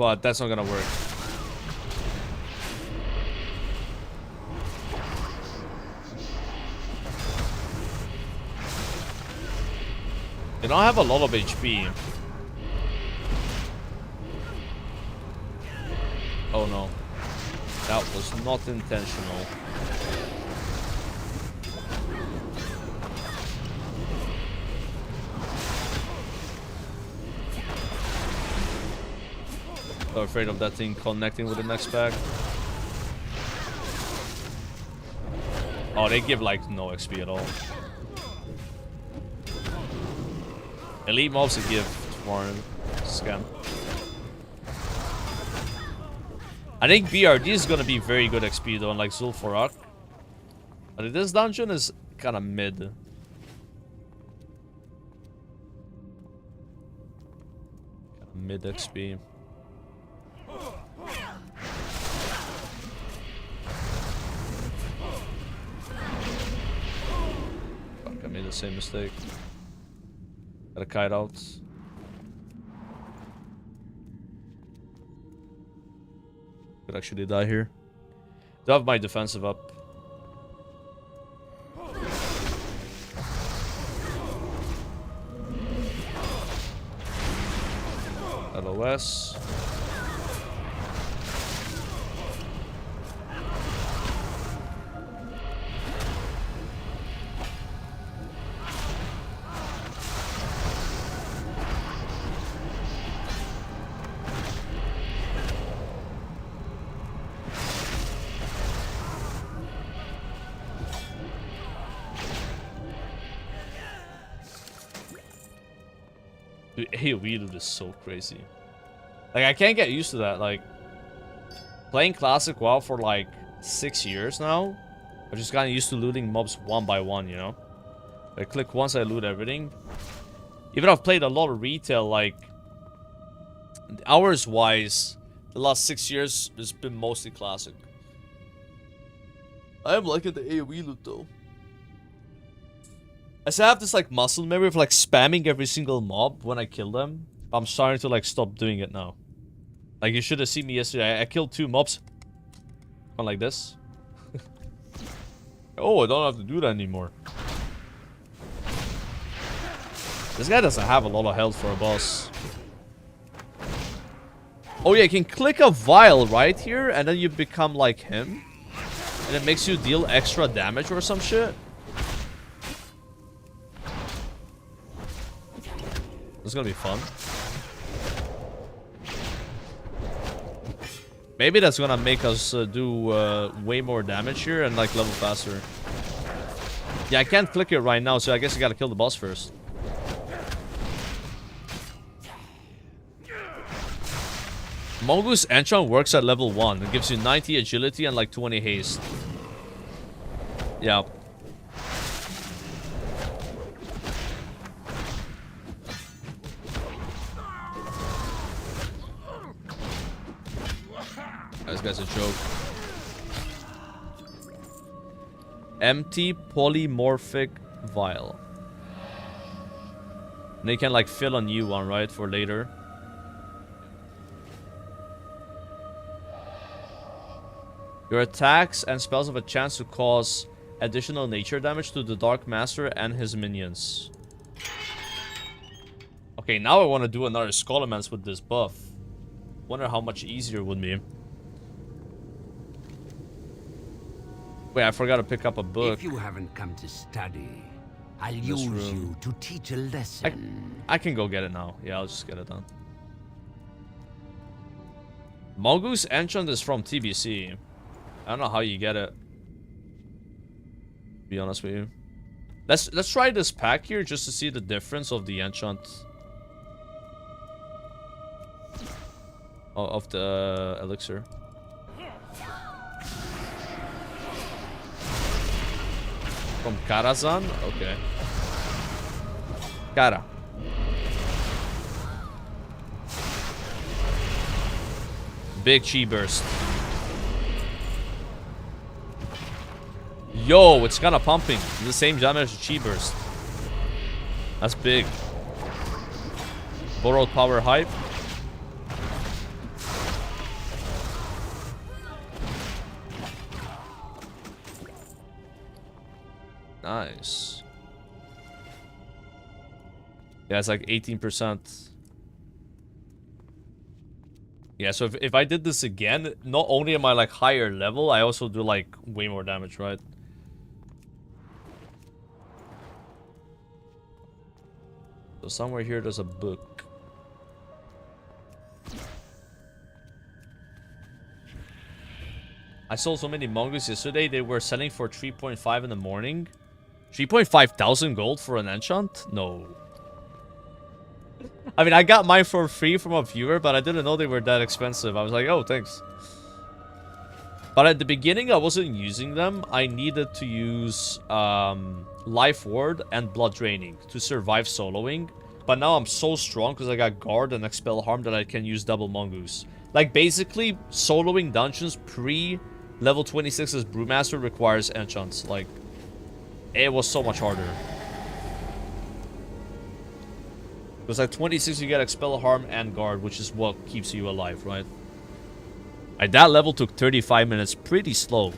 but that's not gonna work. They don't have a lot of HP. Oh no. That was not intentional. So afraid of that thing connecting with the next pack. Oh, they give like no XP at all. Elite mobs to give Warren scam. I think BRD is gonna be very good XP though, unlike Zul'Farrak. But this dungeon is kind of mid. Mid XP. Fuck, I made the same mistake. Gotta kite out. Could actually die here. Do have my defensive up. LOS. Dude, AoE loot is so crazy. Like, I can't get used to that. Like, playing Classic WoW for like 6 years now, I just gotten used to looting mobs one by one, you know? I click once, I loot everything. Even though I've played a lot of retail, like, hours-wise, the last 6 years has been mostly Classic. I am liking the AoE loot, though. I still have this, like, muscle memory of, like, spamming every single mob when I kill them. I'm starting to, like, stop doing it now. Like, you should have seen me yesterday. I killed 2 mobs. Kind like this. Oh, I don't have to do that anymore. This guy doesn't have a lot of health for a boss. Oh yeah, you can click a vial right here, and then you become like him. And it makes you deal extra damage or some shit. This is gonna be fun. Maybe that's gonna make us do way more damage here and like level faster. Yeah, I can't click it right now, so I guess I gotta kill the boss first. Mongoose Enchant works at level 1. It gives you 90 agility and like 20 haste. Yeah. This guy's a joke. Empty polymorphic vial. And they can like fill a new one, right? For later. Your attacks and spells have a chance to cause additional nature damage to the Dark Master and his minions. Okay, now I want to do another Scholomance with this buff. Wonder how much easier it would be. Wait, I forgot to pick up a book. If you haven't come to study, I'll use you to teach a lesson. I can go get it now. Yeah, I'll just get it done. Mongoose Enchant is from TBC. I don't know how you get it. To be honest with you. Let's try this pack here just to see the difference of the enchant. Of the elixir. From Karazhan? Okay. Kara. Big chi burst. Yo, it's kind of pumping. It's the same damage as chi burst. That's big. Borrowed power hype. Nice. Yeah, it's like 18%. Yeah, so if I did this again, not only am I like higher level, I also do like way more damage, right? So somewhere here there's a book. I sold so many mongoose yesterday, they were selling for 3.5 in the morning. 3.5 thousand gold for an enchant? No. I mean, I got mine for free from a viewer, but I didn't know they were that expensive. I was like, oh, thanks. But at the beginning, I wasn't using them. I needed to use Life Ward and Blood Draining to survive soloing. But now I'm so strong because I got Guard and Expel Harm that I can use double Mongoose. Like, basically, soloing dungeons pre-level 26 as Brewmaster requires enchants. Like, it was so much harder. Because at 26 you get Expel Harm and Guard, which is what keeps you alive, right? At that level took 35 minutes, pretty slow.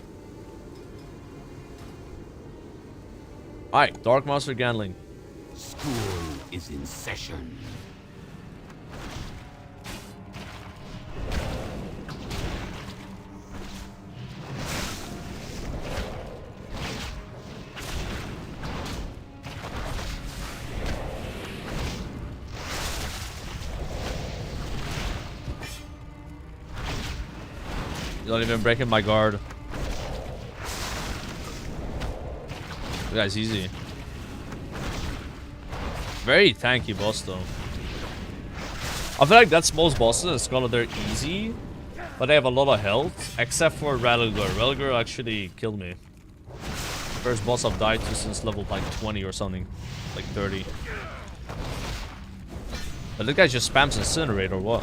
Alright, Dark Monster Gangling. School is in session. You're not even breaking my guard. That guy's easy. Very tanky boss though. I feel like that's most bosses in Scholar. They're easy, but they have a lot of health, except for Ralligar. Ralligar actually killed me. First boss I've died to since level like 20 or something, like 30. But this guy just spams Incinerate or what?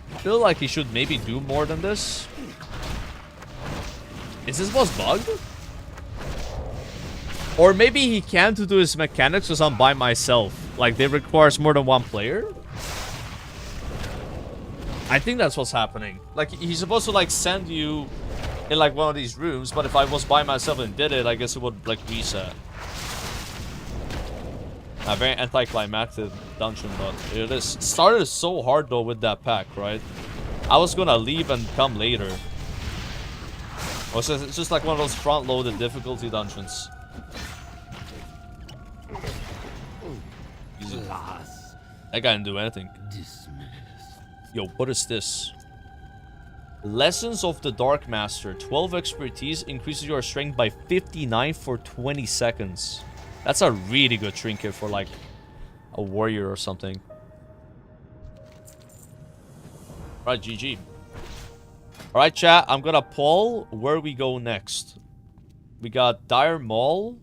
I feel like he should maybe do more than this. Is this boss bugged? Or maybe he can't do his mechanics because I'm by myself. Like, they requires more than one player. I think that's what's happening. Like, he's supposed to, like, send you in, like, one of these rooms. But if I was by myself and did it, I guess it would, like, reset. A very anticlimactic dungeon, but it is started so hard though with that pack, right? I was gonna leave and come later. It's just like one of those front-loaded difficulty dungeons. Easy. That guy didn't do anything. Yo, what is this? Lessons of the Dark Master. 12 expertise increases your strength by 59 for 20 seconds. That's a really good trinket for, like, a warrior or something. Alright, GG. Alright, chat. I'm gonna poll where we go next. We got Dire Maul.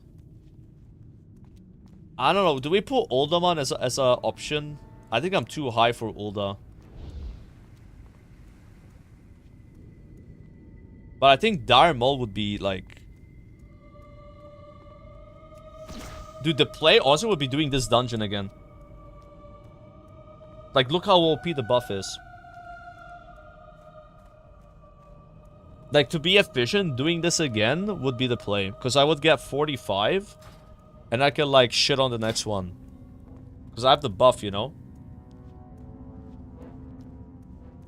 I don't know. Do we put Uldaman as a option? I think I'm too high for Ulda. But I think Dire Maul would be, like... Dude, the play also would be doing this dungeon again. Like, look how OP the buff is. Like, to be efficient, doing this again would be the play. Because I would get 45. And I can, like, shit on the next one. Because I have the buff, you know?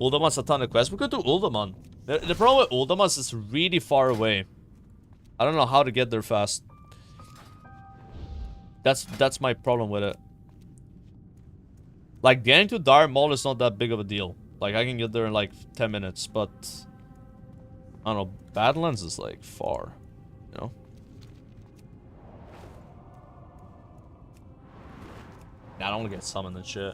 Uldaman's a ton of quests. We could do Uldaman. The problem with Uldaman is it's really far away. I don't know how to get there fast. That's my problem with it. Like, getting to Dire Maul is not that big of a deal. Like, I can get there in, like, 10 minutes, but... I don't know, Badlands is, like, far. You know? Yeah, I don't want to get summoned and shit.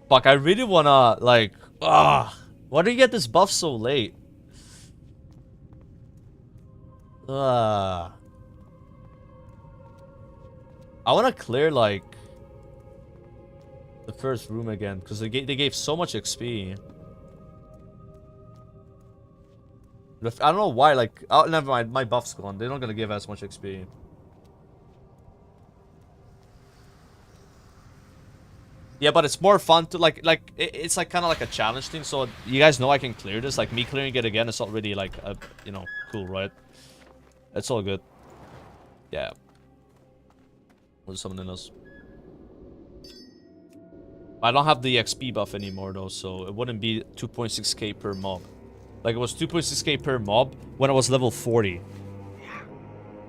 Fuck, I really wanna, like... Why do you get this buff so late? I want to clear, like, the first room again, because they gave so much XP. I don't know why, like, oh, never mind, my buff's gone. They're not going to give as much XP. Yeah, but it's more fun to it's like kind of like a challenge thing. So you guys know I can clear this. Like me clearing it again, it's not really like you know, cool, right? It's all good. Yeah. What's something else? I don't have the XP buff anymore though, so it wouldn't be 2.6k per mob. Like it was 2.6k per mob when I was level 40.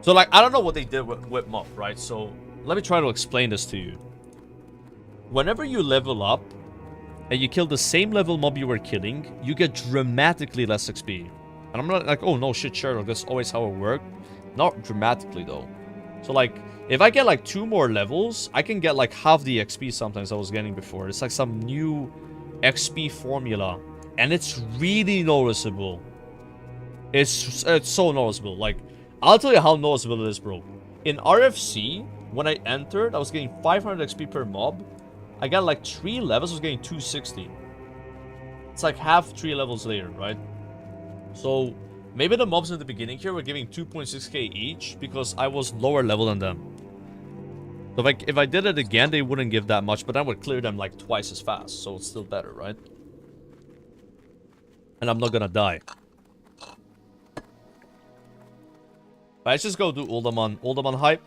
So like I don't know what they did with mob, right? So let me try to explain this to you. Whenever you level up and you kill the same level mob you were killing, you get dramatically less XP. And I'm not like, oh no shit, Sherlock, that's always how it worked. Not dramatically though. So like, if I get like 2 more levels, I can get like half the XP sometimes I was getting before. It's like some new XP formula. And it's really noticeable. It's so noticeable. Like, I'll tell you how noticeable it is, bro. In RFC, when I entered, I was getting 500 XP per mob. I got like 3 levels, I was getting 260. It's like half 3 levels later, right? So, maybe the mobs in the beginning here were giving 2.6k each because I was lower level than them. So if I did it again, they wouldn't give that much, but I would clear them like twice as fast. So it's still better, right? And I'm not gonna die. But let's just go do Uldaman. Uldaman hype.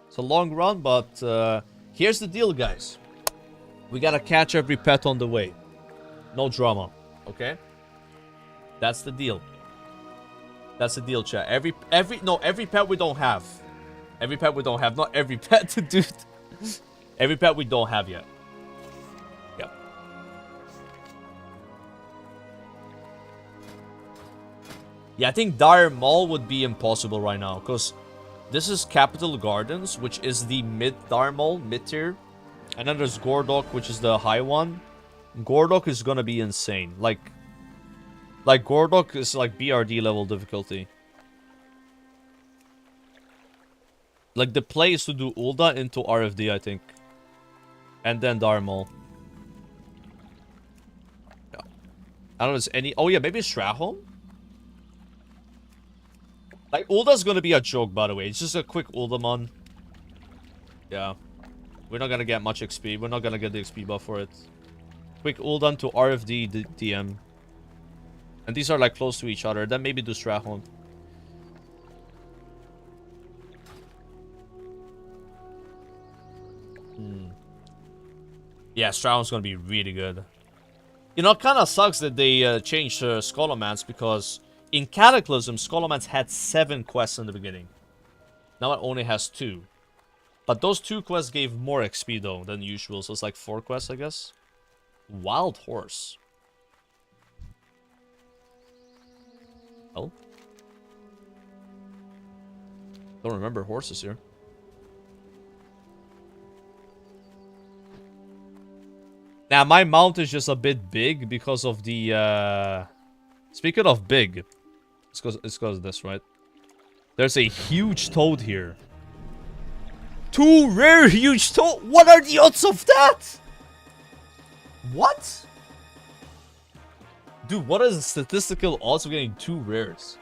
It's a long run, but here's the deal, guys. We gotta catch every pet on the way. No drama, okay? That's the deal. That's the deal, chat. Every pet we don't have. Every pet we don't have. Not every pet, dude. Every pet we don't have yet. Yep. Yeah, I think Dire Mall would be impossible right now, because this is Capital Gardens, which is the mid-Dire Mall, mid-tier. And then there's Gordok, which is the high one. Gordok is gonna be insane. Like Gordok is like BRD level difficulty. Like the play is to do Ulda into RFD, I think. And then Darmal. Yeah. I don't know if there's any... Oh yeah, maybe Strahom? Like Ulda's gonna be a joke, by the way. It's just a quick Uldamon. Yeah. We're not gonna get much XP. We're not gonna get the XP buff for it. Quick Uldan to RFD DM. And these are like close to each other. Then maybe do Strahon. Yeah, Strahon's gonna be really good. You know, it kind of sucks that they changed Scholomance, because in Cataclysm, Scholomance had 7 quests in the beginning. Now it only has 2. But those 2 quests gave more XP though than usual, so it's like 4 quests, I guess. Wild Horse. Oh. Don't remember horses here. Now, my mount is just a bit big because of the, Speaking of big, it's because of this, right? There's a huge toad here. 2 rare huge toad? What are the odds of that? What? Dude, what is the statistical odds of getting 2 rares?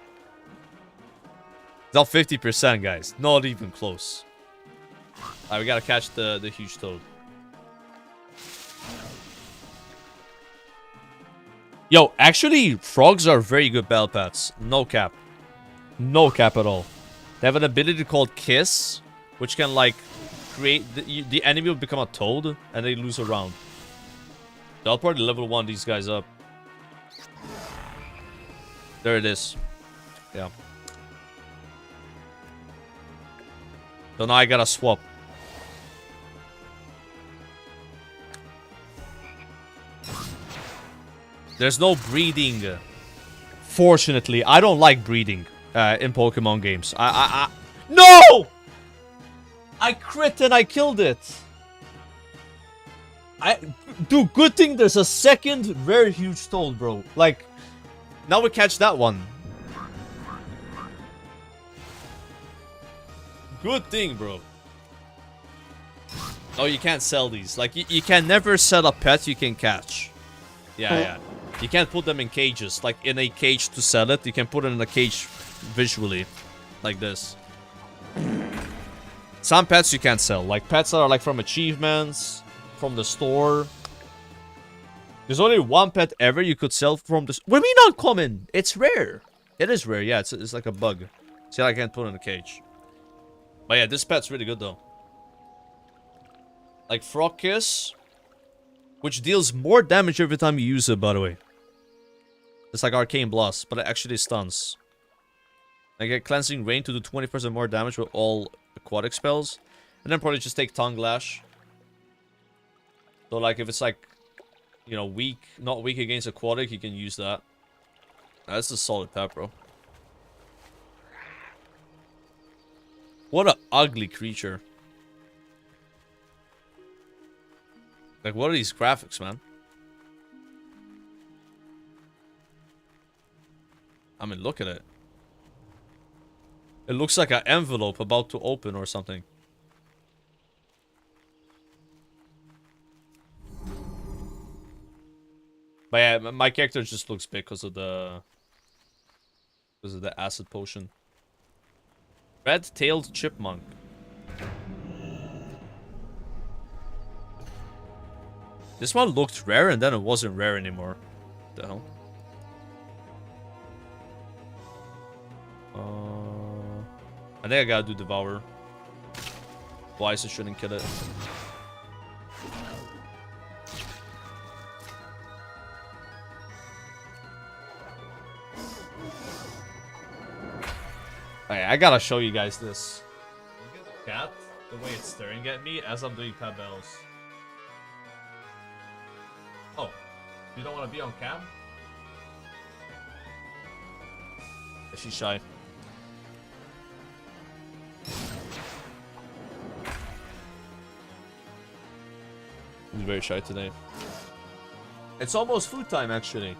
It's not 50%, guys. Not even close. Alright, we gotta catch the huge toad. Yo, actually, frogs are very good battle pets. No cap. No cap at all. They have an ability called Kiss, which can, like, create... The enemy will become a toad, and they lose a round. So I'll probably level 1 these guys up. There it is. Yeah. So now I gotta swap. There's no breeding. Fortunately, I don't like breeding in Pokemon games. No! I crit and I killed it. Dude, good thing there's a second very huge toad, bro. Like, now we catch that one. Good thing, bro. Oh, you can't sell these. Like, you can never sell a pet you can catch. Yeah. You can't put them in cages. Like, in a cage to sell it. You can put it in a cage visually. Like this. Some pets you can't sell. Like, pets that are, like, from achievements. from the store. There's only one pet ever you could sell from this. What do you mean uncommon? It's rare. It is rare, yeah. It's like a bug. See, I can't put it in a cage. But yeah, this pet's really good though. Like Frog Kiss, which deals more damage every time you use it, by the way. It's like Arcane Blast, but it actually stuns. I get Cleansing Rain to do 20% more damage with all aquatic spells. And then probably just take Tongue Lash. So like if it's like, you know, weak, not weak against aquatic, you can use that. That's a solid pet, bro. What an ugly creature. Like, what are these graphics, man? I mean, look at it. It looks like an envelope about to open or something. But yeah, my character just looks big because of the acid potion. Red-tailed chipmunk. This one looked rare and then it wasn't rare anymore. What the hell? I think I gotta do Devour. Otherwise I shouldn't kill it. Okay, I gotta show you guys this. Look at the cat, the way it's staring at me as I'm doing pet bells. Oh, you don't want to be on cam? She's shy. He's very shy today. It's almost food time, actually.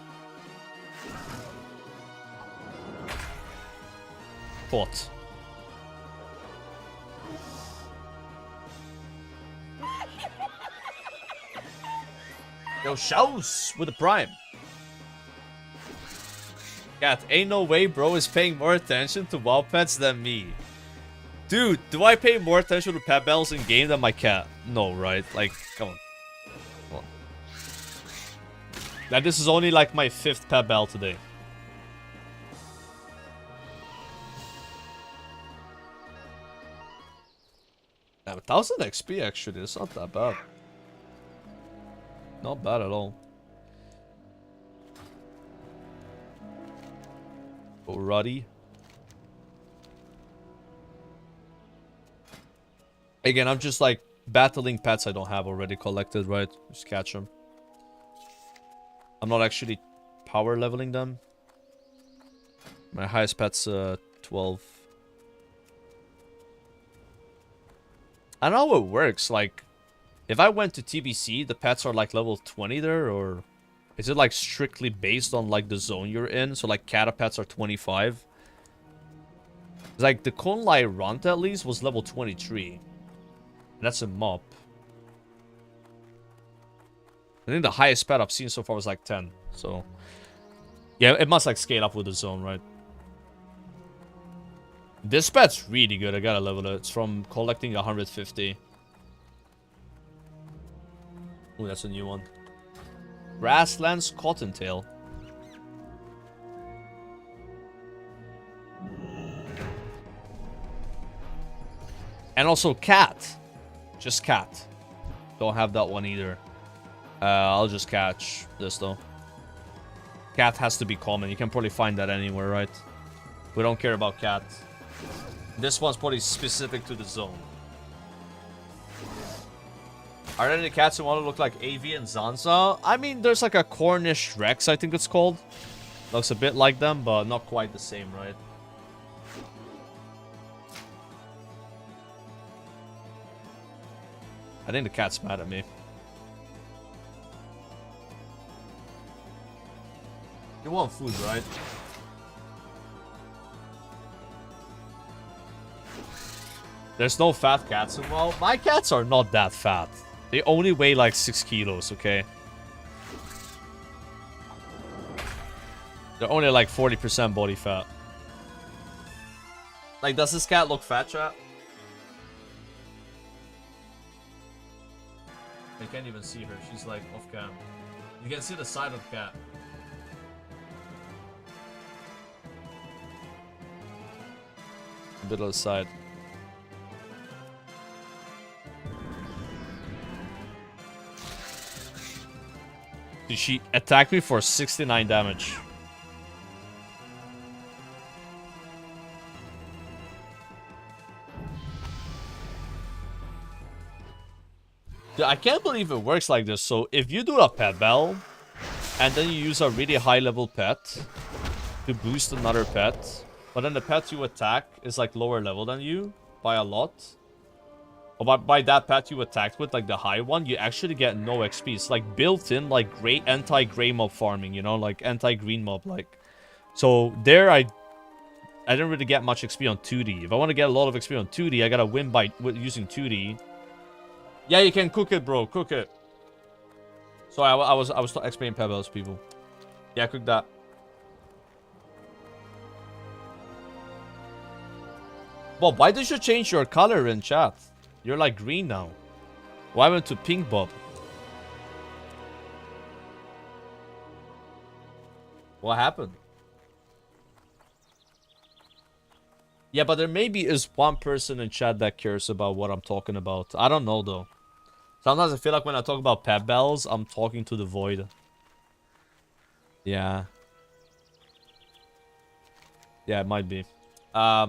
What? Yo, shows with the prime. Cat, ain't no way bro is paying more attention to WoW pets than me. Dude, do I pay more attention to pet bells in game than my cat? No, right? Like, come on. Come on. Like, this is only like my 5th pet bell today. Yeah, 1000 XP actually, it's not that bad. Not bad at all. Alrighty. Again, I'm just like battling pets I don't have already collected, right? Just catch them. I'm not actually power leveling them. My highest pet's 12. I don't know how it works, like, if I went to TBC, the pets are like level 20 there, or is it like strictly based on like the zone you're in? So like Catapets are 25. Like the Conlai Runt at least was level 23. And that's a MOP. I think the highest pet I've seen so far was like 10. So yeah, it must like scale up with the zone, right? This pet's really good. I gotta level it. It's from collecting 150. Ooh, that's a new one. Grasslands Cottontail. And also cat. Just cat. Don't have that one either. I'll just catch this though. Cat has to be common. You can probably find that anywhere, right? We don't care about cat. This one's probably specific to the zone. Are there any cats who want to look like Avi and Zanza? I mean, there's like a Cornish Rex, I think it's called. Looks a bit like them, but not quite the same, right? I think the cat's mad at me. You want food, right? There's no fat cats involved. My cats are not that fat. They only weigh like 6 kilos, okay? They're only like 40% body fat. Like, does this cat look fat, chat? I can't even see her. She's like off cam. You can see the side of the cat. A bit of the side. Did she attack me for 69 damage? Dude, I can't believe it works like this. So if you do a pet bell, and then you use a really high level pet to boost another pet, but then the pet you attack is like lower level than you by a lot. Or by that pet you attacked with, like the high one, you actually get no XP. It's like built in like anti-gray mob farming, you know, like anti-green mob like. So there I didn't really get much XP on 2D. If I want to get a lot of XP on 2D, I gotta win by using 2D. Yeah, you can cook it, bro. Cook it. So I was explaining pebbles, people. Yeah, cook that. Bob, why did you change your color in chat? You're like green now. Why went to pink, Bob? What happened? Yeah, but there maybe is one person in chat that cares about what I'm talking about. I don't know, though. Sometimes I feel like when I talk about pet bells, I'm talking to the void. Yeah. Yeah, it might be. Yeah.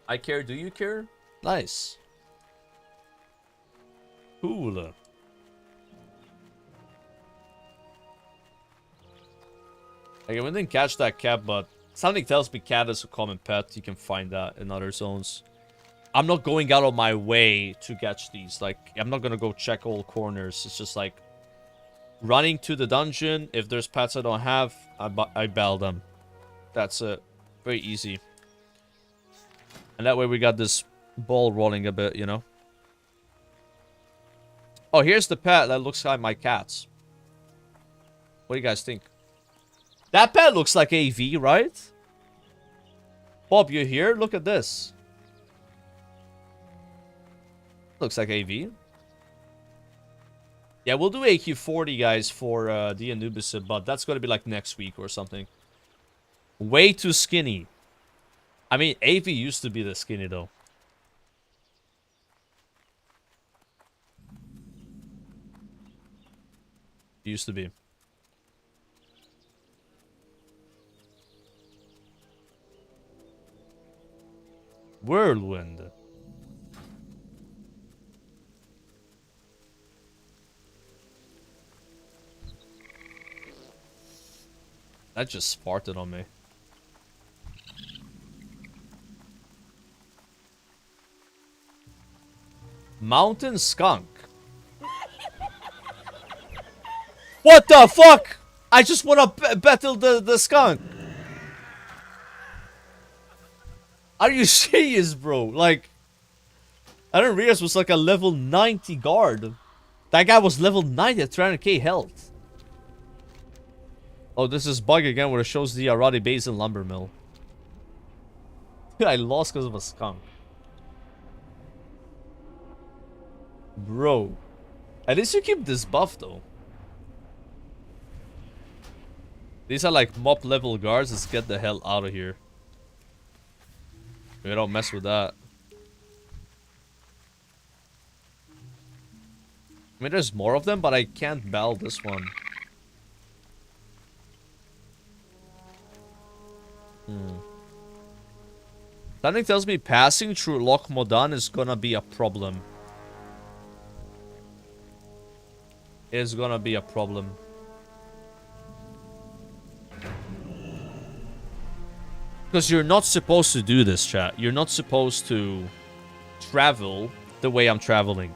I care. Do you care? Nice. Cool. Okay, we didn't catch that cat, but something tells me cat is a common pet. You can find that in other zones. I'm not going out of my way to catch these. Like, I'm not gonna go check all corners. It's just like running to the dungeon. If there's pets I don't have, I bell them. That's it. Very easy. And that way we got this ball rolling a bit, you know. Oh, here's the pet that looks like my cats. What do you guys think? That pet looks like AV, right? Bob, you here? Look at this. Looks like AV. Yeah, we'll do AQ40, guys, for the Anubis, but that's going to be like next week or something. Way too skinny. I mean, AV used to be this skinny, though. Used to be. Whirlwind. That just farted on me. Mountain skunk. What the fuck? I just want to battle the skunk. Are you serious, bro? Like, I didn't realize it was like a level 90 guard. That guy was level 90 at 300k health. Oh, this is bug again where it shows the Aradi Basin lumber mill. I lost because of a skunk. Bro. At least you keep this buff, though. These are like MOP level guards. Let's get the hell out of here. We don't mess with that. I mean, there's more of them, but I can't bell this one. Something tells me passing through Loch Modan is gonna be a problem. It's gonna be a problem. Because you're not supposed to do this, chat. You're not supposed to travel the way I'm traveling.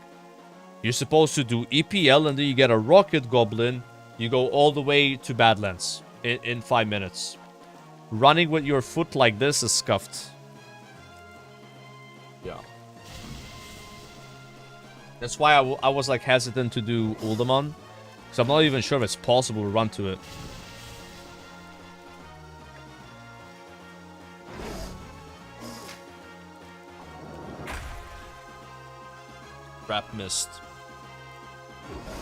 You're supposed to do EPL and then you get a rocket goblin. You go all the way to Badlands in 5 minutes. Running with your foot like this is scuffed. Yeah. That's why I was like hesitant to do Uldaman. Because I'm not even sure if it's possible to run to it. Trap missed.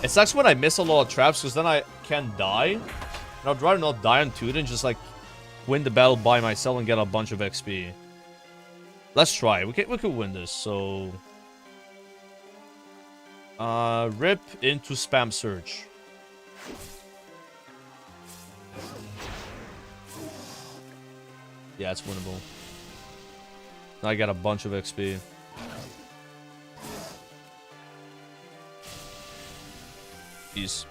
It sucks when I miss a lot of traps because then I can't die. And I'd rather not die on 2 than just like win the battle by myself and get a bunch of XP. Let's try. We could win this. So rip into spam surge. Yeah, it's winnable. Now I got a bunch of XP. Jeez.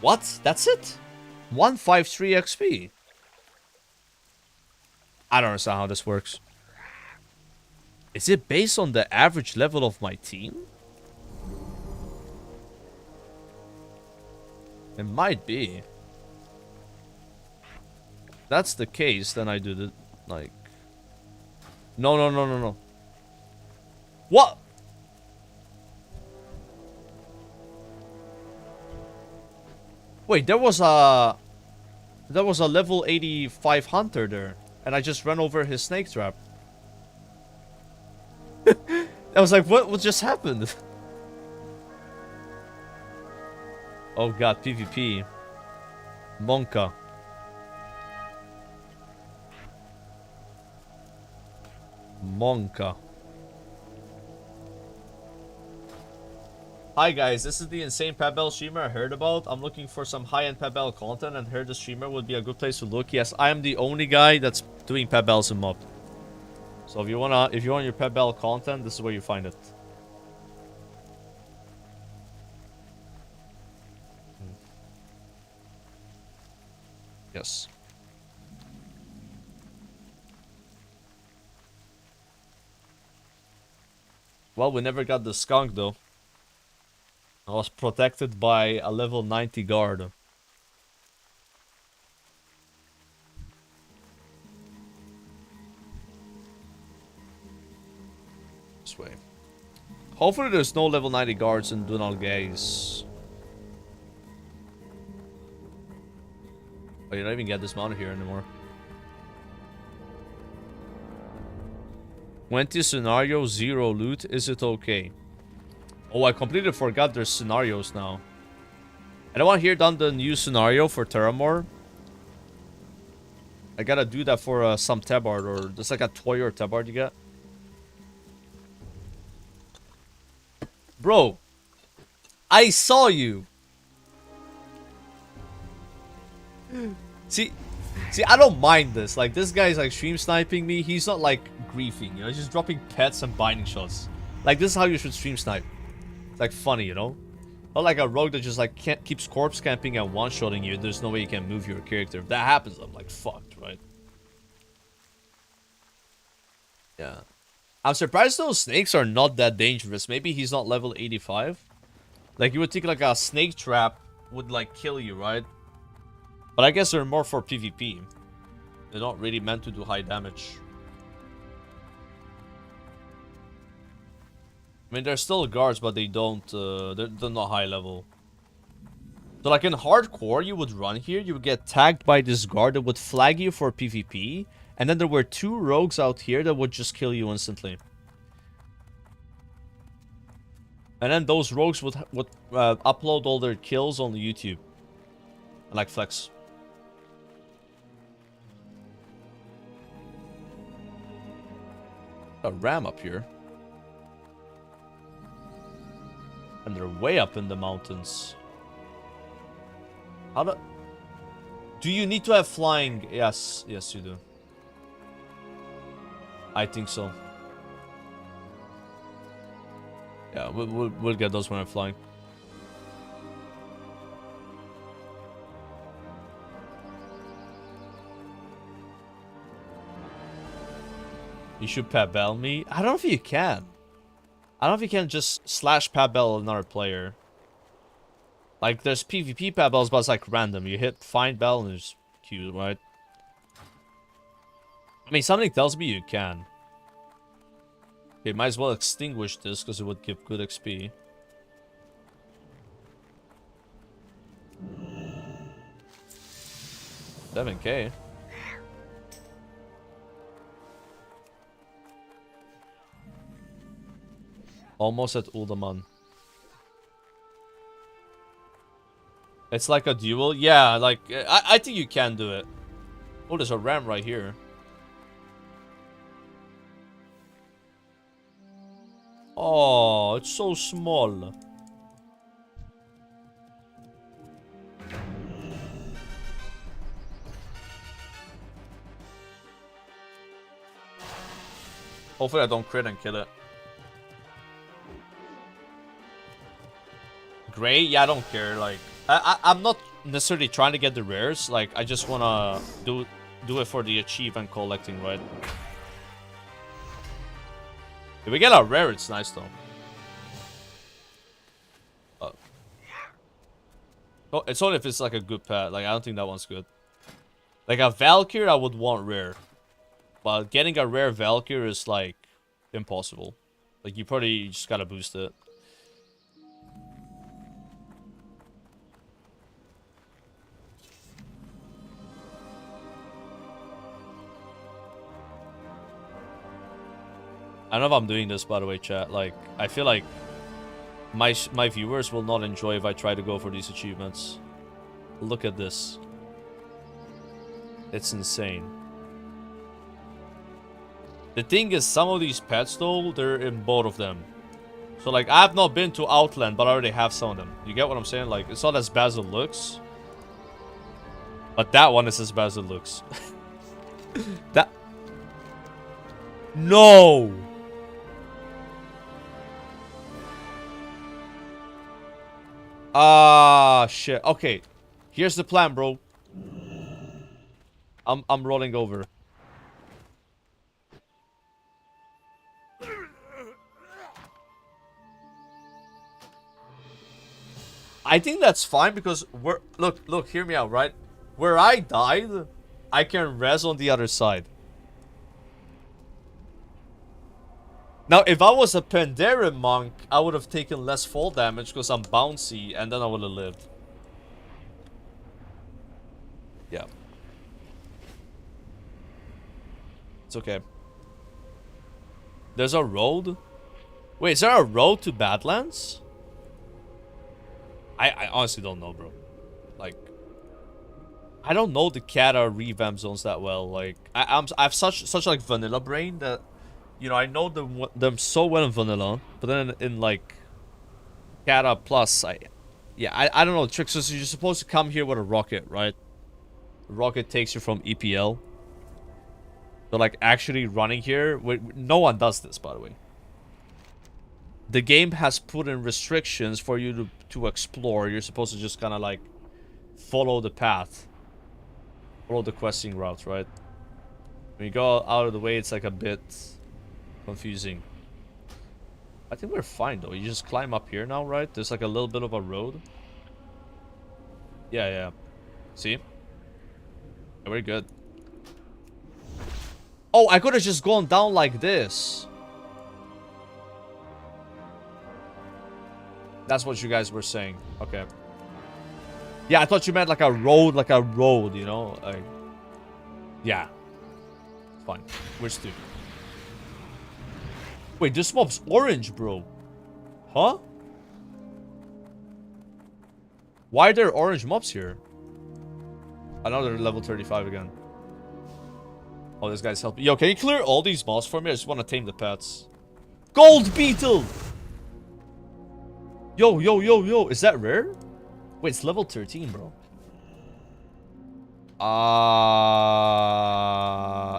What? That's it? 153 XP. I don't understand how this works. Is it based on the average level of my team? It might be. If that's the case, then I do the like. No. What? Wait, there was a level 85 hunter there, and I just ran over his snake trap. I was like, what just happened? Oh god, PvP. Monka. Hi guys, this is the insane Pebble streamer I heard about. I'm looking for some high-end Pebble content and heard the streamer would be a good place to look. Yes, I am the only guy that's doing Pebbles in MOP. So if you want your Pebble content, this is where you find it. Yes. Well, we never got the skunk though. I was protected by a level 90 guard. This way. Hopefully there's no level 90 guards in Do Not Gaze. Oh, you don't even get dismounted here anymore. 20 scenario, 0 loot. Is it okay? Oh, I completely forgot there's scenarios now. Anyone here done the new scenario for Terramore? I gotta do that for some tabard, or there's like a toy or tabard you get. Bro, I saw you. See, I don't mind this. Like, this guy's like stream sniping me. He's not like griefing, you know, he's just dropping pets and binding shots. Like, this is how you should stream snipe. It's like funny, you know? Not like a rogue that just like keeps corpse camping and one-shotting you. There's no way you can move your character. If that happens, I'm like fucked, right? Yeah. I'm surprised those snakes are not that dangerous. Maybe he's not level 85. Like, you would think like a snake trap would like kill you, right? But I guess they're more for PvP. They're not really meant to do high damage. I mean, they're still guards, but they don't, they're not high level. So like in hardcore, you would run here, you would get tagged by this guard that would flag you for PvP. And then there were 2 rogues out here that would just kill you instantly. And then those rogues would upload all their kills on YouTube. And like flex. A ram up here. And they're way up in the mountains. How do you need to have flying? Yes, yes you do. I think so. Yeah, we'll get those when I'm flying. You should Pebble me. I don't know if you can. I don't know if you can just slash Pebble another player. Like, there's PvP Pebbles, but it's like random. You hit find bell and there's Q, right? I mean, something tells me you can. Okay, might as well extinguish this because it would give good XP. $7K. Almost at Uldaman. It's like a duel? Yeah, like, I think you can do it. Oh, there's a ram right here. Oh, it's so small. Hopefully I don't crit and kill it. Gray? Yeah, I don't care. Like, I'm not necessarily trying to get the rares. Like, I just wanna do it for the achievement collecting, right? If we get a rare, it's nice though. Oh, it's only if it's like a good pet. Like, I don't think that one's good. Like a Valkyrie, I would want rare. But getting a rare Valkyrie is like impossible. Like, you probably just gotta boost it. I don't know if I'm doing this, by the way, chat. Like, I feel like my viewers will not enjoy if I try to go for these achievements. Look at this. It's insane. The thing is, some of these pets, though, they're in both of them. So, like, I have not been to Outland, but I already have some of them. You get what I'm saying? Like, it's not as bad as it looks. But that one is as bad as it looks. That... No! Ah, shit. Okay. Here's the plan, bro. I'm rolling over. I think that's fine because we're look, hear me out, right? Where I died, I can res on the other side. Now, if I was a Pandaren monk, I would have taken less fall damage because I'm bouncy, and then I would have lived. Yeah. It's okay. There's a road? Wait, is there a road to Badlands? I honestly don't know, bro. Like, I don't know the Kata revamp zones that well. Like, I have such like vanilla brain that, you know, I know them so well in vanilla, but then in like Kata Plus, I don't know the trick. So you're supposed to come here with a rocket, right? The rocket takes you from EPL. But like actually running here, no one does this, by the way. The game has put in restrictions for you to explore. You're supposed to just kind of like follow the path, follow the questing route, right? When you go out of the way, it's like a bit confusing. I think we're fine though. You just climb up here now, right? There's like a little bit of a road. Yeah. See? Yeah, we're good. Oh, I could have just gone down like this. That's what you guys were saying. Okay. Yeah, I thought you meant like a road, you know? Like, yeah. Fine. We're stupid. Wait, this mob's orange, bro. Huh? Why are there orange mobs here? Another level 35 again. Oh, this guy's helping. Yo, can you clear all these mobs for me? I just want to tame the pets. Gold beetle! Yo. Is that rare? Wait, it's level 13, bro.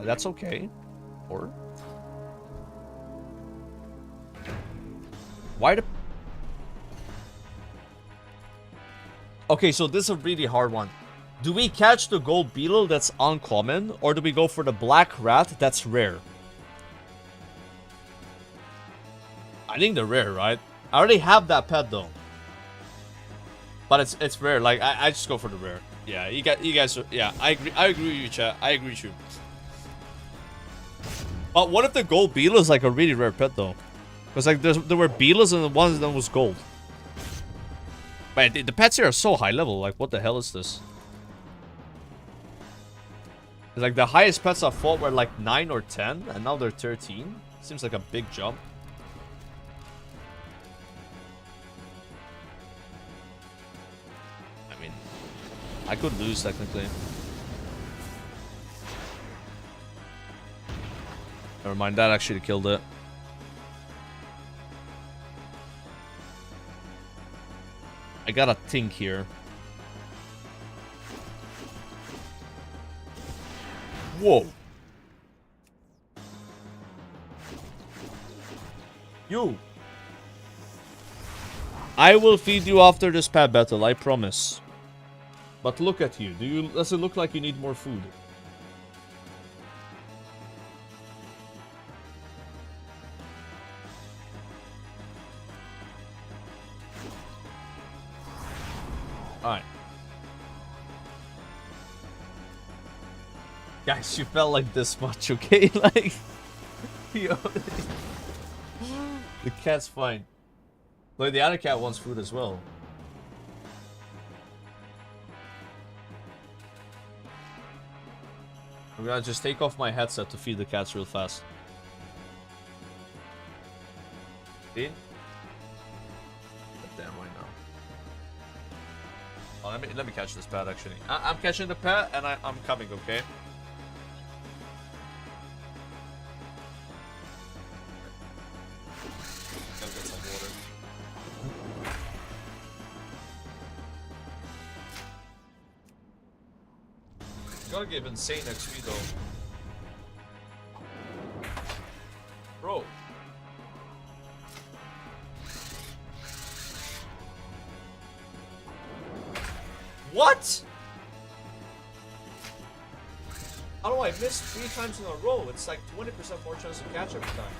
That's okay. Or... Why the... Okay, so this is a really hard one. Do we catch the gold beetle that's uncommon, or do we go for the black rat that's rare? I think they're rare, right? I already have that pet though. But it's rare. Like I just go for the rare. Yeah, you guys are, yeah, I agree with you, chat. I agree with you. But what if the gold beetle is like a really rare pet though? Because like there were beetles and the ones that was gold. But the pets here are so high level. Like what the hell is this? Like the highest pets I fought were like 9 or 10, and now they're 13. Seems like a big jump. I could lose technically. Never mind, that actually killed it. I gotta think here. Whoa. You. I will feed you after this pet battle, I promise. But look at you. Does it look like you need more food? Alright. Guys, you felt like this much, okay? Like, yo, the cat's fine. Like, the other cat wants food as well. I'm gonna just take off my headset to feed the cats real fast. See? Damn, right now. Oh, let me catch this pet, actually. I'm catching the pet, and I'm coming, okay? Gotta get some water. Gotta give insane XP, though. Bro. What? How do I miss 3 times in a row? It's like 20% more chance to catch every time.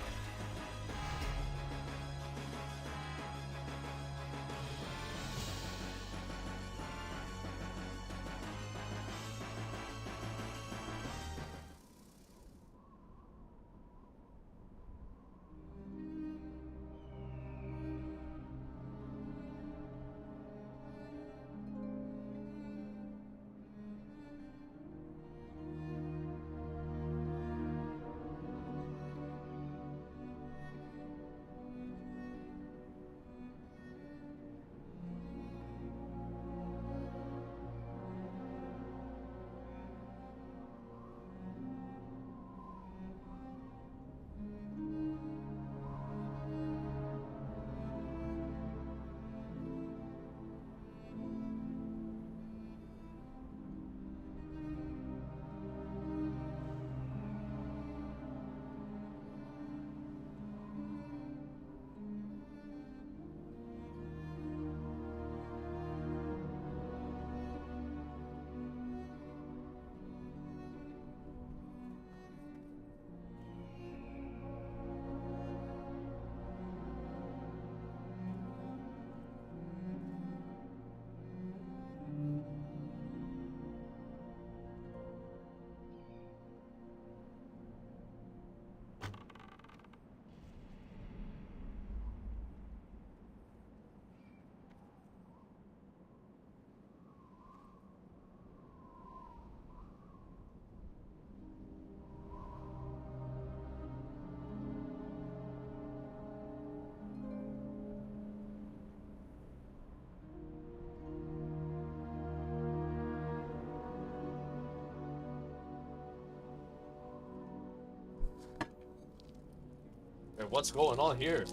What's going on here?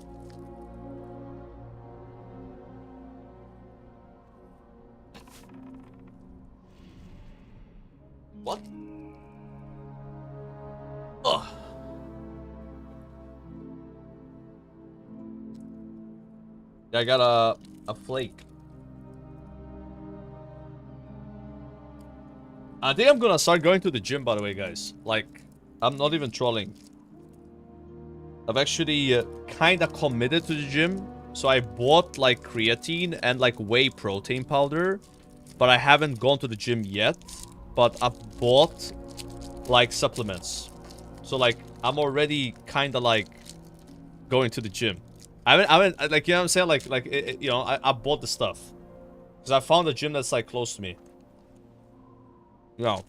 What? Ugh. I got a flake. I think I'm gonna start going to the gym, by the way, guys. Like, I'm not even trolling. I've actually kind of committed to the gym. So I bought like creatine and like whey protein powder. But I haven't gone to the gym yet. But I've bought like supplements. So like I'm already kind of like going to the gym. I haven't like, you know what I'm saying? Like you know, I bought the stuff. Because I found a gym that's like close to me. You know.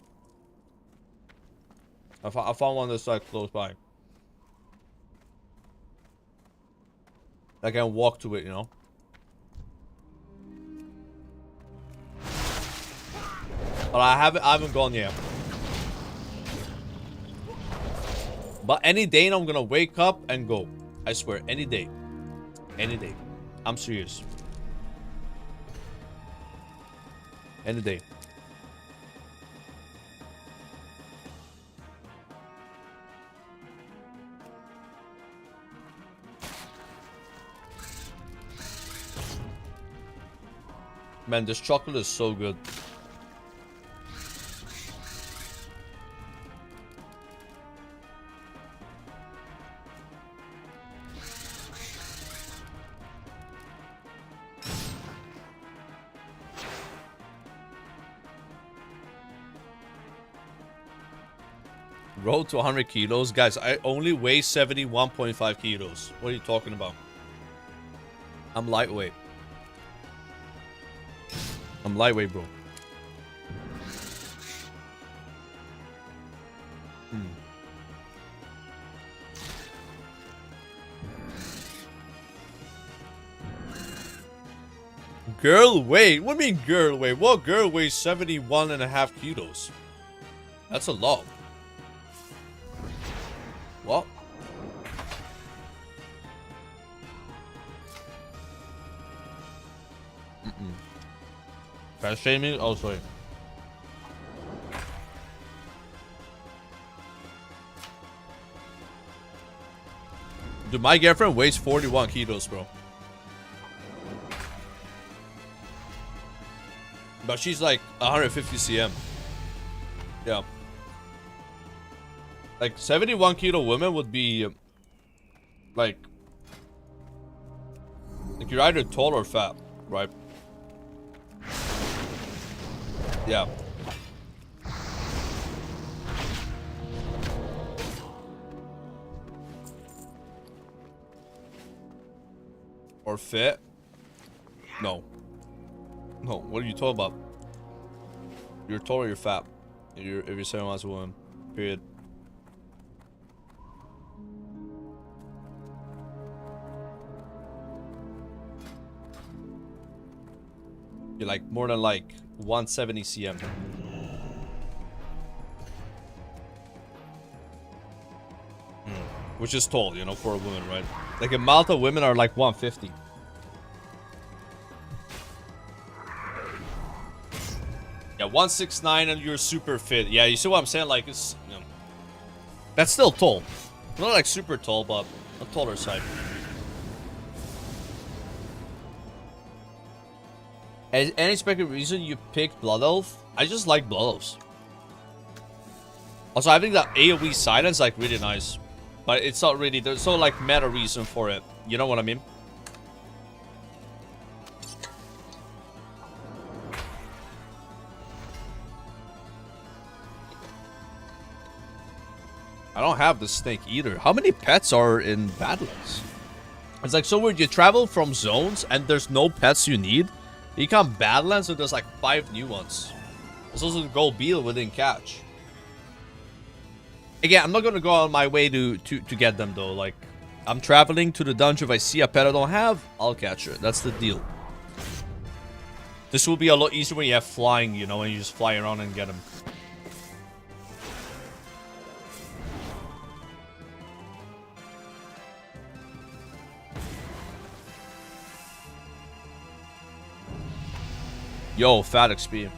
I found one that's like close by. I can walk to it, you know. But I haven't gone yet. But any day I'm gonna wake up and go. I swear, any day. Any day. I'm serious. Any day. Man, this chocolate is so good. Road to 100 kilos. Guys, I only weigh 71.5 kilos. What are you talking about? I'm lightweight. I'm lightweight, bro. Girl weight? What do you mean girl weight? What girl weighs 71.5 kilos? That's a lot. What? Fat shaming? Oh, sorry. Dude, my girlfriend weighs 41 kilos, bro. But she's like 150 cm. Yeah. Like 71 kilo women would be like you're either tall or fat, right? Yeah. Or fit? No. No, what are you talking about? You're tall or you're fat. If you're saying as a woman. Period. You're like more than like 170 cm. Which is tall, you know, for a woman, right? Like in Malta, women are like 150. Yeah, 169 and you're super fit. Yeah, you see what I'm saying? Like, it's, you know, that's still tall. Not like super tall, but a taller side. Any specific reason you picked Blood Elf? I just like Blood Elves. Also, I think that AoE silence is like really nice. But it's not really, there's no like meta reason for it. You know what I mean? I don't have the snake either. How many pets are in Badlands? It's like so weird. You travel from zones and there's no pets you need. You come Badlands and there's like 5 new ones. There's also the gold beetle we didn't catch. Again, I'm not gonna go on my way to get them though. Like, I'm traveling to the dungeon. If I see a pet I don't have, I'll catch it. That's the deal. This will be a lot easier when you have flying, you know, and you just fly around and get them. Yo, fat XP.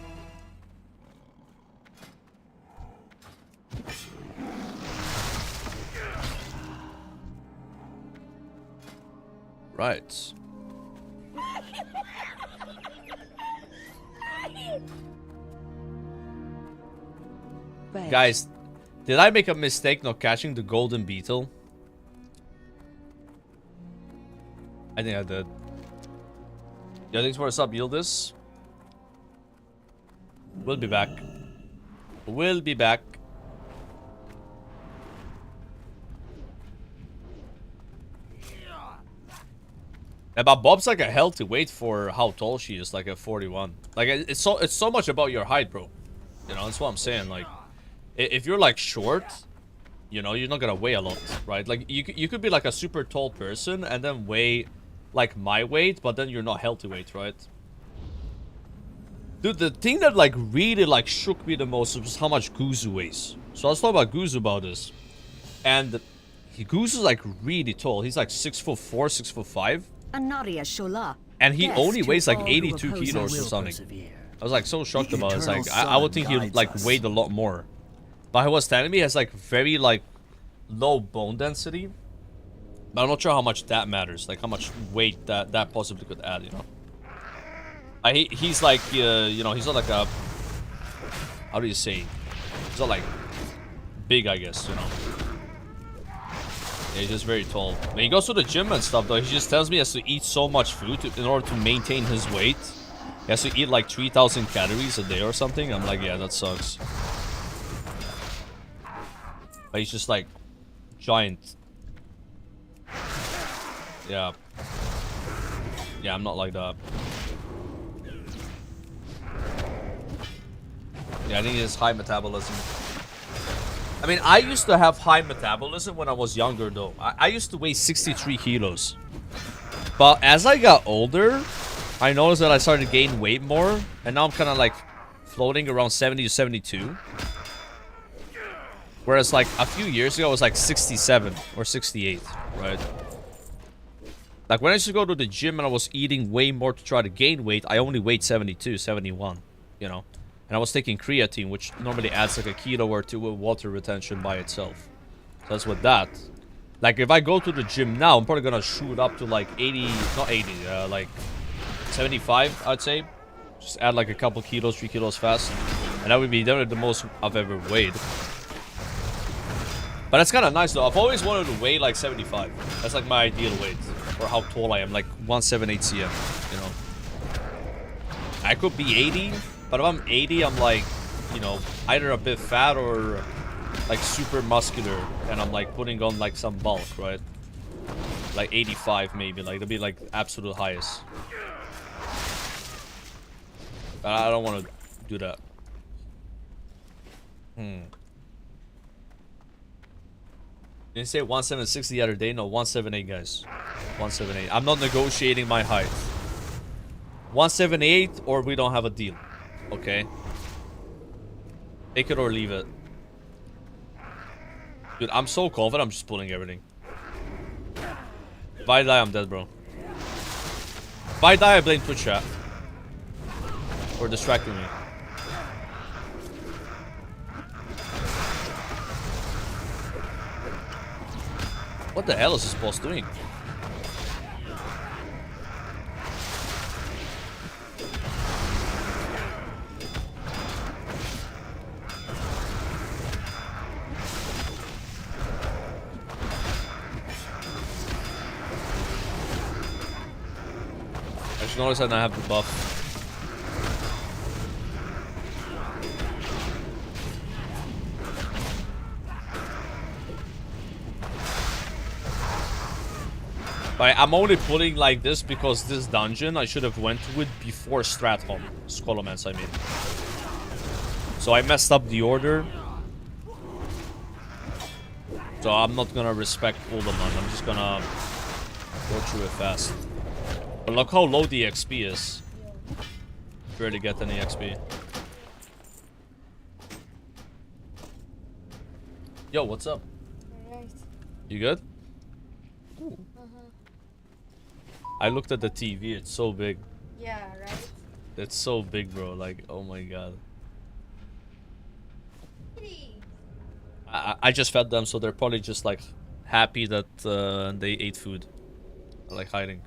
Right. Guys, did I make a mistake not catching the golden beetle? I think I did. Yeah, thanks for the sub, Yildiz. We'll be back. We'll be back. Yeah, but Bob's like a healthy weight for how tall she is, like at 41. Like it's so much about your height, bro. You know, that's what I'm saying. Like, if you're like short, you know, you're not gonna weigh a lot, right? Like you could be like a super tall person and then weigh like my weight, but then you're not healthy weight, right? Dude, the thing that like really like shook me the most was how much Guzu weighs. So I was talking about Guzu about this. And Guzu's like really tall. He's like 6'4", 6'5". Anaria Shola. And he Death only to weighs like all who 82 oppose kilos or us. something. I was like so shocked about it. It's like eternal I would sun think he guides like us. weighed a lot more. But he was telling me he has like very like low bone density. But I'm not sure how much that matters. Like how much weight that possibly could add, you know. He's like you know, he's not like a, how do you say? He's not like big, I guess, you know. Yeah, he's just very tall. When he goes to the gym and stuff, though, he just tells me he has to eat so much food in order to maintain his weight. He has to eat like 3,000 calories a day or something. I'm like, yeah, that sucks. But he's just like giant. Yeah. Yeah, I'm not like that. Yeah, I think he has high metabolism. I mean, I used to have high metabolism when I was younger, though. I used to weigh 63 kilos. But as I got older, I noticed that I started to gain weight more. And now I'm kind of like floating around 70 to 72. Whereas like a few years ago, I was like 67 or 68, right? Like when I used to go to the gym and I was eating way more to try to gain weight, I only weighed 72, 71, you know? And I was taking creatine, which normally adds like a kilo or two of water retention by itself. So that's with that. Like if I go to the gym now, I'm probably gonna shoot up to like 80, not 80, like 75, I'd say. Just add like a couple kilos, 3 kilos fast. And that would be definitely the most I've ever weighed. But that's kind of nice though. I've always wanted to weigh like 75. That's like my ideal weight. Or how tall I am, like 178 cm, you know. I could be 80. But if I'm 80, I'm like, you know, either a bit fat or like super muscular. And I'm like putting on like some bulk, right? Like 85 maybe. Like that'd be like absolute highest. But I don't want to do that. Didn't say 176 the other day. No, 178, guys. 178. I'm not negotiating my height. 178 or we don't have a deal. Okay. Take it or leave it. Dude, I'm so confident. I'm just pulling everything. If I die, I'm dead, bro. If I die, I blame Twitch chat. For distracting me. What the hell is this boss doing? I just noticed that I have the buff. But I'm only putting like this because this dungeon I should have went to it before Stratholm. Scholomance, I mean. So I messed up the order. So I'm not gonna respect Uldaman. I'm just gonna go through it fast. But look how low the XP is. Barely get any XP. Yo, what's up? Alright. You good? I looked at the TV, it's so big. Yeah, right? It's so big, bro. Like, oh my god. I just fed them, so they're probably just like happy that they ate food. They're, like hiding.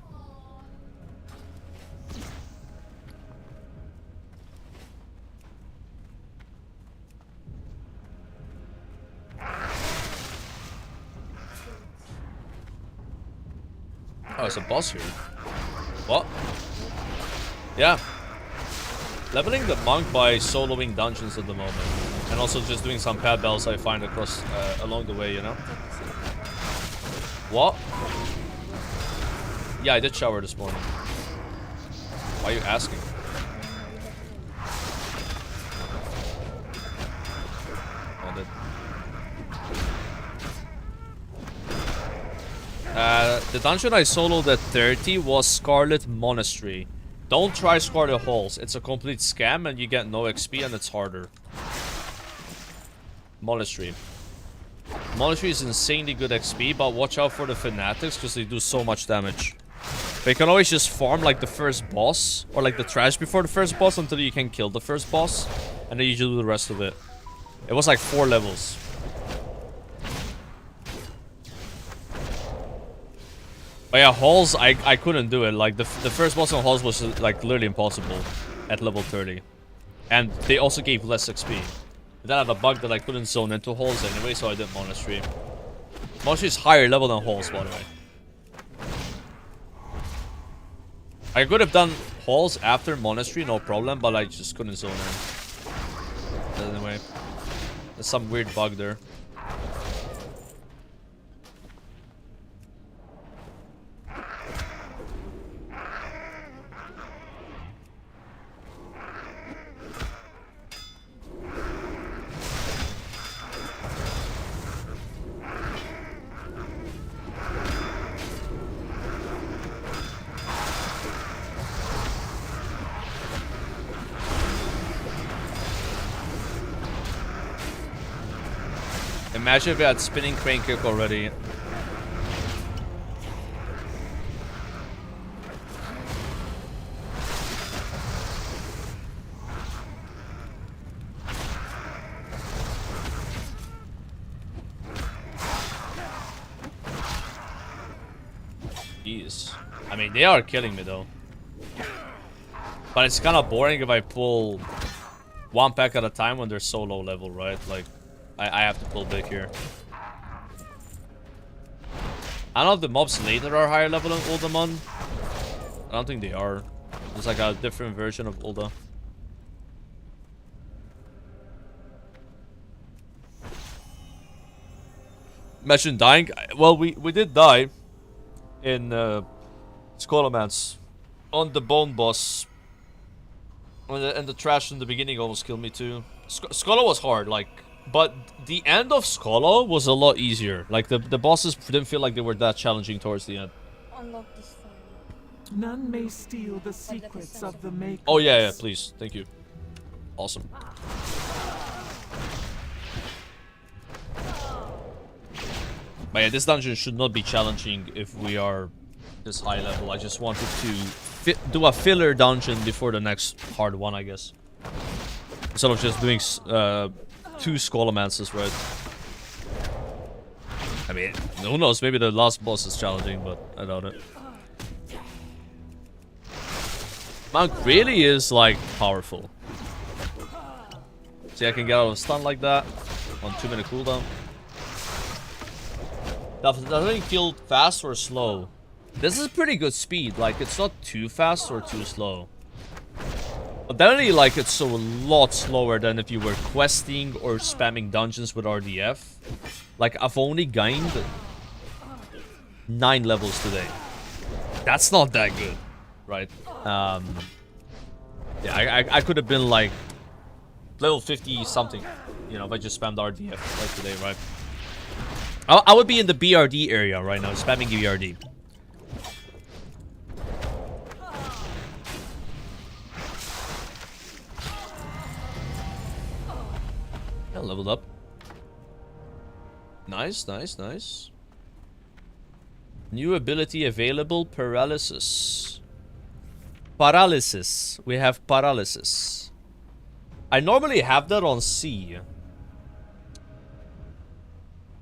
Oh, it's a boss here. What? Yeah. Leveling the monk by soloing dungeons at the moment. And also just doing some pad bells I find across along the way, you know? What? Yeah, I did shower this morning. Why are you asking? I did. The dungeon I soloed at 30 was Scarlet Monastery. Don't try score the holes. It's a complete scam and you get no XP and it's harder. Monastery. Monastery is insanely good XP, but watch out for the fanatics because they do so much damage. But you can always just farm like the first boss or like the trash before the first boss until you can kill the first boss, and then you do the rest of it. It was like 4 levels. But yeah, halls, I couldn't do it. Like the first boss on halls was like literally impossible at level 30, and they also gave less XP. Then I had a bug that I couldn't zone into halls anyway, so I did monastery. Monastery is higher level than halls, by the way. I could have done halls after monastery, no problem, but I just couldn't zone in. Anyway, there's some weird bug there. Imagine if we had spinning crane kick already. Jeez. I mean, they are killing me though. But it's kind of boring if I pull one pack at a time when they're so low level, right? Like, I have to pull big here. I don't know if the mobs later are higher level than Uldamon. I don't think they are. It's like a different version of Ulda. Imagine dying. Well, we did die in Scholomance on the bone boss. And the trash in the beginning almost killed me too. Scholo was hard, like, but the end of Scholo was a lot easier. Like the bosses didn't feel like they were that challenging towards the end. Unlock this fire. None may steal the secrets of the makers. Oh yeah, please, thank you. Awesome. But yeah, this dungeon should not be challenging if we are this high level. I just wanted to do a filler dungeon before the next hard one, I guess. Instead of just doing 2 Scholomances, right? I mean, who knows? Maybe the last boss is challenging, but I doubt it. Monk really is, like, powerful. See, I can get out of stun like that on 2-minute cooldown. Doesn't it feel fast or slow? This is pretty good speed. Like, it's not too fast or too slow. But definitely, like, it's a lot slower than if you were questing or spamming dungeons with RDF. Like, I've only gained 9 levels today. That's not that good, right? Yeah, I could have been, like, level 50 something, you know, if I just spammed RDF like today, right? I would be in the BRD area right now, spamming BRD. Yeah, leveled up. Nice, nice, nice. New ability available, paralysis. Paralysis. We have paralysis. I normally have that on C.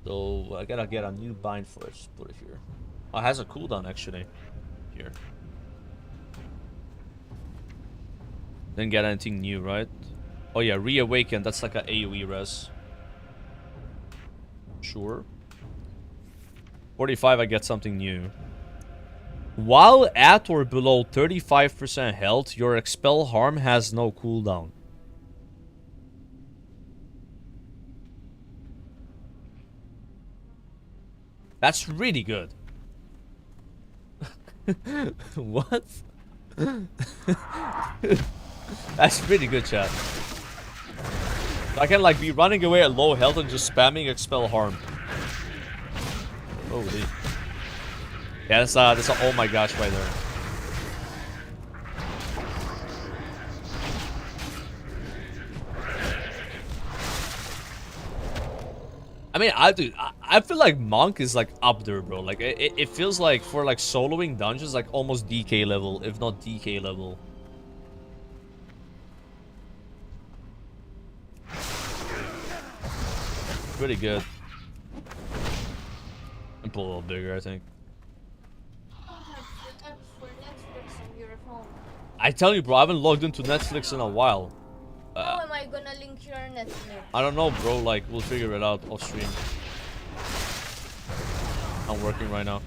So I gotta get a new bind for it. Just put it here. Oh, it has a cooldown actually. Here. Didn't get anything new, right? Oh yeah, reawaken. That's like a AoE res. Sure. 45, I get something new. While at or below 35% health, your expel harm has no cooldown. That's really good. What? That's pretty good, chat. I can like be running away at low health and just spamming expel harm. Holy. Yeah, that's a oh my gosh right there. I mean, I feel like Monk is like up there, bro. Like it feels like for like soloing dungeons, like almost DK level, if not DK level. Pretty good. And pull a little bigger, I think. I tell you, bro, I haven't logged into Netflix in a while. How am I gonna link your Netflix? I don't know, bro. Like, we'll figure it out off stream. I'm working right now.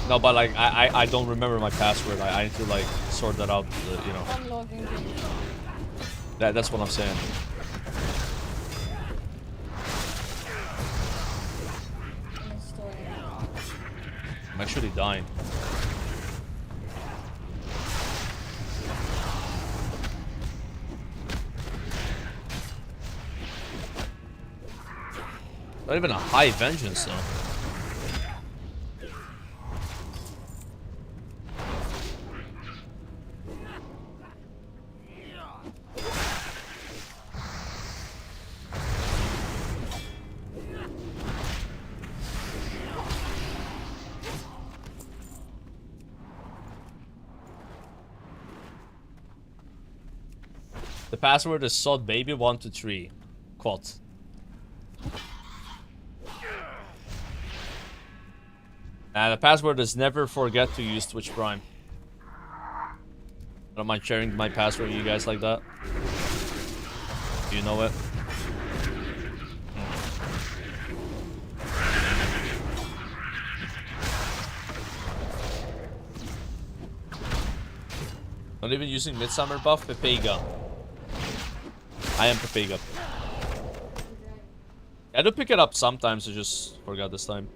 No, but like, I don't remember my password. I need to like sort that out. You know. I'm logging in. That's what I'm saying. I'm actually dying. Not even a high vengeance though. The password is sodbaby123. Quote. And the password is never forget to use Twitch Prime. I don't mind sharing my password with you guys like that. Do you know it? Not even using Midsummer buff, Pepega. I am Pepega. I do pick it up sometimes, I just forgot this time.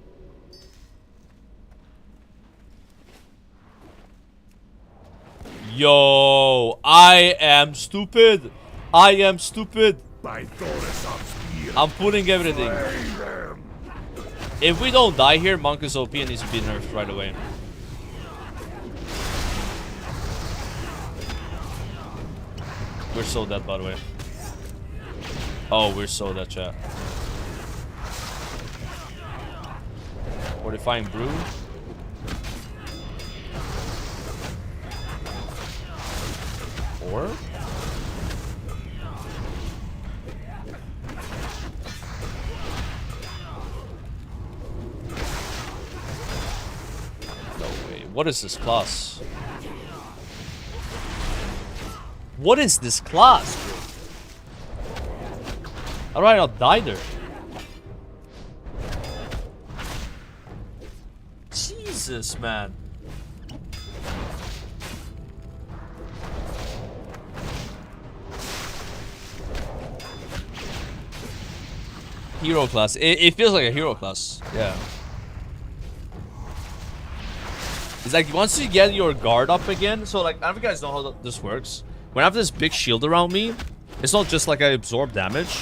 Yo, I am stupid. I am stupid. I'm putting everything. If we don't die here, Monk is OP and needs to be nerfed right away. We're so dead, by the way. Oh, we're so dead, chat. Fortifying brew. Or? No way. What is this class? What is this class, bro? How do I not die there? Jesus, man. Hero class. It feels like a hero class. Yeah. It's like once you get your guard up again. So like, I don't know if you guys know how this works. When I have this big shield around me, it's not just like I absorb damage.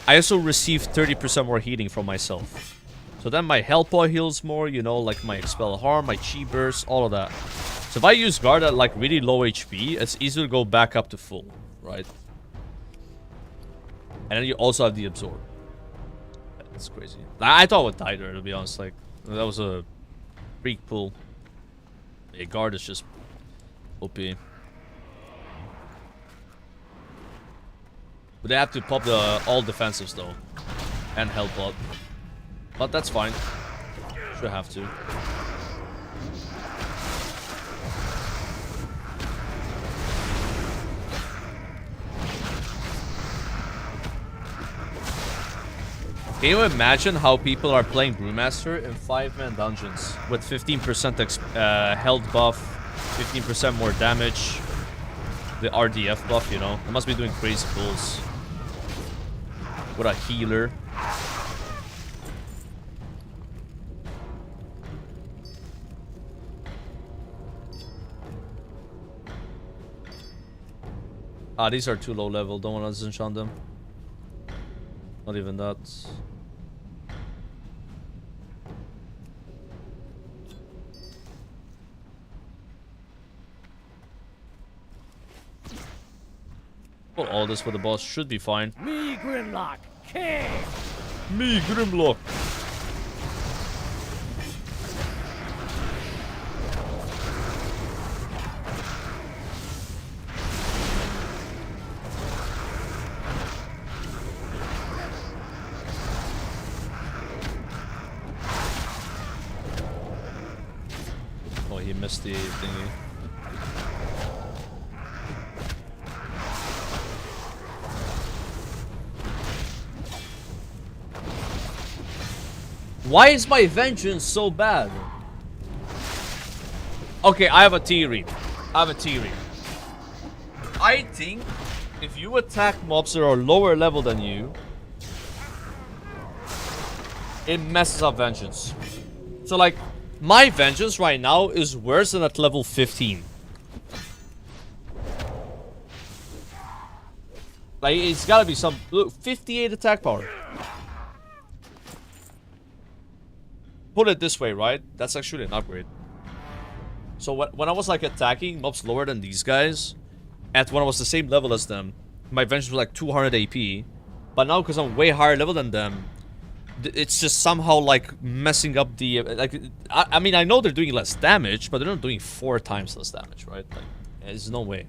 I also receive 30% more healing from myself. So then my health point heals more, you know, like my expel harm, my chi burst, all of that. So if I use guard at like really low HP, it's easier to go back up to full, right? And then you also have the absorb. That's crazy. I thought I would die there, to be honest. Like, that was a freak pull. A guard is just OP. But they have to pop the all defensives though. And health block. But that's fine. Should have to. Can you imagine how people are playing Brewmaster in 5-man dungeons with 15% health buff, 15% more damage, the RDF buff, you know? They must be doing crazy pulls. With a healer. Ah, these are too low level. Don't want to disenchant them. Not even that. Well, all this for the boss should be fine. Me, Grimlock, king! Me, Grimlock. Oh, he missed the thingy. Why is my vengeance so bad? Okay, I have a theory. I think if you attack mobs that are lower level than you, it messes up vengeance. So like, my vengeance right now is worse than at level 15. Like, it's gotta be some... Look, 58 attack power. Put it this way, right? That's actually an upgrade. So when I was like attacking mobs lower than these guys, when I was the same level as them, my vengeance was like 200 AP. But now because I'm way higher level than them, it's just somehow like messing up the I mean, I know they're doing less damage, but they're not doing 4 times less damage, right? Like, there's no way.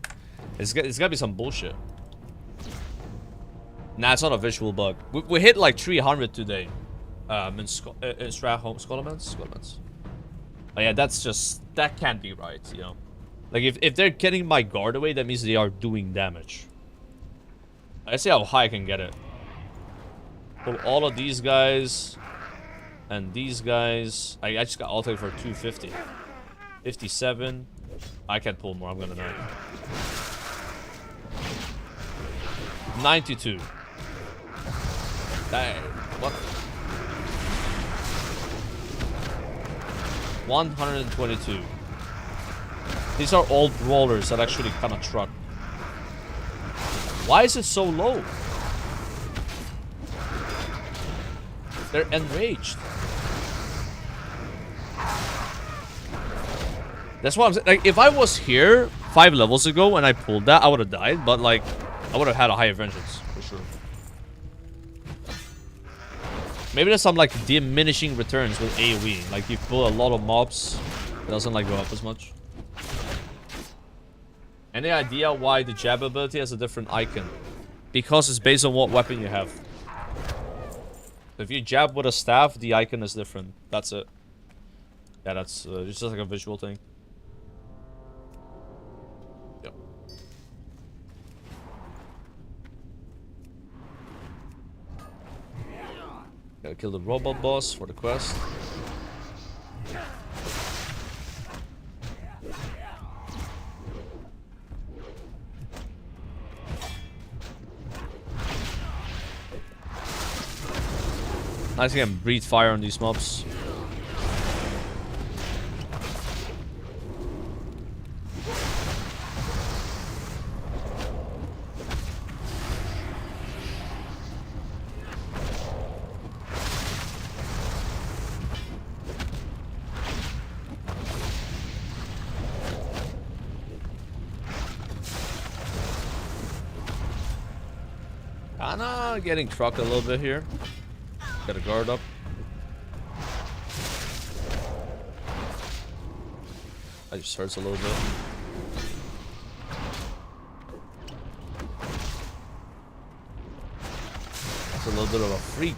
It's gotta be some bullshit. Nah, it's not a visual bug. We hit like 300 today. In Scholomance. Oh yeah, that's just, that can't be right, you know. Like if they're getting my guard away, that means they are doing damage. I see how high I can get it. Pull all of these guys and these guys. I just got ulted for 250. 57. I can't pull more, I'm gonna die. 92. Dang, what? 122. These are old brawlers that actually kind of truck. Why is it so low? They're enraged. That's what I'm saying. Like, if I was here 5 levels ago and I pulled that, I would have died. But like, I would have had a higher vengeance for sure. Maybe there's some like diminishing returns with AoE. Like you pull a lot of mobs, it doesn't like go up as much. Any idea why the jab ability has a different icon? Because it's based on what weapon you have. If you jab with a staff, the icon is different. That's it. Yeah, that's it's just like a visual thing. Yep. Gotta kill the robot boss for the quest. Nice, I can breathe fire on these mobs. Kinda getting trucked a little bit here. Got a guard up. That just hurts a little bit. That's a little bit of a freak.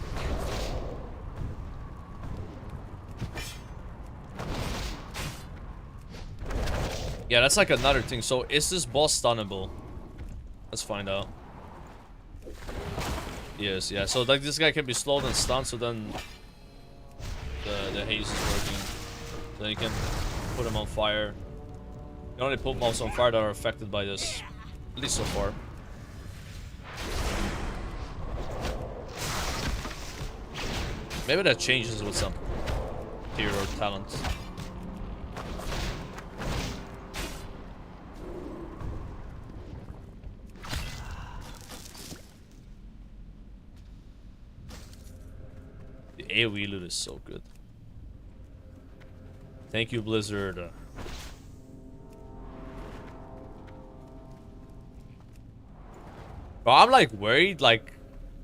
Yeah, that's like another thing. So is this boss stunnable? Let's find out. Yes, yeah. So like this guy can be slowed and stunned, so then the haze is working. So then you can put him on fire. You can only put mobs on fire that are affected by this. At least so far. Maybe that changes with some hero talent. AoE loot is so good. Thank you, Blizzard. But I'm like worried like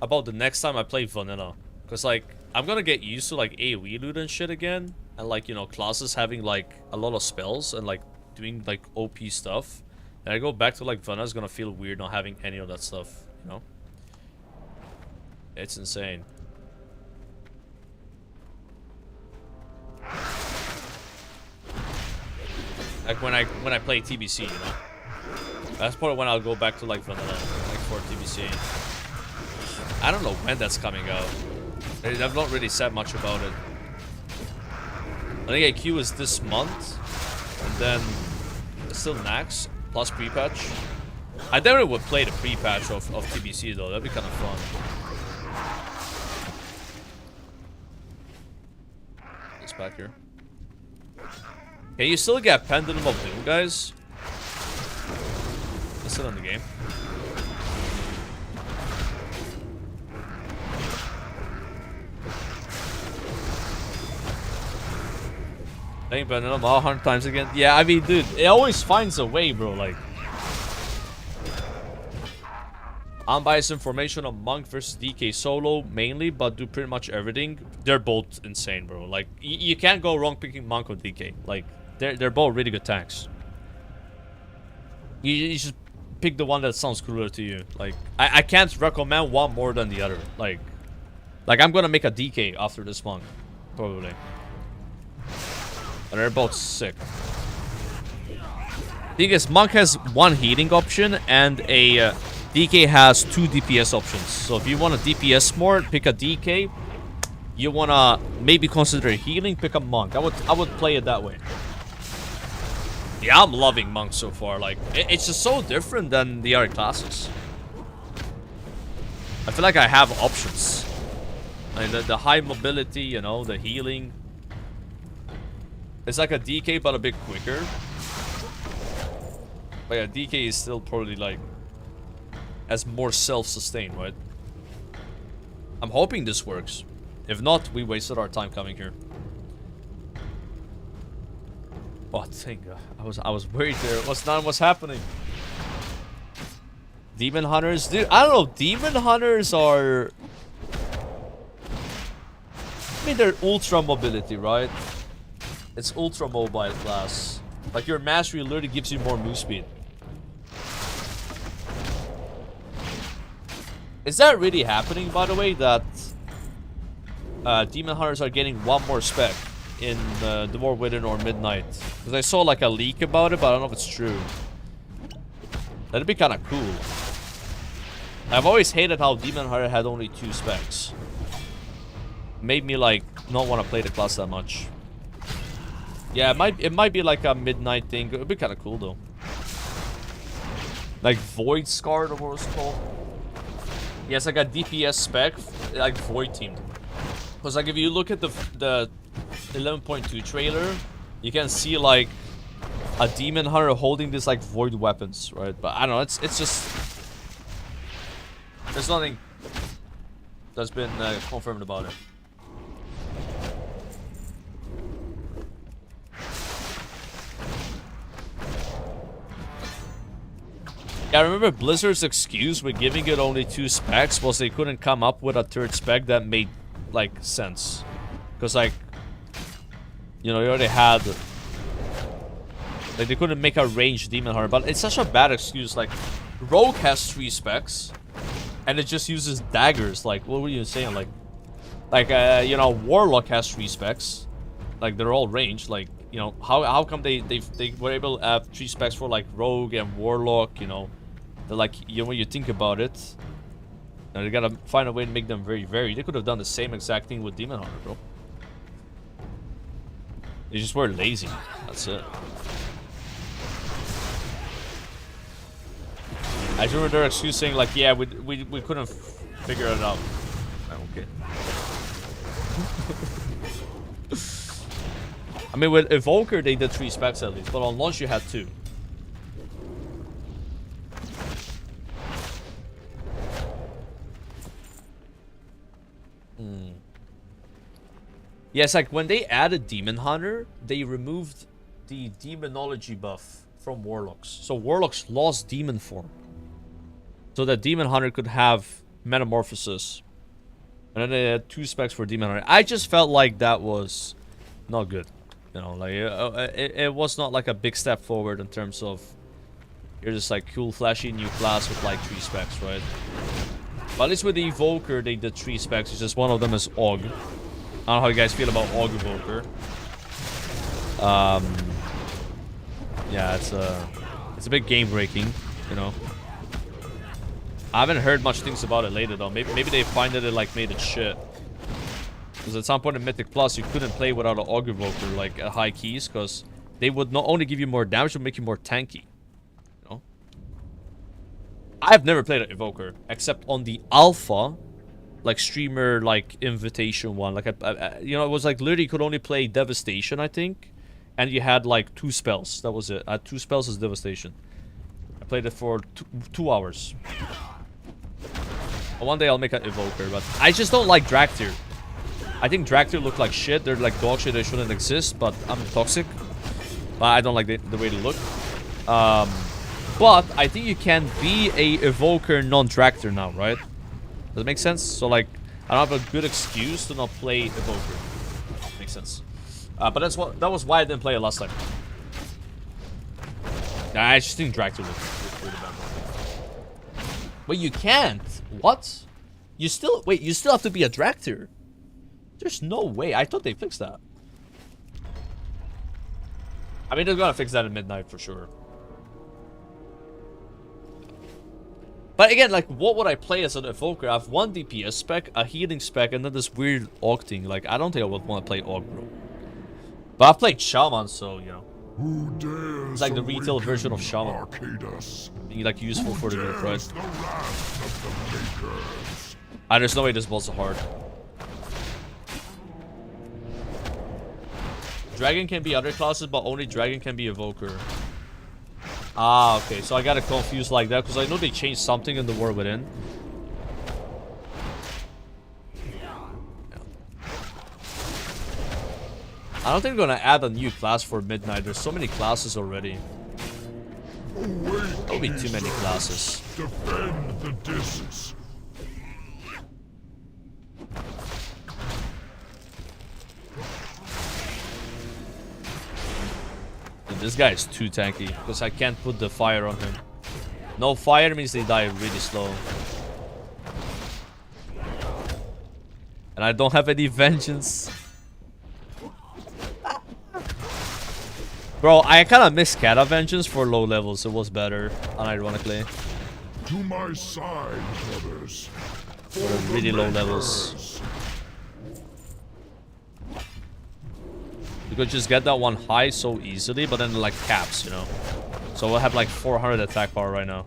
about the next time I play vanilla. Because like I'm gonna get used to like AoE loot and shit again. And like, you know, classes having like a lot of spells and like doing like OP stuff. And I go back to like vanilla, it's gonna feel weird not having any of that stuff, you know? It's insane. Like when I play TBC, you know? That's probably when I'll go back to like vanilla, like for TBC. I don't know when that's coming out. I've not really said much about it. I think AQ is this month, and then it's still next, plus pre-patch. I definitely would play the pre-patch of TBC though, that'd be kind of fun. It's back here. Can you still get Pendulum of Doom, guys? It's still in the game. Playing Pendulum 100 times again. Yeah, I mean, dude, it always finds a way, bro. Like, unbiased information on Monk versus DK solo mainly, but do pretty much everything. They're both insane, bro. Like, you can't go wrong picking Monk or DK. Like, they're both really good tanks. You just pick the one that sounds cooler to you. Like, I can't recommend one more than the other. Like I'm gonna make a DK after this Monk, probably. And they're both sick. Thing is, Monk has one healing option and a DK has 2 DPS options. So if you want a DPS more, pick a DK. You wanna maybe consider healing, pick a Monk. I would play it that way. Yeah, I'm loving Monk so far. Like, it's just so different than the other classes. I feel like I have options. I mean, the high mobility, you know, the healing. It's like a DK, but a bit quicker. But yeah, DK is still probably like as more self-sustained, right? I'm hoping this works. If not, we wasted our time coming here. Oh, thank God. I was worried there. What's happening? Demon Hunters? Dude, I don't know. Demon Hunters are... I mean, they're ultra mobility, right? It's ultra mobile class. Like, your mastery literally gives you more move speed. Is that really happening, by the way? That Demon Hunters are getting one more spec in the War Within or Midnight? Because I saw like a leak about it, but I don't know if it's true. That'd be kind of cool. I've always hated how Demon Hunter had only 2 specs. Made me like not want to play the class that much. Yeah, it might be like a Midnight thing. It'd be kind of cool though. Like Void Scar, or what it's called. Yeah, it's like a DPS spec, like Void teamed. Because like if you look at the 11.2 trailer, you can see like a Demon Hunter holding this like Void weapons, right? But I don't know, it's just... There's nothing that's been confirmed about it. Yeah, I remember Blizzard's excuse with giving it only 2 specs was they couldn't come up with a 3rd spec that made, like, sense. Because, like, you know, you already had... Like, they couldn't make a ranged Demon Hunter, but it's such a bad excuse. Like, Rogue has 3 specs, and it just uses daggers. Like, what were you saying? Like, you know, Warlock has 3 specs. Like, they're all ranged. Like, you know, how come they were able to have 3 specs for, like, Rogue and Warlock, you know? They're like, you know, when you think about it, you know, they gotta find a way to make them very varied. They could have done the same exact thing with Demon Hunter, bro. They just were lazy. That's it. I remember their excuse saying like, yeah, we couldn't figure it out. Okay. I mean, with Evoker they did 3 specs at least, but on launch you had 2. Yeah, it's like when they added Demon Hunter, they removed the demonology buff from Warlocks. So Warlocks lost demon form. so that Demon Hunter could have Metamorphosis. And then they had 2 specs for Demon Hunter. I just felt like that was not good. You know, like, it was not like a big step forward in terms of... You're just like cool, flashy new class with like 3 specs, right? But at least with the Evoker, they did 3 specs. It's just one of them is Og. I don't know how you guys feel about Og Evoker. Yeah, it's a bit game breaking, you know. I haven't heard much things about it later though. Maybe they find that it like made it shit. Because at some point in Mythic Plus, you couldn't play without an Og Evoker like at high keys, because they would not only give you more damage, but make you more tanky. You know. I've never played an Evoker except on the alpha, like streamer like invitation one. Like you know, it was like literally you could only play Devastation, I think. And you had like 2 spells. That was it. I had 2 spells as Devastation. I played it for 2 hours. One day I'll make an Evoker, but I just don't like Draktyr. I think Draktyr look like shit. They're like dog shit. They shouldn't exist, but I'm toxic. But I don't like the way they look. But I think you can be a Evoker non-Draktyr now, right? Does it make sense? So like, I don't have a good excuse to not play Evoker. Makes sense. But that was why I didn't play it last time. I just think Draktyr looks really bad. Wait, you can't? What? You still have to be a Draktyr. There's no way. I thought they fixed that. I mean, they're gonna fix that at midnight for sure. But again, like, what would I play as an Evoker? I have 1 DPS spec, a healing spec, and then this weird Aug thing. Like, I don't think I would want to play Aug, bro. But I've played Scholomance, so, you know. It's like the retail version of Scholomance. Being, like, useful for the group, right? And there's no way this boss is hard. Dragon can be other classes, but only Dragon can be Evoker. Ah, okay. So I got it confused like that, because I know they changed something in the War Within. I don't think they're gonna add a new class for Midnight. There's so many classes already. There'll be too many classes. Defend the discs. Dude, this guy is too tanky, because I can't put the fire on him. No fire means they die really slow. And I don't have any vengeance. Bro, I kind of miss Kata Vengeance for low levels. It was better, unironically. To my side, brothers. For really low levels. You could just get that one high so easily, but then like caps, you know. So we'll have like 400 attack power right now.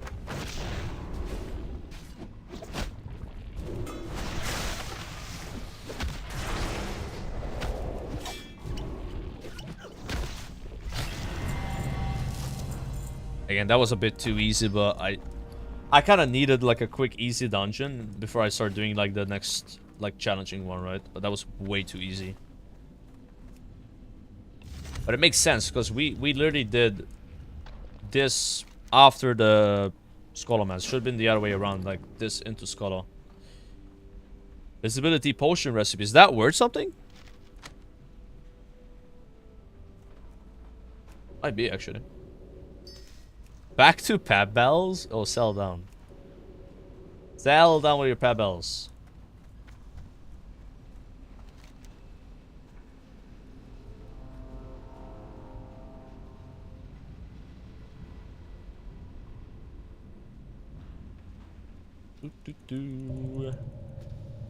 Again, that was a bit too easy, but I kind of needed like a quick easy dungeon before I start doing like the next like challenging one, right? But that was way too easy. But it makes sense because we literally did this after the Scholomance. Should have been the other way around, like this into Scholo. Visibility potion recipe. Is that worth something? Might be actually. Back to Pebbles? Oh, sell down. Sell down with your Pebbles.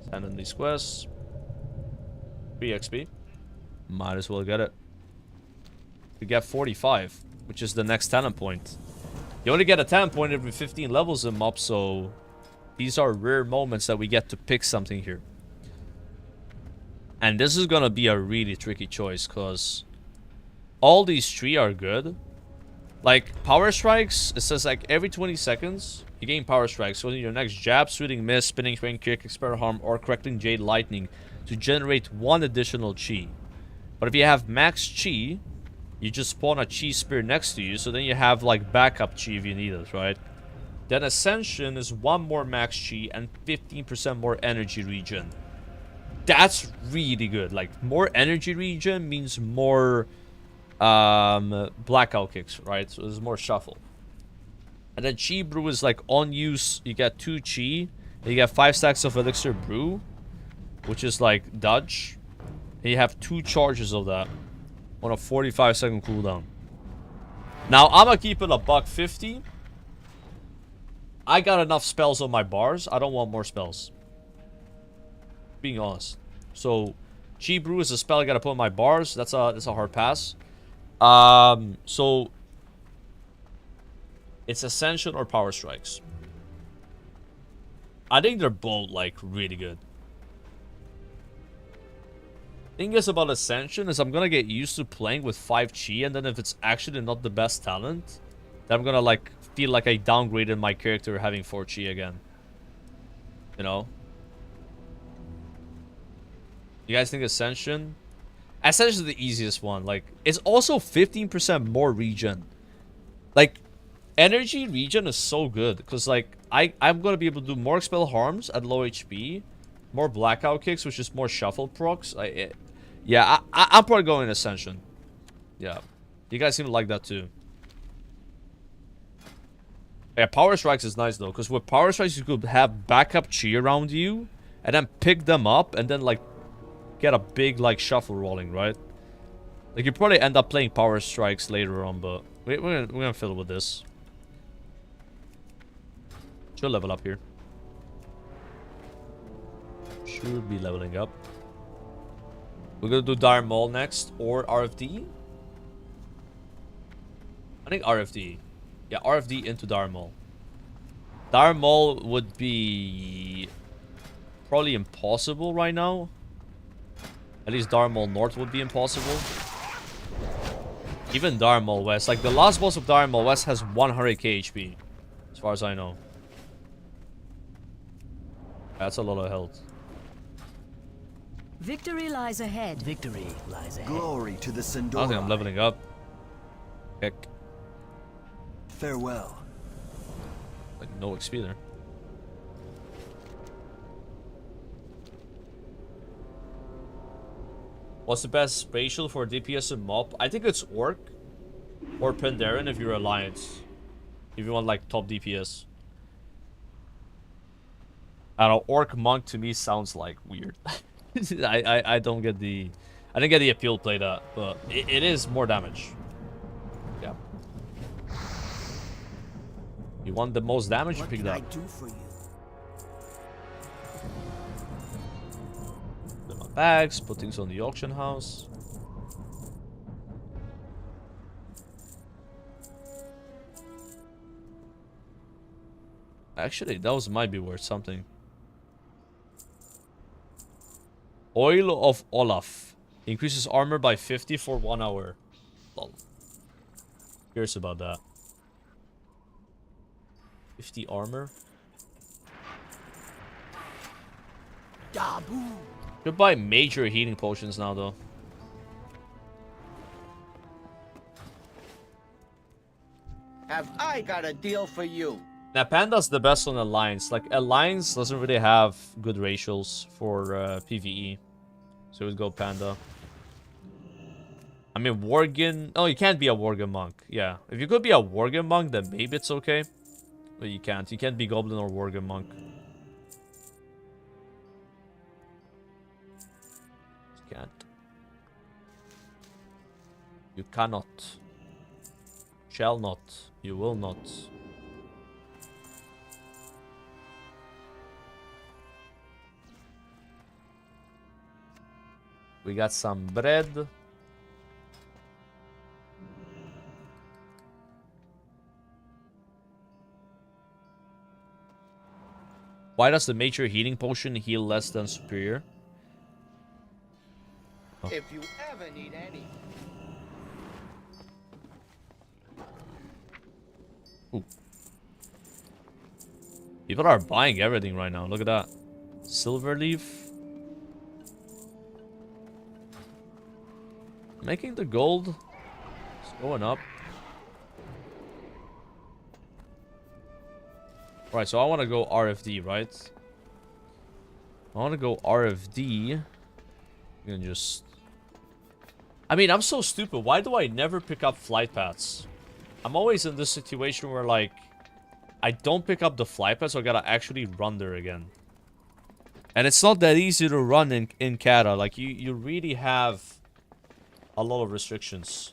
Send in these quests. 3 XP. Might as well get it. We get 45, which is the next talent point. You only get a talent point every 15 levels in MOP, so these are rare moments that we get to pick something here. And this is gonna be a really tricky choice, because all these 3 are good. Like, power strikes, it says like every 20 seconds, you gain power strikes. So in your next jab, shooting miss, spinning swing, kick, expert harm, or correcting jade lightning to generate 1 additional chi. But if you have max chi, you just spawn a chi spear next to you, so then you have like backup chi if you need it, right? Then Ascension is 1 more max chi and 15% more energy regen. That's really good. Like, more energy regen means more blackout kicks, right? So there's more shuffle. And then Chi Brew is like on use, you get 2 Chi, and you get 5 stacks of Elixir Brew, which is like dodge. And you have 2 charges of that on a 45-second cooldown. Now, I'm gonna keep it a $150. I got enough spells on my bars. I don't want more spells. Being honest. So, Chi Brew is a spell I gotta put on my bars. That's a hard pass. So it's Ascension or Power Strikes. I think they're both like really good. Thing is about Ascension is I'm gonna get used to playing with 5 Chi, and then if it's actually not the best talent, then I'm gonna like feel like I downgraded my character having 4 Chi again. You know? You guys think Ascension? Ascension is the easiest one. Like, it's also 15% more regen. Like, energy regen is so good because like I'm gonna be able to do more expel harms at low HP, more blackout kicks, which is more shuffle procs. Yeah, I'm probably going Ascension. Yeah, you guys seem to like that too. Yeah, Power Strikes is nice though, because with Power Strikes you could have backup Chi around you and then pick them up and then like get a big like shuffle rolling, right? Like you probably end up playing Power Strikes later on, but we're gonna fill with this. Should level up here. Should be leveling up. We're gonna do Dire Maul next or RFD. I think RFD. Yeah, RFD into Dire Maul. Dire Maul would be probably impossible right now. At least Dire Maul North would be impossible. Even Dire Maul West. Like, the last boss of Dire Maul West has 100k HP. As far as I know. That's a lot of health. Victory lies ahead. Victory lies ahead. Glory to the Sindora. I don't think I'm leveling up. Heck. Farewell. Like, no XP there. What's the best spatial for DPS and MOP? I think it's Orc or Pandaren if you're Alliance. If you want like top DPS. I don't know, Orc Monk to me sounds like weird. I don't get the... I didn't get the appeal to play that, but it is more damage. Yeah. You want the most damage, pick that. What can I do for you? Put my bags, put things on the auction house. Actually, those might be worth something. Oil of Olaf. Increases armor by 50 for 1 hour. Lol. Curious about that. 50 armor. Dabu. Could buy major healing potions now though. Have I got a deal for you? Now Panda's the best on Alliance. Like Alliance doesn't really have good ratios for PvE. So we'd go Panda. I mean Worgen. Oh, you can't be a Worgen monk. Yeah. If you could be a Worgen monk, then maybe it's okay. But you can't. You can't be Goblin or Worgen monk. You can't. You cannot. Shall not. You will not. We got some bread. Why does the major healing potion heal less than superior? Oh. If you ever need any. Ooh. People are buying everything right now. Look at that. Silver leaf. Making the gold. It's going up. Right, so I want to go RFD, right? I want to go RFD. You can just... I mean, I'm so stupid. Why do I never pick up flight paths? I'm always in this situation where, like, I don't pick up the flight path, so I gotta actually run there again. And it's not that easy to run in Kata. Like, you really have a lot of restrictions.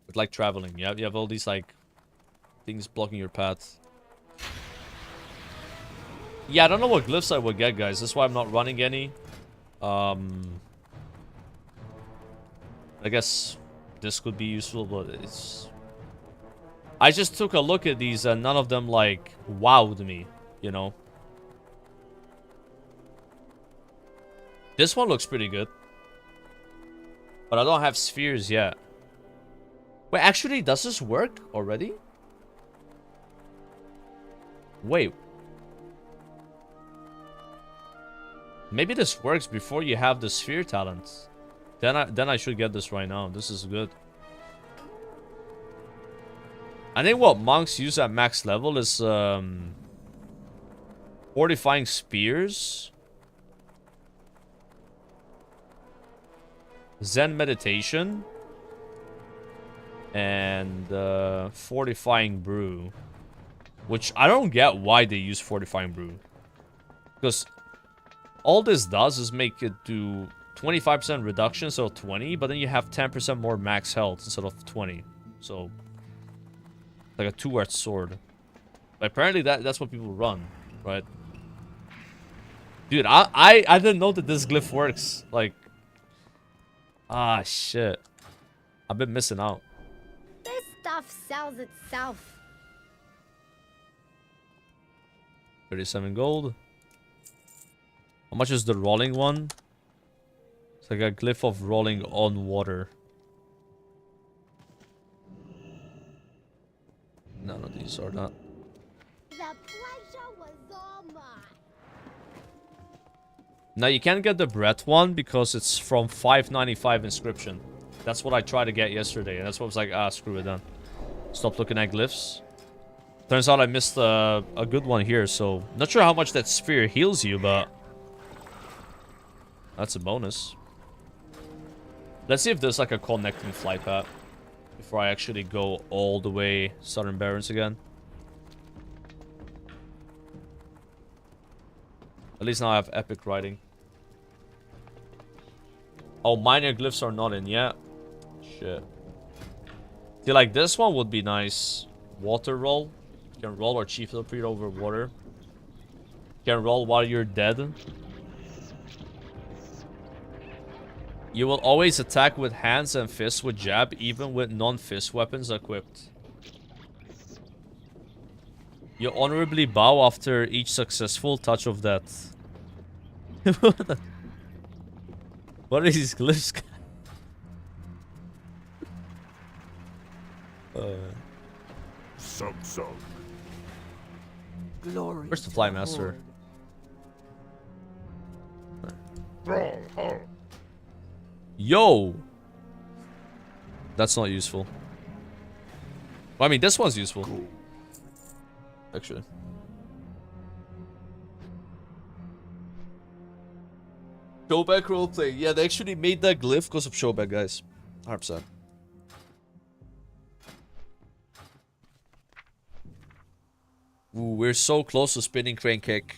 With, like, traveling. You have all these, like, things blocking your path. Yeah, I don't know what glyphs I would get, guys. That's why I'm not running any. I guess this could be useful, but it's... I just took a look at these and none of them, like, wowed me, you know? This one looks pretty good. But I don't have spheres yet. Wait, actually, does this work already? Wait. Maybe this works before you have the sphere talent. Then I should get this right now. This is good. I think what monks use at max level is fortifying spears, Zen meditation, and fortifying brew. Which I don't get why they use fortifying brew. Because all this does is make it do 25% reduction, so 20, but then you have 10% more max health instead of 20. So, like a two-edged sword. But apparently that's what people run, right? Dude, I didn't know that this glyph works. Like, ah, shit. I've been missing out. This stuff sells itself. 37 gold. How much is the rolling one? It's like a glyph of rolling on water. None of these are not. The pleasure was all mine. Now you can't get the bread one because it's from 595 inscription. That's what I tried to get yesterday, and that's what I was like, ah, screw it then. Stop looking at glyphs. Turns out I missed a good one here, so not sure how much that sphere heals you, but that's a bonus. Let's see if there's like a connecting flight path before I actually go all the way Southern Barrens again. At least now I have epic riding. Oh, minor glyphs are not in yet. Shit. See, like this one would be nice. Water roll. You can roll or chief read over water. You can roll while you're dead. You will always attack with hands and fists with jab, even with non-fist weapons equipped. You honorably bow after each successful touch of death. What are these glyphs? Sub. Glory. Where's the Fly Master? Yo! That's not useful. Well, I mean, this one's useful. Actually. Showback roleplay. Yeah, they actually made that glyph because of Showback, guys. 100%. Ooh, we're so close to spinning crane kick.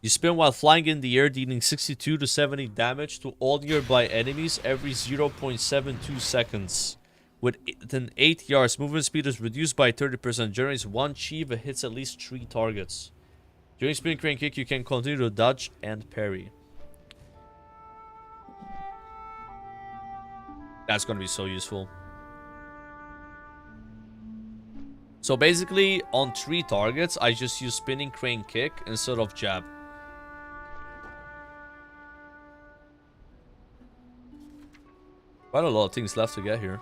You spin while flying in the air, dealing 62 to 70 damage to all nearby enemies every 0.72 seconds. Within 8 yards, movement speed is reduced by 30%. Generates 1 chi but hits at least 3 targets. During spin crane kick, you can continue to dodge and parry. That's gonna be so useful. So basically, on 3 targets, I just use spinning crane kick instead of jab. Quite a lot of things left to get here.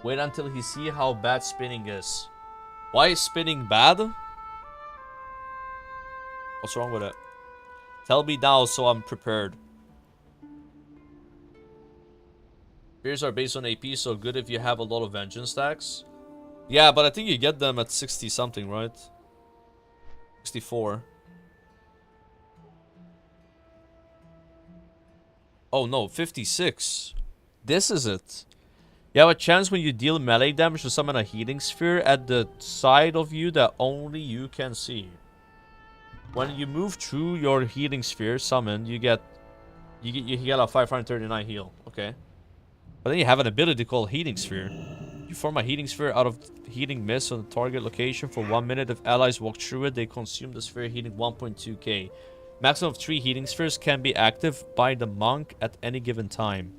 Wait until he see how bad spinning is. Why is spinning bad? What's wrong with it? Tell me now so I'm prepared. Spears are based on AP, so good if you have a lot of vengeance stacks. Yeah, but I think you get them at 60 something, right? 64. Oh no, 56. This is it. You have a chance when you deal melee damage to summon a healing sphere at the side of you that only you can see. When you move through your healing sphere summoned, you get a 539 heal. Okay. But then you have an ability called Healing Sphere. You form a healing sphere out of healing mist on the target location for 1 minute. If allies walk through it, they consume the sphere, healing 1.2k. Maximum of 3 healing spheres can be active by the monk at any given time.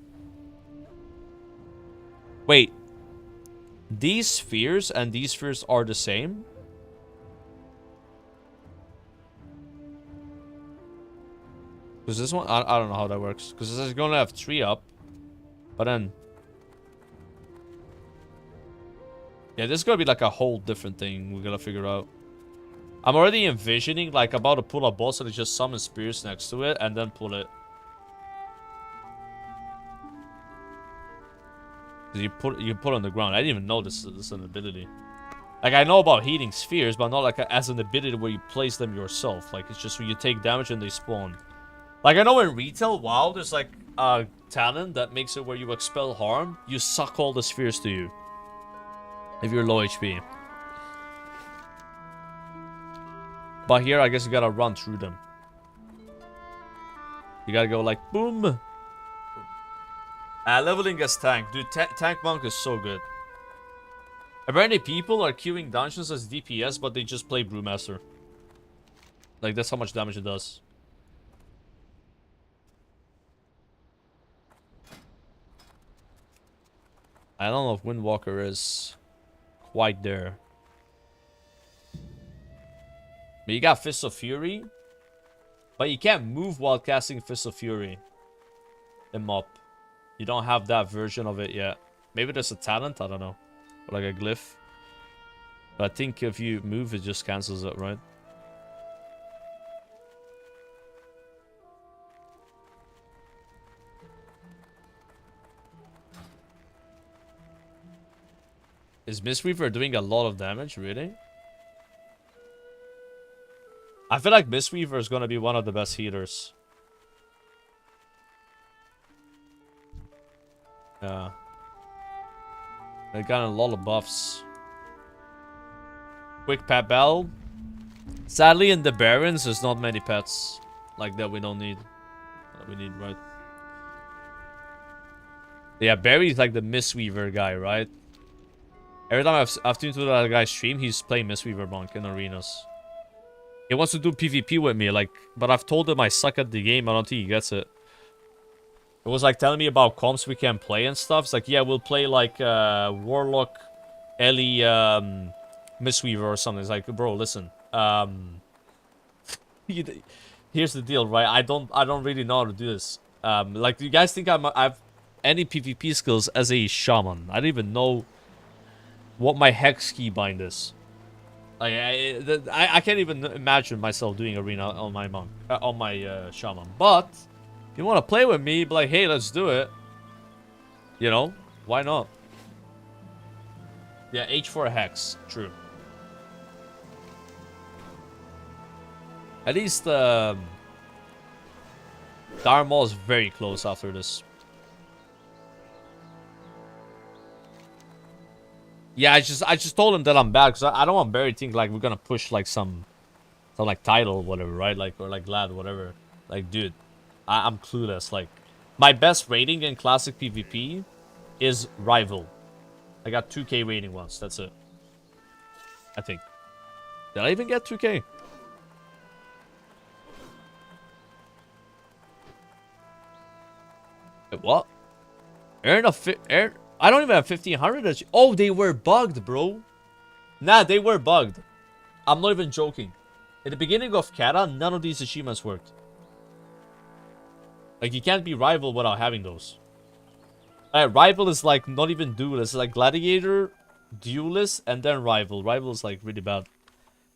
Wait. These spheres and these spheres are the same? Because this one, I don't know how that works. Because it's going to have 3 up. But then... yeah, this is going to be like a whole different thing we're going to figure out. I'm already envisioning like about to pull a boss and just summon spears next to it and then pull it. You put it on the ground. I didn't even know this is an ability. Like I know about healing spheres, but not like as an ability where you place them yourself. Like it's just when you take damage and they spawn. Like I know in retail, WoW, there's like a talent that makes it where you expel harm. You suck all the spheres to you. If you're low HP. But here, I guess you gotta run through them. You gotta go like, boom. Leveling as tank. Dude, tank monk is so good. Apparently people are queuing dungeons as DPS, but they just play Brewmaster. Like, that's how much damage it does. I don't know if Windwalker is quite there. But you got Fist of Fury. But you can't move while casting Fist of Fury. In MOP. You don't have that version of it yet. Maybe there's a talent, I don't know. Or like a glyph. But I think if you move, it just cancels it, right? Is Mistweaver doing a lot of damage, really? I feel like Mistweaver is gonna be one of the best healers. Yeah. They got a lot of buffs. Quick pet battle. Sadly, in the Barrens, there's not many pets like that we don't need. That we need, right? Yeah, Barry's like the Mistweaver guy, right? Every time I've tuned to that guy's stream, he's playing Mistweaver Monk in arenas. He wants to do PvP with me, like, but I've told him I suck at the game. I don't think he gets it. It was like telling me about comps we can play and stuff. It's like, yeah, we'll play like Warlock, Ellie, Mistweaver or something. It's like, bro, listen. Here's the deal, right? I don't really know how to do this. Like, do you guys think I've any PvP skills as a shaman? I don't even know what my hex keybind is. Like, I can't even imagine myself doing arena on my monk, on my shaman. But if you want to play with me, be like, hey, let's do it. You know, why not? Yeah, H for a hex, true. At least Darmall is very close after this. Yeah, I just told him that I'm bad because I don't want Barry to think like we're gonna push like some like title or whatever, right? Like, or like lad, whatever. Like, dude, I'm clueless. Like, my best rating in classic PvP is rival. I got 2k rating once. That's it. I think. Did I even get 2k? Wait, what? I don't even have 1500. Oh, they were bugged, bro. Nah, they were bugged. I'm not even joking. At the beginning of Kata, none of these achievements worked. Like, you can't be rival without having those. Rival is like not even duelist. It's like gladiator, duelist, and then rival. Rival is like really bad.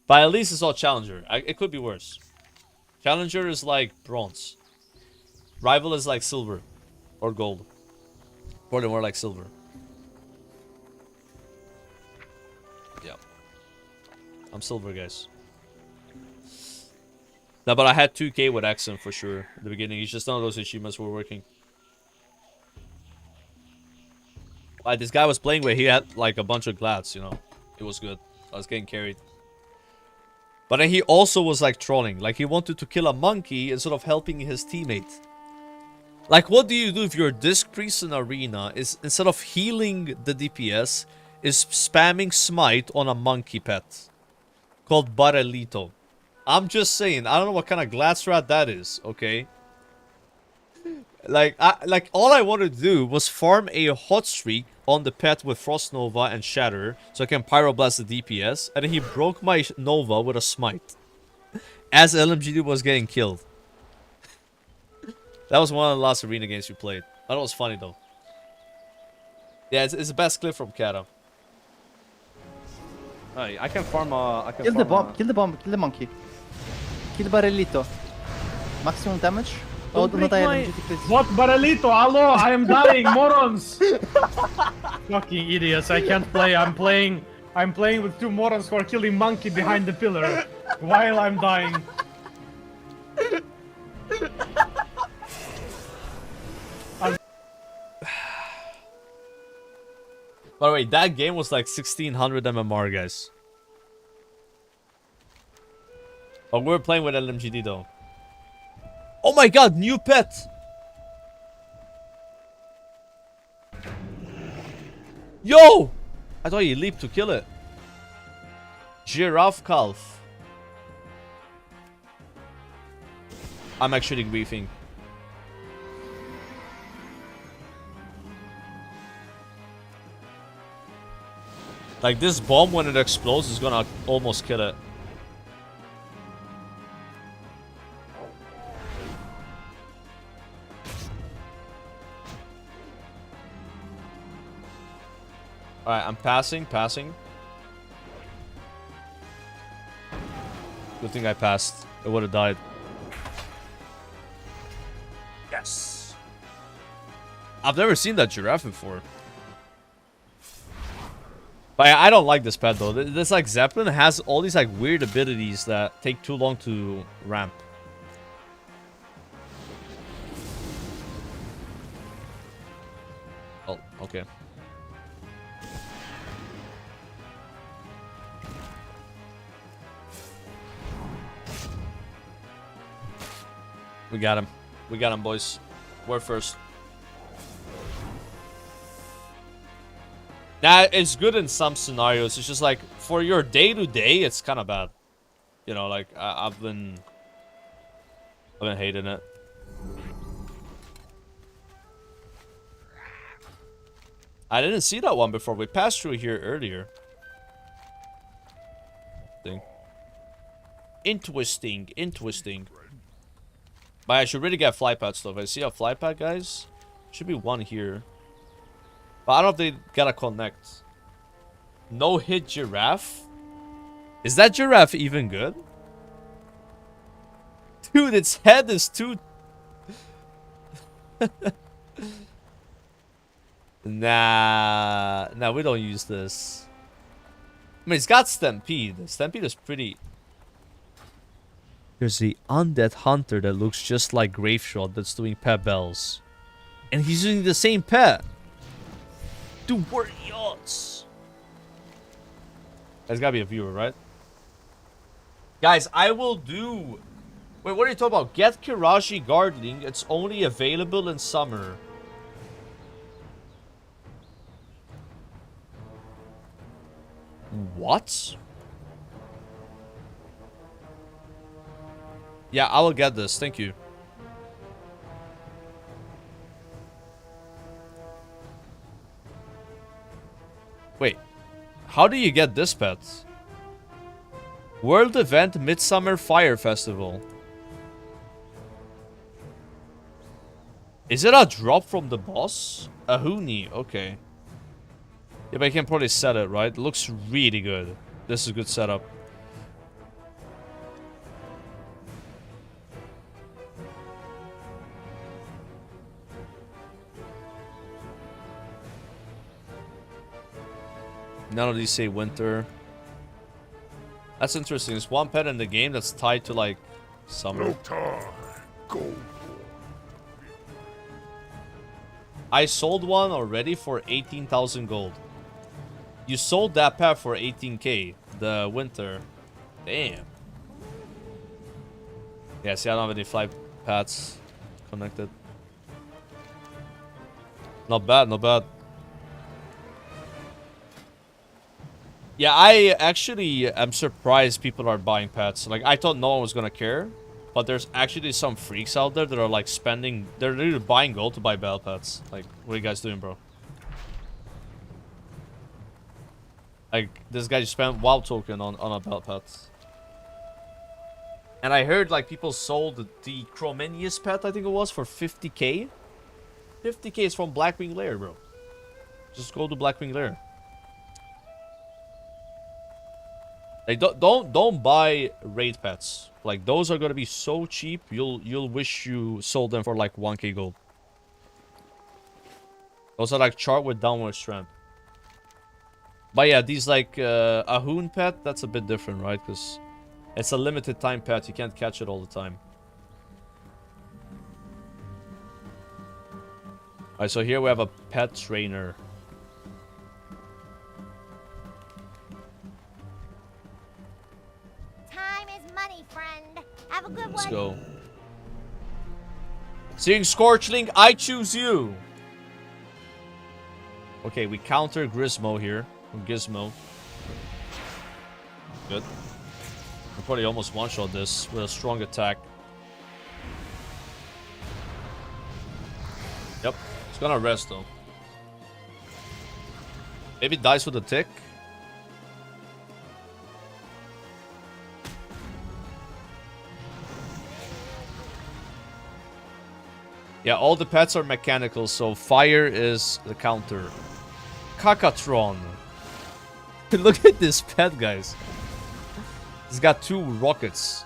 But at least it's all challenger. It could be worse. Challenger is like bronze. Rival is like silver. Or gold. Probably more like silver. Yeah. I'm silver, guys. No, but I had 2k with Axon for sure at the beginning. It's just none of those achievements were working. Like, this guy was playing with, he had like a bunch of glads, you know. It was good. I was getting carried. But then he also was like trolling. Like, he wanted to kill a monkey instead of helping his teammate. Like, what do you do if your disc priest in arena is, instead of healing the DPS, is spamming smite on a monkey pet called Barrelito? I'm just saying, I don't know what kind of glad strat that is, okay? Like, all I wanted to do was farm a hot streak on the pet with Frost Nova and Shatter so I can Pyroblast the DPS, and then he broke my Nova with a smite as LMGD was getting killed. That was one of the last arena games we played. I thought it was funny though. Yeah, it's the best clip from Kata. I can farm I can Kill the farm bomb, kill the bomb, kill the monkey. Kill Barrelito. Maximum damage. Oh, Don't not break my... LMGT, please. What, Barrelito? Hello, I am dying, morons! Fucking idiots, I can't play. I'm playing with two morons who are killing monkey behind the pillar while I'm dying. By the way, that game was like 1600 MMR, guys. But we were playing with LMGD though. Oh my god, new pet! Yo! I thought you leaped to kill it. Giraffe calf. I'm actually griefing. Like, this bomb, when it explodes, is gonna almost kill it. Alright, I'm passing. Good thing I passed. It would have died. Yes. I've never seen that giraffe before. But I don't like this pet though. This like Zeppelin has all these like weird abilities that take too long to ramp. Oh, okay. We got him. We got him, boys. We're first. Nah, it's good in some scenarios. It's just like, for your day-to-day, it's kind of bad. You know, like, I've been hating it. I didn't see that one before. We passed through here earlier. Interesting. But I should really get fly pad stuff. I see a fly pad, guys. Should be one here. But I don't know if they gotta connect. No hit giraffe? Is that giraffe even good? Dude, its head is too... Nah, we don't use this. I mean, it's got Stampede. Stampede is pretty... There's the undead hunter that looks just like Graveshot that's doing pet bells. And he's using the same pet. Dude, what are the odds? There's gotta be a viewer, right? Guys, I will do... Wait, what are you talking about? Get Kiraji Guardling. It's only available in summer. What? Yeah, I will get this. Thank you. Wait. How do you get this pet? World event Midsummer Fire Festival. Is it a drop from the boss? A Huni. Okay. Yeah, but I can probably set it, right? It looks really good. This is a good setup. None of these say winter. That's interesting. There's one pet in the game that's tied to like summer. I sold one already for 18,000 gold. You sold that pet for 18k. The winter. Damn. Yeah, see, I don't have any fly pets connected. Not bad, not bad. Yeah, I actually am surprised people are buying pets. Like, I thought no one was gonna care. But there's actually some freaks out there that are like spending... They're literally buying gold to buy battle pets. Like, what are you guys doing, bro? Like, this guy just spent WoW token on a battle pet. And I heard like people sold the Chromenius pet, I think it was, for 50k. 50k is from Blackwing Lair, bro. Just go to Blackwing Lair. Like, don't buy raid pets. Like, those are gonna be so cheap, you'll wish you sold them for like 1k gold. Those are like chart with downward strength. But yeah, these like a Hoon pet, that's a bit different, right? Because it's a limited time pet, you can't catch it all the time. Alright, so here we have a pet trainer. Time is money, friend. Have a good one. Let's go. Seeing Scorchling, I choose you. Okay, we counter Gizmo here. Gizmo. Good. We'll probably almost one-shot this with a strong attack. Yep. It's gonna rest though. Maybe it dies with a tick. Yeah, all the pets are mechanical, so fire is the counter. Kakatron. Look at this pet, guys. He's got 2 rockets.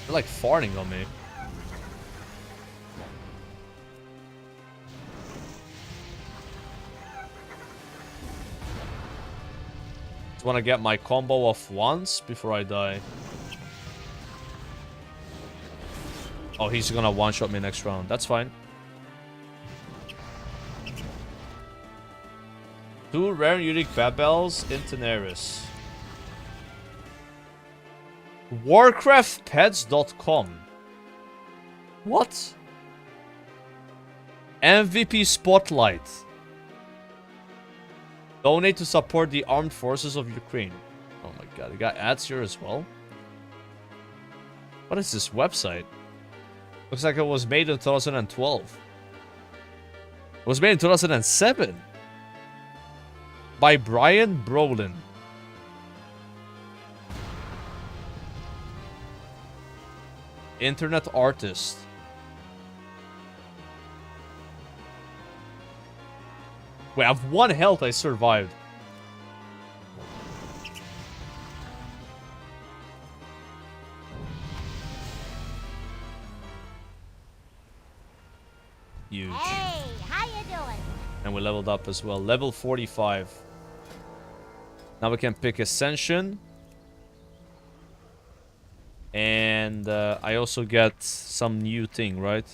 They're like farting on me. Just want to get my combo off once before I die. Oh, he's gonna one-shot me next round. That's fine. 2 rare and unique bat bells in Teneris. WarcraftPets.com. What? MVP Spotlight. Donate to support the armed forces of Ukraine. Oh my god, you got ads here as well? What is this website? Looks like it was made in 2012. It was made in 2007. By Brian Brolin. Internet artist. Wait, I have 1 health, I survived. Huge. Hey, how you doing? And we leveled up as well. Level 45. Now we can pick Ascension. And I also get some new thing, right?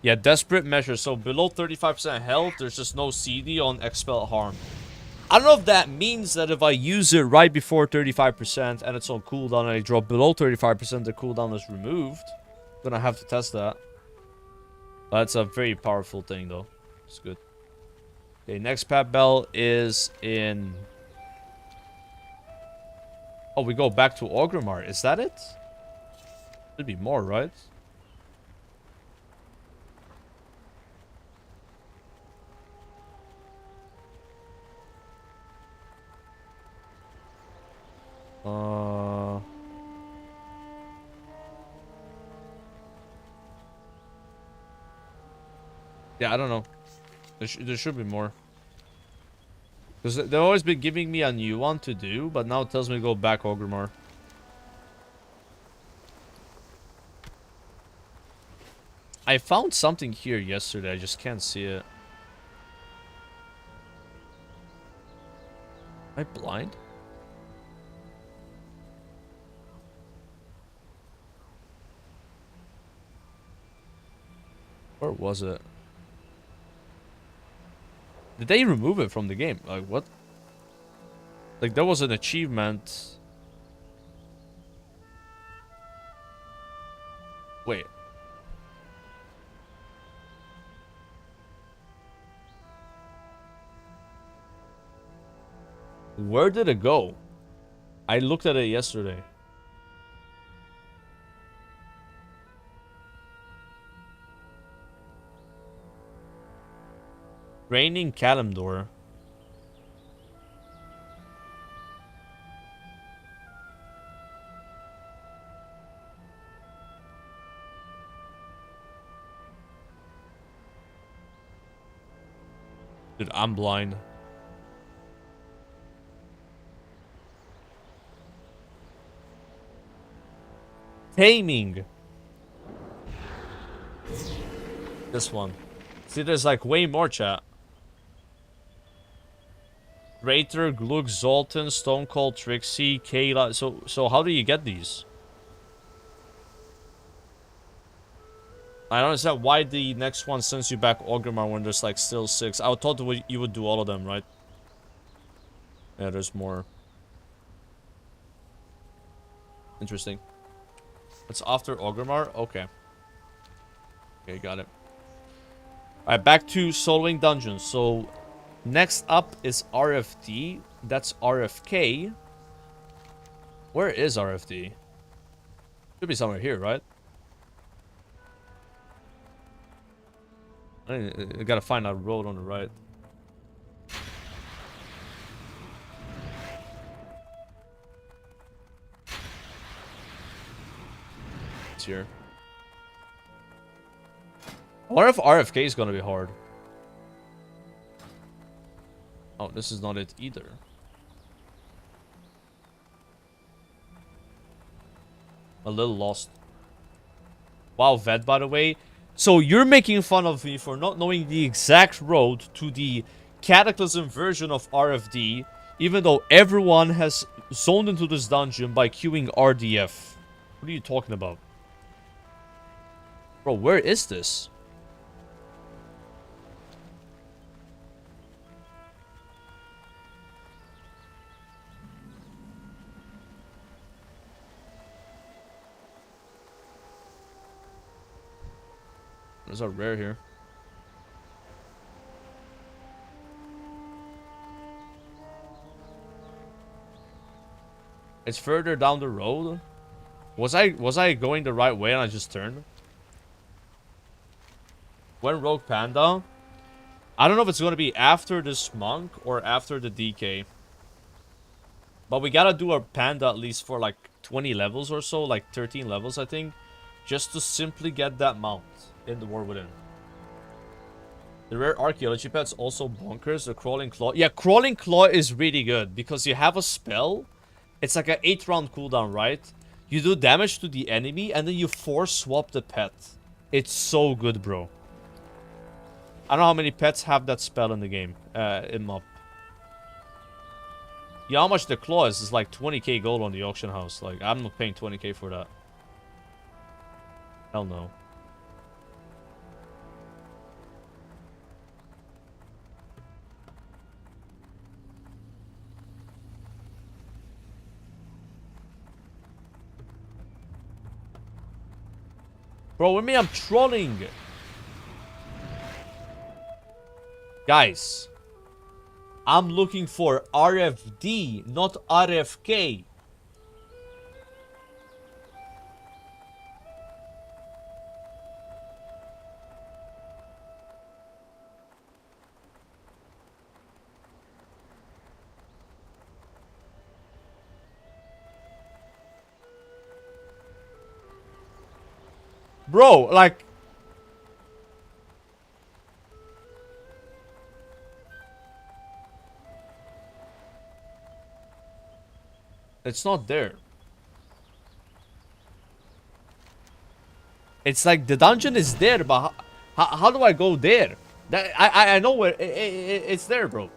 Yeah, Desperate Measure. So below 35% health, there's just no CD on Expel Harm. I don't know if that means that if I use it right before 35% and it's on cooldown and I drop below 35%, the cooldown is removed. I'm gonna have to test that. That's a very powerful thing though. It's good. Okay, next Pat Bell is in... Oh, we go back to Orgrimmar. Is that it? Should be more, right? Yeah, I don't know. There should be more. Because they've always been giving me a new one to do, but now it tells me to go back Orgrimmar. I found something here yesterday, I just can't see it. Am I blind? Where was it? Did they remove it from the game? Like, what? Like, there was an achievement. Wait. Where did it go? I looked at it yesterday. Raining Kalimdor. Dude, I'm blind. Taming. This one. See, there's like way more, chat. Raider, Glug, Zoltan, Stone Cold, Trixie, Kayla. So how do you get these? I don't understand why the next one sends you back Orgrimmar when there's like still 6. I thought you would do all of them, right? Yeah, there's more. Interesting. It's after Orgrimmar? Okay. Okay, got it. Alright, back to soloing dungeons. So, next up is RFD. That's RFK. Where is RFD? Should be somewhere here, right? I gotta find a road on the right. It's here. I wonder if RFK is gonna be hard. Oh, this is not it either. A little lost. Wow, Ved, by the way. So you're making fun of me for not knowing the exact road to the Cataclysm version of RFD, even though everyone has zoned into this dungeon by queuing RDF. What are you talking about? Bro, where is this? There's a rare here. It's further down the road. Was I going the right way and I just turned? When Rogue Panda? I don't know if it's gonna be after this monk or after the DK. But we gotta do our panda at least for like 20 levels or so, like 13 levels I think, just to simply get that mount in the War Within. The rare archaeology pet's also bonkers. The Crawling Claw. Yeah, Crawling Claw is really good because you have a spell. It's like an 8-round cooldown, right? You do damage to the enemy and then you force swap the pet. It's so good, bro. I don't know how many pets have that spell in the game, in MOP. Yeah, how much the claw is? It's like 20k gold on the auction house. Like, I'm not paying 20k for that. Hell no. Bro, with me, I'm trolling. Guys, I'm looking for RFD, not RFK. Bro, like... It's not there. It's like the dungeon is there, but how do I go there? I know where it's there, bro.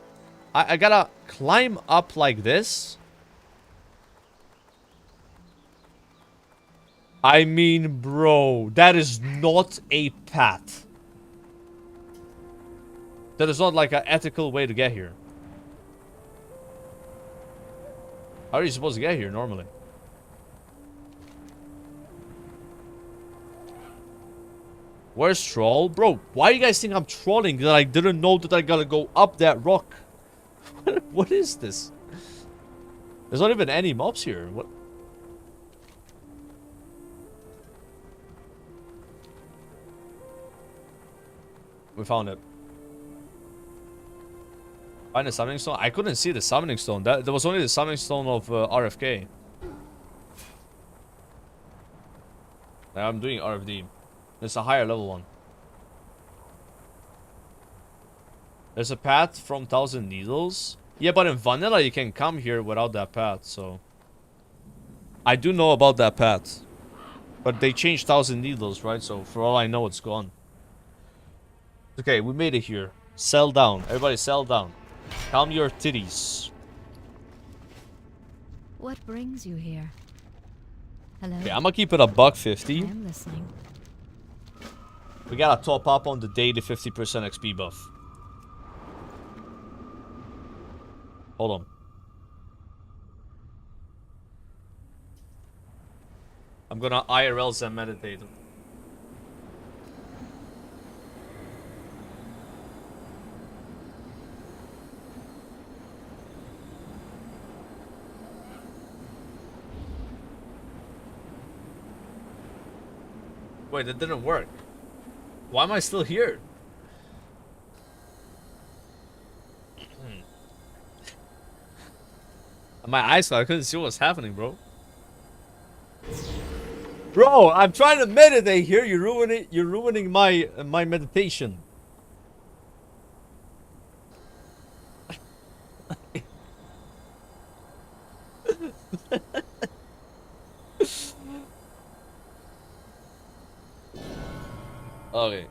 I gotta climb up like this. I mean, bro, that is not a path. That is not like an ethical way to get here. How are you supposed to get here normally? Where's troll? Bro, why do you guys think I'm trolling? That I didn't know that I gotta go up that rock. What is this? There's not even any mobs here. What? We found it. Find the summoning stone? I couldn't see the summoning stone. There was only the summoning stone of RFK. Now I'm doing RFD. It's a higher level one. There's a path from 1,000 Needles. Yeah, but in vanilla you can come here without that path, so... I do know about that path. But they changed 1,000 Needles, right? So for all I know, it's gone. Okay, we made it here. Sell down. Everybody sell down. Calm your titties. What brings you here? Hello? Okay, I'm gonna keep it a $1.50. I'm listening. We gotta top up on the daily 50% XP buff. Hold on. I'm gonna IRL Zen meditate. Wait, that didn't work. Why am I still here? My eyes, I couldn't see what was happening, bro. Bro, I'm trying to meditate here. You're ruining my meditation. Okay.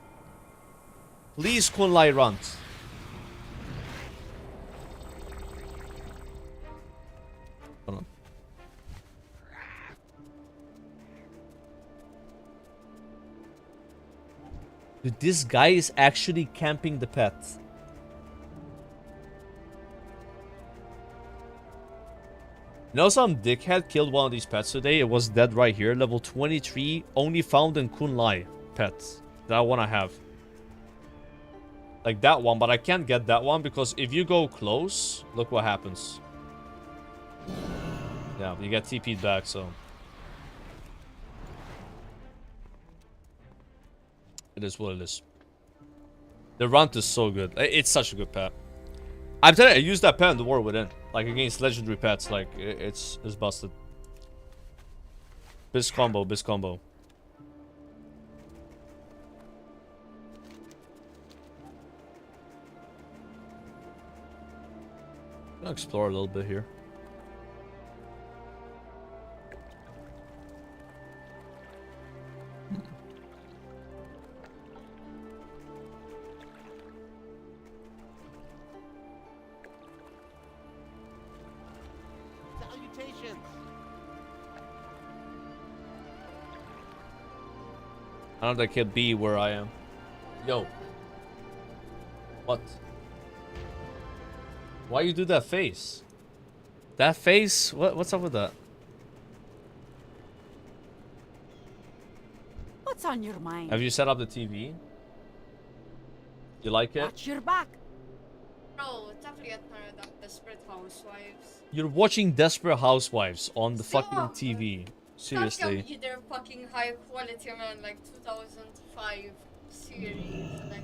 Please Kunlai runt. Hold on. Dude, this guy is actually camping the pet. You know, some dickhead killed one of these pets today. It was dead right here. Level 23. Only found in Kunlai pets. That one I have. Like that one, but I can't get that one because if you go close, look what happens. Yeah, you get TP'd back, so. It is what it is. The runt is so good. It's such a good pet. I'm telling you, I used that pet in the war within. Like against legendary pets. Like, it's busted. Biz combo, biz combo. I'm gonna explore a little bit here. Salutations. I don't think it be where I am. Yo. What? Why you do that face? That face? What's up with that? What's on your mind? Have you set up the TV? You like it? Watch your back. Bro, definitely at Desperate Housewives. You're watching Desperate Housewives on the fucking TV. Seriously. Either fucking high quality, man, like 2005 series. Like,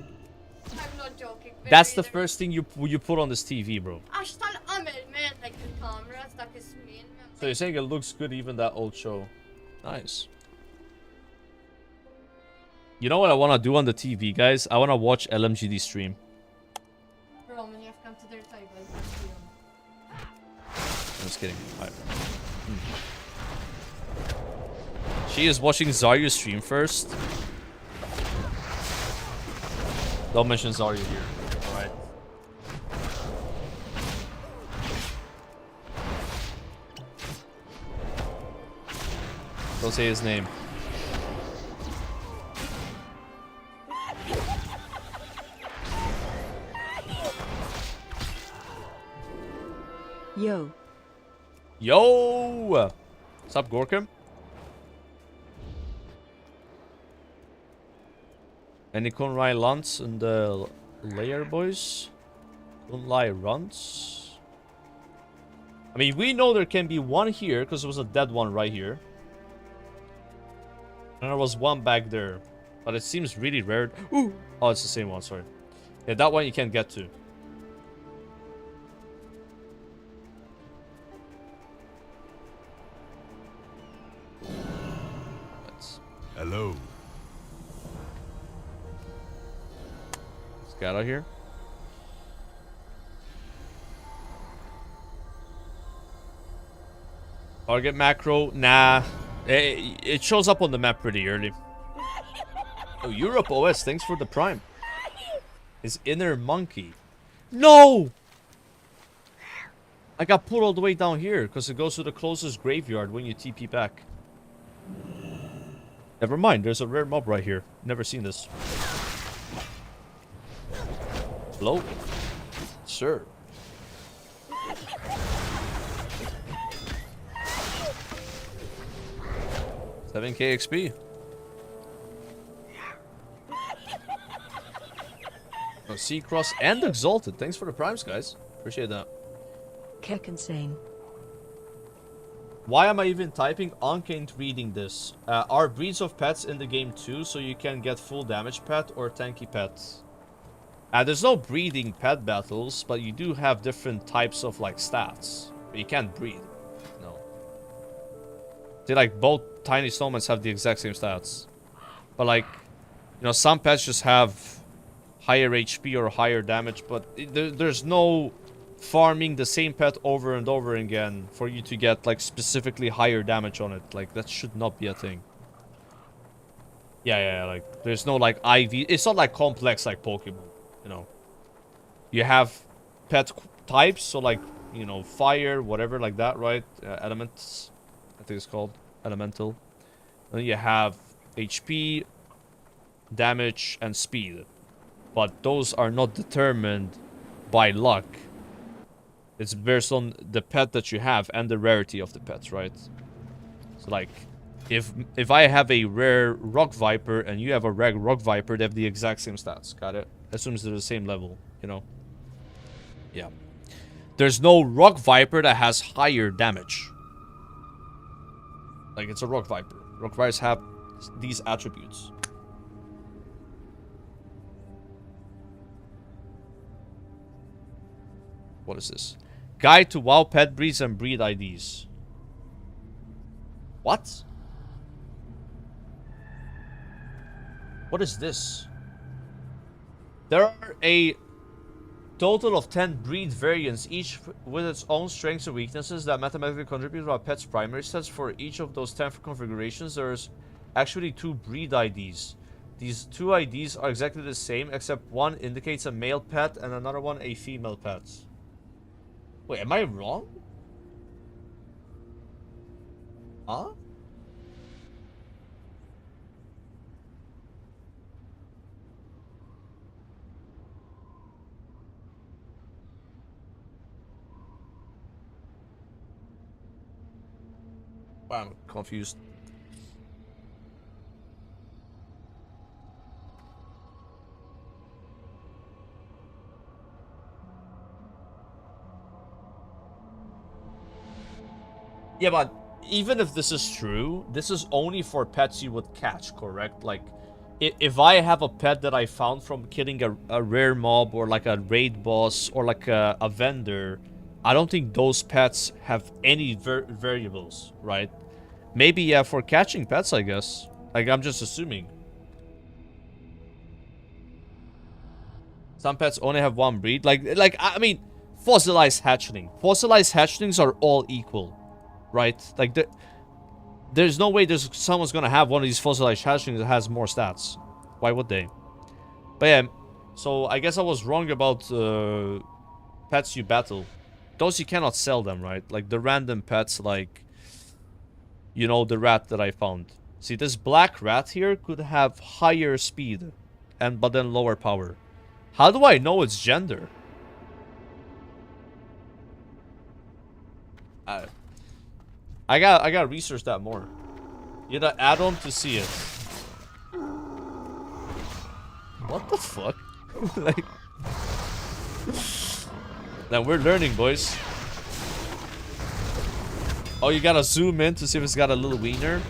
I'm not joking. That's the first thing you put on this TV, bro. Ashtal Amel, man, like the cameras, that is mean, man. So you're saying it looks good, even that old show? Nice. You know what I want to do on the TV, guys? I want to watch LMGD stream. Bro, when you have come to their table, I'm just kidding. Alright. She is watching Zarya stream first. Don't mention Zarya here. Alright. Don't say his name. Yo. Yo! What's up, Gorkum? Any Kunrai Lance in the layer, boys? Kunrai runs? I mean, we know there can be one here, because there was a dead one right here. And there was one back there. But it seems really rare. Ooh! Oh, it's the same one, sorry. Yeah, that one you can't get to. Hello. Let's get out of here. Target macro? Nah. It shows up on the map pretty early. Oh, Europe OS, thanks for the prime. His inner monkey. No! I got put all the way down here because it goes to the closest graveyard when you TP back. Never mind, there's a rare mob right here. Never seen this. Hello? Sir. $7K XP. Oh, Sea Cross and Exalted. Thanks for the primes, guys. Appreciate that. Kekinsane. Why am I even typing? Uncan't reading this. Are breeds of pets in the game too, so you can get full damage pet or tanky pets? There's no breeding pet battles, but you do have different types of like stats. But you can't breed. No. They like both tiny snowmans have the exact same stats. But like, you know, some pets just have higher HP or higher damage, but there's no farming the same pet over and over again for you to get like specifically higher damage on it. Like that should not be a thing. Yeah, like there's no like IV. It's not like complex like Pokemon, you know. You have pet types, so like, you know, fire, whatever like that, right? Elements, I think it's called elemental. And then you have HP, damage, and speed. But those are not determined by luck. It's based on the pet that you have and the rarity of the pets, right? So like, if I have a rare Rock Viper and you have a rare Rock Viper, they have the exact same stats. Got it? As soon as they're the same level, you know? Yeah. There's no Rock Viper that has higher damage. Like, it's a Rock Viper. Rock Vipers have these attributes. What is this? Guide to WoW pet breeds and breed IDs. What? What is this? There are a total of 10 breed variants, each with its own strengths and weaknesses that mathematically contribute to our pet's primary stats. For each of those 10 configurations, there's actually 2 breed IDs. These 2 IDs are exactly the same, except one indicates a male pet and another one a female pet. Wait, am I wrong? Huh? I'm confused. Yeah, but even if this is true, this is only for pets you would catch, correct? Like, if I have a pet that I found from killing a rare mob or like a raid boss or like a vendor, I don't think those pets have any variables, right? Maybe, yeah, for catching pets, I guess. Like, I'm just assuming. Some pets only have one breed. Like I mean, fossilized hatchling. Fossilized hatchlings are all equal. right? Like, there's no way someone's gonna have one of these fossilized hatchlings that has more stats. Why would they? But yeah, so I guess I was wrong about pets you battle. Those you cannot sell them, right? Like the random pets, like, you know, the rat that I found. See, this black rat here could have higher speed, but then lower power. How do I know its gender? I gotta research that more. You gotta add on to see it. What the fuck? Like, now we're learning, boys. Oh, you gotta zoom in to see if it's got a little wiener.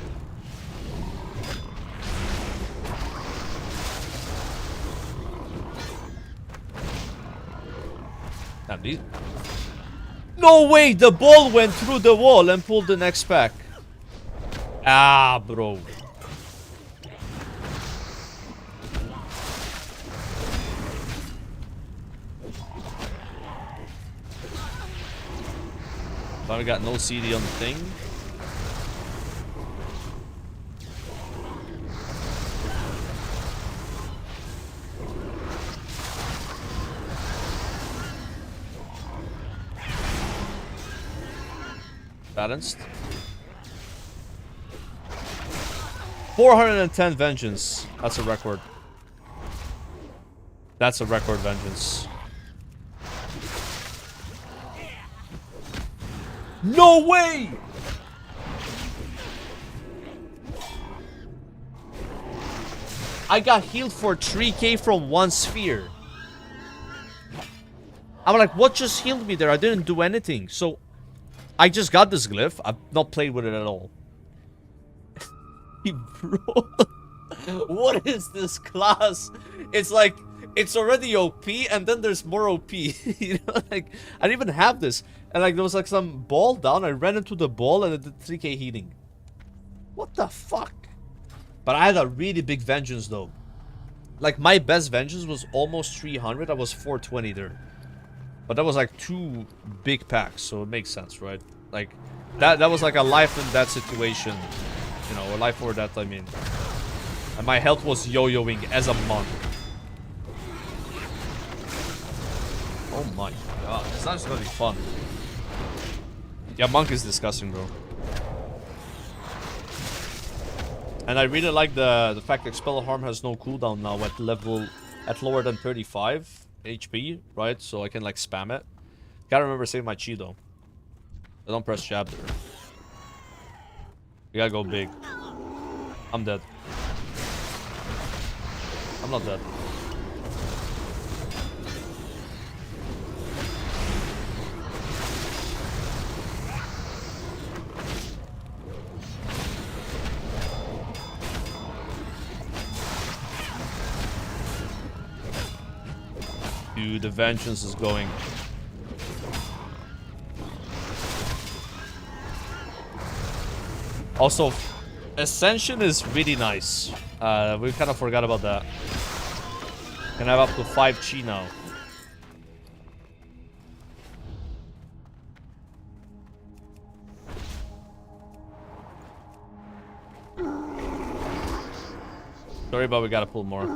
Damn, these... No way! The ball went through the wall and pulled the next pack. Ah, bro. Finally got no CD on the thing. Balanced. 410 vengeance. That's a record. That's a record vengeance. No way! I got healed for 3k from one sphere. I'm like, what just healed me there? I didn't do anything. So, I just got this glyph. I've not played with it at all. Bro. What is this class? It's like, it's already OP and then there's more OP. You know, like, I didn't even have this. And like, there was like some ball down. I ran into the ball and it did 3k healing. What the fuck? But I had a really big vengeance though. Like, my best vengeance was almost 300. I was 420 there. But that was like 2 big packs, so it makes sense, right? Like, that was like a life and death situation. You know, or life or death, I mean. And my health was yo-yoing as a monk. Oh my god, it's not just gonna be fun. Yeah, monk is disgusting, bro. And I really like the fact that Expel Harm has no cooldown now at lower than 35 HP, right? So I can like spam it. Gotta remember saving my chi though. I don't press jab there. You gotta go big. I'm dead. I'm not dead. Dude, the vengeance is going. Also, Ascension is really nice. We kind of forgot about that. Can have up to 5 chi now. Sorry, but we gotta pull more.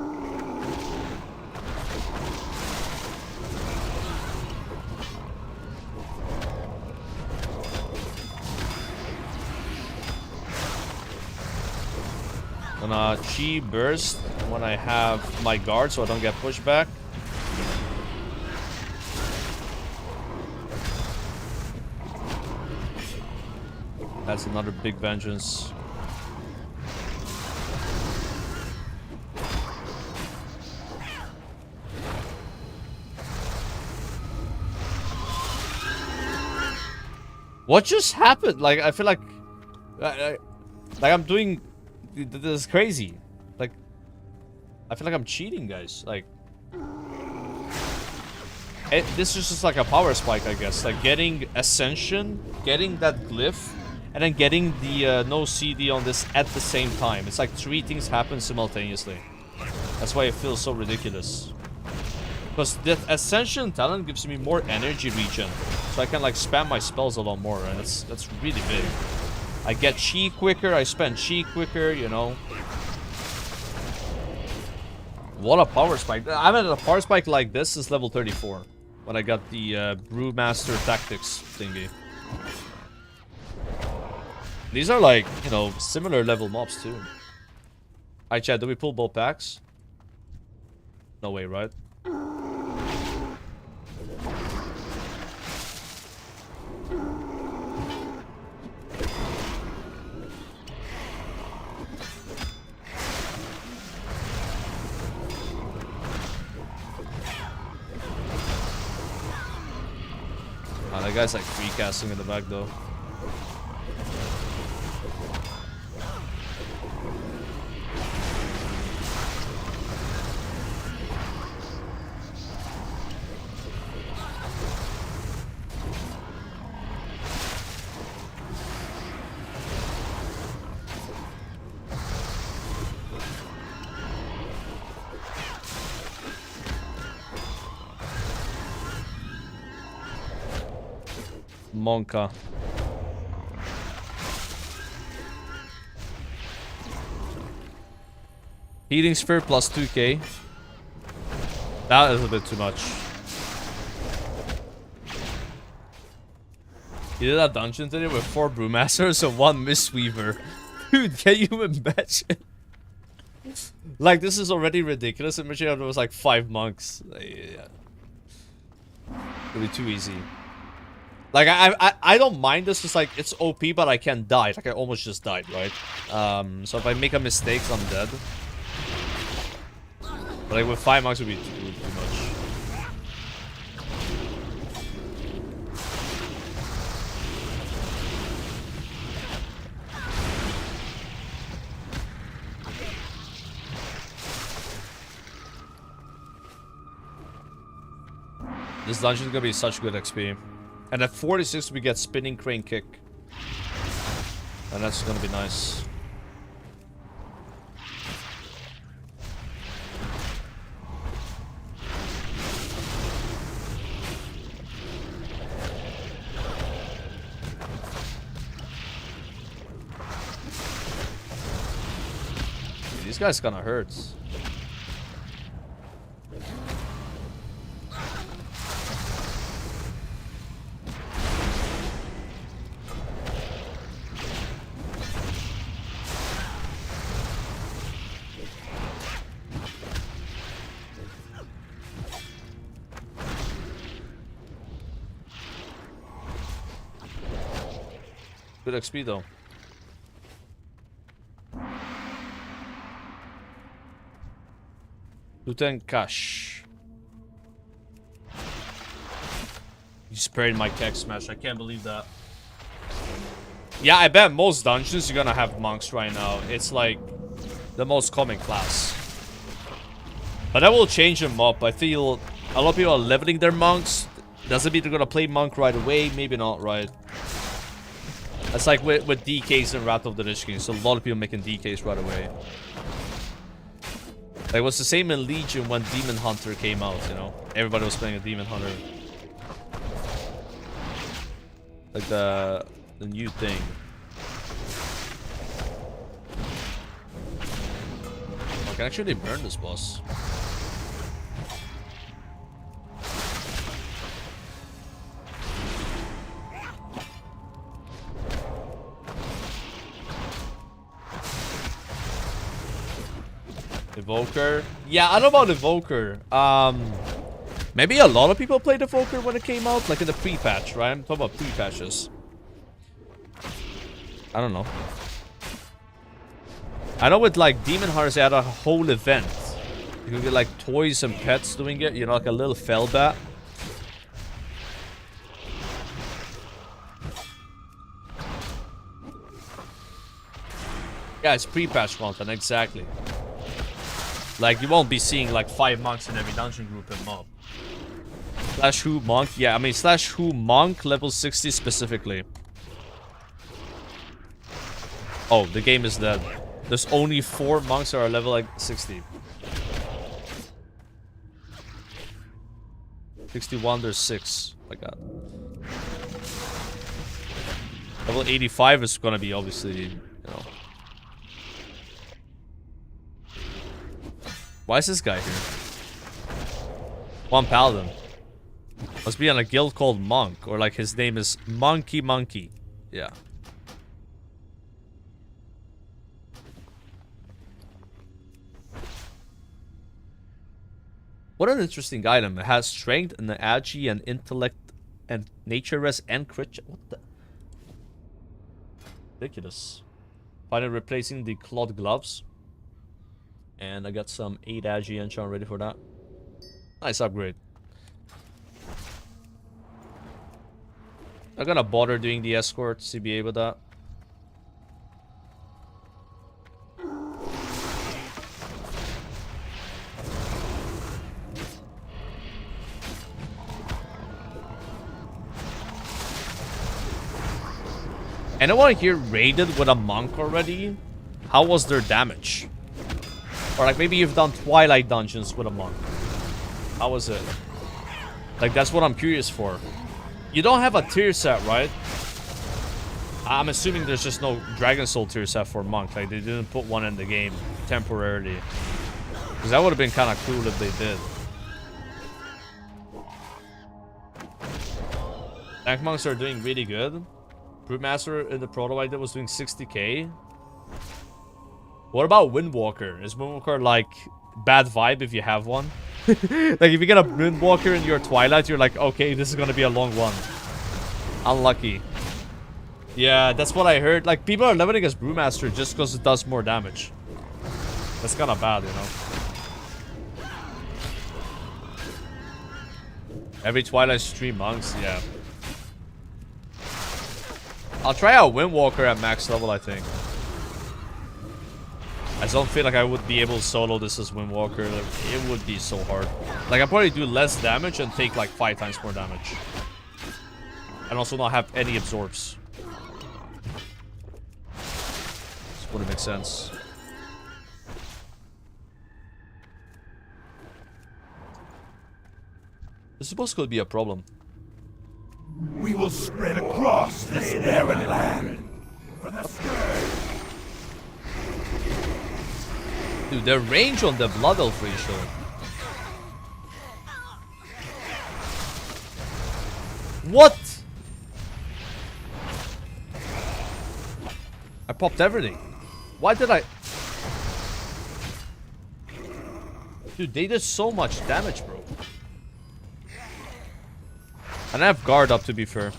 Gonna chi burst when I have my guard so I don't get pushed back. That's another big vengeance. What just happened? Like, I feel like I'm doing... This is crazy. Like, I feel like I'm cheating, guys. Like, this is just like a power spike, I guess. Like, getting Ascension, getting that glyph, and then getting the no CD on this at the same time. It's like 3 things happen simultaneously. That's why it feels so ridiculous. Because the Ascension talent gives me more energy regen. So I can like spam my spells a lot more, and that's really big. I get chi quicker, I spend chi quicker, you know. What a power spike. I haven't had a power spike like this since level 34. When I got the Brewmaster Tactics thingy. These are like, you know, similar level mobs too. Alright, chat, do we pull both packs? No way, right? That guy's like free casting in the back though. Monka. Healing Sphere plus 2k. That is a bit too much. You did that dungeon today with 4 Brewmasters and 1 Mistweaver. Dude, can you imagine? Like, this is already ridiculous. Imagine if there was like 5 monks. Yeah. It'd be too easy. Like, I don't mind this, it's like, it's OP, but I can't die. Like, I almost just died, right? So if I make a mistake, I'm dead. But like, with 5 monks, it would be too much. This dungeon is gonna be such good XP. And at 46 we get Spinning Crane Kick. And that's gonna be nice. These guys kinda hurts. Good XP though. Lieutenant Cash. You sprayed my Keg Smash. I can't believe that. Yeah, I bet most dungeons you're gonna have monks right now. It's like the most common class. But that will change them up. I feel a lot of people are leveling their monks. Doesn't mean they're gonna play monk right away. Maybe not, right? That's like with DKs and Wrath of the Lich King. So a lot of people making DKs right away. Like, it was the same in Legion when Demon Hunter came out, you know? Everybody was playing a Demon Hunter. Like the new thing. I can actually burn this boss. Evoker. Yeah, I don't know about Evoker. Maybe a lot of people played Evoker when it came out, like in the pre-patch, right? I'm talking about pre-patches. I don't know. I know with like Demon Hunters, they had a whole event. You could get like toys and pets doing it, you know, like a little fell bat. Yeah, it's pre-patch content, exactly. Like, you won't be seeing like 5 monks in every dungeon group in MOP. Slash who monk? Yeah, I mean slash who monk level 60 specifically. Oh, the game is dead. There's only 4 monks that are level like 60. 61, there's 6. Oh my god. Level 85 is gonna be obviously, you know. Why is this guy here? One paladin. Must be on a guild called Monk, or like his name is Monkey. Yeah. What an interesting item. It has strength and agi and intellect and nature rest and crit. What the? Ridiculous. Finally replacing the cloth gloves. And I got some 8 agi enchant ready for that. Nice upgrade. I'm gonna bother doing the escort CBA with that. Anyone here raided with a monk already? How was their damage? Or like maybe you've done Twilight dungeons with a monk. How was it? Like that's what I'm curious for. You don't have a tier set, right? I'm assuming there's just no Dragon Soul tier set for monk. Like they didn't put one in the game temporarily. Because that would have been kind of cool if they did. Tank monks are doing really good. Brewmaster in the proto I did was doing 60k. What about Windwalker? Is Windwalker like bad vibe if you have one? Like if you get a Windwalker in your Twilight, you're like, okay, this is gonna be a long one. Unlucky. Yeah, that's what I heard. Like people are leveling as Brewmaster just because it does more damage. That's kind of bad, you know. Every Twilight stream monks, yeah. I'll try out Windwalker at max level, I think. I don't feel like I would be able to solo this as Windwalker. Like, it would be so hard. Like, I'd probably do less damage and take like 5 times more damage. And also not have any absorbs. This wouldn't make sense. This is supposed to be a problem. We will spread across this barren land for the scourge. Dude, the range on the Blood Elf ratio. What? I popped everything. Why did I? Dude, they did so much damage, bro. And I have guard up, to be fair.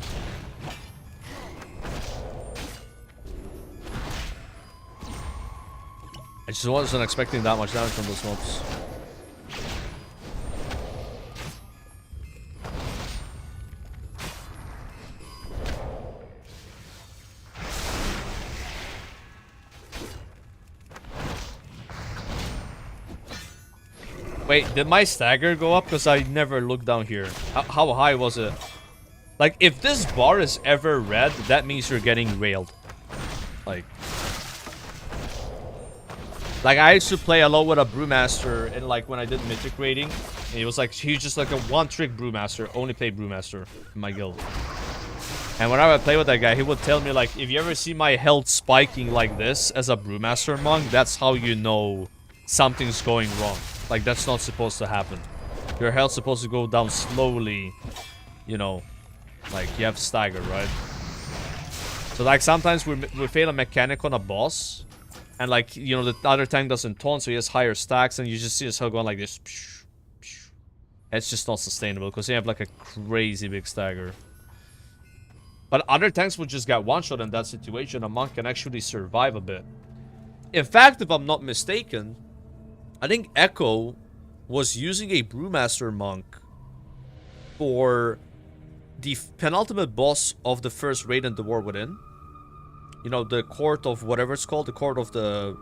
I just wasn't expecting that much damage from those mobs. Wait, did my stagger go up? Because I never looked down here. How high was it? Like, if this bar is ever red, that means you're getting railed. Like, I used to play a lot with a Brewmaster in, like, when I did Mythic raiding. And he was like, he was just like a one-trick Brewmaster. Only played Brewmaster in my guild. And whenever I play with that guy, he would tell me, like, if you ever see my health spiking like this as a Brewmaster monk, that's how you know something's going wrong. Like, that's not supposed to happen. Your health's supposed to go down slowly, you know. Like, you have stagger, right? So, like, sometimes we fail a mechanic on a boss. And, like, you know, the other tank doesn't taunt, so he has higher stacks. And you just see his health going like this. It's just not sustainable, because you have, like, a crazy big stagger. But other tanks would just get one-shot in that situation. A monk can actually survive a bit. In fact, if I'm not mistaken, I think Echo was using a Brewmaster monk for the penultimate boss of the first raid in the War Within. You know, the court of whatever it's called, the court of the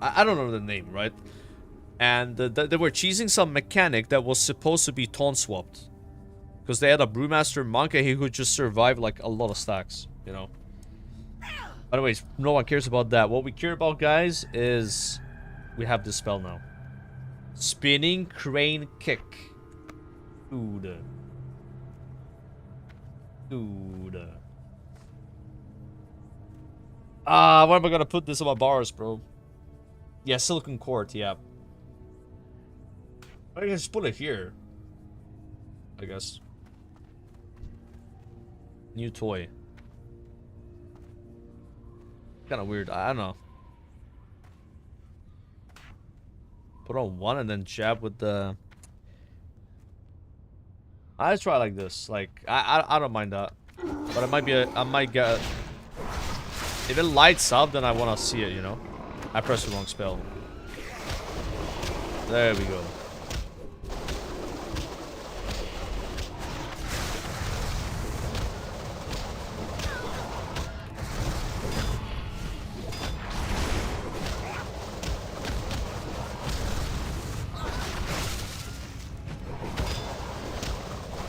I don't know the name, right? And they were cheesing some mechanic that was supposed to be taunt swapped, because they had a Brewmaster monk and he could just survive like a lot of stacks, you know. Anyways, no one cares about that. What we care about, guys, is we have this spell now. Spinning Crane Kick. Dude. Dude. Ah, where am I gonna put this on my bars, bro? Yeah, silicon cord, yeah. I can just put it here. I guess. New toy. Kinda weird, I don't know. Put on one and then jab with the... I try like this. Like, I don't mind that. But it might be I might get... If it lights up, then I want to see it, you know? I pressed the wrong spell. There we go.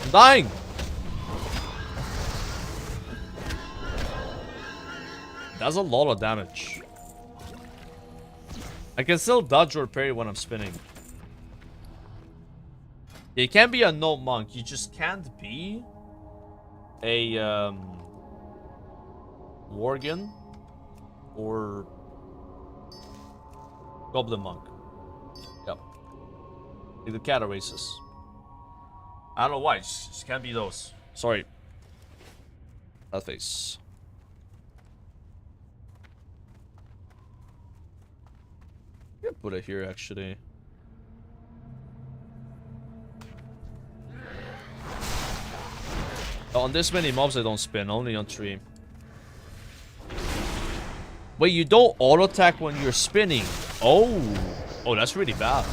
I'm dying! That's a lot of damage. I can still dodge or parry when I'm spinning. You can't be a no monk. You just can't be a Worgen or Goblin monk. Yep. Like the cat races. I don't know why. Just can't be those. Sorry. That face. Yeah, put it here actually. On this many mobs I don't spin, only on 3. Wait, you don't auto attack when you're spinning. Oh, that's really bad.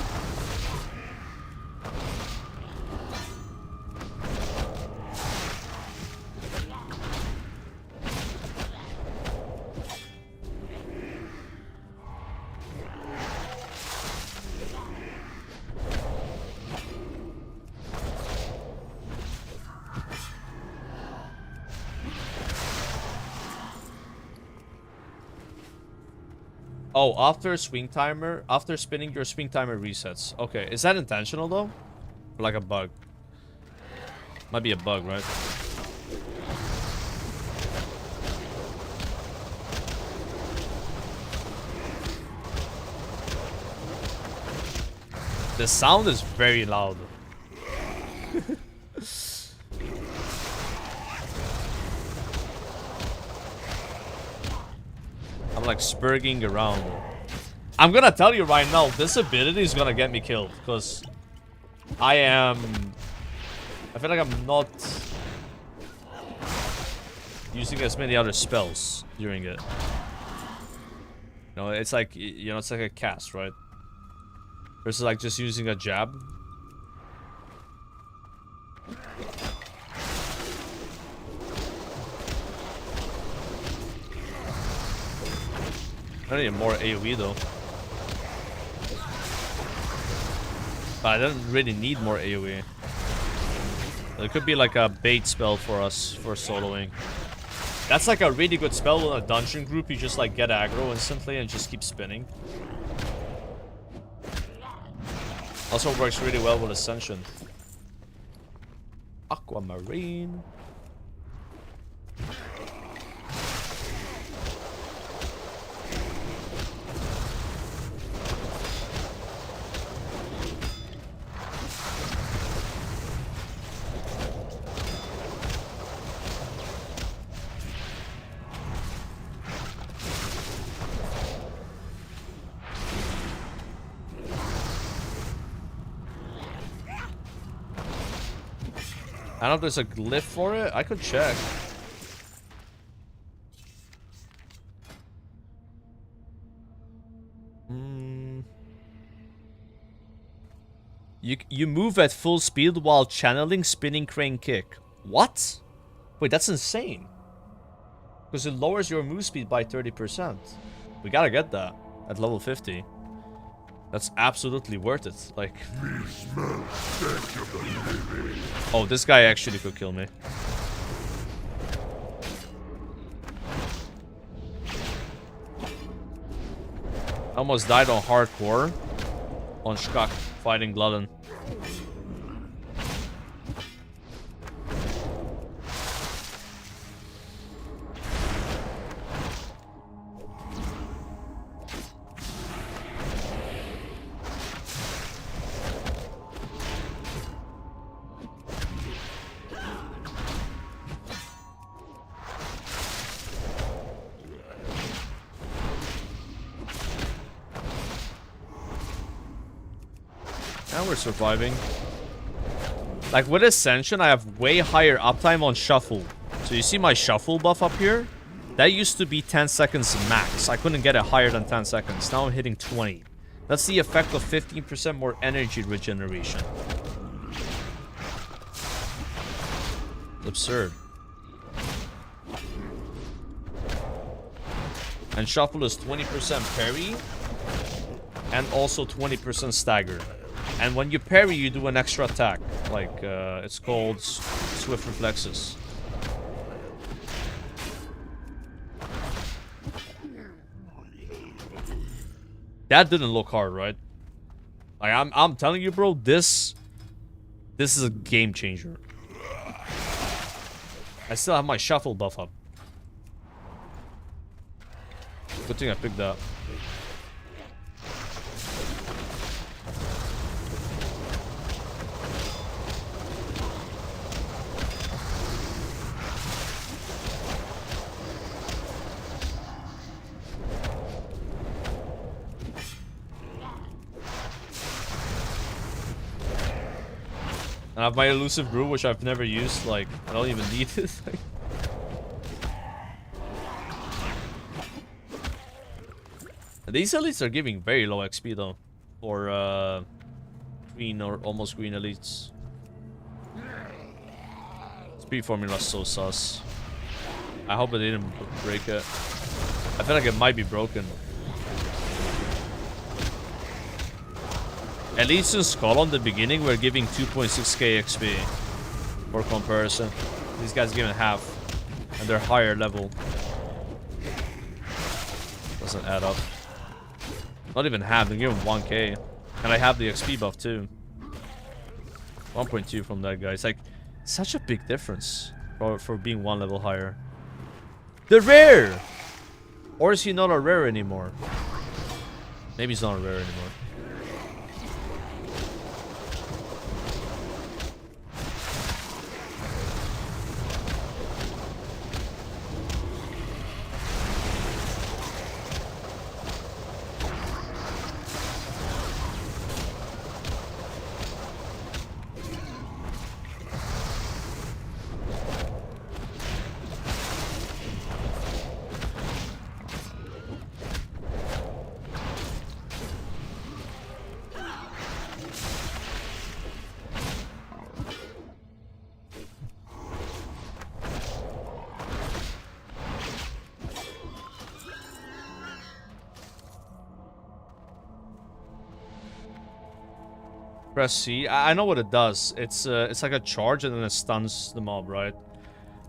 Oh, after spinning, your swing timer resets. Okay, is that intentional though? Or like a bug? Might be a bug, right? The sound is very loud. I'm like spurging around. I'm gonna tell you right now, this ability is gonna get me killed because I feel like I'm not using as many other spells during it. You know, it's like, you know, it's like a cast, right? Versus like just using a jab. I need more AoE though. But I don't really need more AoE. It could be like a bait spell for us for soloing. That's like a really good spell in a dungeon group. You just like get aggro instantly and just keep spinning. Also works really well with Ascension. Aquamarine. I don't know if there's a glyph for it. I could check. You move at full speed while channeling spinning crane kick. What? Wait, that's insane. Because it lowers your move speed by 30%. We gotta get that at level 50. That's absolutely worth it. Like, oh, this guy actually could kill me. I almost died on hardcore on Skak fighting Glutton. And we're surviving. Like with Ascension, I have way higher uptime on Shuffle. So you see my Shuffle buff up here? That used to be 10 seconds max. I couldn't get it higher than 10 seconds. Now I'm hitting 20. That's the effect of 15% more energy regeneration. Absurd. And Shuffle is 20% parry. And also 20% stagger. And when you parry, you do an extra attack. Like, it's called Swift Reflexes. That didn't look hard, right? Like, I'm telling you, bro, this is a game changer. I still have my Shuffle buff up. Good thing I picked that. And I have my elusive brew, which I've never used. Like, I don't even need it. These elites are giving very low XP though, for green or almost green elites. Speed formula is so sus. I hope it didn't break it. I feel like it might be broken. At least in Skull on the beginning, we're giving 2.6k XP. For comparison. These guys are giving half. And they're higher level. Doesn't add up. Not even half, they're giving 1k. And I have the XP buff too. 1.2 from that guy. It's like such a big difference for being one level higher. The rare! Or is he not a rare anymore? Maybe he's not a rare anymore. Press C. I know what it does. It's like a charge and then it stuns the mob, right?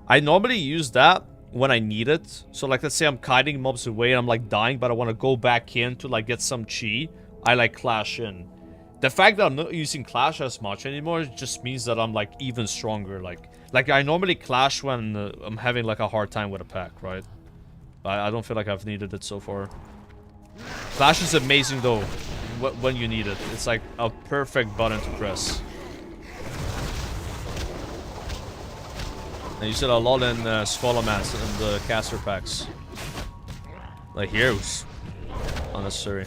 I normally use that when I need it. So like, let's say I'm kiting mobs away and I'm like dying, but I want to go back in to like get some chi. I like clash in. The fact that I'm not using clash as much anymore just means that I'm like even stronger. Like I normally clash when I'm having like a hard time with a pack, right? I don't feel like I've needed it so far. Clash is amazing though. When you need it. It's like a perfect button to press. And you said a lot in Scholomance and the caster packs. Like here it was unnecessary.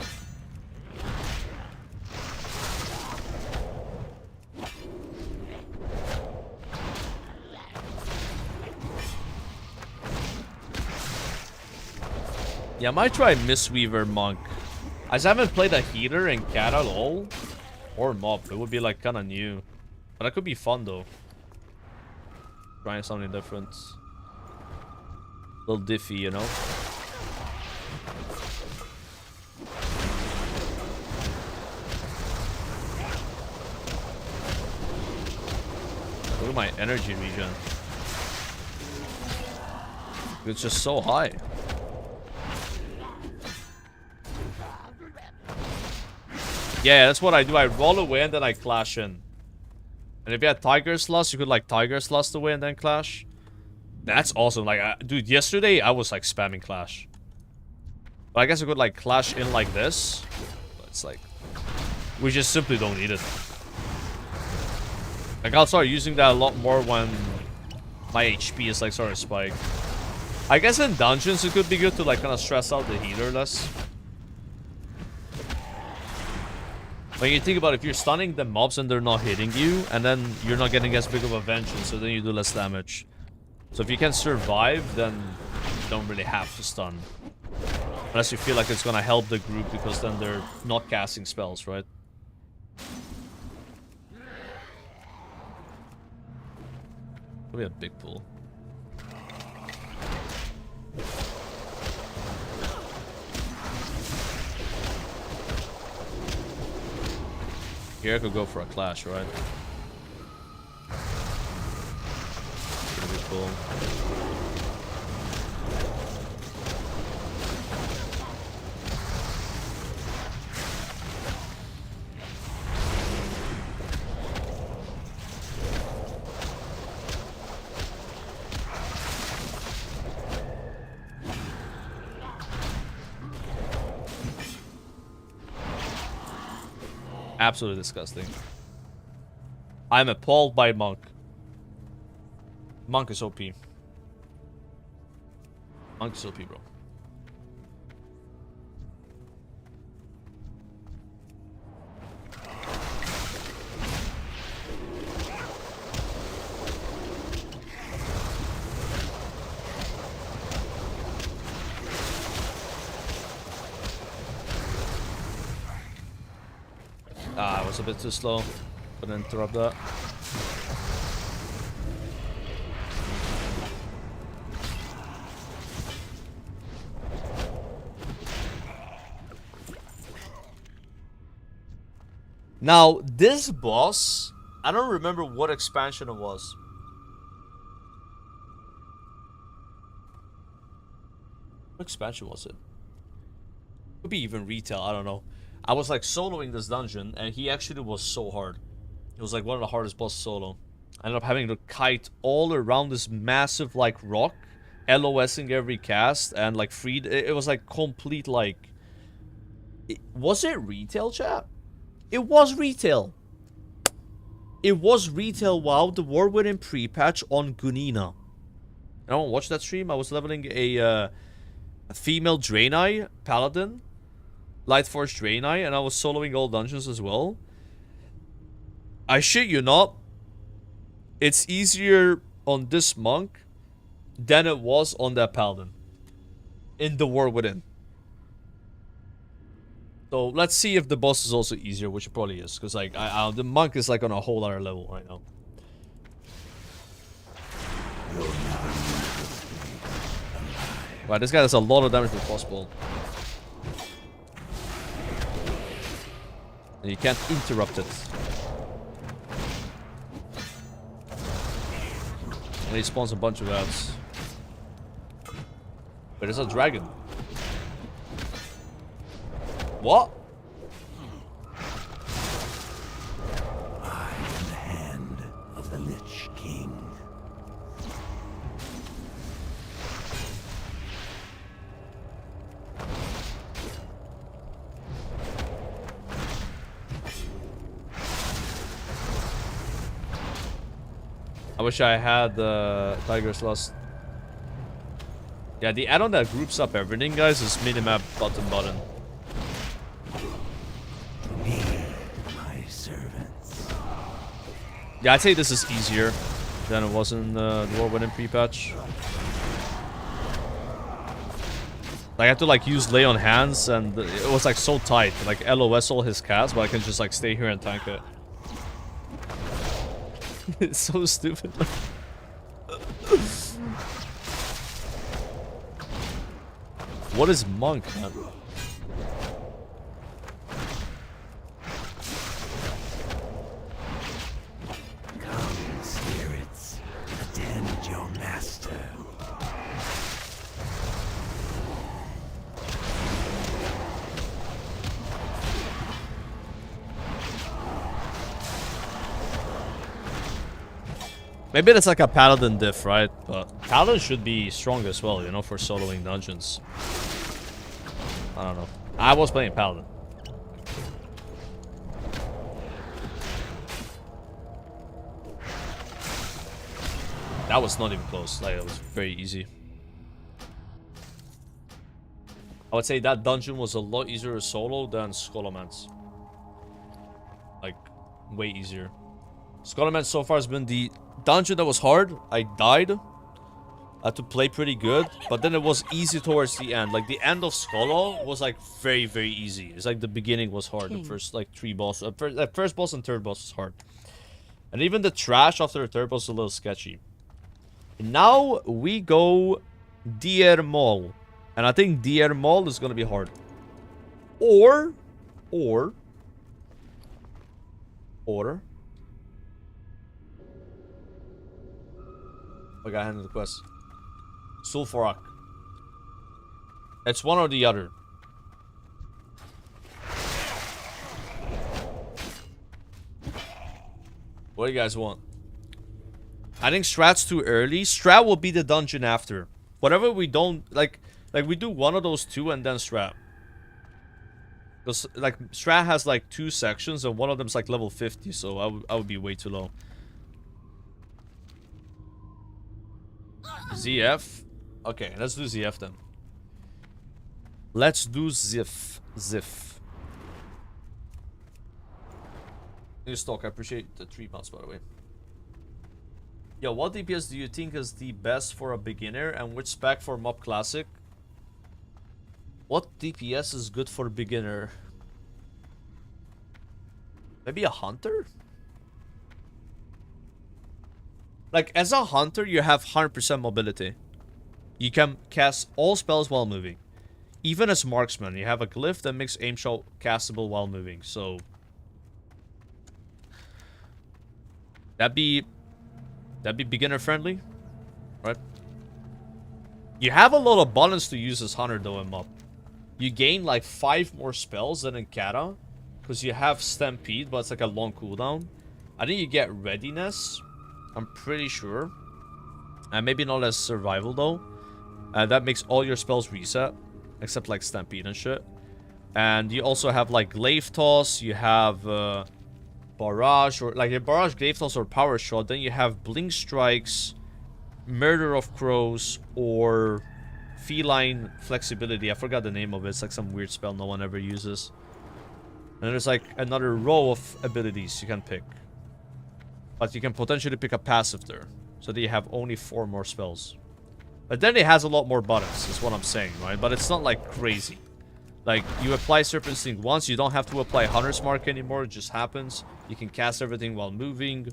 Yeah, I might try Mistweaver Monk. I just haven't played a healer in Cat at all. Or Mob. It would be like kind of new. But that could be fun though. Trying something different. A little diffy, you know? Look at my energy regen. It's just so high. Yeah, that's what I do. I roll away and then I clash in. And if you had Tiger's Lust, you could like Tiger's Lust away and then clash. That's awesome. Like, dude, yesterday I was like spamming clash. But I guess I could like clash in like this. But it's like, we just simply don't need it. Like, I'll start using that a lot more when my HP is like sort of spiked. I guess in dungeons it could be good to like kind of stress out the healer less. When you think about it, if you're stunning the mobs and they're not hitting you, and then you're not getting as big of a vengeance, so then you do less damage. So if you can survive, then you don't really have to stun. Unless you feel like it's gonna help the group, because then they're not casting spells, right? We have a big pool. Here I could go for a clash, right? Pretty cool. Absolutely disgusting. I'm appalled by Monk. Monk is OP. Monk is OP, bro. Ah, I was a bit too slow. Couldn't interrupt that. Now, this boss, I don't remember what expansion it was. What expansion was it? Could be even retail, I don't know. I was like soloing this dungeon, and he actually was so hard. It was like one of the hardest bosses solo. I ended up having to kite all around this massive like rock, LOSing every cast, and like freed. It was like complete like. Was it retail, chat? It was retail. It was retail. Wow, the War Within pre-patch on Gunina. I don't watch that stream. I was leveling a female Draenei paladin. Lightforce Draenei, and I was soloing all dungeons as well. I shit you not. It's easier on this monk than it was on that paladin. In the War Within. So let's see if the boss is also easier, which it probably is. Because like the monk is like on a whole other level right now. Wow, this guy does a lot of damage with crossbow. And you can't interrupt it. And he spawns a bunch of ads. But it's a dragon. What? I am the hand of the Lich King. I wish I had Tiger's Lust. Yeah, the add-on that groups up everything, guys, is minimap button. My servants. Yeah, I'd say this is easier than it was in the War Within pre-patch. Like, I had to like use lay on hands, and it was like so tight. Like LOS all his cast, but I can just like stay here and tank it. It's so stupid. What is monk, man? Come, spirits, attend your master. Maybe that's like a paladin diff, right? But paladin should be strong as well, you know, for soloing dungeons. I don't know. I was playing paladin. That was not even close. Like, it was very easy. I would say that dungeon was a lot easier to solo than Scholomance. way easier. Scholomance so far has been the dungeon that was hard. I died. I had to play pretty good, but then it was easy towards the end. Like, the end of Skolo was, like, very, very easy. It's like the beginning was hard. The first, like, 3 bosses. First boss and third boss was hard. And even the trash after the third boss was a little sketchy. Now, we go Dier Mall. And I think Dier Mall is gonna be hard. Or... I got handed the quest. Zul'Farrak. It's one or the other. What do you guys want? I think Strat's too early. Strat will be the dungeon after. Whatever we don't... Like we do one of those two and then Strat. Because, like, Strat has, like, 2 sections and one of them's, like, level 50. So I would be way too low. ZF? Okay, let's do ZF then. Let's do ZIF. New stock, I appreciate the 3 months, by the way. Yo, what DPS do you think is the best for a beginner and which spec for MOP Classic? What DPS is good for a beginner? Maybe a hunter? Like, as a hunter, you have 100% mobility. You can cast all spells while moving. Even as marksman, you have a glyph that makes aim shot castable while moving. So that'd be beginner friendly, right? You have a lot of balance to use as hunter though in MOP. You gain like 5 more spells than in Kata, because you have Stampede, but it's like a long cooldown. I think you get Readiness. I'm pretty sure. And maybe not as Survival though. That makes all your spells reset, except like Stampede and shit. And you also have like Glaive Toss, you have Barrage, or like a Barrage, Glaive Toss, or Power Shot. Then you have Blink Strikes, Murder of Crows, or Feline Flexibility. I forgot the name of it. It's like some weird spell no one ever uses. And there's like another row of abilities you can pick. But you can potentially pick a passive there, so that you have only 4 more spells. But then it has a lot more buttons, is what I'm saying, right? But it's not like crazy. Like, you apply Serpent Sting once, you don't have to apply Hunter's Mark anymore, it just happens. You can cast everything while moving.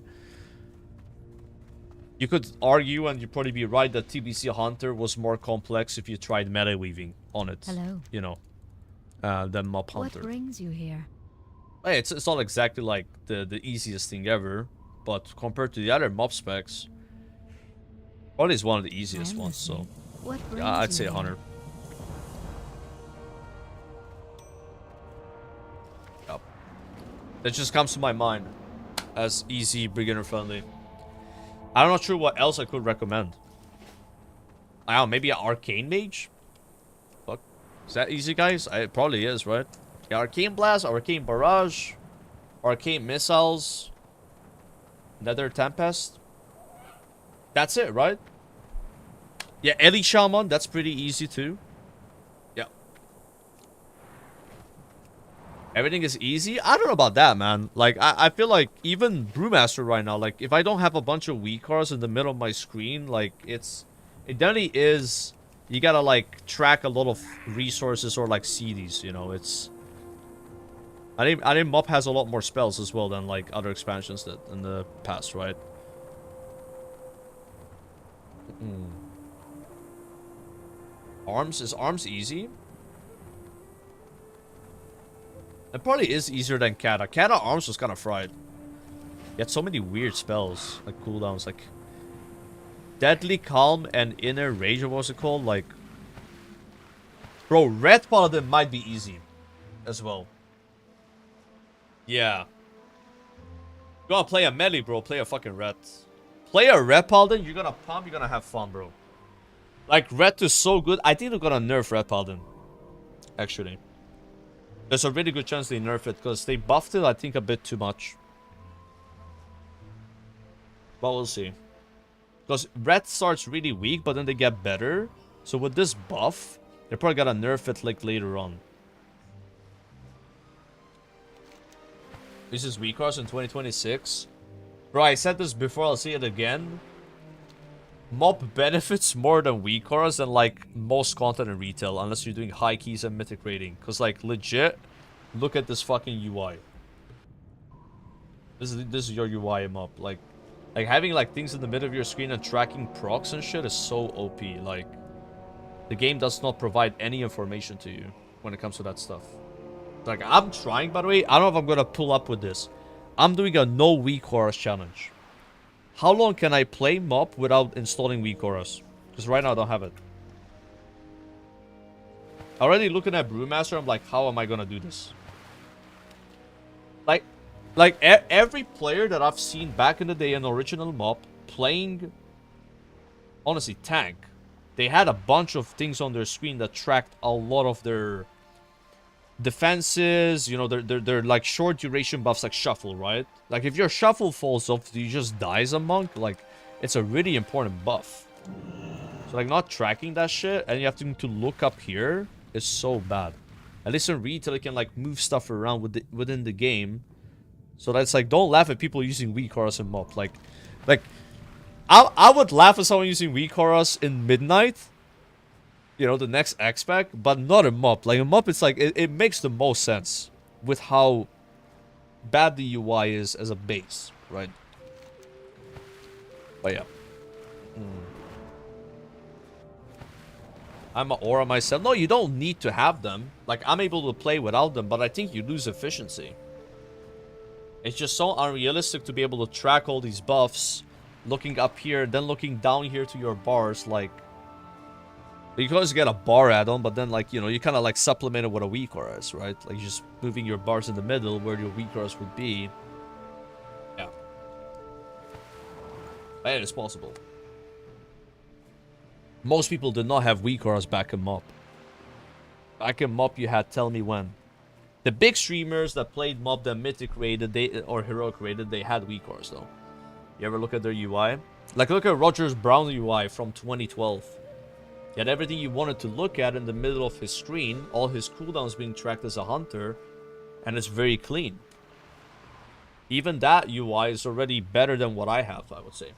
You could argue, and you'd probably be right, that TBC Hunter was more complex if you tried melee weaving on it. Hello. You know, than MOP Hunter. What brings you here? Hey, it's not exactly like the easiest thing ever, but compared to the other MOP specs, probably is one of the easiest ones, so yeah, I'd say Hunter. Yep. That just comes to my mind as easy, beginner friendly. I'm not sure what else I could recommend. I don't know, maybe an Arcane Mage? Fuck. Is that easy, guys? It probably is, right? Yeah, Arcane Blast, Arcane Barrage, Arcane Missiles, Nether Tempest. That's it, right? Yeah, Ellie Shaman, that's pretty easy too. Yeah. Everything is easy? I don't know about that, man. Like, I feel like even Brewmaster right now, like, if I don't have a bunch of weak cards in the middle of my screen, like, it definitely is... You gotta, like, track a lot of resources or, like, CDs, you know, it's... I think MOP has a lot more spells as well than, like, other expansions that in the past, right? Arms? Is Arms easy? It probably is easier than Kata. Kata Arms was kind of fried. You had so many weird spells, like cooldowns, like Deadly Calm and Inner Rage, what was it called? Like, bro, Red Paladin might be easy as well. Yeah. You gotta play a melee, bro. Play a fucking Red. Play a Red Paladin, you're gonna pump, you're gonna have fun, bro. Like, Red is so good. I think they're gonna nerf Red Paladin. Actually. There's a really good chance they nerf it, because they buffed it, I think, a bit too much. But we'll see. Because Red starts really weak, but then they get better. So with this buff, they're probably gonna nerf it, like, later on. This is WeCars in 2026. Bro, I said this before, I'll say it again. MOP benefits more than WeCars and like most content in retail, unless you're doing high keys and mythic rating. Cause like legit, look at this fucking UI. This is your UI in MOP. Like having like things in the middle of your screen and tracking procs and shit is so OP. Like the game does not provide any information to you when it comes to that stuff. Like I'm trying, by the way. I don't know if I'm gonna pull up with this. I'm doing a no WeCars challenge. How long can I play MOP without installing WeCars? Because right now I don't have it. Already looking at Brewmaster, I'm like, how am I gonna do this? Every player that I've seen back in the day in original MOP playing, honestly, tank, they had a bunch of things on their screen that tracked a lot of their defenses, you know, they're like short duration buffs like shuffle, right? Like if your shuffle falls off, you just die as a monk. Like it's a really important buff. So like not tracking that shit and you have to look up here is so bad. At least in retail you can like move stuff around within the game. So that's like, don't laugh at people using WeCars and MOP. Like I would laugh at someone using WeCars in Midnight. You know, the next X-Pack, but not a MOP. Like, a MOP, it's like, it makes the most sense with how bad the UI is as a base, right? But yeah. I'm an aura myself. No, you don't need to have them. Like, I'm able to play without them, but I think you lose efficiency. It's just so unrealistic to be able to track all these buffs, looking up here, then looking down here to your bars, like... You can always get a bar add-on, but then, like, you know, you kind of, like, supplement it with a WeCars, right? Like, you're just moving your bars in the middle where your WeCars would be. Yeah. But it is possible. Most people did not have WeCars back in MOP. Back in MOP, you had Tell Me When. The big streamers that played MOP, that Mythic rated, or Heroic rated, they had WeCars, though. You ever look at their UI? Like, look at Rogers Brown UI from 2012. He had everything you wanted to look at in the middle of his screen, all his cooldowns being tracked as a hunter, and it's very clean. Even that UI is already better than what I have, I would say.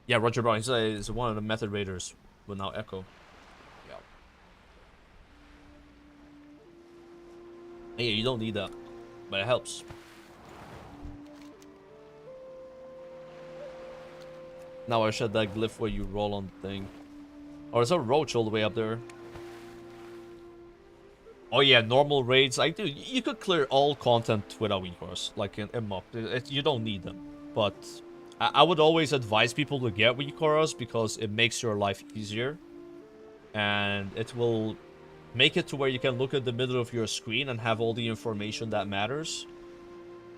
Yeah, Roger Brown is one of the method raiders with now Echo. Yeah, you don't need that, but it helps. Now I shed that glyph where you roll on the thing. Or is a roach all the way up there? Oh yeah, normal raids. Like, dude, you could clear all content without WeCars, like in MOP. You don't need them. But I would always advise people to get WeCars because it makes your life easier. And it will make it to where you can look at the middle of your screen and have all the information that matters.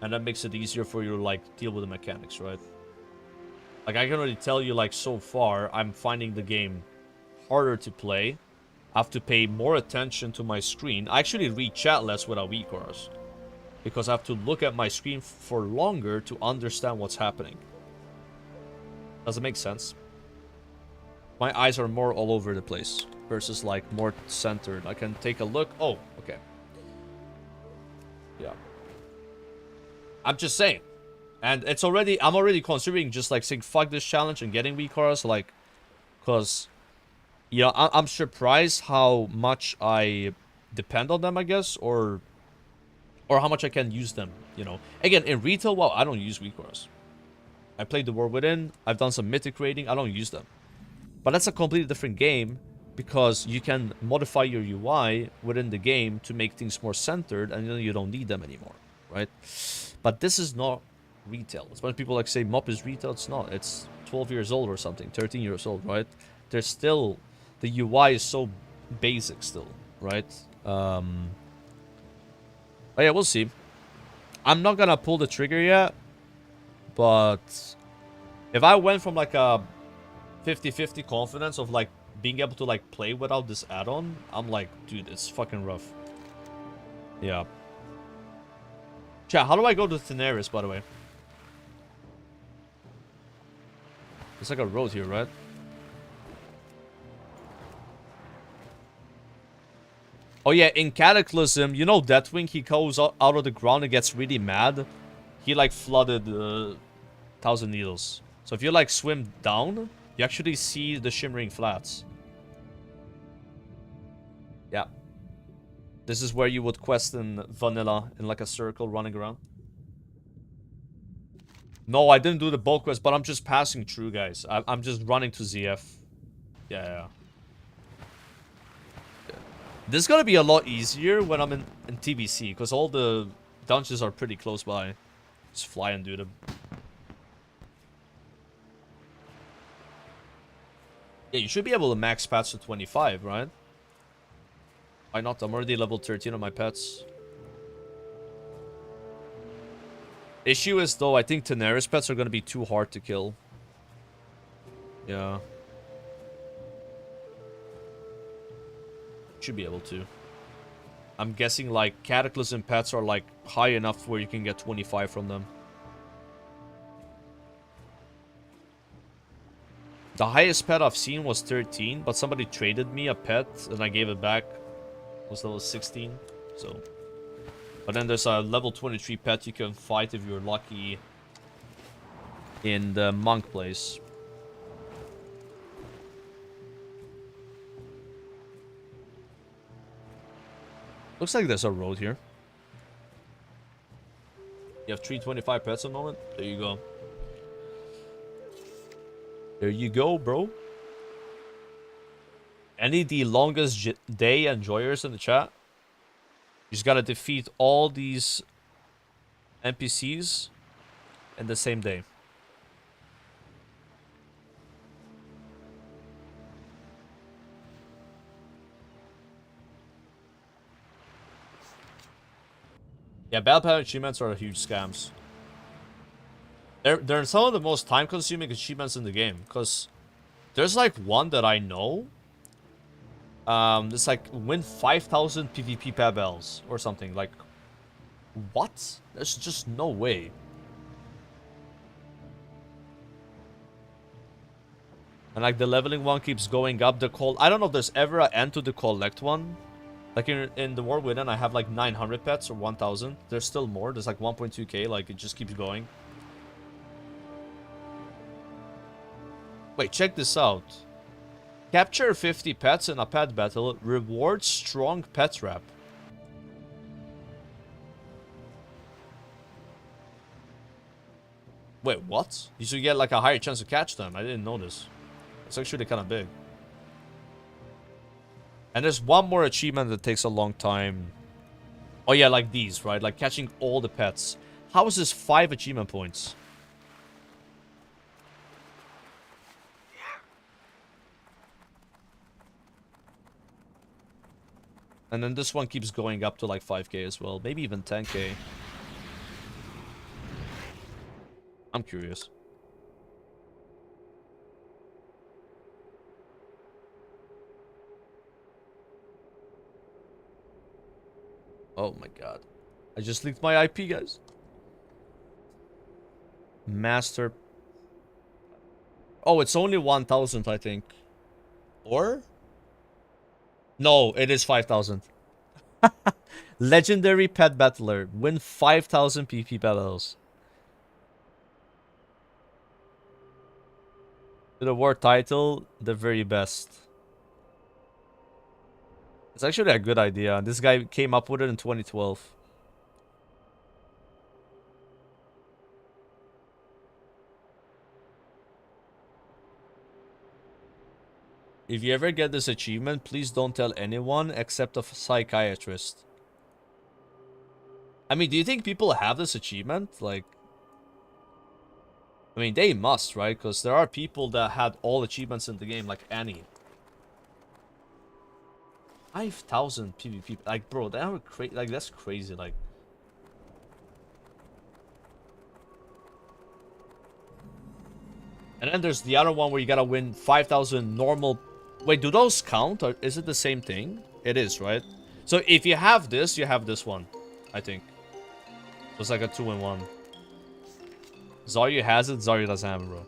And that makes it easier for you to, like, deal with the mechanics, right? Like, I can already tell you, like, so far, I'm finding the game harder to play. I have to pay more attention to my screen. I actually read chat less without WeCars. Because I have to look at my screen for longer to understand what's happening. Does it make sense? My eyes are more all over the place. Versus, like, more centered. I can take a look. Oh, okay. Yeah. I'm just saying. And it's already, I'm already considering just like saying fuck this challenge and getting WeCars, like, cause, you know, I'm surprised how much I depend on them, I guess, or how much I can use them, you know. Again, in retail, well, I don't use WeCars. I played the War Within, I've done some mythic raiding, I don't use them. But that's a completely different game because you can modify your UI within the game to make things more centered and then you don't need them anymore, right? But this is not retail. As much people like say MOP is retail, it's not. It's 12 years old or something, 13 years old, right? There's still, the UI is so basic still, right? But yeah, we'll see. I'm not gonna pull the trigger yet, but if I went from like a 50-50 confidence of like being able to like play without this add-on, I'm like, dude, it's fucking rough. Yeah. Chat, how do I go to Daenerys, by the way? It's like a road here, right? Oh yeah, in Cataclysm, you know Deathwing, he goes out of the ground and gets really mad. He like flooded 1,000 Needles. So if you like swim down, you actually see the shimmering flats. Yeah. This is where you would quest in vanilla in like a circle running around. No, I didn't do the bulk quest, but I'm just passing through, guys. I'm just running to ZF. Yeah. This is gonna be a lot easier when I'm in TBC, because all the dungeons are pretty close by. Just fly and do them. Yeah, you should be able to max pets to 25, right? Why not? I'm already level 13 on my pets. Issue is, though, I think Tenaris pets are gonna be too hard to kill. Yeah. Should be able to. I'm guessing like Cataclysm pets are like high enough where you can get 25 from them. The highest pet I've seen was 13, but somebody traded me a pet and I gave it back. It was level 16, so. But then there's a level 23 pet you can fight if you're lucky in the monk place. Looks like there's a road here. You have 325 pets at the moment? There you go. There you go, bro. Any the longest day enjoyers in the chat? You just gotta defeat all these NPCs in the same day. Yeah, Battle Pass achievements are huge scams. They're some of the most time-consuming achievements in the game, because there's like one that I know. It's like win 5,000 PvP pebbles or something. Like, what? There's just no way. And like the leveling one keeps going up. The call, I don't know if there's ever an end to the collect one. Like in the War Within, I have like 900 pets or 1,000. There's still more. There's like 1.2k. Like it just keeps going. Wait, check this out. Capture 50 pets in a pet battle. Rewards strong pet rep. Wait, what? You should get like a higher chance to catch them. I didn't know this. It's actually kind of big. And there's one more achievement that takes a long time. Oh yeah, like these, right? Like catching all the pets. How is this 5 achievement points? And then this one keeps going up to like 5k as well. Maybe even 10k. I'm curious. Oh my god. I just leaked my IP, guys. Master. Oh, it's only 1,000, I think. Or? No, it is 5,000. Legendary Pet Battler. Win 5,000 PP battles. The war title, the very best. It's actually a good idea. This guy came up with it in 2012. If you ever get this achievement, please don't tell anyone except a psychiatrist. I mean, do you think people have this achievement? Like, I mean, they must, right? Because there are people that had all achievements in the game, like Annie. 5,000 PvP. Like, bro, that are crazy. Like, that's crazy. Like, and then there's the other one where you gotta win 5,000 normal. Wait, do those count? Or is it the same thing? It is, right? So if you have this, you have this one, I think. So it's like a 2-in-1. Zarya has it, Zarya doesn't have it, bro.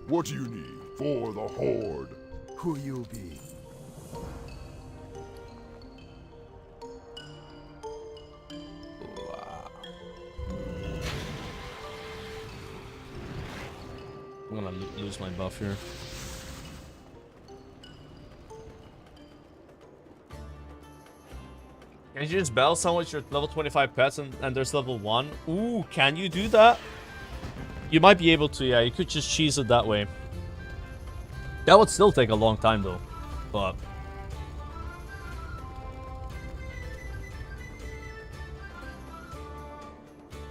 What do you need for the Horde? Who you be? my buff here. Can you just battle someone with your level 25 pets and there's level 1? Ooh, can you do that? You might be able to, yeah. You could just cheese it that way. That would still take a long time though. But...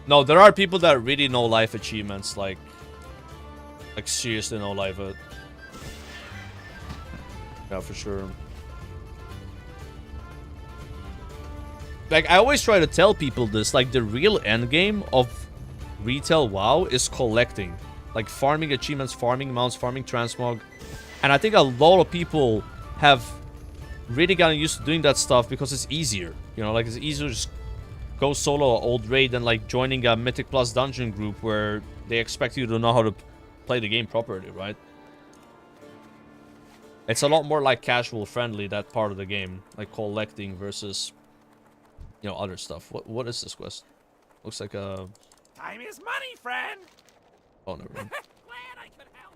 no, there are people that really know life achievements, like seriously know life it. Yeah, for sure. Like, I always try to tell people this, like, the real end game of retail WoW is collecting. Like, farming achievements, farming mounts, farming transmog. And I think a lot of people have really gotten used to doing that stuff because it's easier. You know, like, it's easier to just go solo or old raid than, like, joining a Mythic Plus dungeon group where they expect you to know how to play the game properly, right? It's a lot more, like, casual friendly, that part of the game. Like, collecting versus... you know, other stuff. What is this quest? Looks like a... time is money, friend! oh, never mind. Glad I could help.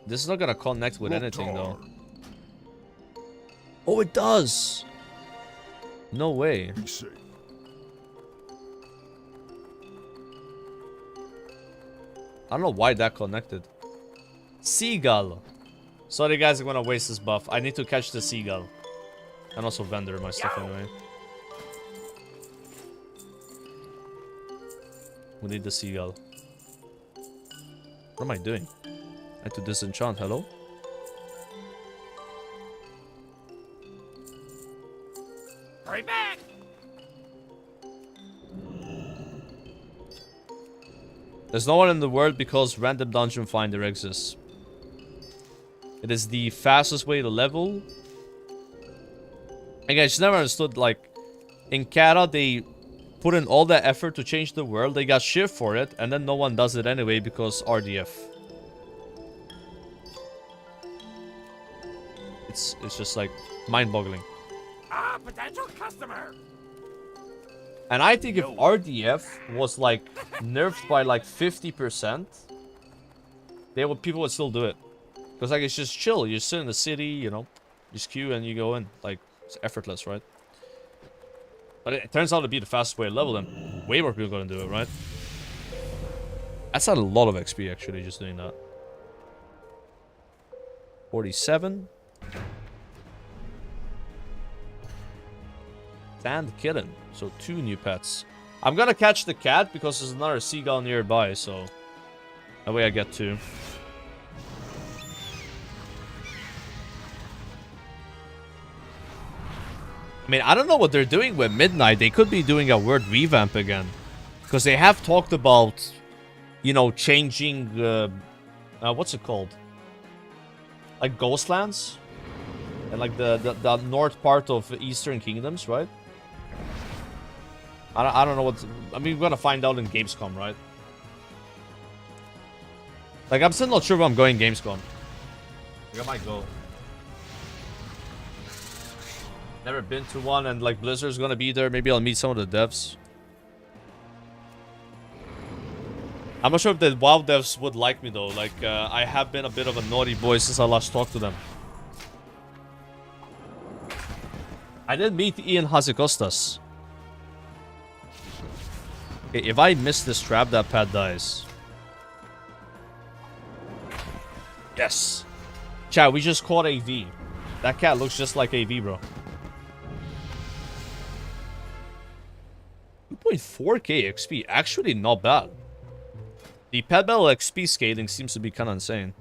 This is not gonna connect with anything, though. Oh, it does! No way. Be safe. I don't know why that connected. Seagull! Sorry guys, I'm gonna waste this buff. I need to catch the seagull. And also vendor my stuff anyway. We need the seagull. What am I doing? I had to disenchant, hello? Hurry back! There's no one in the world because random dungeon finder exists. It is the fastest way to level. Again, I just never understood, like, in Kata, they put in all that effort to change the world. They got shit for it, and then no one does it anyway because RDF. It's just, like, mind-boggling. Ah, potential customer! And I think if RDF was, like, nerfed by, like, 50%, people would still do it. Because, like, it's just chill. You sit in the city, you know, just queue and you go in. Like, it's effortless, right? But it turns out to be the fastest way to level, and way more people are going to do it, right? That's a lot of XP, actually, just doing that. 47. And kitten. So 2 new pets. I'm going to catch the cat because there's another seagull nearby, so... that way I get 2. I mean, I don't know what they're doing with Midnight. They could be doing a word revamp again. Because they have talked about, you know, changing, what's it called? Like Ghostlands? And like the north part of Eastern Kingdoms, right? I don't know what... I mean, we're gonna find out in Gamescom, right? Like, I'm still not sure if I'm going Gamescom. Like, I might go. Never been to one, and like Blizzard's gonna be there. Maybe I'll meet some of the devs. I'm not sure if the WoW devs would like me though. Like, I have been a bit of a naughty boy since I last talked to them. I did meet Ian Hazikostas. Okay, if I miss this trap, that pad dies. Yes. Chat, we just caught AV. That cat looks just like AV, bro. 2.4k XP. Actually, not bad. The Pebble XP scaling seems to be kind of insane.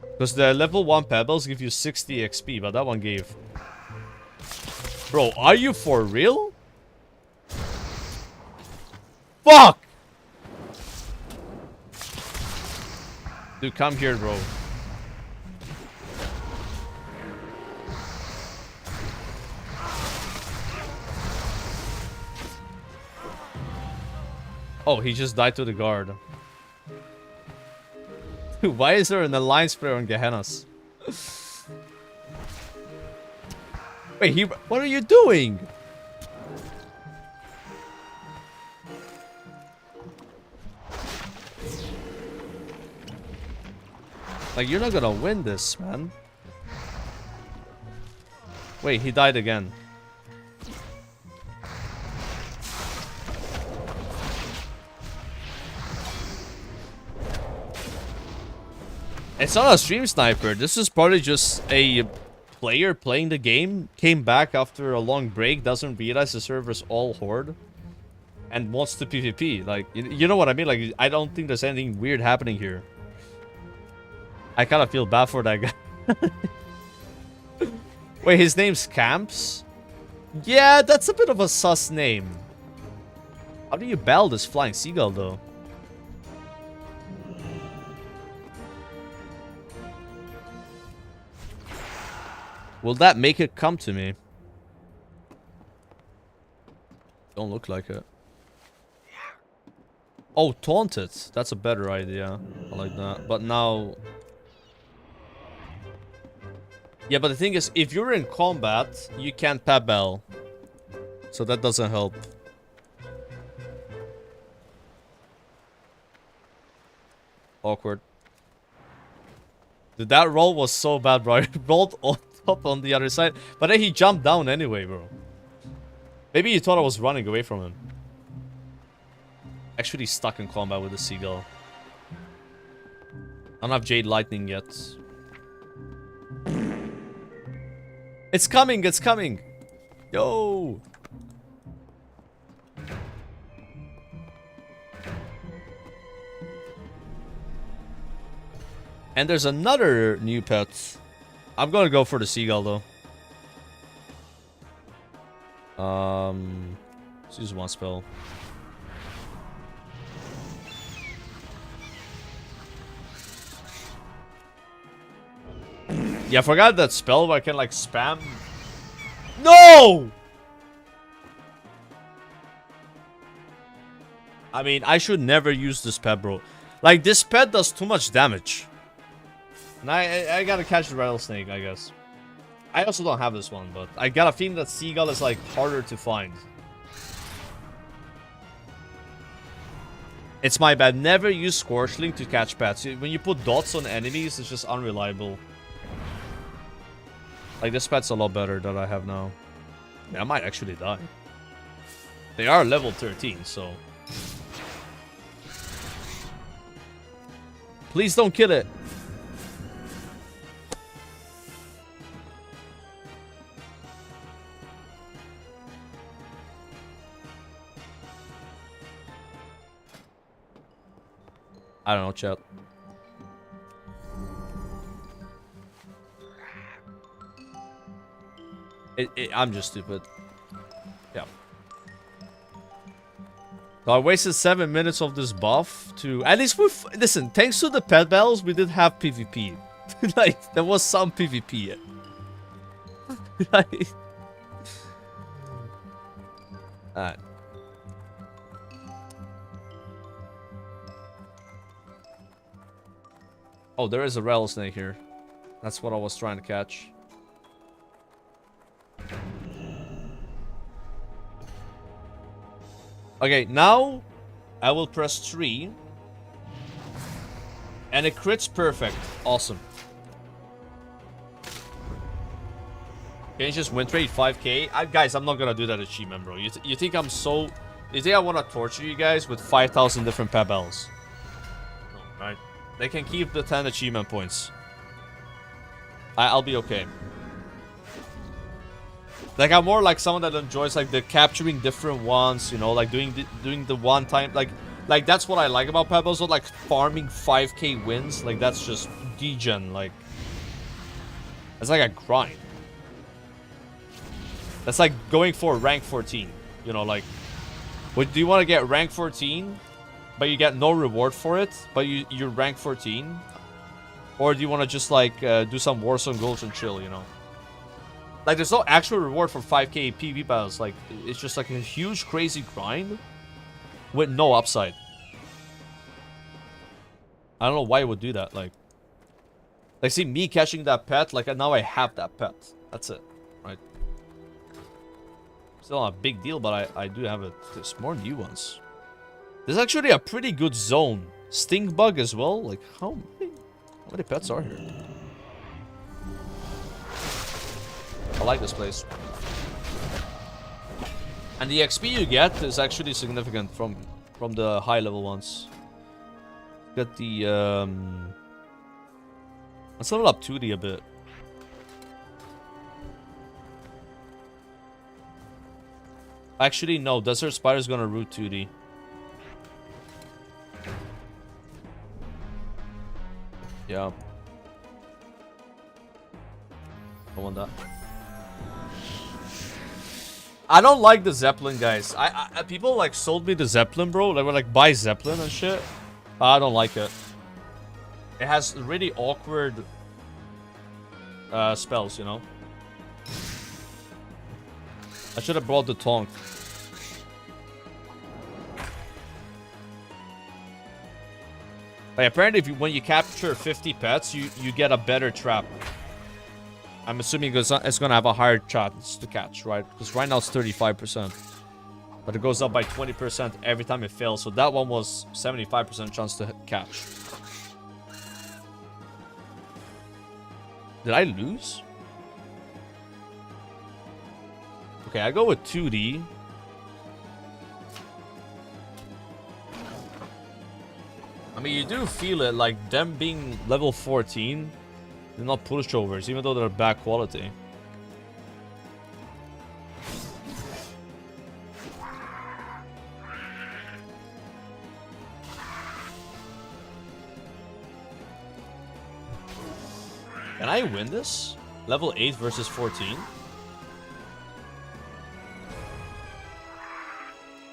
Because the level 1 Pebbles give you 60 XP, but that one gave... Bro, are you for real? Fuck! Dude, come here, bro. Oh, he just died to the guard. Dude, why is there an alliance player on Gehennas? Wait, what are you doing? Like, you're not gonna win this, man. Wait, he died again. It's not a stream sniper. This is probably just a player playing the game, came back after a long break, doesn't realize the server's all horde, and wants to PvP. Like, you know what I mean? Like, I don't think there's anything weird happening here. I kind of feel bad for that guy. Wait, his name's Camps? Yeah, that's a bit of a sus name. How do you battle this flying seagull, though? Will that make it come to me? Don't look like it. Oh, taunted. That's a better idea. I like that. But now... Yeah, but the thing is, if you're in combat, you can't pebble. So that doesn't help. Awkward. Dude, that roll was so bad, bro. He rolled on top on the other side. But then he jumped down anyway, bro. Maybe he thought I was running away from him. Actually stuck in combat with the seagull. I don't have Jade Lightning yet. It's coming, it's coming. Yo. And there's another new pet. I'm gonna go for the seagull though. Let's use one spell. Yeah, I forgot that spell where I can like spam. No! I mean, I should never use this pet, bro. Like, this pet does too much damage. And I gotta catch the rattlesnake, I guess. I also don't have this one, but I got a feeling that seagull is like harder to find. It's my bad. Never use Scorchling to catch pets. When you put dots on enemies, it's just unreliable. Like, this pet's a lot better than I have now. Yeah, I might actually die. They are level 13, so... Please don't kill it. I don't know, chat. I'm just stupid. Yeah. So I wasted 7 minutes of this buff to... At least with... Listen, thanks to the pet battles, we did have PvP. Like, there was some PvP. Like... Alright. Oh, there is a rattlesnake here. That's what I was trying to catch. Okay, now I will press 3. And it crits perfect. Awesome. Can you just win trade 5k? Guys, I'm not gonna do that achievement, bro. You think I'm so... You think I want to torture you guys with 5,000 different pebbles? No, right? They can keep the 10 achievement points. I'll be okay. Like, I'm more like someone that enjoys like the capturing different ones, you know, like doing the one time, like that's what I like about pebbles, not like farming 5k wins. Like, that's just degen. Like, it's like a grind. That's like going for rank 14. You know, like, what do you want to get rank 14, but you get no reward for it, but you're rank 14, or do you want to just like do some Warzone goals and chill, you know? Like, there's no actual reward for 5k PvP battles. Like, it's just like a huge crazy grind with no upside. I don't know why it would do that. Like, see me catching that pet, like now I have that pet. That's it, right? Still not a big deal, but I do have it. There's more new ones. There's actually a pretty good zone. Stink bug as well. Like, how many? How many pets are here? I like this place. And the XP you get is actually significant from the high level ones. Get the let's level up 2D a bit. Actually, no. Desert Spider's gonna root 2D. Yeah. I want that. I don't like the Zeppelin, guys. People like sold me the Zeppelin, bro. They were like, buy Zeppelin and shit. I don't like it. It has really awkward spells, you know. I should have brought the Tonk. Like, apparently, when you capture 50 pets, you get a better trap. I'm assuming it's gonna have a higher chance to catch, right? Because right now it's 35%. But it goes up by 20% every time it fails. So that one was 75% chance to catch. Did I lose? Okay, I go with 2D. I mean, you do feel it, like them being level 14. They're not pushovers, even though they're bad quality. Can I win this? Level 8 versus 14?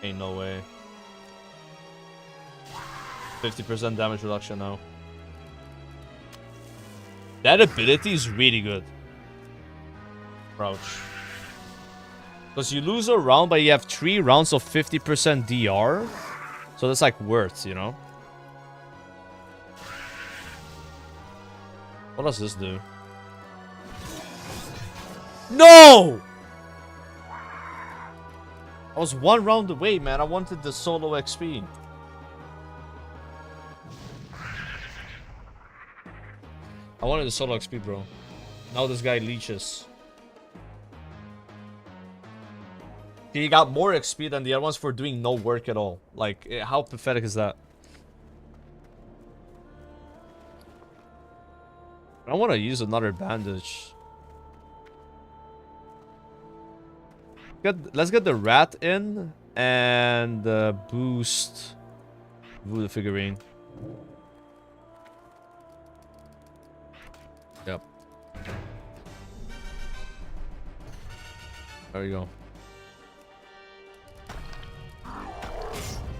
Ain't no way. 50% damage reduction now. That ability is really good. Crouch. Because you lose a round, but you have 3 rounds of 50% DR. So that's like worth, you know? What does this do? No! I was 1 round away, man. I wanted the solo XP. I wanted the solo XP, bro. Now this guy leeches. He got more XP than the other ones for doing no work at all. Like, how pathetic is that? I want to use another bandage. Let's get the rat in and boost Voodoo figurine. Yep. There you go.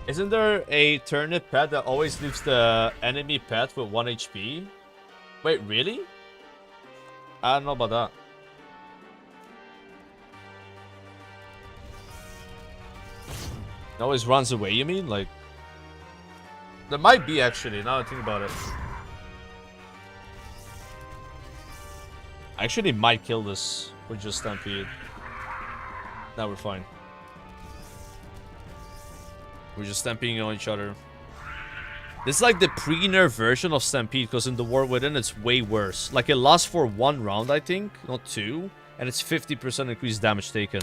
Isn't there a turnip pet that always leaves the enemy pet with 1 HP? Wait, really? I don't know about that. It always runs away, you mean? Like, there might be actually, now that I think about it. I actually might kill this with just Stampede. Now we're fine. We're just stampeding on each other. This is like the pre-nerf version of Stampede, because in the War Within it's way worse. Like, it lasts for 1 round, I think, not 2, and it's 50% increased damage taken.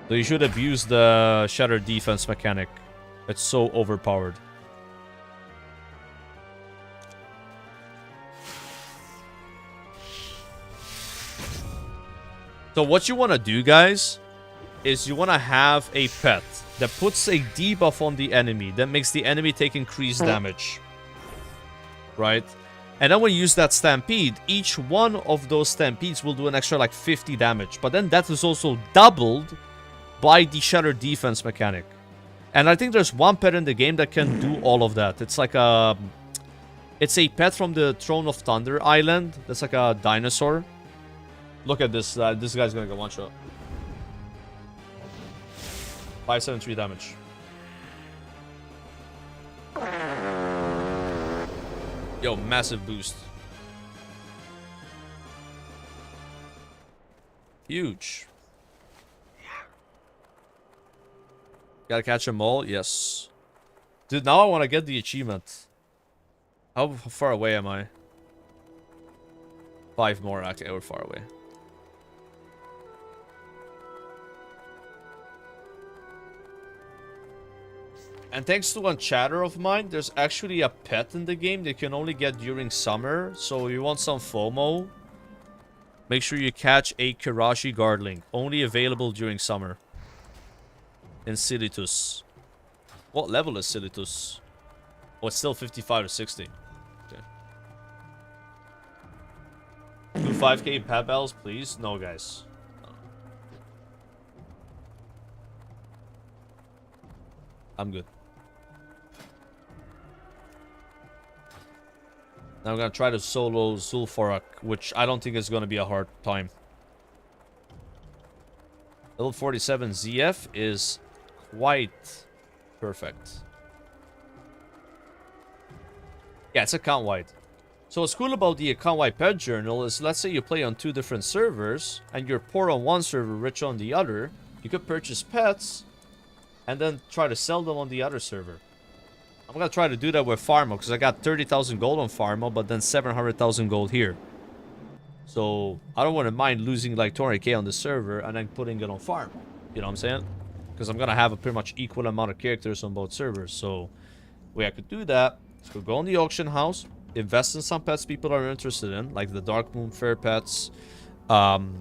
So you should abuse the Shatter Defense mechanic. It's so overpowered. So what you want to do, guys, is you want to have a pet that puts a debuff on the enemy that makes the enemy take increased damage. Right? And then when you use that Stampede, each one of those Stampedes will do an extra like 50 damage. But then that is also doubled by the Shatter Defense mechanic. And I think there's one pet in the game that can do all of that. It's like a... It's a pet from the Throne of Thunder island. That's like a dinosaur. Look at this. This guy's gonna go one shot. 573 damage. Yo, massive boost. Huge. Gotta catch them all? Yes. Dude, now I want to get the achievement. How far away am I? 5 more. Okay, we're far away. And thanks to one chatter of mine, there's actually a pet in the game that you can only get during summer. So if you want some FOMO, make sure you catch a Kirashi Guardling. Only available during summer. In Silitus. What level is Silitus? Oh, it's still 55 or 60. Okay. 2 5k pet battles, please? No, guys. I'm good. Now I'm gonna try to solo Zul'Farrak, which I don't think is gonna be a hard time. Level 47 ZF is quite perfect. Yeah, it's account-wide. So what's cool about the account-wide pet journal is, let's say you play on 2 different servers, and you're poor on one server, rich on the other. You could purchase pets, and then try to sell them on the other server. I'm gonna try to do that with Pharma, because I got 30,000 gold on Pharma, but then 700,000 gold here. So I don't want to mind losing like 200k on the server and then putting it on Pharma. You know what I'm saying? Because I'm gonna have a pretty much equal amount of characters on both servers. So the way I could do that is to go on the auction house, invest in some pets people are interested in, like the Dark Moon Fair pets. You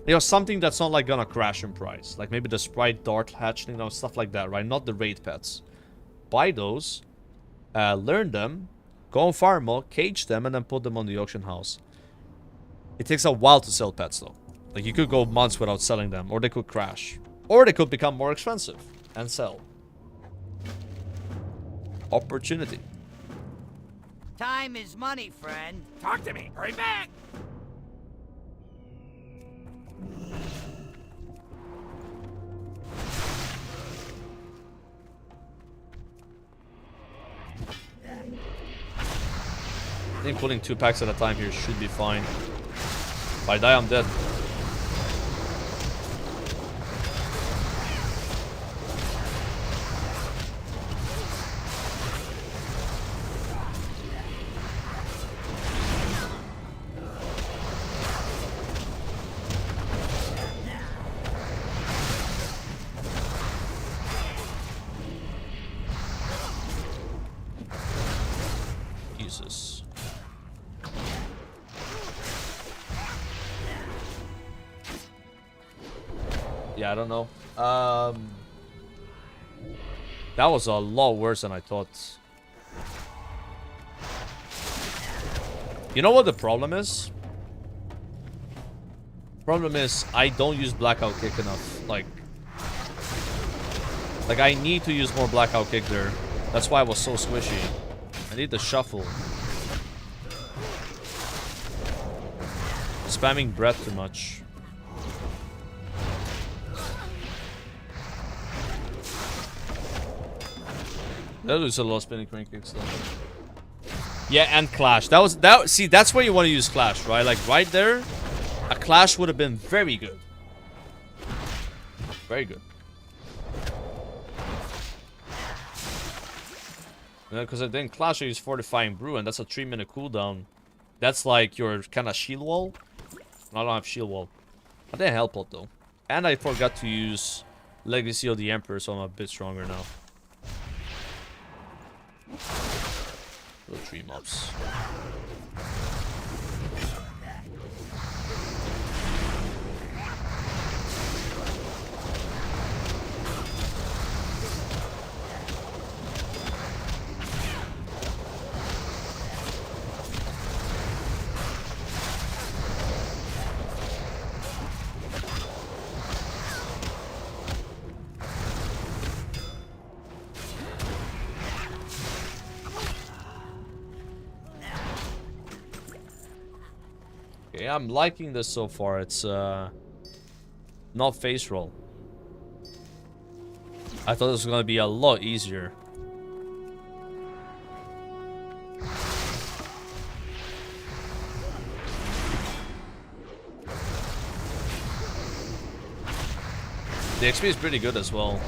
know, something that's not like gonna crash in price, like maybe the Sprite Dart Hatchling, you know, stuff like that, right? Not the raid pets. Buy those, learn them, go on Pharma, cage them, and then put them on the auction house. It takes a while to sell pets, though. Like, you could go months without selling them, or they could crash. Or they could become more expensive and sell. Opportunity. Time is money, friend. Talk to me. Hurry back. I think pulling 2 packs at a time here should be fine. If I die, I'm dead. Jesus. Yeah, I don't know. That was a lot worse than I thought. You know what the problem is? Problem is, I don't use Blackout Kick enough. Like I need to use more Blackout Kick there. That's why I was so squishy. I need the shuffle. Spamming breath too much. That was a lot of spinning crane kicks though. Yeah, and Clash. See, that's where you want to use Clash, right? Like right there, a Clash would have been very good. Very good. Because I didn't Clash, I use Fortifying Brew, and that's a 3-minute cooldown. That's like your kind of shield wall. I don't have shield wall. I didn't help out though. And I forgot to use Legacy of the Emperor, so I'm a bit stronger now. Little 3 mobs. Okay, I'm liking this so far. It's not face roll. I thought it was gonna be a lot easier. The XP is pretty good as well.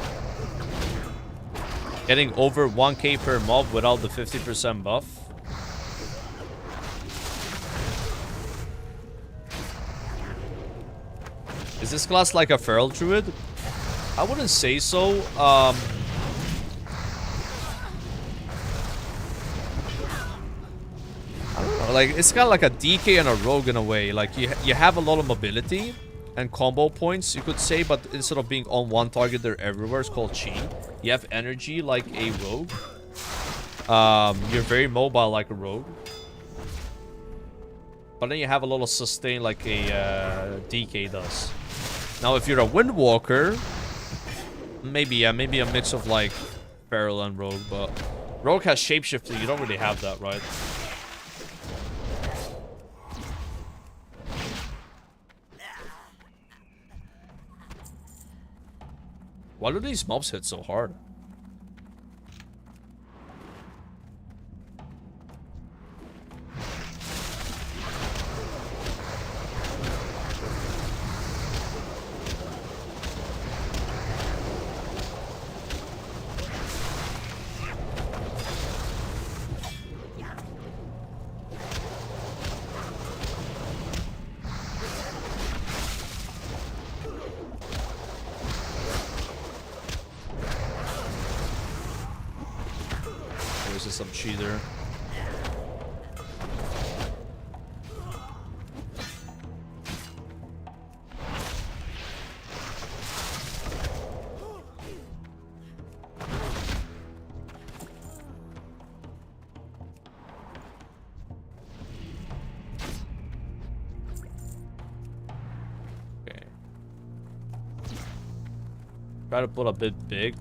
Getting over 1k per mob without the 50% buff Is this class like a feral druid? I wouldn't say so. I don't know, like, it's kind of like a DK and a rogue in a way. Like, you have a lot of mobility and combo points, you could say, but instead of being on one target, they're everywhere. It's called chi. You have energy like a rogue. You're very mobile like a rogue. But then you have a lot of sustain like a DK does. Now, if you're a Windwalker, maybe a mix of like Feral and Rogue, but Rogue has Shapeshifter. You don't really have that, right? Why do these mobs hit so hard? Some cheater. Okay. Try to put a bit big.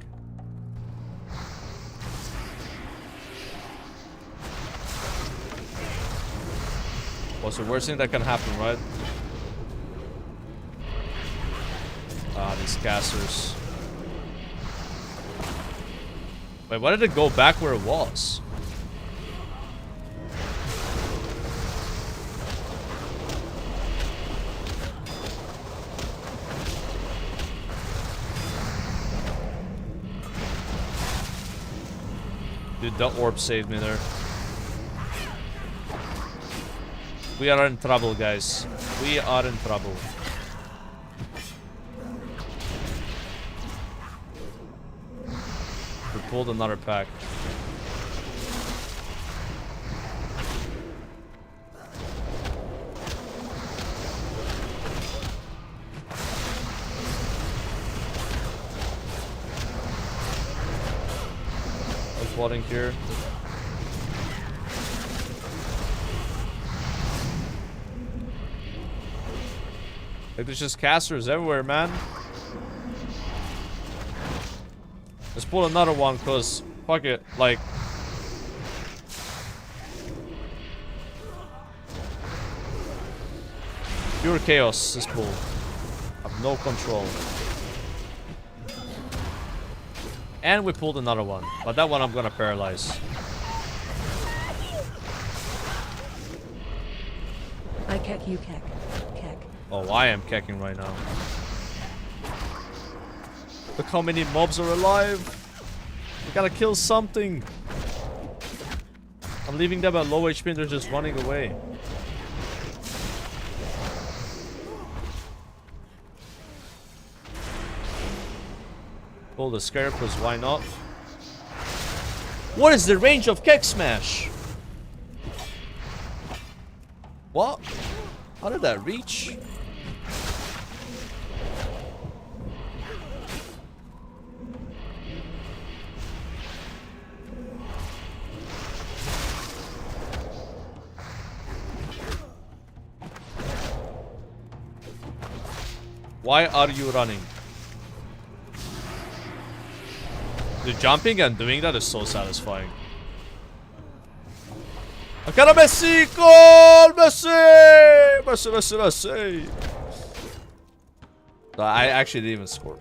What's the worst thing that can happen, right? Ah, these casters. Wait, why did it go back where it was? Dude, the orb saved me there. We are in trouble, guys. We are in trouble. We pulled another pack. I'm flooding here. Like, there's just casters everywhere, man. Let's pull another one, cause fuck it, like. Pure chaos is pulled. I have no control. And we pulled another one, but that one I'm gonna paralyze. I keck you keck. Oh, I am kecking right now. Look how many mobs are alive. We gotta kill something. I'm leaving them at low HP and they're just running away. Pull the scare, because why not? What is the range of Keck Smash? What? How did that reach? Why are you running? The jumping and doing that is so satisfying. Cara Messi! Goal! Messi! Messi, Messi, Messi! No, I actually didn't even score.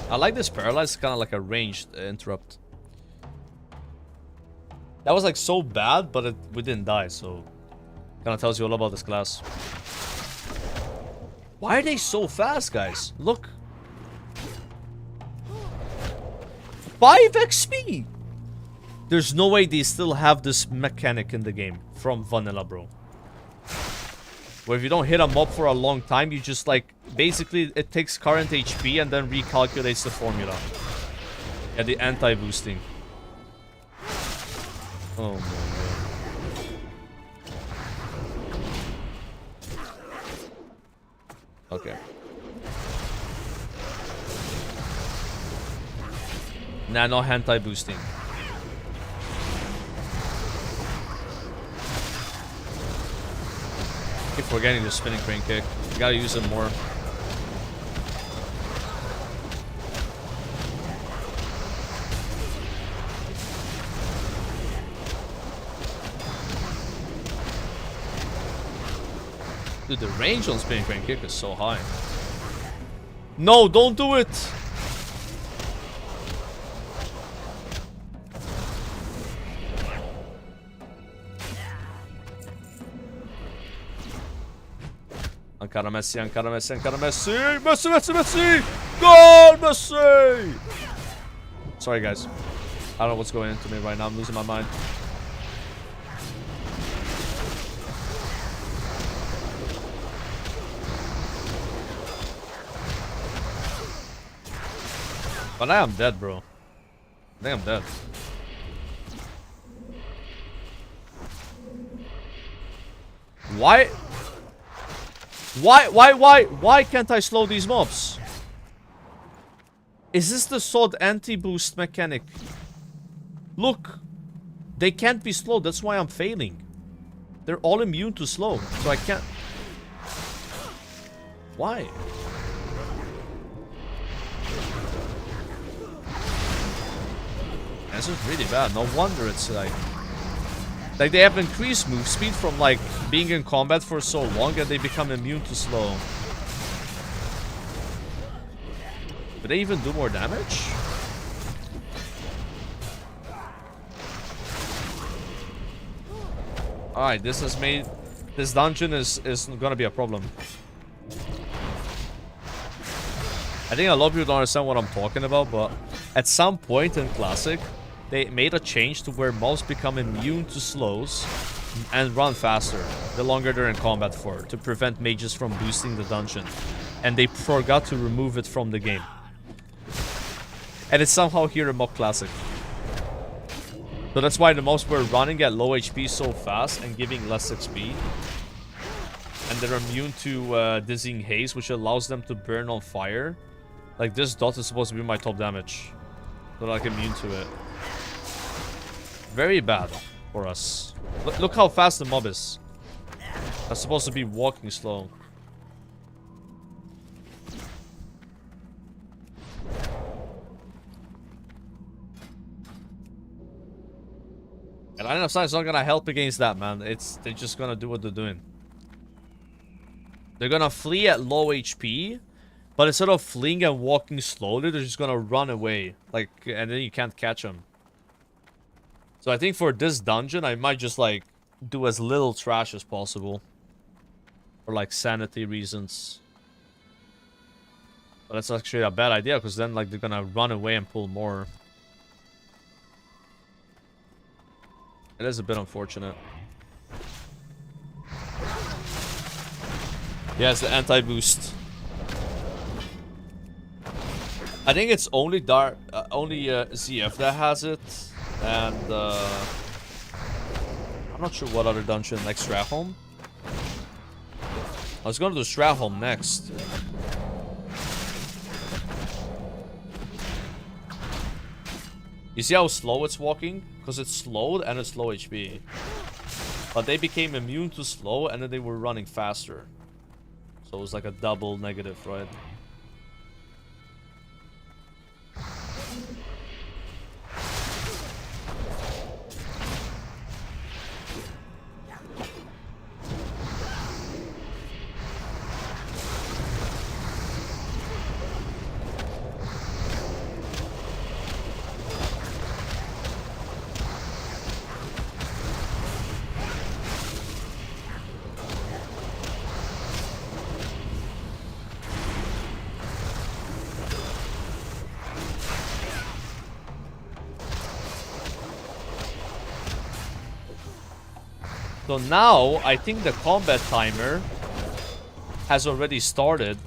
I like this paralyze, kind of like a ranged interrupt. That was like so bad, but we didn't die, so kind of tells you all about this class. Why are they so fast, guys? Look. 5 XP! There's no way they still have this mechanic in the game from vanilla, bro. Where if you don't hit a mob for a long time, you just like... Basically, it takes current HP and then recalculates the formula. Yeah, the anti-boosting. Oh my god. Okay. Nah, no anti-boosting. Keep forgetting the spinning crane kick. You gotta use it more. Dude, the range on spinning crane kick is so high. No, don't do it! Ankara Messi, Ankara Messi, Ankara Messi! Messi, Messi, Messi! Goal, Messi! Sorry, guys. I don't know what's going into me right now. I'm losing my mind. But I am dead, bro. I think I'm dead. Why? Why can't I slow these mobs? Is this the sword anti-boost mechanic? Look. They can't be slowed. That's why I'm failing. They're all immune to slow. So I can't... Why? This is really bad. No wonder it's like they have increased move speed from like being in combat for so long and they become immune to slow. Do they even do more damage? Alright, this has made... This dungeon is gonna be a problem. I think a lot of people don't understand what I'm talking about, but at some point in Classic, they made a change to where mobs become immune to slows and run faster the longer they're in combat for, to prevent mages from boosting the dungeon. And they forgot to remove it from the game. And it's somehow here in MOP Classic. So that's why the mobs were running at low HP so fast and giving less XP. And they're immune to Dizzying Haze, which allows them to burn on fire. Like, this dot is supposed to be my top damage. So like immune to it. Very bad for us. Look how fast the mob is. That's supposed to be walking slow. And Line of Sight is not gonna help against that, man. They're just gonna do what they're doing. They're gonna flee at low HP, but instead of fleeing and walking slowly, they're just gonna run away. Like, and then you can't catch them. So I think for this dungeon, I might just like do as little trash as possible. For like sanity reasons. But that's actually a bad idea, because then like they're gonna run away and pull more. It is a bit unfortunate. Yeah, it's the anti-boost. I think it's only ZF that has it, and I'm not sure what other dungeon, like Stratholme. I was going to do Stratholme next. You see how slow it's walking? Because it's slowed and it's low HP. But they became immune to slow and then they were running faster. So it was like a double negative, right? So now, I think the combat timer has already started.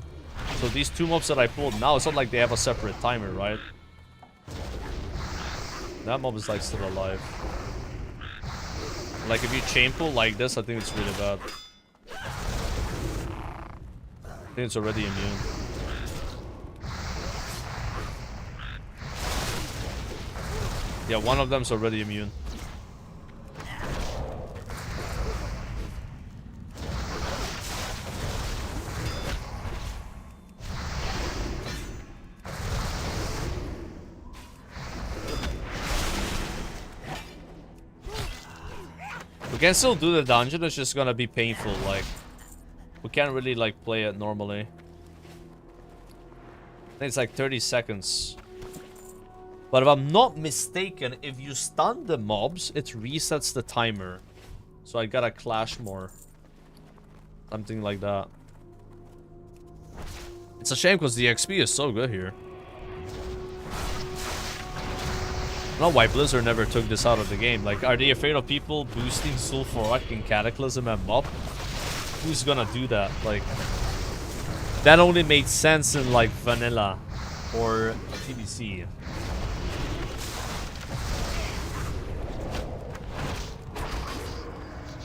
So these 2 mobs that I pulled now, it's not like they have a separate timer, right? That mob is like still alive. Like if you chain pull like this, I think it's really bad. I think it's already immune. Yeah, one of them's already immune. We can still do the dungeon, it's just gonna be painful, like... We can't really, like, play it normally. I think it's like 30 seconds. But if I'm not mistaken, if you stun the mobs, it resets the timer. So I gotta clash more. Something like that. It's a shame because the XP is so good here. I don't know why Blizzard never took this out of the game. Like, are they afraid of people boosting Zul'Farrak in Cataclysm and MOP? Who's gonna do that? Like, that only made sense in, like, Vanilla or TBC.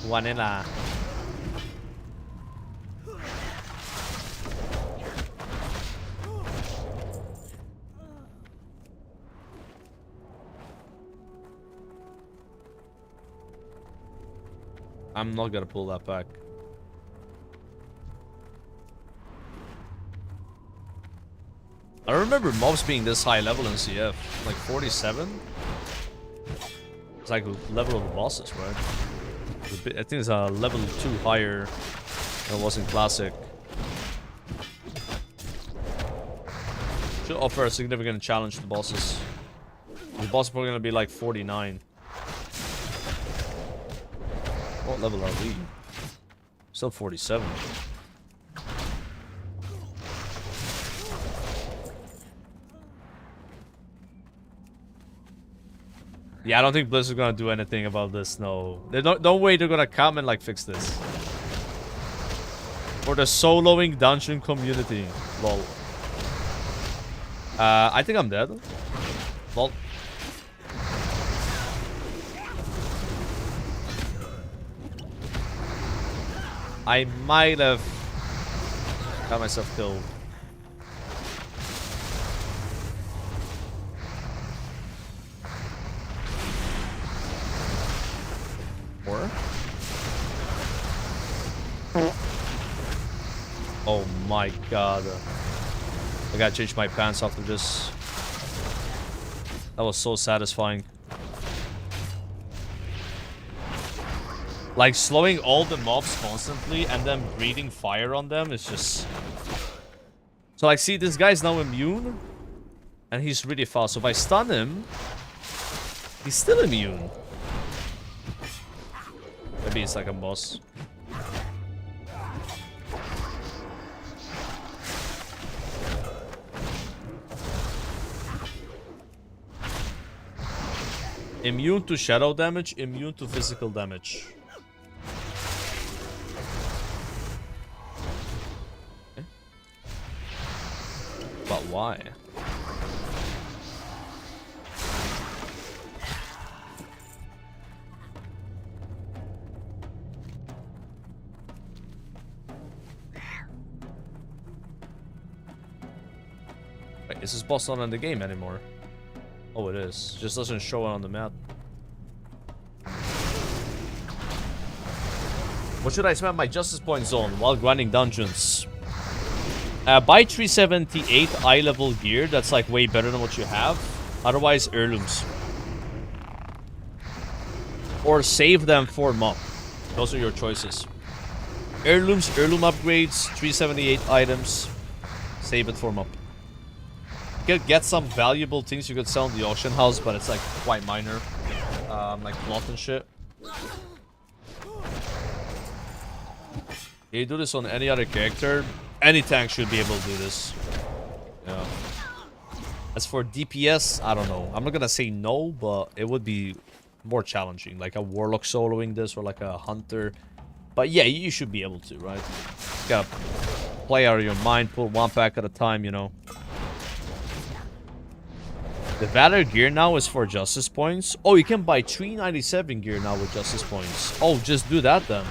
Vanilla. I'm not gonna pull that back. I remember mobs being this high level in CF. Like 47? It's like the level of the bosses, right? I think it's a level 2 higher than it was in Classic. Should offer a significant challenge to the bosses. The boss is probably gonna be like 49. What level are we? Still 47. Yeah, I don't think Blizzard's gonna do anything about this, no. There's no way they're gonna come and like fix this. For the soloing dungeon community. Lol. I think I'm dead. Lol. I might have got myself killed. Or? Oh my god. I gotta change my pants after this. That was so satisfying. Like, slowing all the mobs constantly and then breathing fire on them is just... So, like, see, this guy's now immune. And he's really fast. So, if I stun him, he's still immune. Maybe it's like a boss. Immune to shadow damage, immune to physical damage. Okay. But why? Wait, is this boss not in the game anymore? Oh, it is. Just doesn't show it on the map. What should I spend my justice points on while grinding dungeons? Buy 378 eye level gear. That's like way better than what you have. Otherwise, heirlooms. Or save them for MOP. Those are your choices. Heirlooms, heirloom upgrades, 378 items. Save it for MOP. You could get some valuable things you could sell in the auction house, but it's like quite minor. Like cloth and shit. You do this on any other character, any tank should be able to do this. Yeah. As for DPS, I don't know. I'm not gonna say no, but it would be more challenging. Like a warlock soloing this or like a hunter. But yeah, you should be able to, right? You gotta play out of your mind, pull one pack at a time, you know. The Valor gear now is for Justice points. Oh, you can buy 397 gear now with Justice points. Oh, just do that then.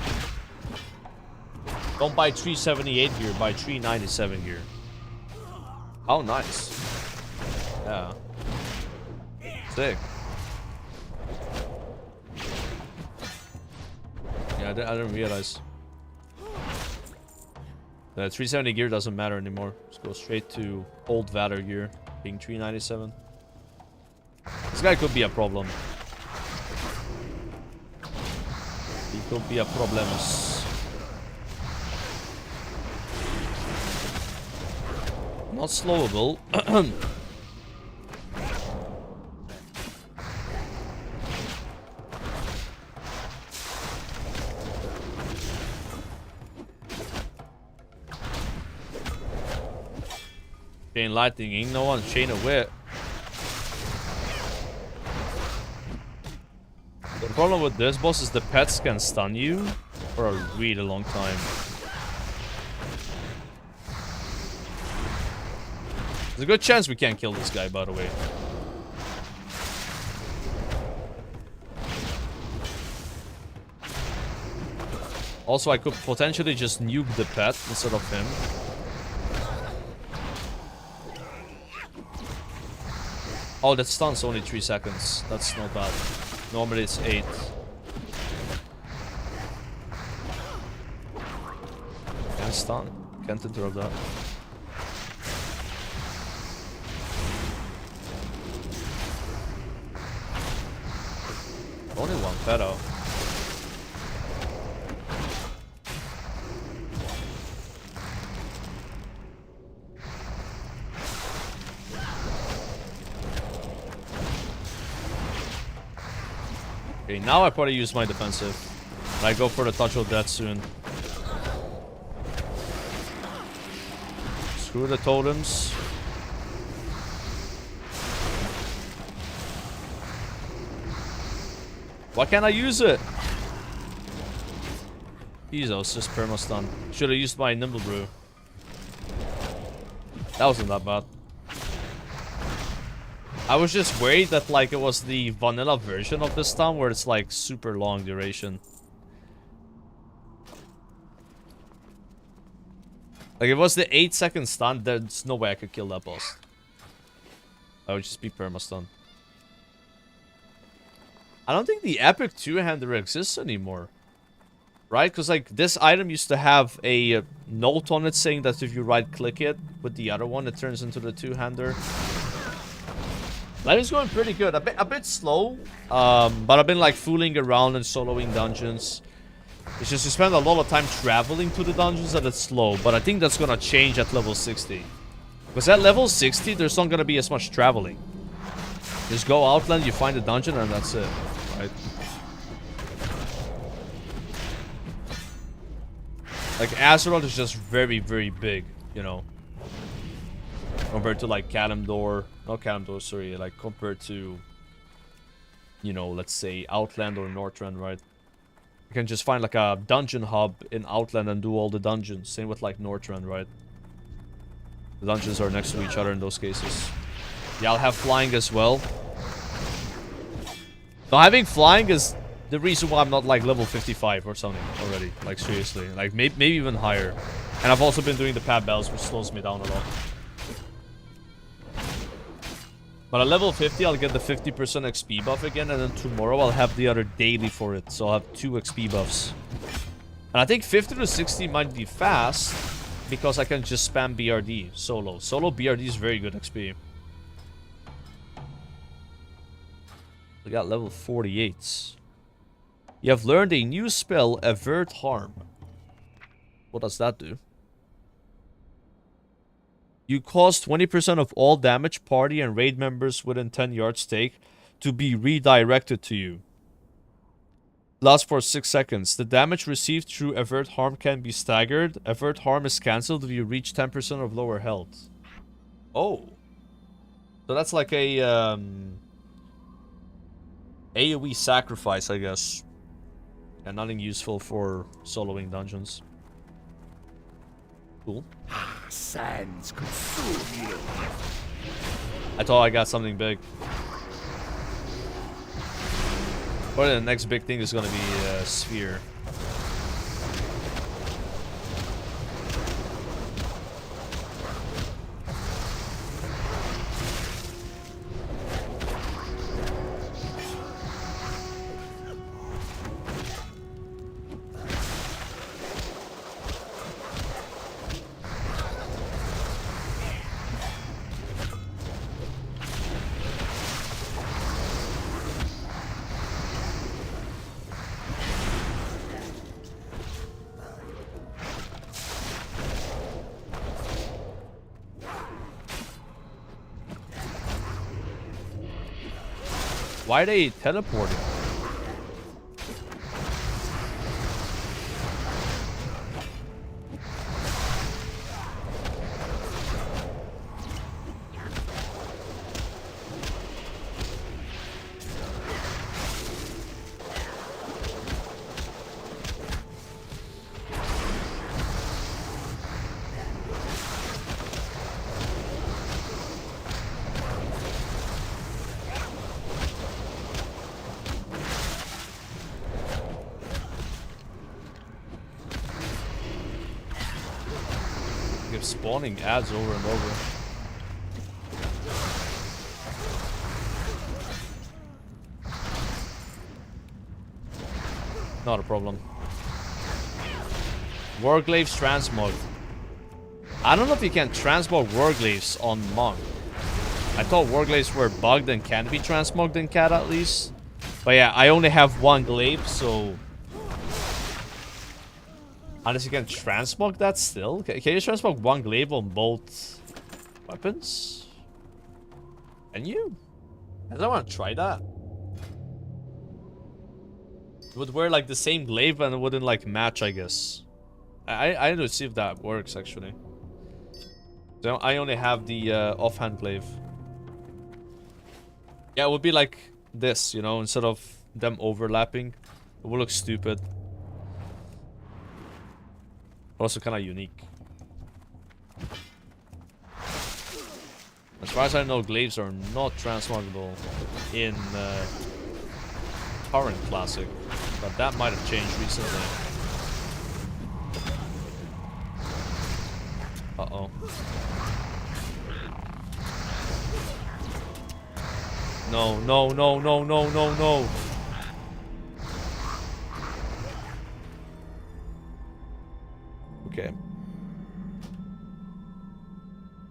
Don't buy 378 gear, buy 397 gear. Oh, nice. Yeah. Sick. Yeah, I didn't realize. The 370 gear doesn't matter anymore. Just go straight to old Valor gear, being 397. This guy could be a problem. He could be a problem. Not slowable. Chain lightning, ain't no one chain of wit. The problem with this boss is the pets can stun you for a really long time. There's a good chance we can't kill this guy, by the way. Also, I could potentially just nuke the pet instead of him. Oh, that stun's only 3 seconds. That's not bad. Normally it's 8. Can't stun. Can't interrupt that. Only one pedo. Okay, now I probably use my defensive. I go for the touch of death soon. Screw the totems. Why can't I use it? Jesus, just perma-stun. Should have used my Nimble Brew. That wasn't that bad. I was just worried that like it was the vanilla version of this stun where it's like super long duration. Like if it was the 8-second stun, there's no way I could kill that boss. I would just be perma-stun. I don't think the epic two-hander exists anymore. Right? Because like this item used to have a note on it saying that if you right-click it with the other one, it turns into the two-hander. Life is going pretty good. A bit slow, but I've been like fooling around and soloing dungeons. It's just you spend a lot of time traveling to the dungeons and it's slow. But I think that's gonna change at level 60. Because at level 60, there's not gonna be as much traveling. Just go outland, you find a dungeon, and that's it. Right? Like Azeroth is just very, very big, you know. Compared to like Kalimdor, not Kalimdor, sorry, like compared to, you know, let's say Outland or Northrend, right? You can just find like a dungeon hub in Outland and do all the dungeons. Same with like Northrend, right? The dungeons are next to each other in those cases. Yeah, I'll have flying as well. So having flying is the reason why I'm not like level 55 or something already. Like seriously, like maybe even higher. And I've also been doing the pad bells, which slows me down a lot. But at level 50, I'll get the 50% XP buff again, and then tomorrow I'll have the other daily for it. So I'll have 2 XP buffs. And I think 50 to 60 might be fast, because I can just spam BRD solo. Solo BRD is very good XP. We got level 48. You have learned a new spell, Avert Harm. What does that do? You cause 20% of all damage party and raid members within 10 yards take to be redirected to you. Lasts for 6 seconds. The damage received through Avert Harm can be staggered. Avert Harm is cancelled if you reach 10% of lower health. Oh. So that's like a AoE sacrifice, I guess. And nothing useful for soloing dungeons. Cool. Sands consume you. I thought I got something big. Probably the next big thing is gonna be a sphere. Why are they teleporting? Spawning ads over and over. Not a problem. Warglaves transmog. I don't know if you can transmog Warglaves on Monk. I thought Warglaves were bugged and can be transmogged in Cat at least. But yeah, I only have one glaive, so... Unless you can transmog that still? Can you transmog one glaive on both weapons? Can you? I don't want to try that. It would wear like the same glaive and it wouldn't like match, I guess. I need to see if that works actually. So I only have the offhand glaive. Yeah, it would be like this, you know, instead of them overlapping. It would look stupid. Also kind of unique. As far as I know, glaives are not transmoggable in Current Classic, but that might have changed recently. Uh-oh. No, no, no, no, no, no, no. Okay.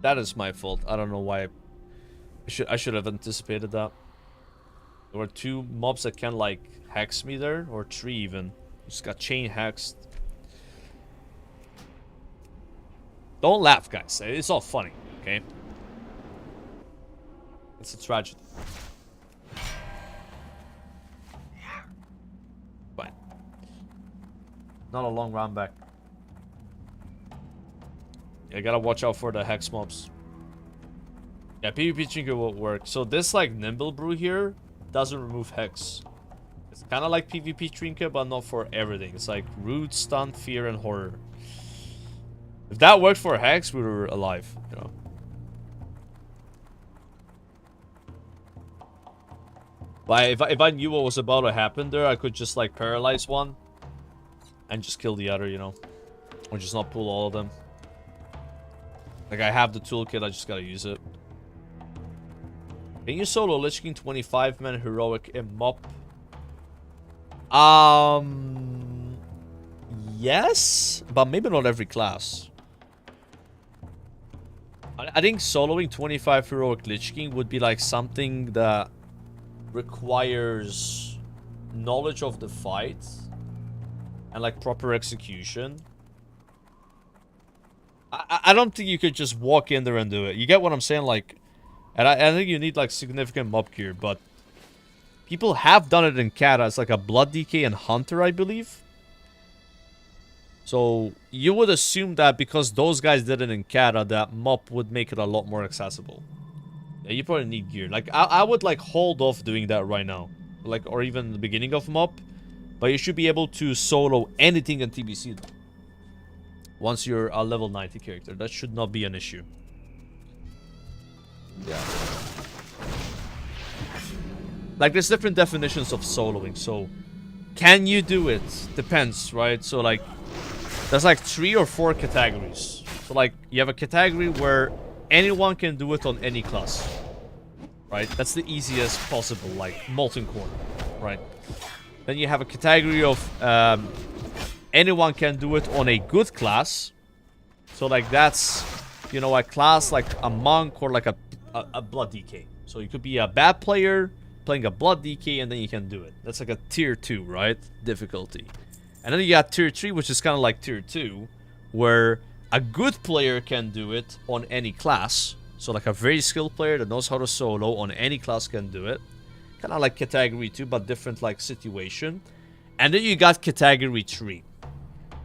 That is my fault. I don't know why. I should have anticipated that. There were 2 mobs that can like hex me there, or 3 even. Just got chain hexed. Don't laugh, guys. It's all funny, okay? It's a tragedy. Fine. Not a long round back. I gotta watch out for the hex mobs. Yeah, PvP Trinket won't work. So this like Nimble Brew here doesn't remove hex. It's kind of like PvP Trinket, but not for everything. It's like root, stun, fear, and horror. If that worked for hex, we were alive, you know. But if I knew what was about to happen there, I could just like paralyze one and just kill the other, you know, or just not pull all of them. Like, I have the toolkit, I just gotta use it. Can you solo Lich King 25-man heroic in MOP? Yes, but maybe not every class. I think soloing 25 heroic Lich King would be like something that requires knowledge of the fight and like proper execution. I don't think you could just walk in there and do it. You get what I'm saying? Like, and I think you need like significant mob gear, but people have done it in Kata. It's like a Blood DK and Hunter, I believe. So you would assume that because those guys did it in Kata, that MOP would make it a lot more accessible. Yeah, you probably need gear. Like, I would like hold off doing that right now, like, or even the beginning of MOP. But you should be able to solo anything in TBC though. once you're a level 90 character. That should not be an issue. Yeah. Like, there's different definitions of soloing, so can you do it? Depends, right? So, like, there's like 3 or 4 categories. So, like, you have a category where anyone can do it on any class, right? That's the easiest possible, like, Molten Core, right? Then you have a category of anyone can do it on a good class. So, like, that's, you know, a class like a monk or like a blood DK. So you could be a bad player playing a blood DK and then you can do it. That's like a tier 2, right? Difficulty. And then you got tier 3, which is kind of like tier 2, where a good player can do it on any class. So like a very skilled player that knows how to solo on any class can do it. Kind of like category 2, but different like situation. And then you got category 3.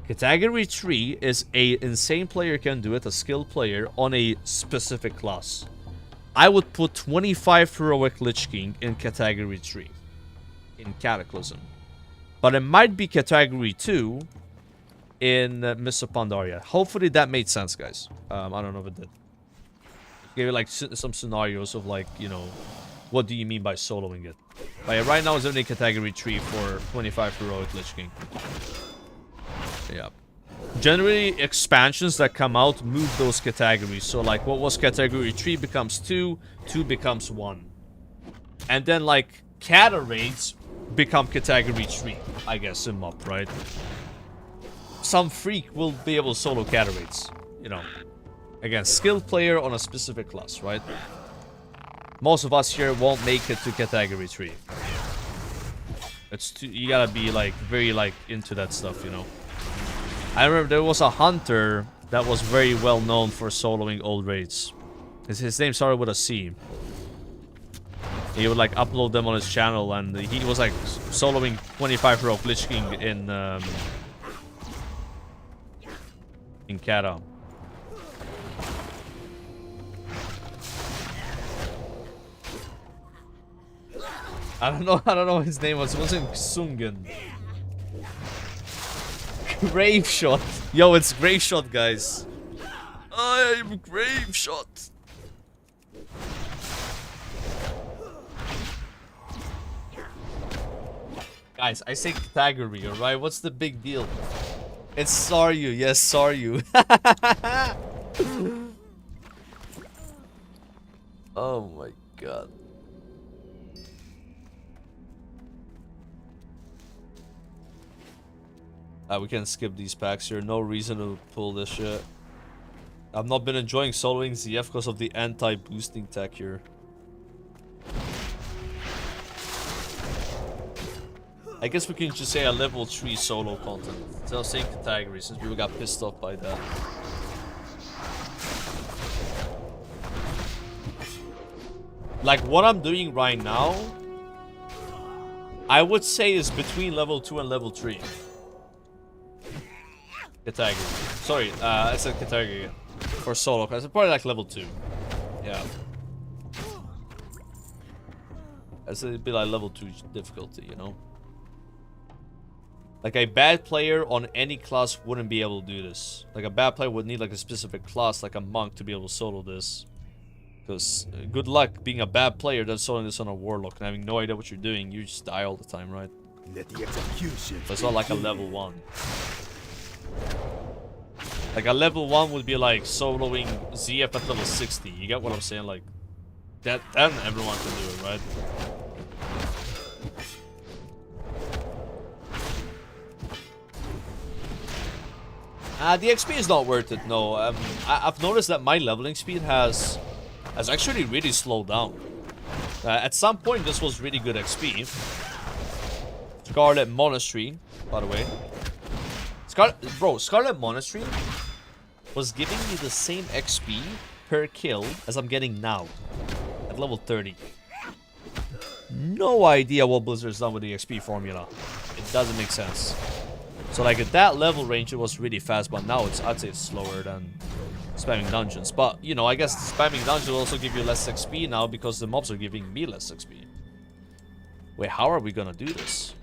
Category 3 is a insane player can do it, a skilled player, on a specific class. I would put 25 Heroic Lich King in category 3. In Cataclysm. But it might be category 2 in Mists of Pandaria. Hopefully that made sense, guys. I don't know if it did. Gave you like some scenarios of like, you know, what do you mean by soloing it? But yeah, right now it's only category 3 for 25 Heroic Lich King. Yeah. Generally, expansions that come out move those categories. So, like, what was category 3 becomes 2, 2 becomes 1. And then, like, Cata raids become category 3, I guess, in MOP, right? Some freak will be able to solo Cata raids, you know. Again, skilled player on a specific class, right? Most of us here won't make it to category 3. It's too, you gotta be, like, very, like, into that stuff, you know. I remember there was a hunter that was very well known for soloing old raids. His name started with a C. He would like upload them on his channel, and he was like soloing 25 Heroic Lich King in Cata. I don't know what his name was. It wasn't Sungen. Grave Shot. Yo, it's Grave Shot, guys. I'm Grave Shot. Guys, I say category, alright? What's the big deal? It's Saryu. Yes, Saryu. Oh my god. We can skip these packs here. No reason to pull this shit. I've not been enjoying soloing ZF because of the anti-boosting tech here. I guess we can just say a level 3 solo content. Instead of saying category, since people got pissed off by that. Like, what I'm doing right now, I would say is between level 2 and level 3. Category. Sorry, I said category for solo class. Probably like level 2. Yeah. I said it'd be like level 2 difficulty, you know? Like a bad player on any class wouldn't be able to do this. Like a bad player would need like a specific class, like a monk, to be able to solo this. Because good luck being a bad player that's soloing this on a warlock and having no idea what you're doing. You just die all the time, right? Let the execution. But it's not like a level 1. Like a level 1 would be like soloing ZF at level 60. You get what I'm saying? Like that, then everyone can do it, right? The XP is not worth it. No, I've noticed that my leveling speed has actually really slowed down. At some point, this was really good XP. Scarlet Monastery, by the way. Scarlet Monastery was giving me the same XP per kill as I'm getting now at level 30. No idea what Blizzard's done with the XP formula. It doesn't make sense. So like at that level range it was really fast, but now I'd say it's slower than spamming dungeons. But you know, I guess spamming dungeons will also give you less XP now because the mobs are giving me less XP. Wait, how are we gonna do this?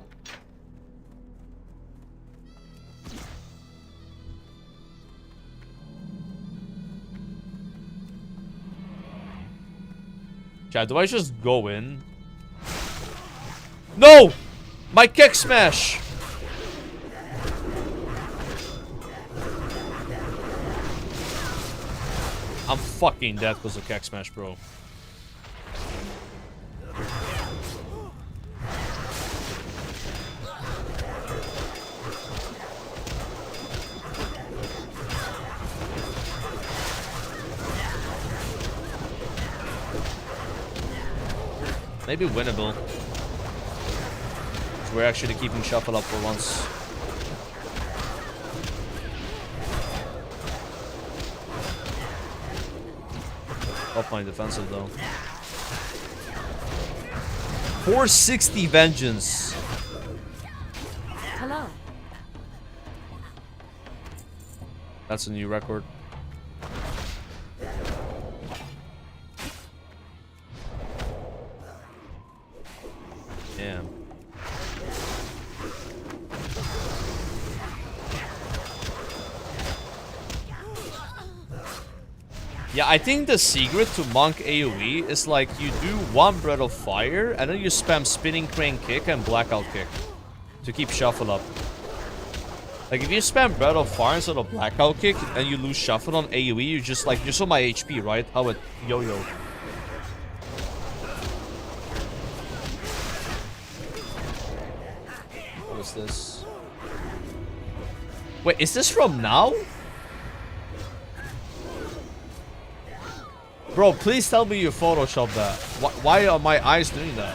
Chat, do I just go in? No! My kick smash! I'm fucking dead because of kick smash, bro. Maybe winnable. We're actually keeping shuffle up for once. Offline defensive though. 460 vengeance. Hello. That's a new record. Damn. Yeah, I think the secret to Monk AoE is like you do one Breath of Fire and then you spam Spinning Crane Kick and Blackout Kick to keep shuffle up. Like if you spam Breath of Fire instead of Blackout Kick and you lose shuffle on AoE, you just like, you saw my HP, right? How it yo-yo. What is this? Wait, is this from now? Bro, please tell me you photoshopped that. Why are my eyes doing that?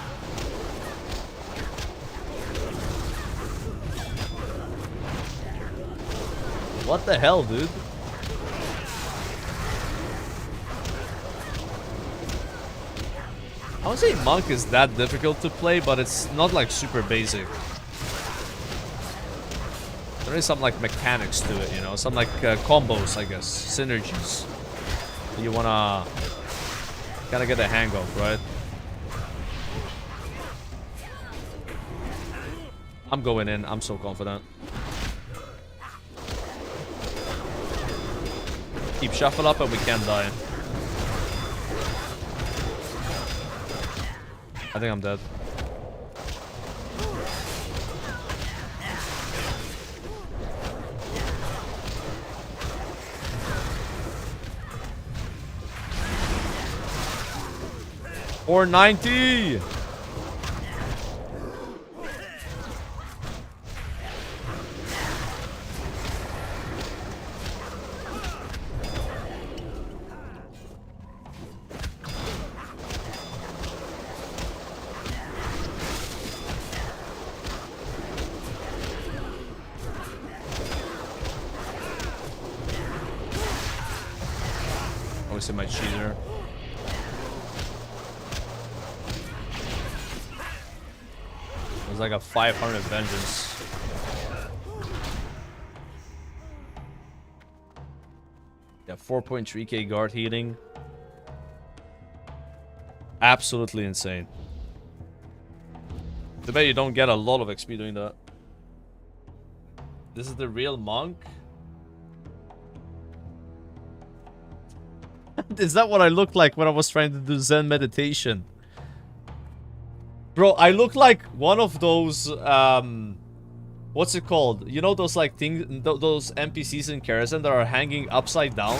What the hell, dude? I would say Monk is that difficult to play, but it's not like super basic. There is some like mechanics to it, you know? Some like combos, I guess. Synergies. You wanna kind of get a hang of, right? I'm going in. I'm so confident. Keep shuffle up and we can't die. I think I'm dead. $490. Obviously my cheater. It was like a 500 vengeance. Yeah, 4.3k guard healing. Absolutely insane. I bet you don't get a lot of XP doing that. This is the real Monk? Is that what I looked like when I was trying to do Zen meditation? Bro, I look like one of those, what's it called? You know those like things, those NPCs in Kerosene that are hanging upside down?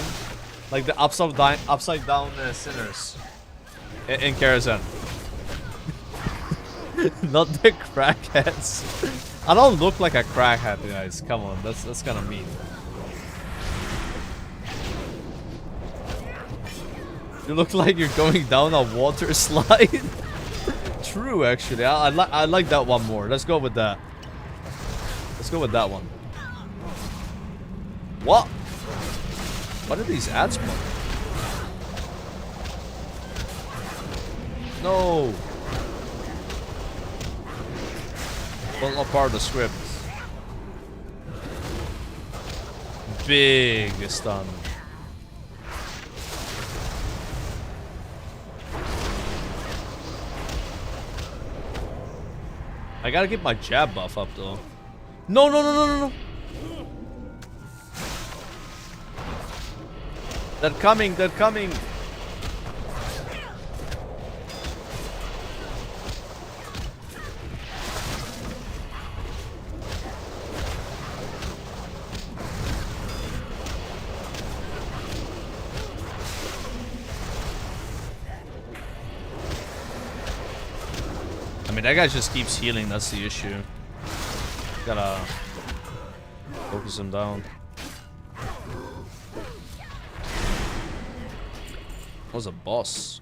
Like the upside down sinners in Kerosene. Not the crackheads. I don't look like a crackhead, guys. Come on, that's kind of mean. You look like you're going down a water slide. True, actually. I like that one more. Let's go with that. Let's go with that one. What? What are these ads for? No. Well, not part of the script. Big stun. I gotta get my jab buff up though. No, no, no, no, no, no. They're coming, they're coming. mean, that guy just keeps healing. That's the issue. Gotta focus him down. That was a boss.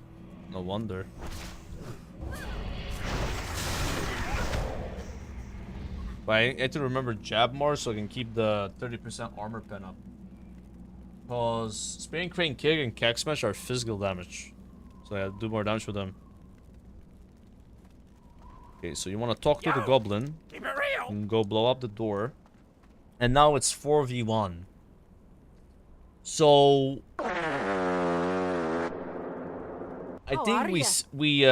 No wonder. But I need to remember jab more so I can keep the 30% armor pen up. Because Spearing Crane Kick and Keg Smash are physical damage. So I gotta do more damage with them. Okay, so you want to talk to the goblin. Keep it real. And go blow up the door. And now it's 4v1. So I think we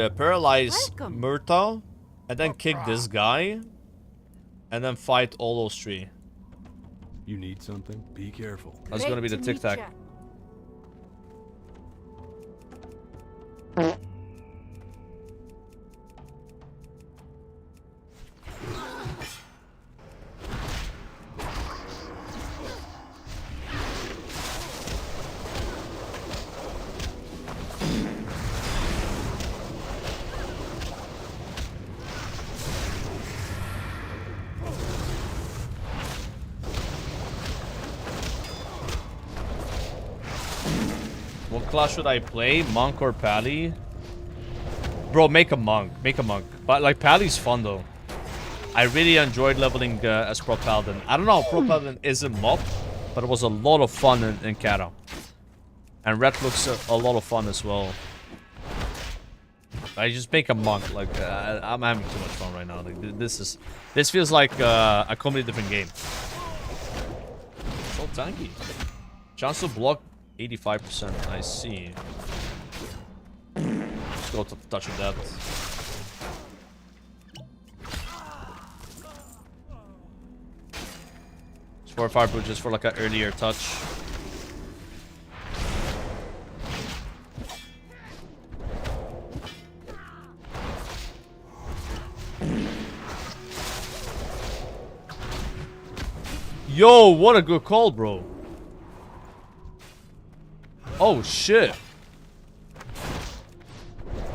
paralyze Murtaugh and then kick this guy and then fight all those three. You need something? Be careful. That's gonna be the tic tac. What class should I play? Monk or Pally? Bro, make a monk. Make a monk. But like Pally's fun though. I really enjoyed leveling as Pro Paladin. I don't know how Pro Paladin is in MOP, but it was a lot of fun in Kata. And Red looks a lot of fun as well. I just make a monk. Like I'm having too much fun right now. Like this feels like a completely different game. So tanky. Chance to block 85%. I see. Let's go to touch of that. It's for fire boot just for like an earlier touch. Yo, what a good call, bro. Oh shit.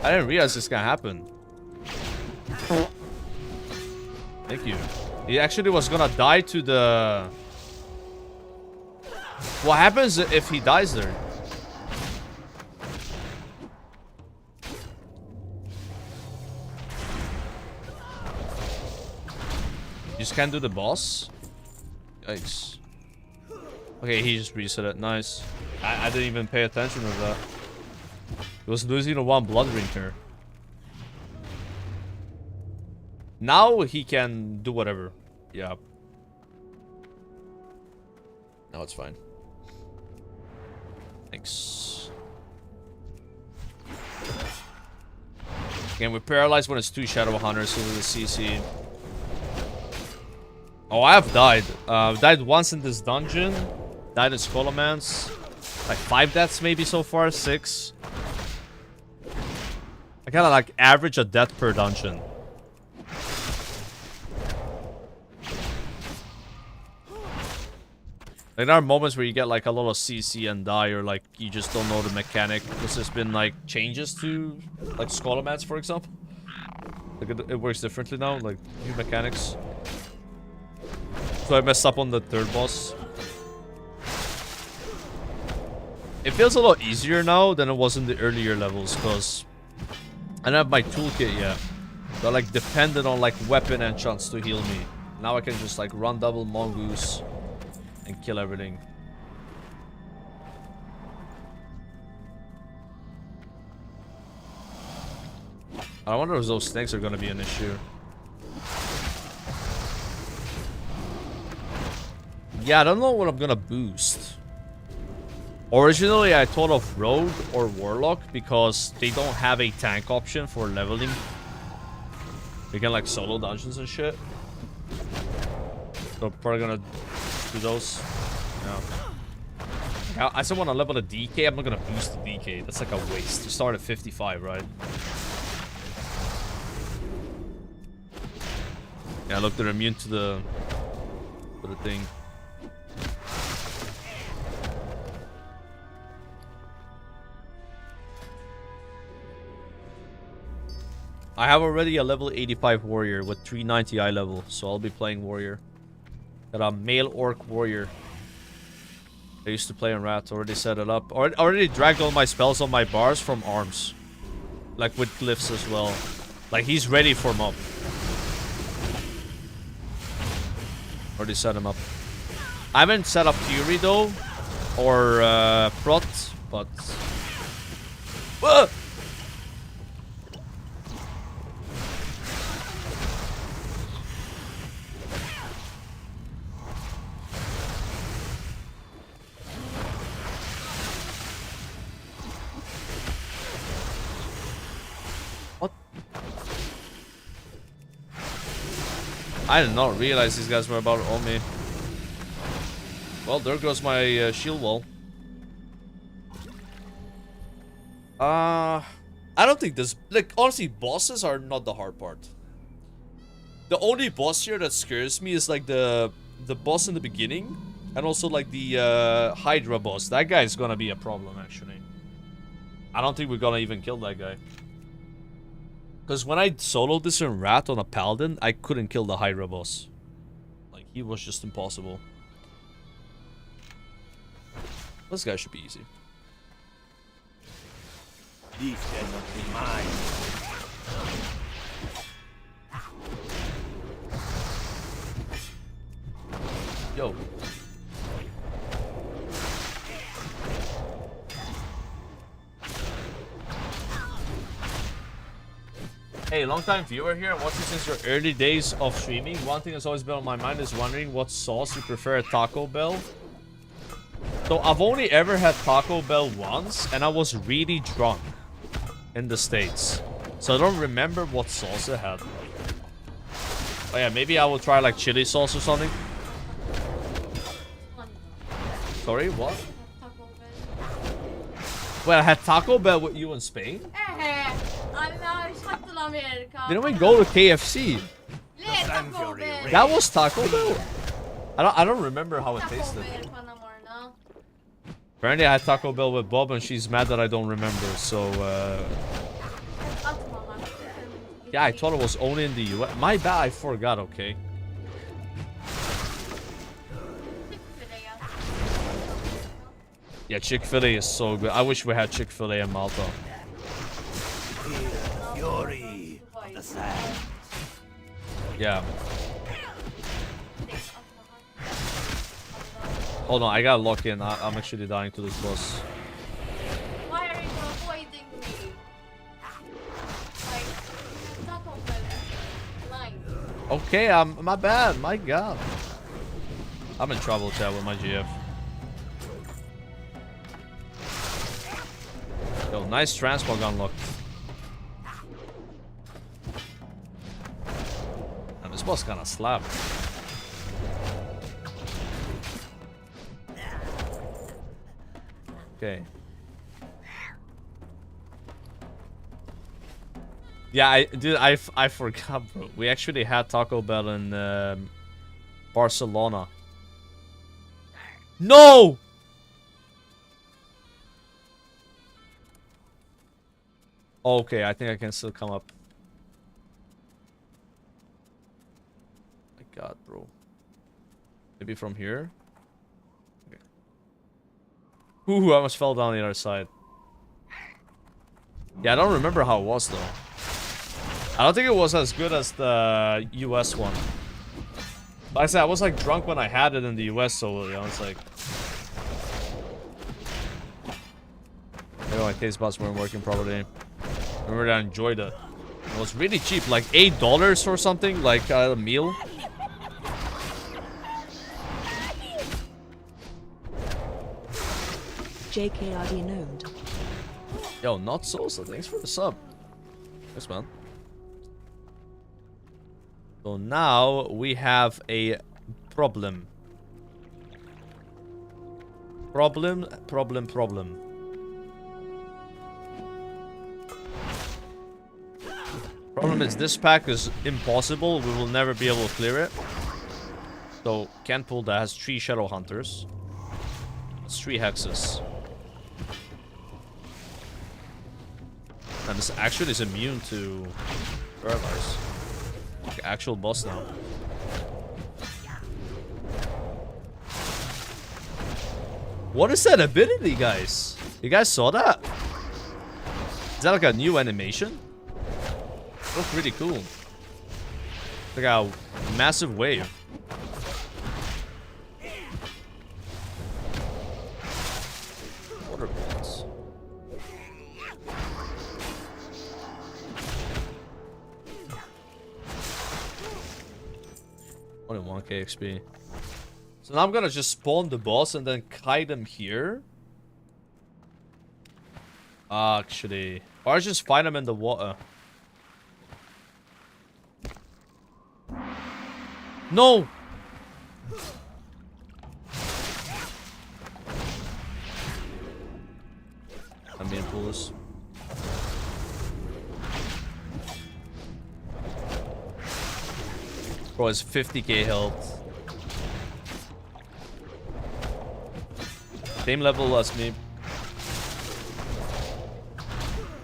I didn't realize this gonna happen. Thank you. He actually was gonna die to the... What happens if he dies there? You just can't do the boss? Yikes. Okay, he just reset it. Nice. I didn't even pay attention to that. He was losing to one blood ring here. Now he can do whatever. Yeah. Now it's fine. Thanks. Again, we're paralyzed when it's 2 Shadow Hunters, so with the CC. Oh, I have died. Died once in this dungeon. Died in Scholomance. Like 5 deaths maybe so far, 6. I kinda like average a death per dungeon. Like there are moments where you get like a lot of CC and die, or like you just don't know the mechanic because there's been like changes to like Scholomance, for example. Like it works differently now, like new mechanics. So I messed up on the 3rd boss. It feels a lot easier now than it was in the earlier levels because I don't have my toolkit yet. So I like depended on like weapon enchants to heal me. Now I can just like run double mongoose and kill everything. I wonder if those snakes are gonna be an issue. Yeah, I don't know what I'm gonna boost. Originally, I thought of Rogue or Warlock because they don't have a tank option for leveling. You can like solo dungeons and shit. So probably gonna do those. Yeah. I still want to level the DK. I'm not gonna boost the DK. That's like a waste. You start at 55, right? Yeah, look, they're immune to the thing. I have already a level 85 warrior with 390 eye level, so I'll be playing warrior. Got a male orc warrior. I used to play on rat, already set it up. Already dragged all my spells on my bars from arms. Like with glyphs as well. Like he's ready for MOP. Already set him up. I haven't set up Fury though. Or Prot, but... What? I did not realize these guys were about to own me. Well, there goes my shield wall. I don't think this... Like, honestly, bosses are not the hard part. The only boss here that scares me is, like, the boss in the beginning. And also, like, the Hydra boss. That guy is gonna be a problem, actually. I don't think we're gonna even kill that guy. Because when I soloed this in Rat on a Paladin, I couldn't kill the Hydra boss. Like, he was just impossible. This guy should be easy. These cannot be mine. Yo. Hey, long time viewer here and watching since your early days of streaming. One thing that's always been on my mind is wondering what sauce you prefer at Taco Bell. So I've only ever had Taco Bell once, and I was really drunk in the States. So I don't remember what sauce it had. Oh yeah, maybe I will try like chili sauce or something. Sorry, what? Wait, I had Taco Bell with you in Spain? Didn't we go to KFC? That was Taco Bell? I don't remember how it tasted. Apparently I had Taco Bell with Bob and she's mad that I don't remember, so yeah, I thought it was only in the US. My bad, I forgot, okay. Yeah, Chick-fil-A is so good. I wish we had Chick-fil-A in Malta. Fury of the sand. Yeah. Hold on, I gotta lock in. I'm actually dying to this boss. Why are you avoiding me? Like, Taco Bell. Okay, my bad. My god. I'm in trouble, chat, with my GF. Yo, nice transport unlocked. And this boss kinda slapped. Okay. Yeah, I forgot, bro. We actually had Taco Bell in Barcelona. No! Okay, I think I can still come up. My god, bro. Maybe from here? Okay. Ooh, I almost fell down the other side. Yeah, I don't remember how it was, though. I don't think it was as good as the US one. Like I said, I was like drunk when I had it in the US, so you know, it's like... Maybe my taste buds weren't working properly. I remember I enjoyed it. It was really cheap, like $8 or something, like a meal. JKRD gnomed. Yo, not Sosa, thanks for the sub. Thanks, man. So now we have a problem. Problem. Problem is this pack is impossible. We will never be able to clear it. So Kenpool that has 3 Shadow Hunters. It's 3 hexes. And this actually is immune to Feralas. Like actual boss now. What is that ability, guys? You guys saw that? Is that like a new animation? Looks pretty cool. Like a massive wave. Water balls. Only 1k XP. So now I'm gonna just spawn the boss and then kite him here. Actually, or I just find him in the water. No! I'm being foolish. Bro has 50k health. Same level as me.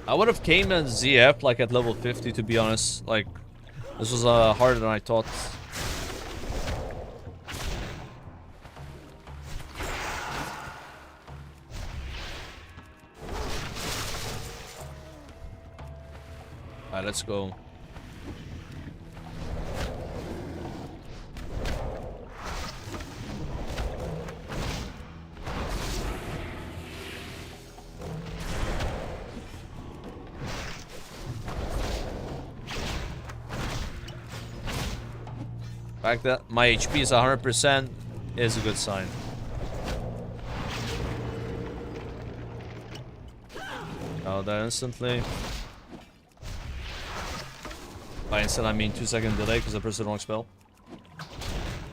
I would have came in ZF like at level 50 to be honest. Like, this was harder than I thought. Alright, let's go. The fact that my HP is 100% is a good sign. Oh, that instantly. By instant, I mean 2-second delay because I pressed the wrong spell.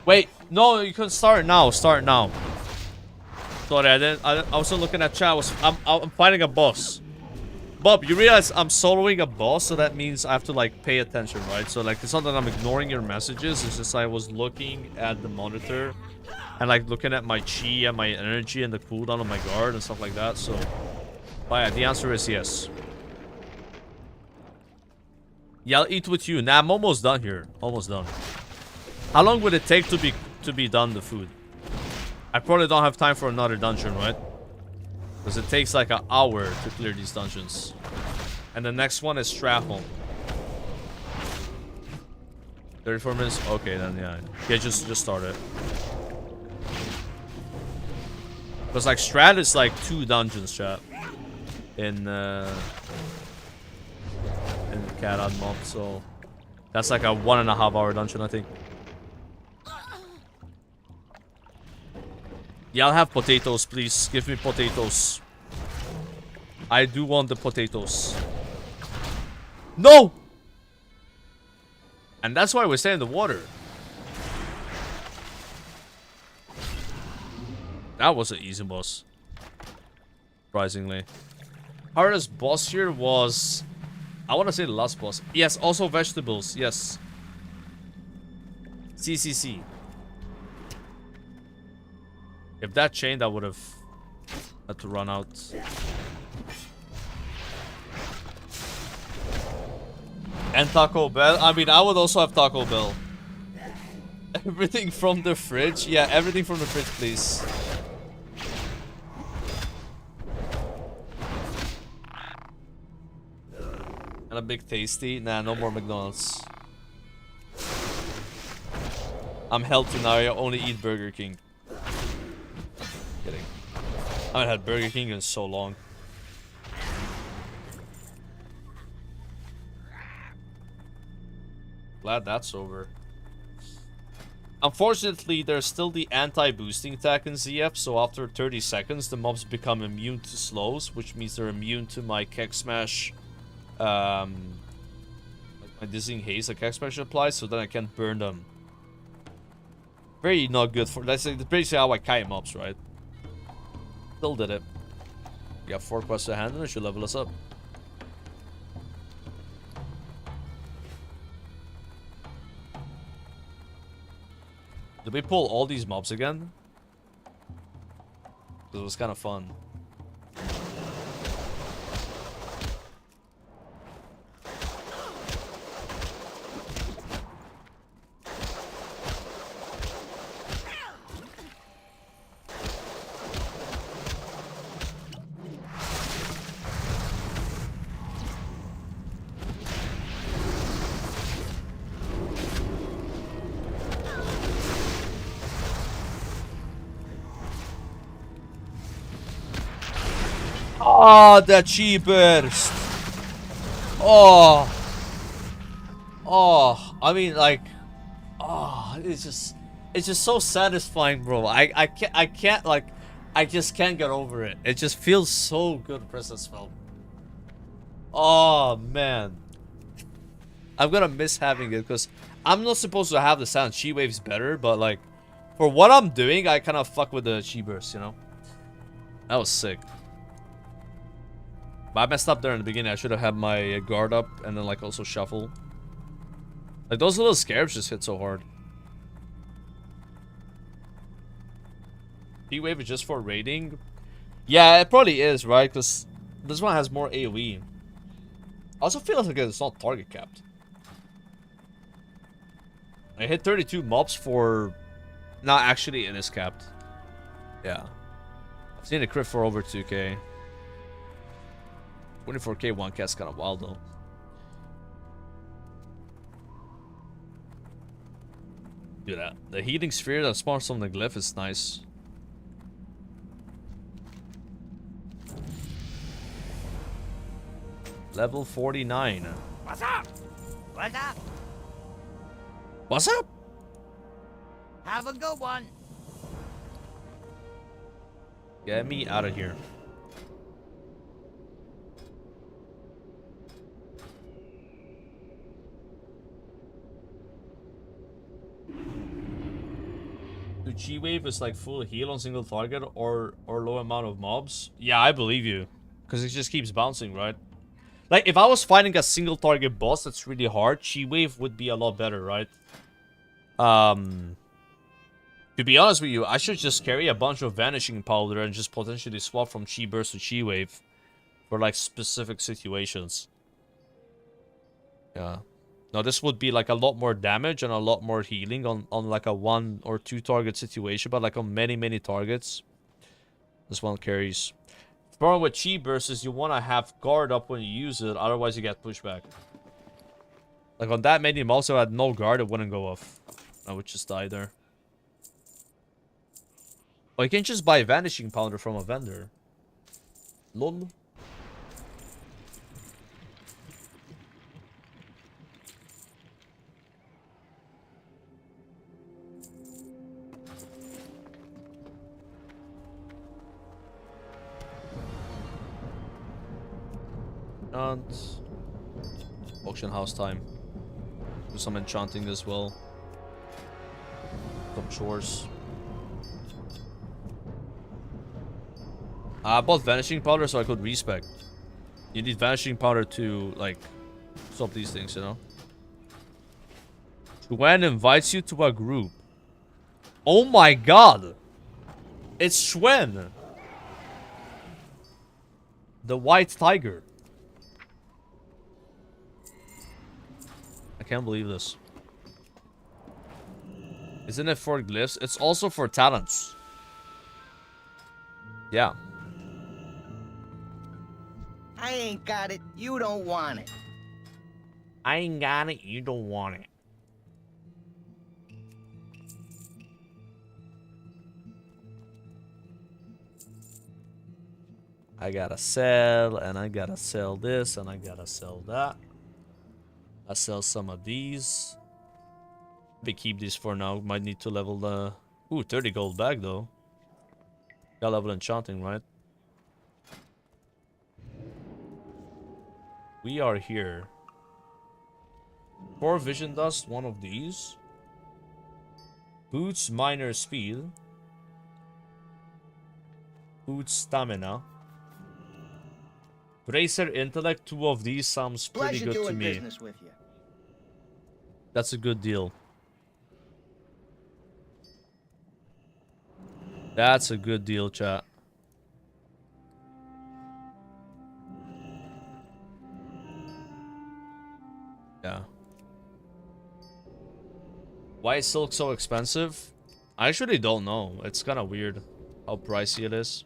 Wait, no, you couldn't start now. Start now. Sorry, I didn't. I was still looking at chat. I'm fighting a boss. Bob, you realize I'm soloing a boss, so that means I have to like pay attention, right? So like it's not that I'm ignoring your messages, it's just I was looking at the monitor and like looking at my chi and my energy and the cooldown on my guard and stuff like that. So but yeah, the answer is yes. Yeah, I'll eat with you. Nah, I'm almost done here. Almost done. How long would it take to be done the food? I probably don't have time for another dungeon, right? Because it takes like an hour to clear these dungeons. And the next one is Stratholme. 34 minutes? Okay, then yeah. Yeah, just start it. Because like Strat is like 2 dungeons, chat. In Cat on MOP, so that's like a 1.5 hour dungeon, I think. Yeah, I'll have potatoes, please. Give me potatoes. I do want the potatoes. No! And that's why we stay in the water. That was an easy boss. Surprisingly. Hardest boss here was... I want to say the last boss. Yes, also vegetables. Yes. CCC. If that chained, I would have had to run out. And Taco Bell. I mean, I would also have Taco Bell. Everything from the fridge. Yeah, everything from the fridge, please. And a big tasty. Nah, no more McDonald's. I'm healthy now. I only eat Burger King. Kidding. I haven't had Burger King in so long. Glad that's over. Unfortunately, there's still the anti-boosting attack in ZF, so after 30 seconds, the mobs become immune to slows, which means they're immune to my Keg Smash, like my Dizzying Haze, a Keg Smash applies, so then I can't burn them. Very not good for, that's basically how I kite mobs, right? Still did it. We got 4 quests to hand and it should level us up. Did we pull all these mobs again? It was kind of fun. Oh, that chi burst. Oh. Oh, I mean, like, oh, it's just so satisfying, bro. I can't, like, I just can't get over it. It just feels so good, Princess Film. Oh, man. I'm gonna miss having it, because I'm not supposed to have the sound chi waves better, but, like, for what I'm doing, I kind of fuck with the chi burst, you know? That was sick. But I messed up there in the beginning. I should have had my guard up and then, like, also shuffle. Like, those little scarabs just hit so hard. P-Wave is just for raiding? Yeah, it probably is, right? Because this one has more AoE. I also feel like it's not target capped. I hit 32 mobs for... Not actually, it is capped. Yeah. I've seen a crit for over 2k. 24k 1K is kind of wild, though. Do that. The healing sphere that spawns from the glyph is nice. Level 49. What's up? What's up? What's up? Have a good one. Get me out of here. Do G-Wave is like full heal on single target or low amount of mobs? Yeah, I believe you. Because it just keeps bouncing, right? Like, if I was fighting a single target boss that's really hard, Chi-Wave would be a lot better, right? To be honest with you, I should just carry a bunch of Vanishing Powder and just potentially swap from Chi Burst to Chi Wave for, like, specific situations. Yeah. Now, this would be, like, a lot more damage and a lot more healing on like, a 1 or 2 target situation, but, like, on many, many targets. This one carries. The problem with Chi Burst is you want to have guard up when you use it, otherwise you get pushback. Like, on that many mobs, if I had no guard, it wouldn't go off. I would just die there. Or you can just buy Vanishing Powder from a vendor. Lol. And auction house time. Do some enchanting as well. Some chores. I bought Vanishing Powder so I could respec. You need Vanishing Powder to, like, stop these things, you know? Shwen invites you to a group. Oh my god! It's Shwen! The white tiger. I can't believe this. Isn't it for glyphs? It's also for talents. Yeah. I ain't got it. You don't want it. I ain't got it. You don't want it. I gotta sell, and I gotta sell this, and I gotta sell that. I sell some of these. We keep these for now. Might need to level the... Ooh, 30 gold bag, though. Got level enchanting, right? We are here. 4 vision dust, one of these. Boots minor speed. Boots stamina. Bracer intellect, 2 of these sounds pretty good to me. With you. That's a good deal. That's a good deal, chat. Yeah. Why is silk so expensive? I actually don't know. It's kind of weird how pricey it is.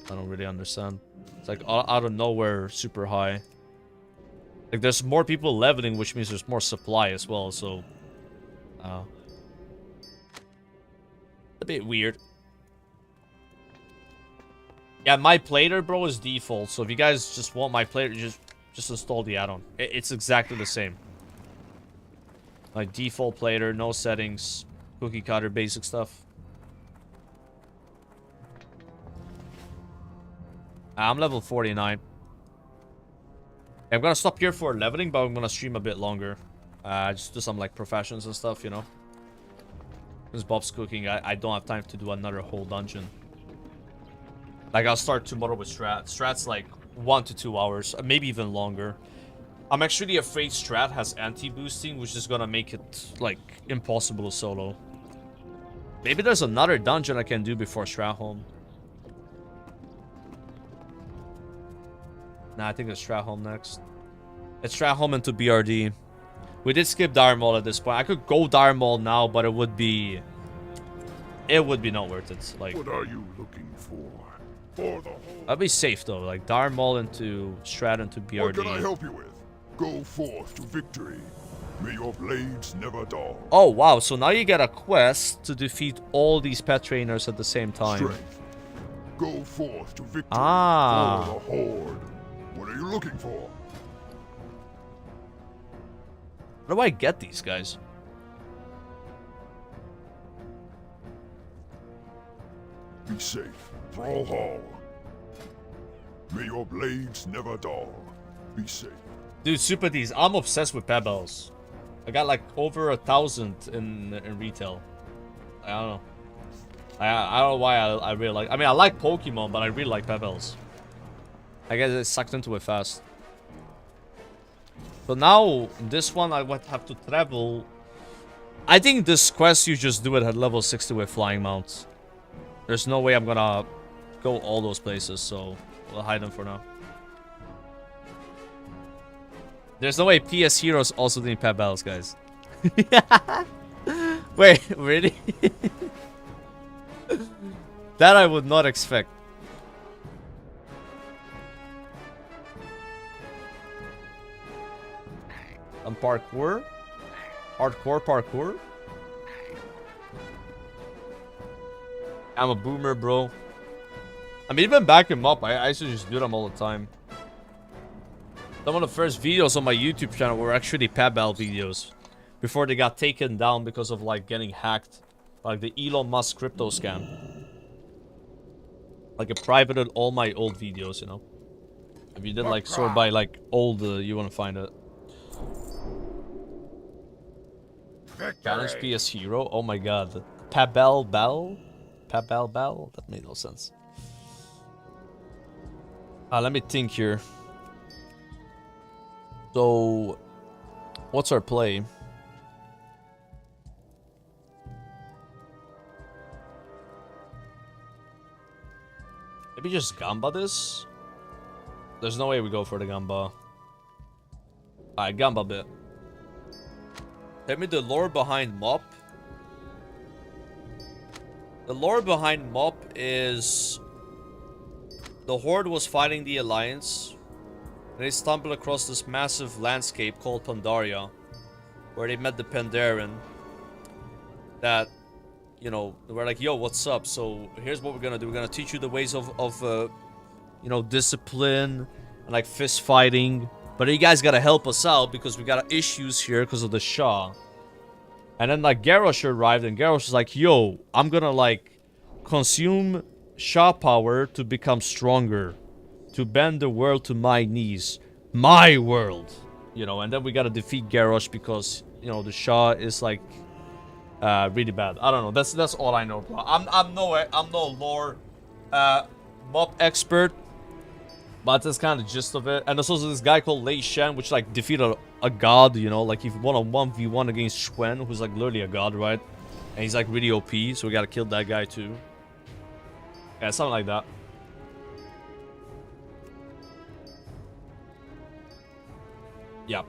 I don't really understand. It's like out of nowhere, super high. Like there's more people leveling, which means there's more supply as well, so... a bit weird. Yeah, my plater, bro, is default. So if you guys just want my plater, just install the add-on. It's exactly the same. Like default plater, no settings, cookie cutter, basic stuff. I'm level 49. I'm gonna stop here for leveling, but I'm gonna stream a bit longer. Just do some like professions and stuff, you know. Since Bob's cooking, I don't have time to do another whole dungeon. Like I'll start tomorrow with Strat. Strat's like 1 to 2 hours, maybe even longer. I'm actually afraid Strat has anti-boosting, which is gonna make it like impossible to solo. Maybe there's another dungeon I can do before Strat home. Nah, I think it's Strat home next. It's Strat home into BRD. We did skip Dire Maul at this point. I could go Dire Maul now, but it would be not worth it. Like, what are you looking for? For the whole... I'd be safe though. Like Dire Maul into Strat into BRD. What can I help you with? Go forth to victory. May your blades never dull. Oh wow! So now you get a quest to defeat all these pet trainers at the same time. Strength. Go forth to victory. Ah. For the Horde. What are you looking for? Where do I get these guys? Be safe. Thrall Hall. May your blades never dull. Be safe. Dude, Super D's, I'm obsessed with pebbles. I got like over 1,000 in retail. I don't know. I don't know why I really like. I mean, I like Pokemon, but I really like pebbles. I guess it sucked into it fast. So now this one I would have to travel. I think this quest you just do it at level 60 with flying mounts. There's no way I'm gonna go all those places, so we'll hide them for now. There's no way PS Heroes also need pebbles, guys. Wait, really? That I would not expect. And parkour? Hardcore parkour? I'm a boomer, bro. I mean, even back in MOP, I used to just do them all the time. Some of the first videos on my YouTube channel were actually Pebble videos. Before they got taken down because of, like, getting hacked. Like the Elon Musk crypto scam. Like, it privated all my old videos, you know. If you did, like, sort by, like, old, you want to find it. Challenge PS Hero? Oh my god. Pebble Bell? Pebble Bell? That made no sense. Let me think here. So, what's our play? Maybe just Gamba this? There's no way we go for the Gamba. Alright, Gamba bit. Tell me the lore behind MOP. The lore behind MOP is... the Horde was fighting the Alliance. And they stumbled across this massive landscape called Pandaria. Where they met the Pandaren. That, you know, they were like, yo, what's up? So, here's what we're gonna do. We're gonna teach you the ways of you know, discipline. And like fist fighting. But you guys gotta help us out because we got issues here because of the Shah. And then like Garrosh arrived and Garrosh was like, yo, I'm gonna like consume Shah power to become stronger. To bend the world to my knees. My world. You know, and then we gotta defeat Garrosh because, you know, the Shah is like really bad. I don't know. That's all I know, bro. I'm no lore MOP expert. But that's kind of the gist of it. And there's also this guy called Lei Shen, which like defeated a god, you know, like he won a 1v1 against Xuen, who's like literally a god, right? And he's like really OP, so we gotta kill that guy too. Yeah, something like that. Yeah.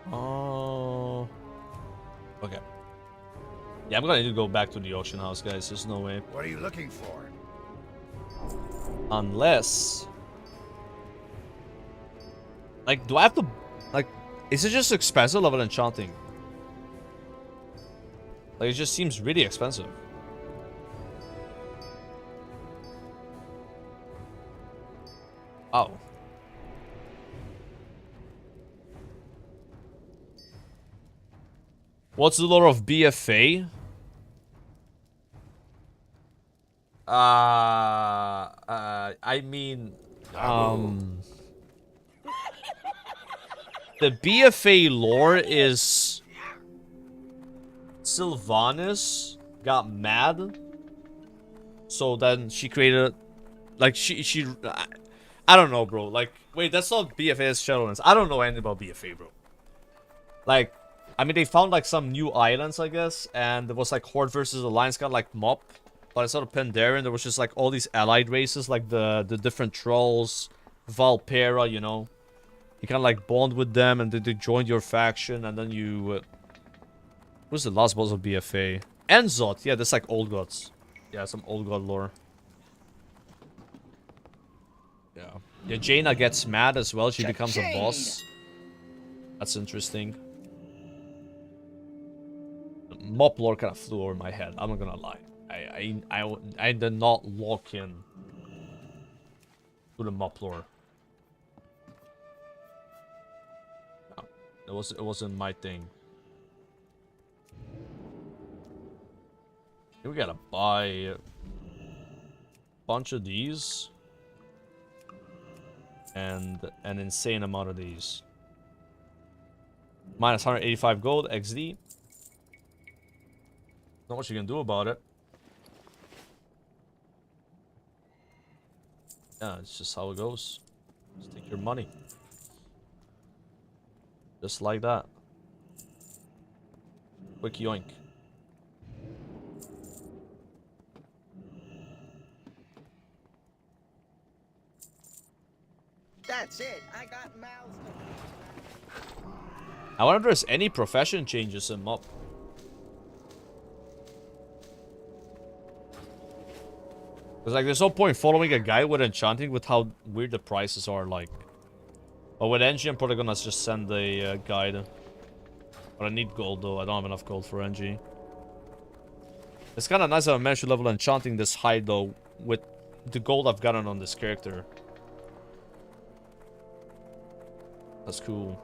Oh. Okay. Yeah, I'm gonna need to go back to the auction house, guys. There's no way. What are you looking for? Unless... like, do I have to... like, is it just expensive level Enchanting? Like, it just seems really expensive. Oh. What's the lore of BFA? I mean, the BFA lore is Sylvanas got mad, so then she created, like, I don't know, bro. Like, wait, that's not BFA's Scholomance. I don't know anything about BFA, bro. Like, I mean, they found like some new islands, I guess, and there was like Horde versus Alliance, got like MOP. But instead of Pandaren, there was just like all these allied races, like the different trolls, Valpera, you know. You kind of like bond with them, and then they joined your faction, and then you. Who's the last boss of BFA? Enzot, yeah, that's like old gods. Yeah, some old god lore. Yeah. Yeah, Jaina gets mad as well. She becomes a boss. That's interesting. MOP lore kind of flew over my head. I'm not gonna lie. I did not lock in to the MOP lore. No, it wasn't my thing. We gotta buy a bunch of these and an insane amount of these. Minus 185 gold XD. Not much you can do about it. Yeah, it's just how it goes. Just take your money. Just like that. Quick yoink. That's it. I got mouths to... I wonder if there's any profession changes in MOP. Because, like, there's no point following a guy with Enchanting with how weird the prices are, like. But with Engie, I'm probably gonna just send a guide. But I need gold, though. I don't have enough gold for Engie. It's kind of nice that I managed to level Enchanting this high, though, with the gold I've gotten on this character. That's cool.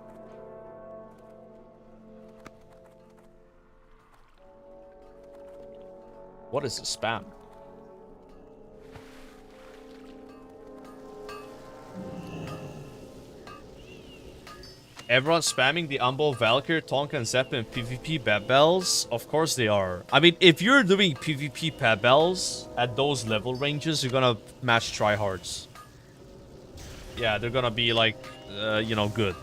What is the spam? Everyone's spamming the Umbo, Valkyr, Tonka, and Zepp in PvP Babels? Of course they are. I mean, if you're doing PvP Babels at those level ranges, you're gonna match tryhards. Yeah, they're gonna be like, you know, good.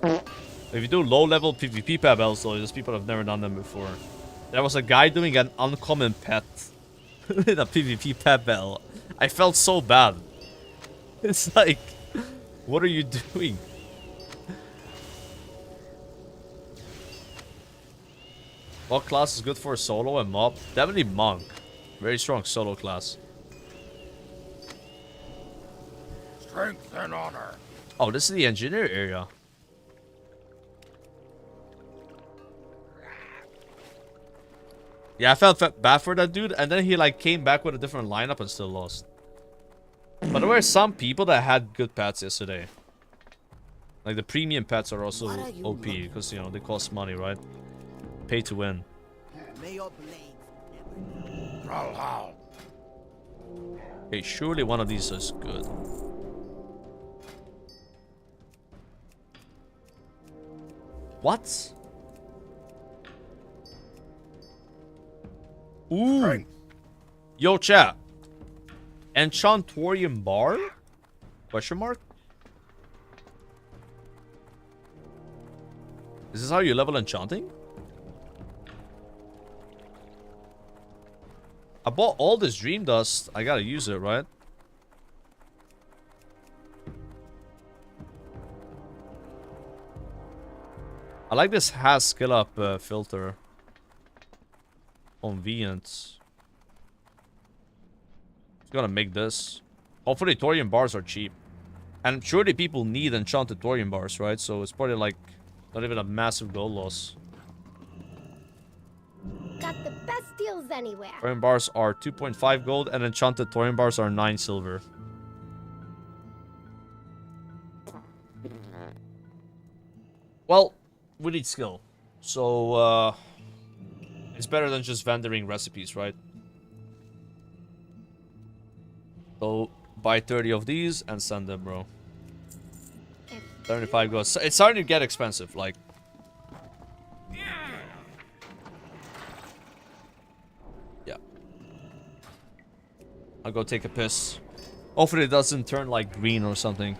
If you do low-level PvP Babels, though, there's people that have never done them before. There was a guy doing an uncommon pet in a PvP Babel. I felt so bad. It's like, what are you doing? What class is good for solo and MOP? Definitely Monk. Very strong solo class. Strength and honor. Oh, this is the engineer area. Yeah, I felt bad for that dude, and then he like came back with a different lineup and still lost. But there were some people that had good pets yesterday. Like the premium pets are also OP because, you know, they cost money, right? Pay to win. Okay, surely one of these is good. What? Ooh. Yo, chat. Enchantorium bar? Question mark? Is this how you level enchanting? I bought all this dream dust. I gotta use it, right? I like this has skill up filter. Convenience. Just gonna make this. Hopefully Thorium bars are cheap. And surely people need enchanted Thorium bars, right? So it's probably like not even a massive gold loss. Got anywhere. Thorium bars are 2.5 gold, and enchanted thorium bars are 9 silver. Well, we need skill. So, it's better than just vendoring recipes, right? So, buy 30 of these and send them, bro. 75 gold. It's starting to get expensive, like... Yeah. I'll go take a piss. Hopefully it doesn't turn, like, green or something.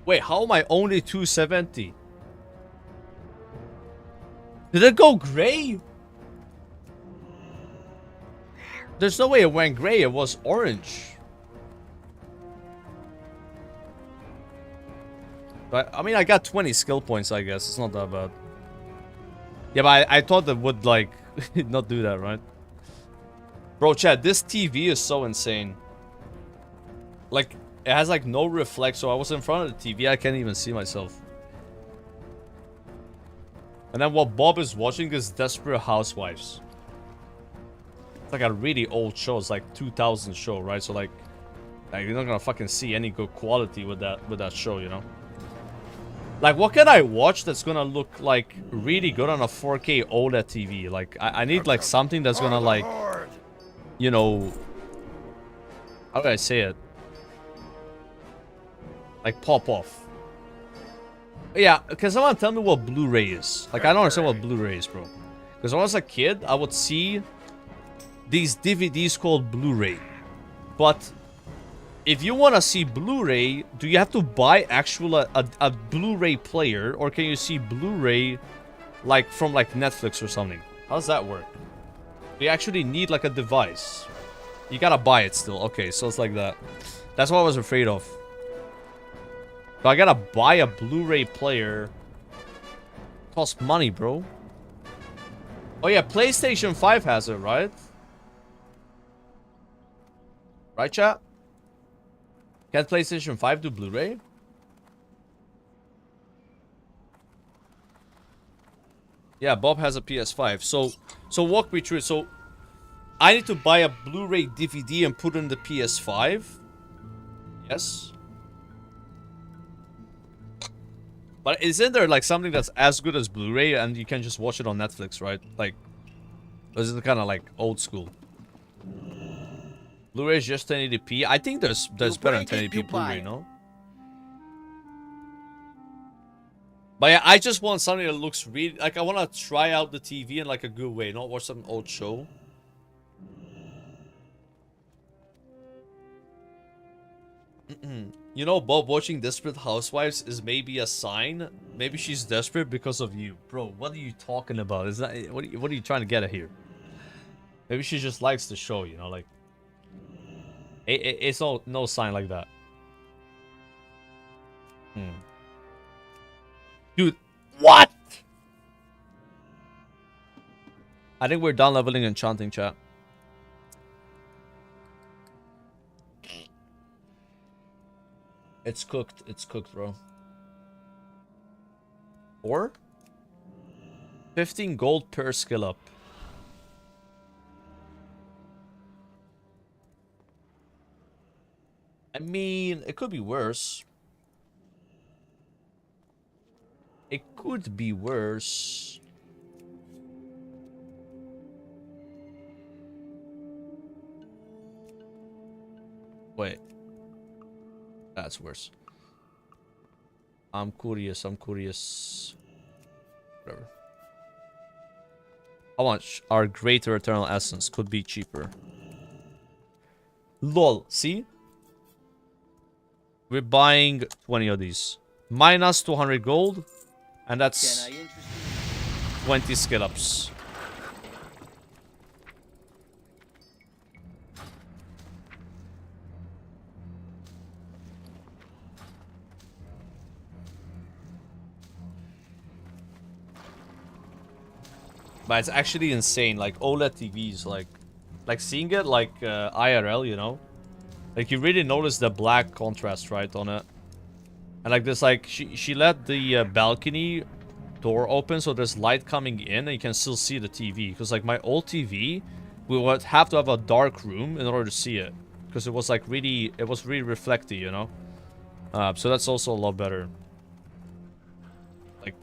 Wait, how am I only 270? Did it go gray? There's no way it went gray, it was orange. But, I mean, I got 20 skill points, I guess. It's not that bad. Yeah, but I thought that would, like, not do that, right? Bro, chat, this TV is so insane. Like, it has, like, no reflex, so I was in front of the TV, I can't even see myself. And then what Bob is watching is Desperate Housewives. It's like a really old show, it's like 2000 show, right? So, like you're not gonna fucking see any good quality with that show, you know? Like, what can I watch that's gonna look, like, really good on a 4K OLED TV? Like, I need, like, something that's gonna, like, you know... How do I say it? Like, pop off. Yeah, can someone tell me what Blu-ray is? Like, I don't understand what Blu-ray is, bro. Because when I was a kid, I would see these DVDs called Blu-ray. But if you want to see Blu-ray, do you have to buy actual a Blu-ray player, or can you see Blu-ray like from like Netflix or something? How does that work? You actually need like a device. You gotta buy it still. Okay, so it's like that. That's what I was afraid of. So I gotta buy a Blu-ray player. Costs money, bro. Oh yeah, PlayStation 5 has it, right? Right, chat? Can PlayStation 5 do Blu-ray? Yeah, Bob has a PS5. So walk me through it. So I need to buy a Blu-ray DVD and put it in the PS5. Yes. But isn't there like something that's as good as Blu-ray and you can just watch it on Netflix, right? Like, this is kind of like old school. Blu-ray is just 1080p. I think there's better than 1080p Blu-ray, no? But yeah, I just want something that looks really like I want to try out the TV in like a good way, not watch some old show. You know, Bob, watching Desperate Housewives is maybe a sign. Maybe she's desperate because of you, bro. What are you talking about? Is that what are you trying to get at here? Maybe she just likes the show, you know, like. It's no sign like that. Dude, what? I think we're done leveling Enchanting, chat. It's cooked. It's cooked, bro. 15 gold per skill up. I mean, it could be worse. It could be worse. Wait. That's worse. I'm curious. Whatever. How much? Our greater eternal essence could be cheaper. LOL. See? We're buying 20 of these. Minus 200 gold. And that's 20 skill ups. But it's actually insane. Like OLED TVs, like seeing it like IRL, you know? Like you really notice the black contrast, right, on it. And like this, like she let the balcony door open, so there's light coming in, and you can still see the TV. Because like my old TV, we would have to have a dark room in order to see it, because it was like really, it was really reflecty, you know. So that's also a lot better. Like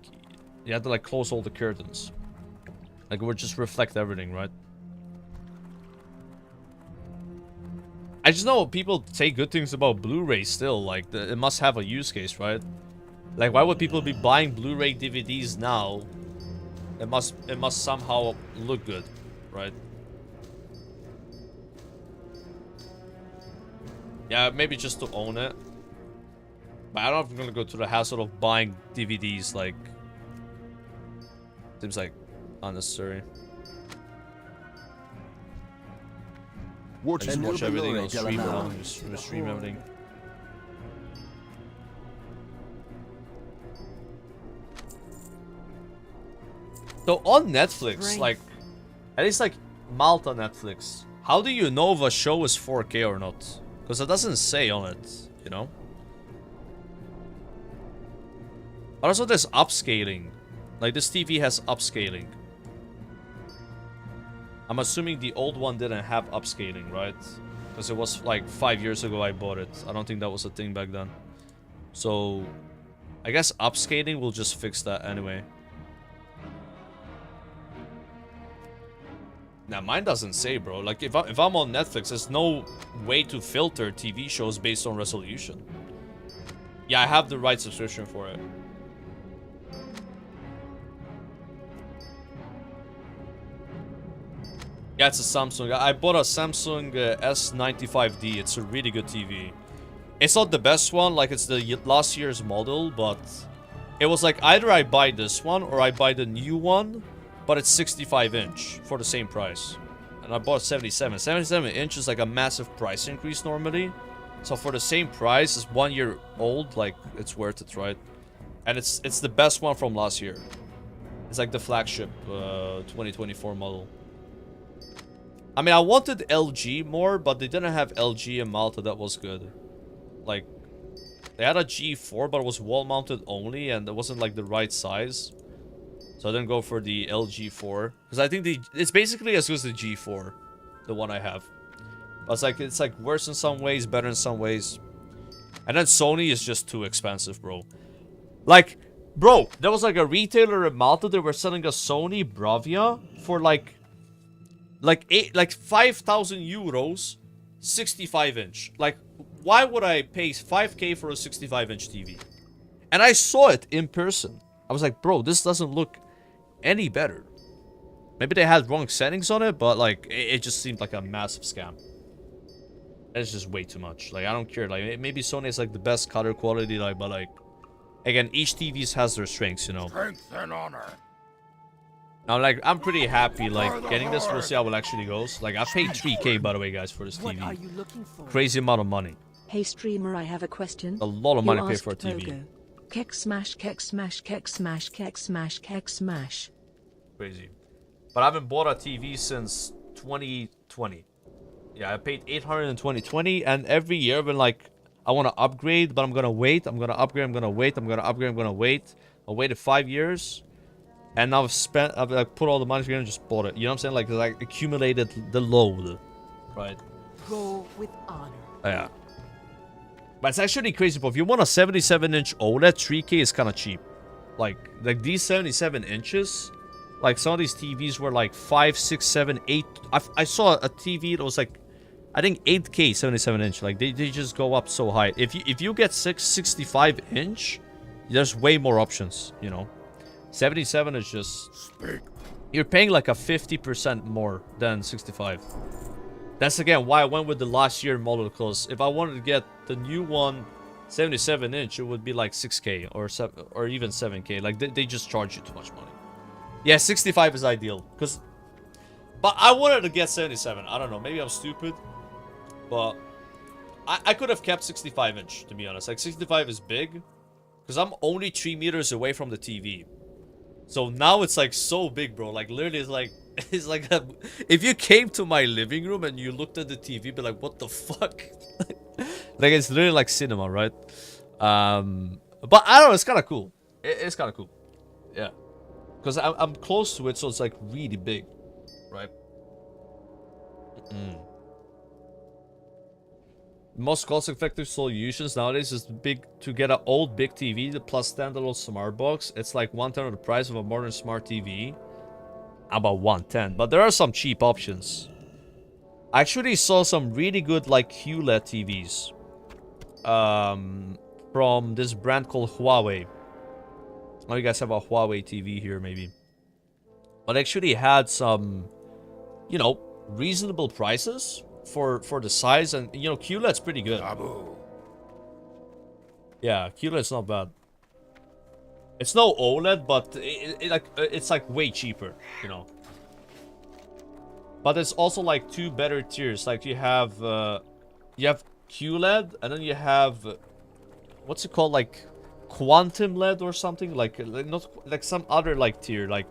you had to like close all the curtains. Like it would just reflect everything, right? I just know people say good things about Blu-ray still. Like, it must have a use case, right? Like, why would people be buying Blu-ray DVDs now? It must somehow look good, right? Yeah, maybe just to own it. But I don't know if I'm gonna go through the hassle of buying DVDs, like... Seems like unnecessary. What is watch everything on stream now. Just stream everything. So on Netflix, like at least like Malta Netflix, how do you know if a show is 4K or not? Because it doesn't say on it, you know? But also there's upscaling. Like this TV has upscaling. I'm assuming the old one didn't have upscaling, right? Because it was like 5 years ago I bought it. I don't think that was a thing back then. So, I guess upscaling will just fix that anyway. Now, mine doesn't say, bro. Like, if I'm on Netflix, there's no way to filter TV shows based on resolution. Yeah, I have the right subscription for it. Yeah, it's a Samsung. I bought a Samsung S95D. It's a really good TV. It's not the best one, like it's the last year's model, but it was like either I buy this one or I buy the new one, but it's 65 inch for the same price. And I bought 77. 77 inch is like a massive price increase normally. So for the same price, it's 1 year old, like it's worth it, right? And it's the best one from last year. It's like the flagship 2024 model. I mean, I wanted LG more, but they didn't have LG in Malta that was good. Like, they had a G4, but it was wall mounted only, and it wasn't like the right size. So I didn't go for the LG4. Because I think it's basically as good as the G4, the one I have. But it's like worse in some ways, better in some ways. And then Sony is just too expensive, bro. Like, bro, there was like a retailer in Malta, they were selling a Sony Bravia for like 5,000 euros, 65 inch. Like, why would I pay 5k for a 65 inch TV? And I saw it in person. I was like, bro, this doesn't look any better. Maybe they had wrong settings on it, but like, it just seemed like a massive scam. It's just way too much. Like, I don't care. Like, maybe Sony is like the best color quality, like, but like, again, each TV has their strengths, you know. Strength and honor. Now, like, I'm pretty happy, like, getting this. We'll see how it actually goes. Like, I paid 3k, by the way, guys, for this TV. What are you looking for? Crazy amount of money. Hey streamer, I have a question. A lot of money You paid for a asked TV. Pogo. Keck smash, keck smash, keck smash, keck smash, keck smash. Crazy. But I haven't bought a TV since 2020. Yeah, I paid 800 in 2020, and every year I've been like, I want to upgrade, but I'm gonna wait. I'm gonna upgrade. I'm gonna wait. I'm gonna upgrade. I'm gonna wait. I waited 5 years, and now I've like, put all the money together and just bought it. You know what I'm saying? Like accumulated the load, right? Go with honor. Yeah. But it's actually crazy, bro. If you want a 77-inch OLED, 3k is kind of cheap. Like these 77 inches, like some of these TVs were like 5, 6, 7, 8. I saw a TV that was like, I think 8k 77 inch. Like they just go up so high. If you get 65 inch, there's way more options, you know. 77 is just, you're paying like a 50% more than 65. That's again why I went with the last year model, because if I wanted to get the new one 77 inch, it would be like 6k or even 7k. Like they just charge you too much money. Yeah, 65 is ideal, but I wanted to get 77. I don't know, maybe I'm stupid, but I could have kept 65 inch, to be honest. Like 65 is big because I'm only 3 meters away from the TV. So now it's like so big, bro. Like literally it's like if you came to my living room and you looked at the TV, be like, what the fuck? Like it's literally like cinema, right? But I don't know, it's kind of cool. It's kind of cool. Yeah. Because I'm close to it, so it's like really big, right? Most cost-effective solutions nowadays is to get an old big TV plus standalone smart box. It's like 1/10 of the price of a modern smart TV. About 1/10, but there are some cheap options. I actually saw some really good like QLED TVs from this brand called Huawei. Oh, you guys have a Huawei TV here, maybe. But actually had some, you know, reasonable prices for the size, and you know, QLED's pretty good. Yeah, QLED's not bad. It's no OLED, but it's like way cheaper, you know. But there's also like two better tiers. Like you have QLED, and then you have what's it called, like Quantum LED or something, like not like some other like tier, like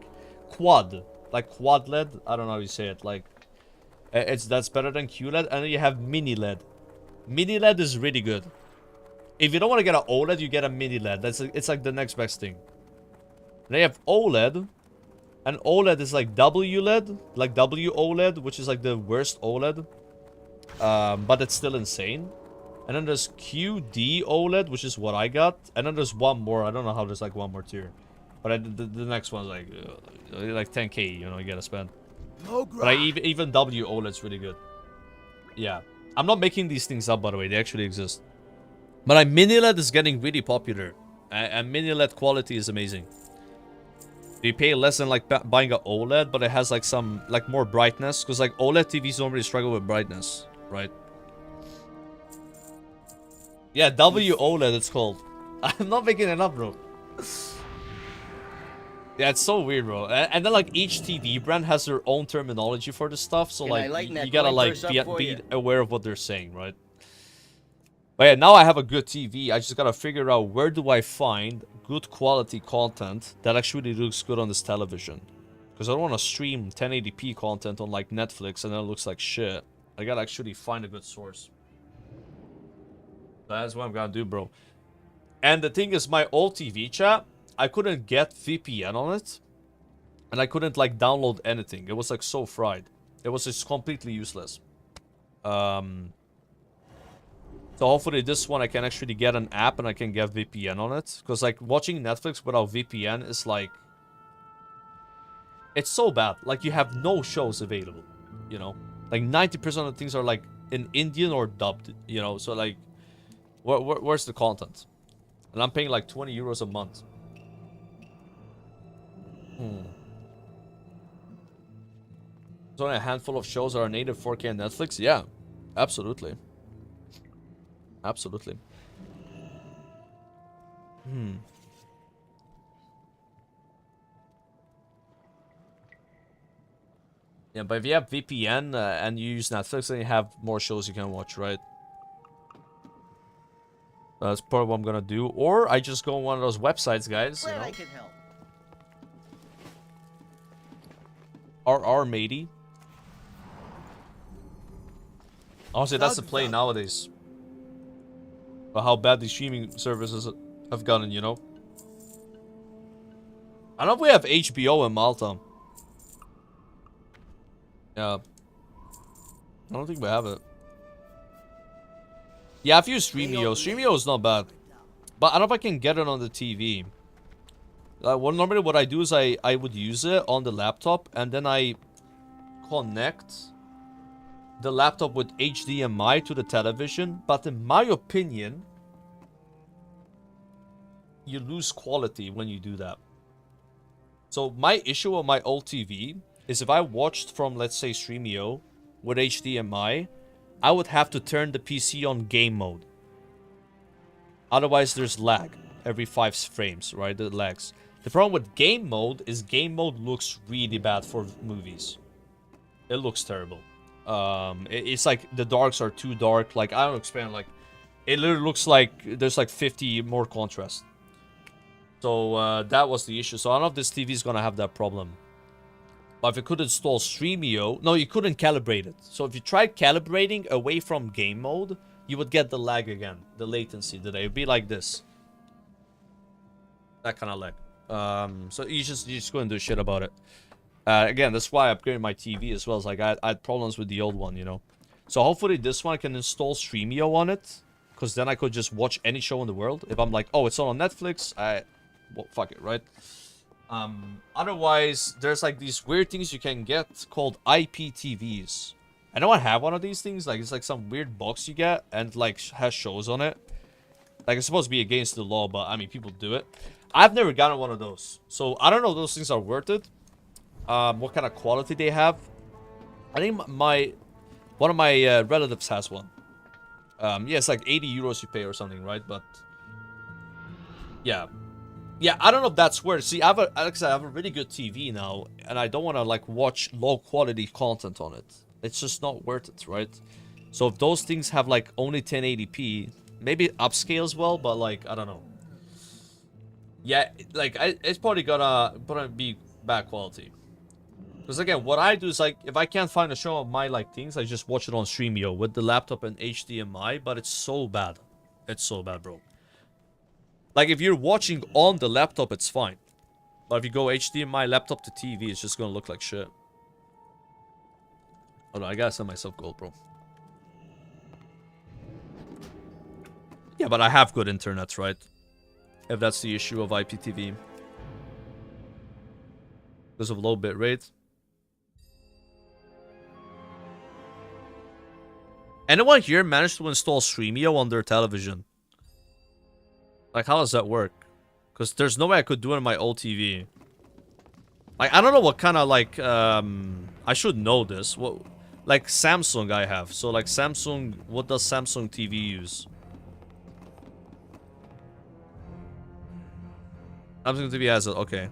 quad LED. I don't know how you say it. Like that's better than QLED, and then you have mini LED. Mini LED is really good. If you don't want to get an OLED, you get a mini LED. It's like the next best thing. Then you have OLED, and OLED is like WLED, like WOLED, which is like the worst OLED. But it's still insane. And then there's QD OLED, which is what I got. And then there's one more. I don't know how there's like one more tier. But the next one's like 10k, you know, you gotta spend. But like even WOLED's really good. Yeah. I'm not making these things up, by the way. They actually exist. But like mini LED is getting really popular. And mini LED quality is amazing. You pay less than like buying an OLED, but it has like some like more brightness. Because like OLED TVs don't really struggle with brightness, right? Yeah, WOLED it's called. I'm not making it up, bro. Yeah, it's so weird, bro. And then like each TV brand has their own terminology for this stuff, so Can I like lighten you that gotta coin like purse up for be you? aware of what they're saying, right? But yeah, now I have a good TV. I just gotta figure out where do I find good quality content that actually looks good on this television. Because I don't want to stream 1080p content on like Netflix and then it looks like shit. I gotta actually find a good source. That's what I'm gonna do, bro. And the thing is, my old TV chat, I couldn't get VPN on it. And I couldn't like download anything. It was like so fried. It was just completely useless. So hopefully this one I can actually get an app and I can get VPN on it. Because like watching Netflix without VPN is like... It's so bad. Like you have no shows available. You know? Like 90% of things are like in Indian or dubbed. You know? So like... Where's the content? And I'm paying like 20 euros a month. So only a handful of shows are native 4K on Netflix? Yeah. Absolutely. Absolutely. Yeah, but if you have VPN and you use Netflix, then you have more shows you can watch, right? That's probably what I'm gonna do. Or I just go on one of those websites, guys. Glad you know? I can help. RR matey. Honestly, that's the play nowadays. But how bad these streaming services have gotten, you know? I don't know if we have HBO in Malta. Yeah. I don't think we have it. Yeah, I've used Streamio. Streamio is not bad. But I don't know if I can get it on the TV. Normally what I do is I would use it on the laptop and then I connect the laptop with HDMI to the television. But in my opinion, you lose quality when you do that. So my issue on my old TV is if I watched from, let's say, Streamio with HDMI, I would have to turn the PC on game mode. Otherwise, there's lag every 5 frames, right? The lags. The problem with game mode is game mode looks really bad for movies. It looks terrible. It's like the darks are too dark. Like, I don't explain. Like, it literally looks like there's like 50 more contrast. So that was the issue. So I don't know if this TV is gonna have that problem. But if you could install Streamio... No, you couldn't calibrate it. So if you tried calibrating away from game mode, you would get the lag again. The latency today. It would be like this. That kind of lag. So you just couldn't do shit about it. Again, that's why I upgraded my TV as well. It's like I had problems with the old one, you know. So hopefully this one I can install Streamio on it. Because then I could just watch any show in the world. If I'm like, oh, it's on Netflix, well, fuck it, right? Otherwise, there's like these weird things you can get called IPTVs. I know I have one of these things. Like, it's like some weird box you get and like has shows on it. Like, it's supposed to be against the law, but I mean, people do it. I've never gotten one of those. So, I don't know if those things are worth it. What kind of quality they have. I think one of my relatives has one. Yeah, it's like 80 euros you pay or something, right? But yeah. Yeah, I don't know if that's worth it. See, I have a really good TV now, and I don't want to like watch low quality content on it. It's just not worth it, right? So if those things have like only 1080p, maybe upscale as well, but like I don't know. Yeah, like it's probably gonna be bad quality. Because again, what I do is like if I can't find a show of my like things, I just watch it on Streamio with the laptop and HDMI. But it's so bad, it's so bad, bro. Like, if you're watching on the laptop, it's fine. But if you go HDMI laptop to TV, it's just gonna look like shit. Hold on, I gotta send myself gold, bro. Yeah, but I have good internet, right? If that's the issue of IPTV. Because of low bit rate. Anyone here managed to install Streamio on their television? Like, how does that work? Because there's no way I could do it on my old TV. Like, I don't know what kind of, like, I should know this. What, like, Samsung I have. So, like, Samsung, what does Samsung TV use? Samsung TV has it, okay.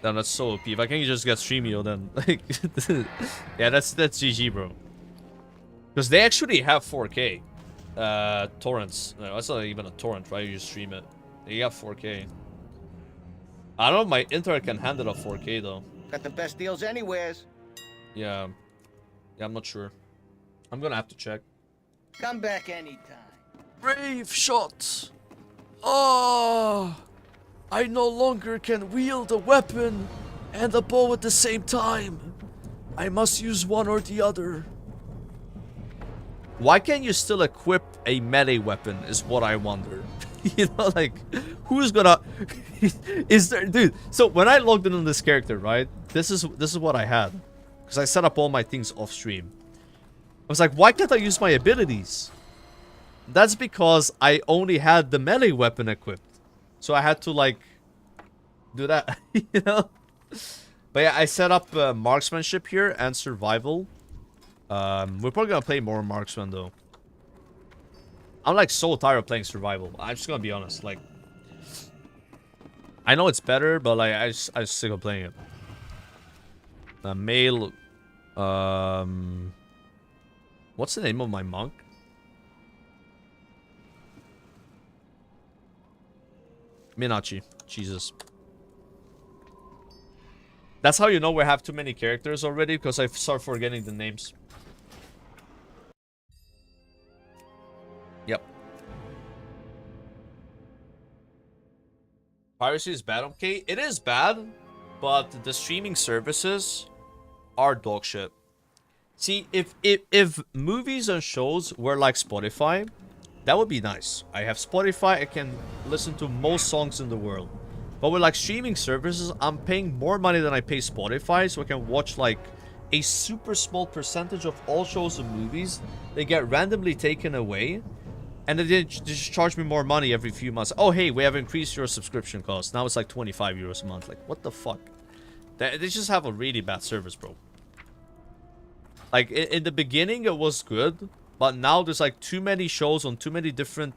then that's so OP. If I can just get Streamio, then like, yeah, that's GG, bro. Because they actually have 4K torrents. No, that's not even a torrent, right? You just stream it. They got 4K. I don't know if my internet can handle a 4K though. Got the best deals anywheres. Yeah. Yeah, I'm not sure. I'm gonna have to check. Come back anytime. Brave shot! Oh! I no longer can wield a weapon and a bow at the same time. I must use one or the other. Why can't you still equip a melee weapon is what I wonder. You know, like, who's gonna... is there... Dude, so when I logged in on this character, right? This is what I had. Because I set up all my things off stream. I was like, why can't I use my abilities? That's because I only had the melee weapon equipped. So I had to, like, do that, you know? But yeah, I set up marksmanship here and survival. We're probably gonna play more marksman, though. I'm, like, so tired of playing survival. I'm just gonna be honest, like... I know it's better, but, like, I just sick of playing it. Male... What's the name of my monk? Minachi. Jesus. That's how you know we have too many characters already, because I start forgetting the names. Yep. Piracy is bad, okay? It is bad, but the streaming services are dog shit. See, if movies and shows were like Spotify, that would be nice. I have Spotify, I can listen to most songs in the world. But with like streaming services, I'm paying more money than I pay Spotify, so I can watch like a super small percentage of all shows and movies. They get randomly taken away, and then they just charge me more money every few months. Oh, hey, we have increased your subscription cost. Now it's like 25 euros a month. Like, what the fuck? They just have a really bad service, bro. Like, in the beginning, it was good. But now there's like too many shows on too many different,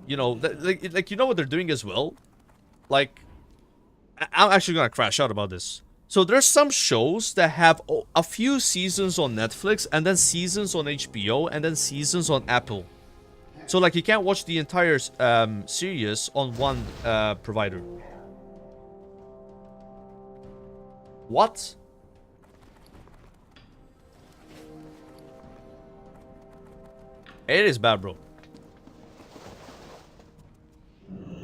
you know, like you know what they're doing as well? Like, I'm actually gonna crash out about this. So there's some shows that have a few seasons on Netflix, and then seasons on HBO, and then seasons on Apple. So like you can't watch the entire series on one provider. What? It is bad, bro.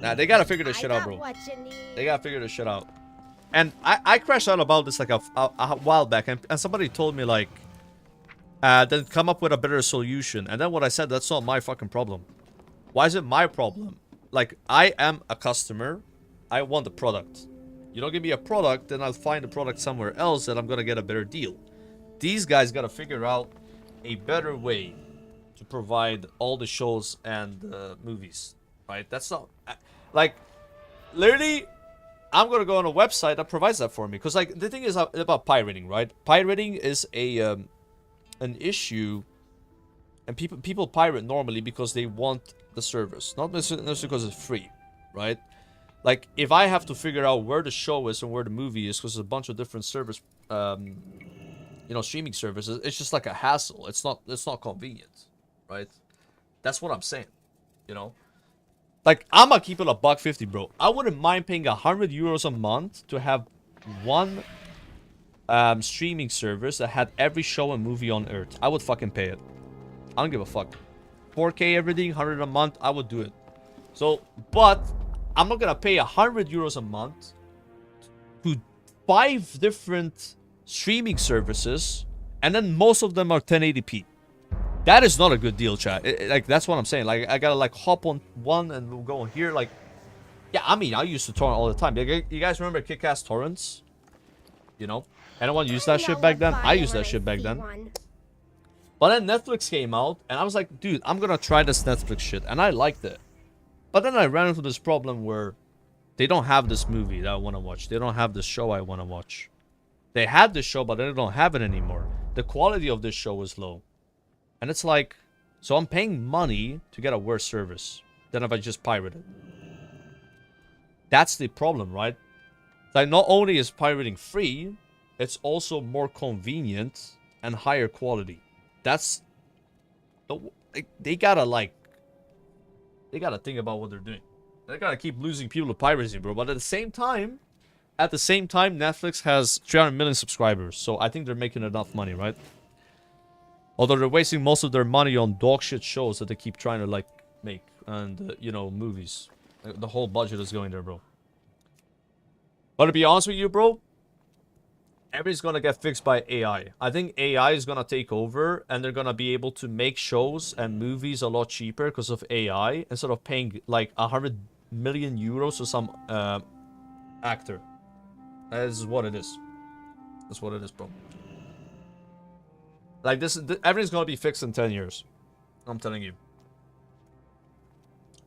Nah, they gotta figure this shit out, bro. They gotta figure this shit out. And I crashed out about this like a while back, and somebody told me like, then come up with a better solution. And then what I said, that's not my fucking problem. Why is it my problem? Like, I am a customer. I want the product. You don't give me a product, then I'll find the product somewhere else and I'm gonna get a better deal. These guys gotta figure out a better way to provide all the shows and movies, right? That's not like literally I'm gonna go on a website that provides that for me, because like the thing is about pirating, right? Pirating is a an issue, and people pirate normally because they want the service, not necessarily because it's free, right? Like if I have to figure out where the show is and where the movie is because there's a bunch of different service you know, streaming services, it's just like a hassle. It's not convenient. Right? That's what I'm saying. You know? Like, I'm gonna keep it $1.50, bro. I wouldn't mind paying 100 euros a month to have one streaming service that had every show and movie on Earth. I would fucking pay it. I don't give a fuck. 4K everything, 100 a month, I would do it. So, but I'm not gonna pay 100 euros a month to 5 different streaming services, and then most of them are 1080p. That is not a good deal, chat. Like, that's what I'm saying. Like, I gotta, like, hop on one and we'll go on here. Like, yeah, I mean, I used to torrent all the time. You guys remember Kick-Ass Torrents? You know? Anyone used that shit back then? I used that shit back then. But then Netflix came out, and I was like, dude, I'm gonna try this Netflix shit. And I liked it. But then I ran into this problem where they don't have this movie that I want to watch. They don't have this show I want to watch. They had this show, but they don't have it anymore. The quality of this show is low. And it's like, so I'm paying money to get a worse service than if I just pirate it. That's the problem, right? Like, not only is pirating free, it's also more convenient and higher quality. That's... They gotta, like... They gotta think about what they're doing. They gotta keep losing people to piracy, bro. But at the same time, Netflix has 300 million subscribers. So I think they're making enough money, right? Although they're wasting most of their money on dog shit shows that they keep trying to, like, make. And, you know, movies. The whole budget is going there, bro. But to be honest with you, bro, everything's gonna get fixed by AI. I think AI is gonna take over, and they're gonna be able to make shows and movies a lot cheaper because of AI, instead of paying like 100 million euros to some actor. That is what it is. That's what it is, bro. Like everything's gonna be fixed in 10 years. I'm telling you.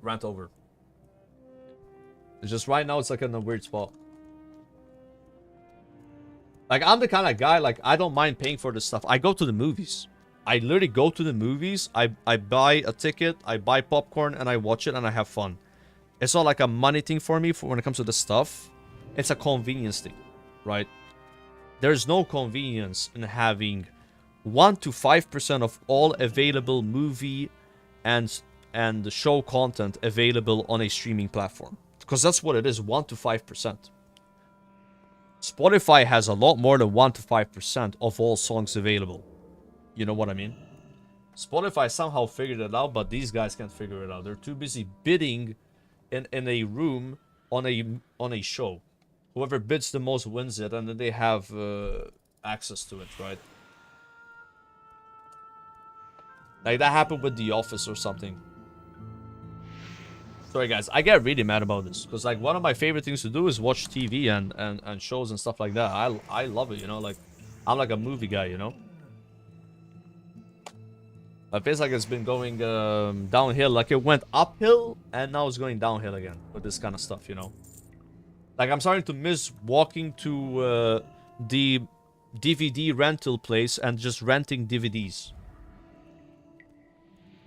Rant over. It's just right now, it's like in a weird spot. Like, I'm the kind of guy, like, I don't mind paying for this stuff. I go to the movies. I literally go to the movies. I buy a ticket, I buy popcorn, and I watch it, and I have fun. It's not like a money thing for me when it comes to this stuff. It's a convenience thing, right? There's no convenience in having 1 to 5% of all available movie and show content available on a streaming platform. Because that's what it is, 1 to 5%. Spotify has a lot more than 1 to 5% of all songs available. You know what I mean? Spotify somehow figured it out, but these guys can't figure it out. They're too busy bidding in a room on a show. Whoever bids the most wins it, and then they have access to it, right? Like that happened with The Office or something. Sorry guys, I get really mad about this because like one of my favorite things to do is watch TV and shows and stuff like that. I love it, you know, like I'm like a movie guy, you know. It feels like it's been going downhill, like it went uphill and now it's going downhill again with this kind of stuff, you know. Like I'm starting to miss walking to the DVD rental place and just renting DVDs.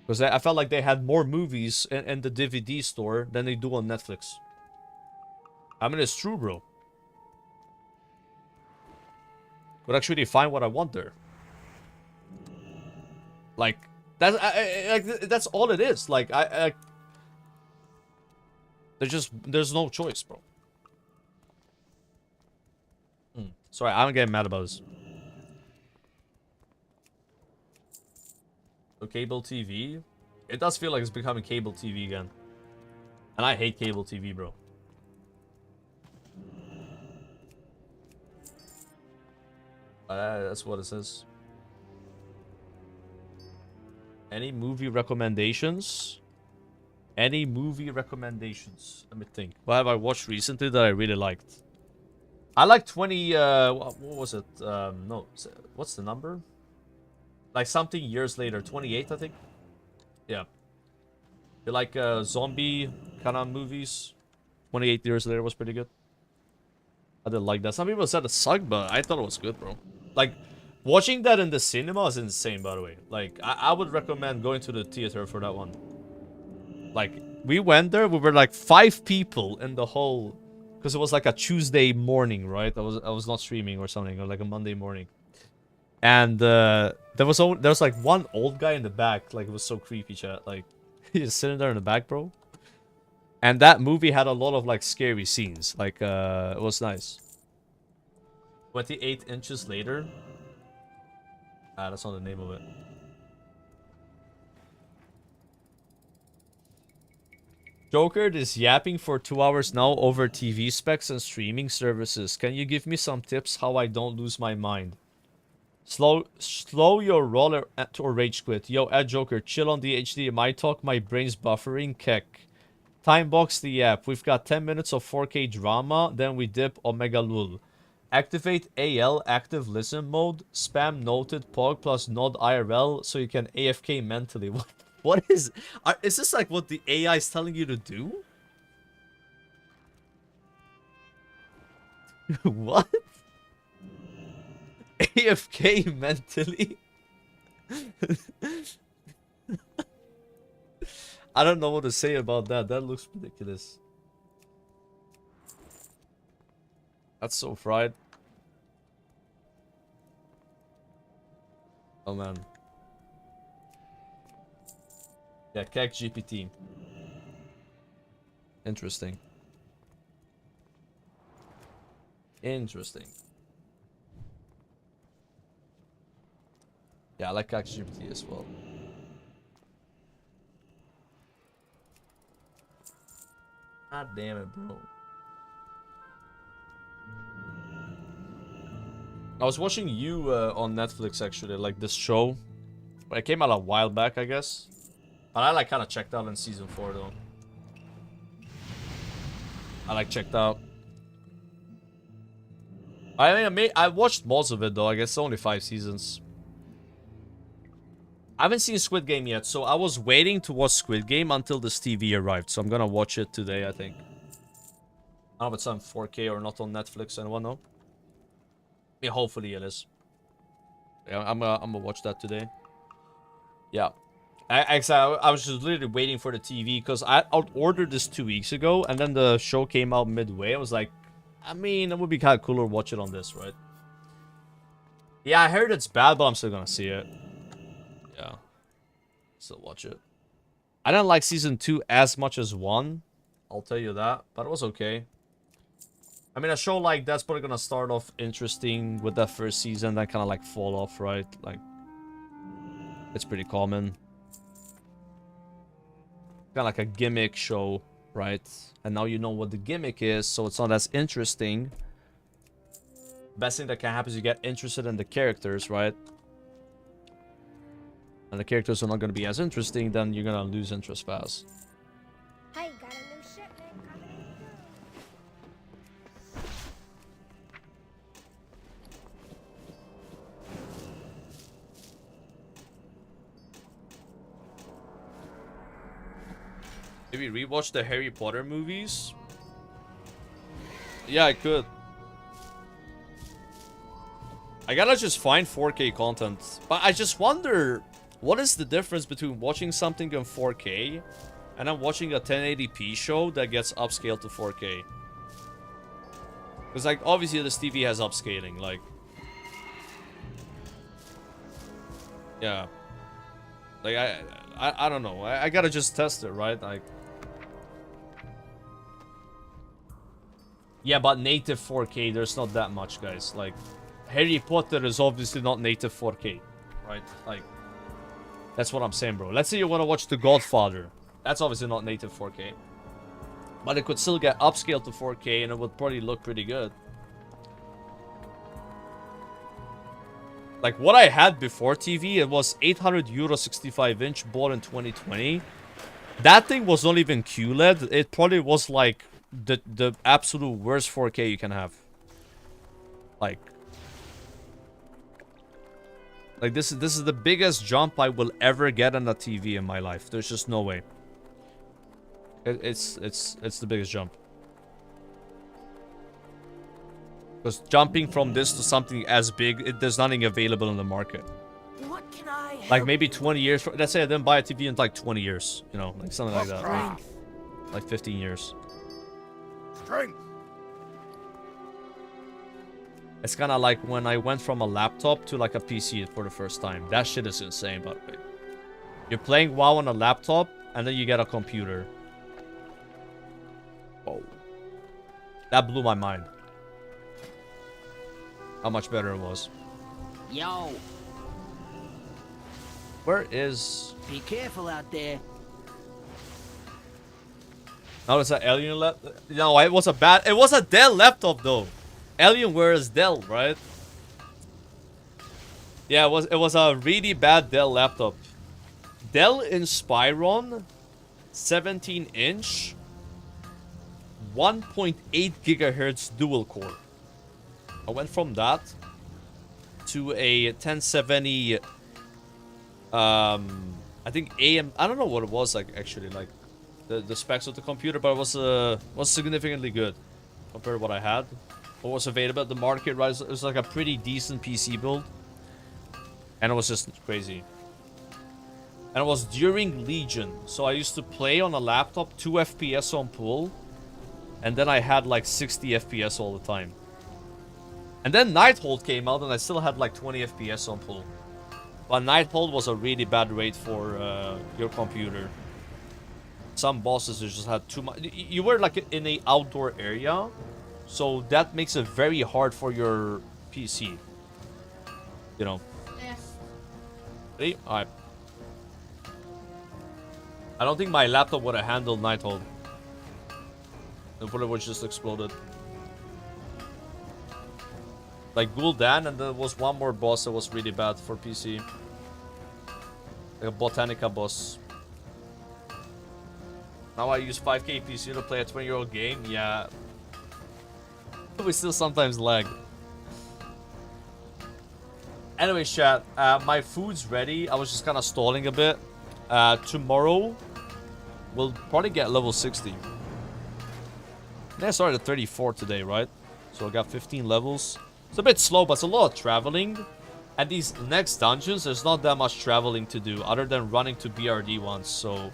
Because I felt like they had more movies in the DVD store than they do on Netflix. I mean, it's true, bro. Could actually find what I want there. Like, that's all it is. Like, there's no choice, bro. Sorry, I'm getting mad about this. Cable TV, it does feel like it's becoming cable TV again, and I hate cable TV, bro. That's what it says. Any movie recommendations? Any movie recommendations? Let me think. What have I watched recently that I really liked? I like 20. What was it? No, what's the number? Like something years later, 28, I think. Yeah. You like zombie kind of movies? 28 years later was pretty good. I didn't like that. Some people said it sucked, but I thought it was good, bro. Like, watching that in the cinema is insane, by the way. Like, I would recommend going to the theater for that one. Like, we went there, we were like 5 people in the whole... Because it was like a Tuesday morning, right? I was not streaming or something, or like a Monday morning. And there was like one old guy in the back. Like, it was so creepy, chat. Like, he's sitting there in the back, bro. And that movie had a lot of like scary scenes. Like, it was nice. 28 inches later. Ah, that's not the name of it. Joker is yapping for 2 hours now over TV specs and streaming services. Can you give me some tips how I don't lose my mind? Slow your roller or rage quit. Yo, Joker, chill on the HDMI talk. My brain's buffering. Keck. Timebox the app. We've got 10 minutes of 4K drama. Then we dip Omega Lul. Activate AL active listen mode. Spam noted pog plus nod IRL so you can AFK mentally. What is this like what the AI is telling you to do? What? AFK mentally? I don't know what to say about that. That looks ridiculous. That's so fried. Oh man. Yeah, Kek GPT. Interesting. Interesting. Yeah, I like Kek GPT as well. God damn it, bro. I was watching you on Netflix actually, like this show. But it came out a while back, I guess. But I like kind of checked out in season 4 though. I like checked out. I mean, I watched most of it though. I guess it's only 5 seasons. I haven't seen Squid Game yet, so I was waiting to watch Squid Game until this TV arrived. So I'm gonna watch it today, I think. I don't know if it's on 4K or not on Netflix. Anyone know? Yeah, hopefully it is. Yeah, I'm gonna watch that today. Yeah. I was just literally waiting for the TV because I ordered this 2 weeks ago and then the show came out midway. I was like, I mean, it would be kind of cooler to watch it on this, right? Yeah, I heard it's bad, but I'm still gonna see it. Yeah. Still watch it. I didn't like season 2 as much as 1. I'll tell you that, but it was okay. I mean, a show like that's probably gonna start off interesting with that first season, then kind of like fall off, right? Like, it's pretty common. Kind of like a gimmick show, right? And now you know what the gimmick is, so it's not as interesting. Best thing that can happen is you get interested in the characters, right? And the characters are not gonna be as interesting, then you're gonna lose interest fast. Hey, got a new shipment coming Maybe rewatch the Harry Potter movies? Yeah, I could. I gotta just find 4K content. But I just wonder, what is the difference between watching something in 4K and then watching a 1080p show that gets upscaled to 4K? Because, like, obviously this TV has upscaling, like... Yeah. Like, I don't know. I gotta just test it, right? Like... Yeah, but native 4K, there's not that much, guys. Like, Harry Potter is obviously not native 4K, right? Like, that's what I'm saying, bro. Let's say you want to watch The Godfather. That's obviously not native 4K. But it could still get upscaled to 4K and it would probably look pretty good. Like, what I had before TV, it was 800 euro 65-inch, bought in 2020. That thing was not even QLED. It probably was, like, the absolute worst 4K you can have. Like this is the biggest jump I will ever get on a TV in my life. There's just no way. It's the biggest jump. Because jumping from this to something as big, there's nothing available in the market. What can I like maybe 20 years. Let's say I didn't buy a TV in like 20 years. You know, like something like that. Like 15 years. Strength. It's kind of like when I went from a laptop to like a PC for the first time. That shit is insane, by the way. You're playing WoW on a laptop, and then you get a computer. Oh. That blew my mind. How much better it was. Yo. Where is... Be careful out there. Now it's an Alien laptop. No, it was a bad... It was a Dell laptop, though. Alienware is Dell, right? Yeah, it was a really bad Dell laptop. Dell Inspiron 17-inch 1.8 gigahertz dual core. I went from that to a 1070 I think AM, I don't know what it was like actually, like the specs of the computer, but it was significantly good compared to what I had. What was available at the market, right? It was like a pretty decent PC build. And it was just crazy. And it was during Legion. So I used to play on a laptop, 2 FPS on pull. And then I had like 60 FPS all the time. And then Nighthold came out and I still had like 20 FPS on pull. But Nighthold was a really bad rate for your computer. Some bosses just had too much. You were like in a outdoor area, so that makes it very hard for your PC. You know. Yeah. Ready? Alright. I don't think my laptop would have handled Nighthold. The bullet was just exploded. Like Gul'dan, and there was one more boss that was really bad for PC. Like a Botanica boss. Now I use 5K PC to play a 20-year-old game. Yeah. We still sometimes lag. Anyway, chat. My food's ready. I was just kind of stalling a bit. Tomorrow, we'll probably get level 60. I started at 34 today, right? So I got 15 levels. It's a bit slow, but it's a lot of traveling. And these next dungeons, there's not that much traveling to do other than running to BRD once. So,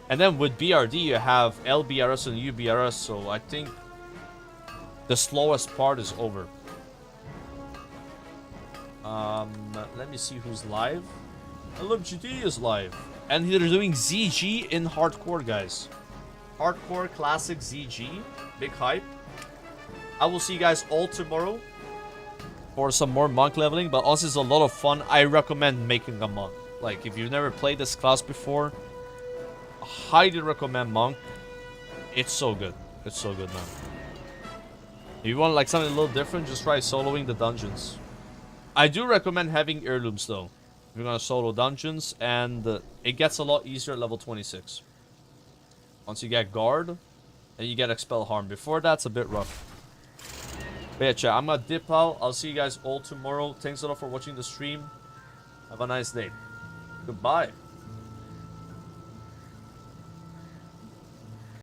and then with BRD, you have LBRS and UBRS. So I think the slowest part is over. Let me see who's live. LMGD is live. And they're doing ZG in hardcore, guys. Hardcore classic ZG. Big hype. I will see you guys all tomorrow for some more monk leveling, but also it's a lot of fun. I recommend making a monk. Like, if you've never played this class before, I highly recommend monk. It's so good. It's so good, man. If you want like something a little different, just try soloing the dungeons. I do recommend having heirlooms though. If you're gonna solo dungeons, and it gets a lot easier at level 26. Once you get guard, and you get expel harm. Before that's a bit rough. But yeah, chat, I'm gonna dip out. I'll see you guys all tomorrow. Thanks a lot for watching the stream. Have a nice day. Goodbye.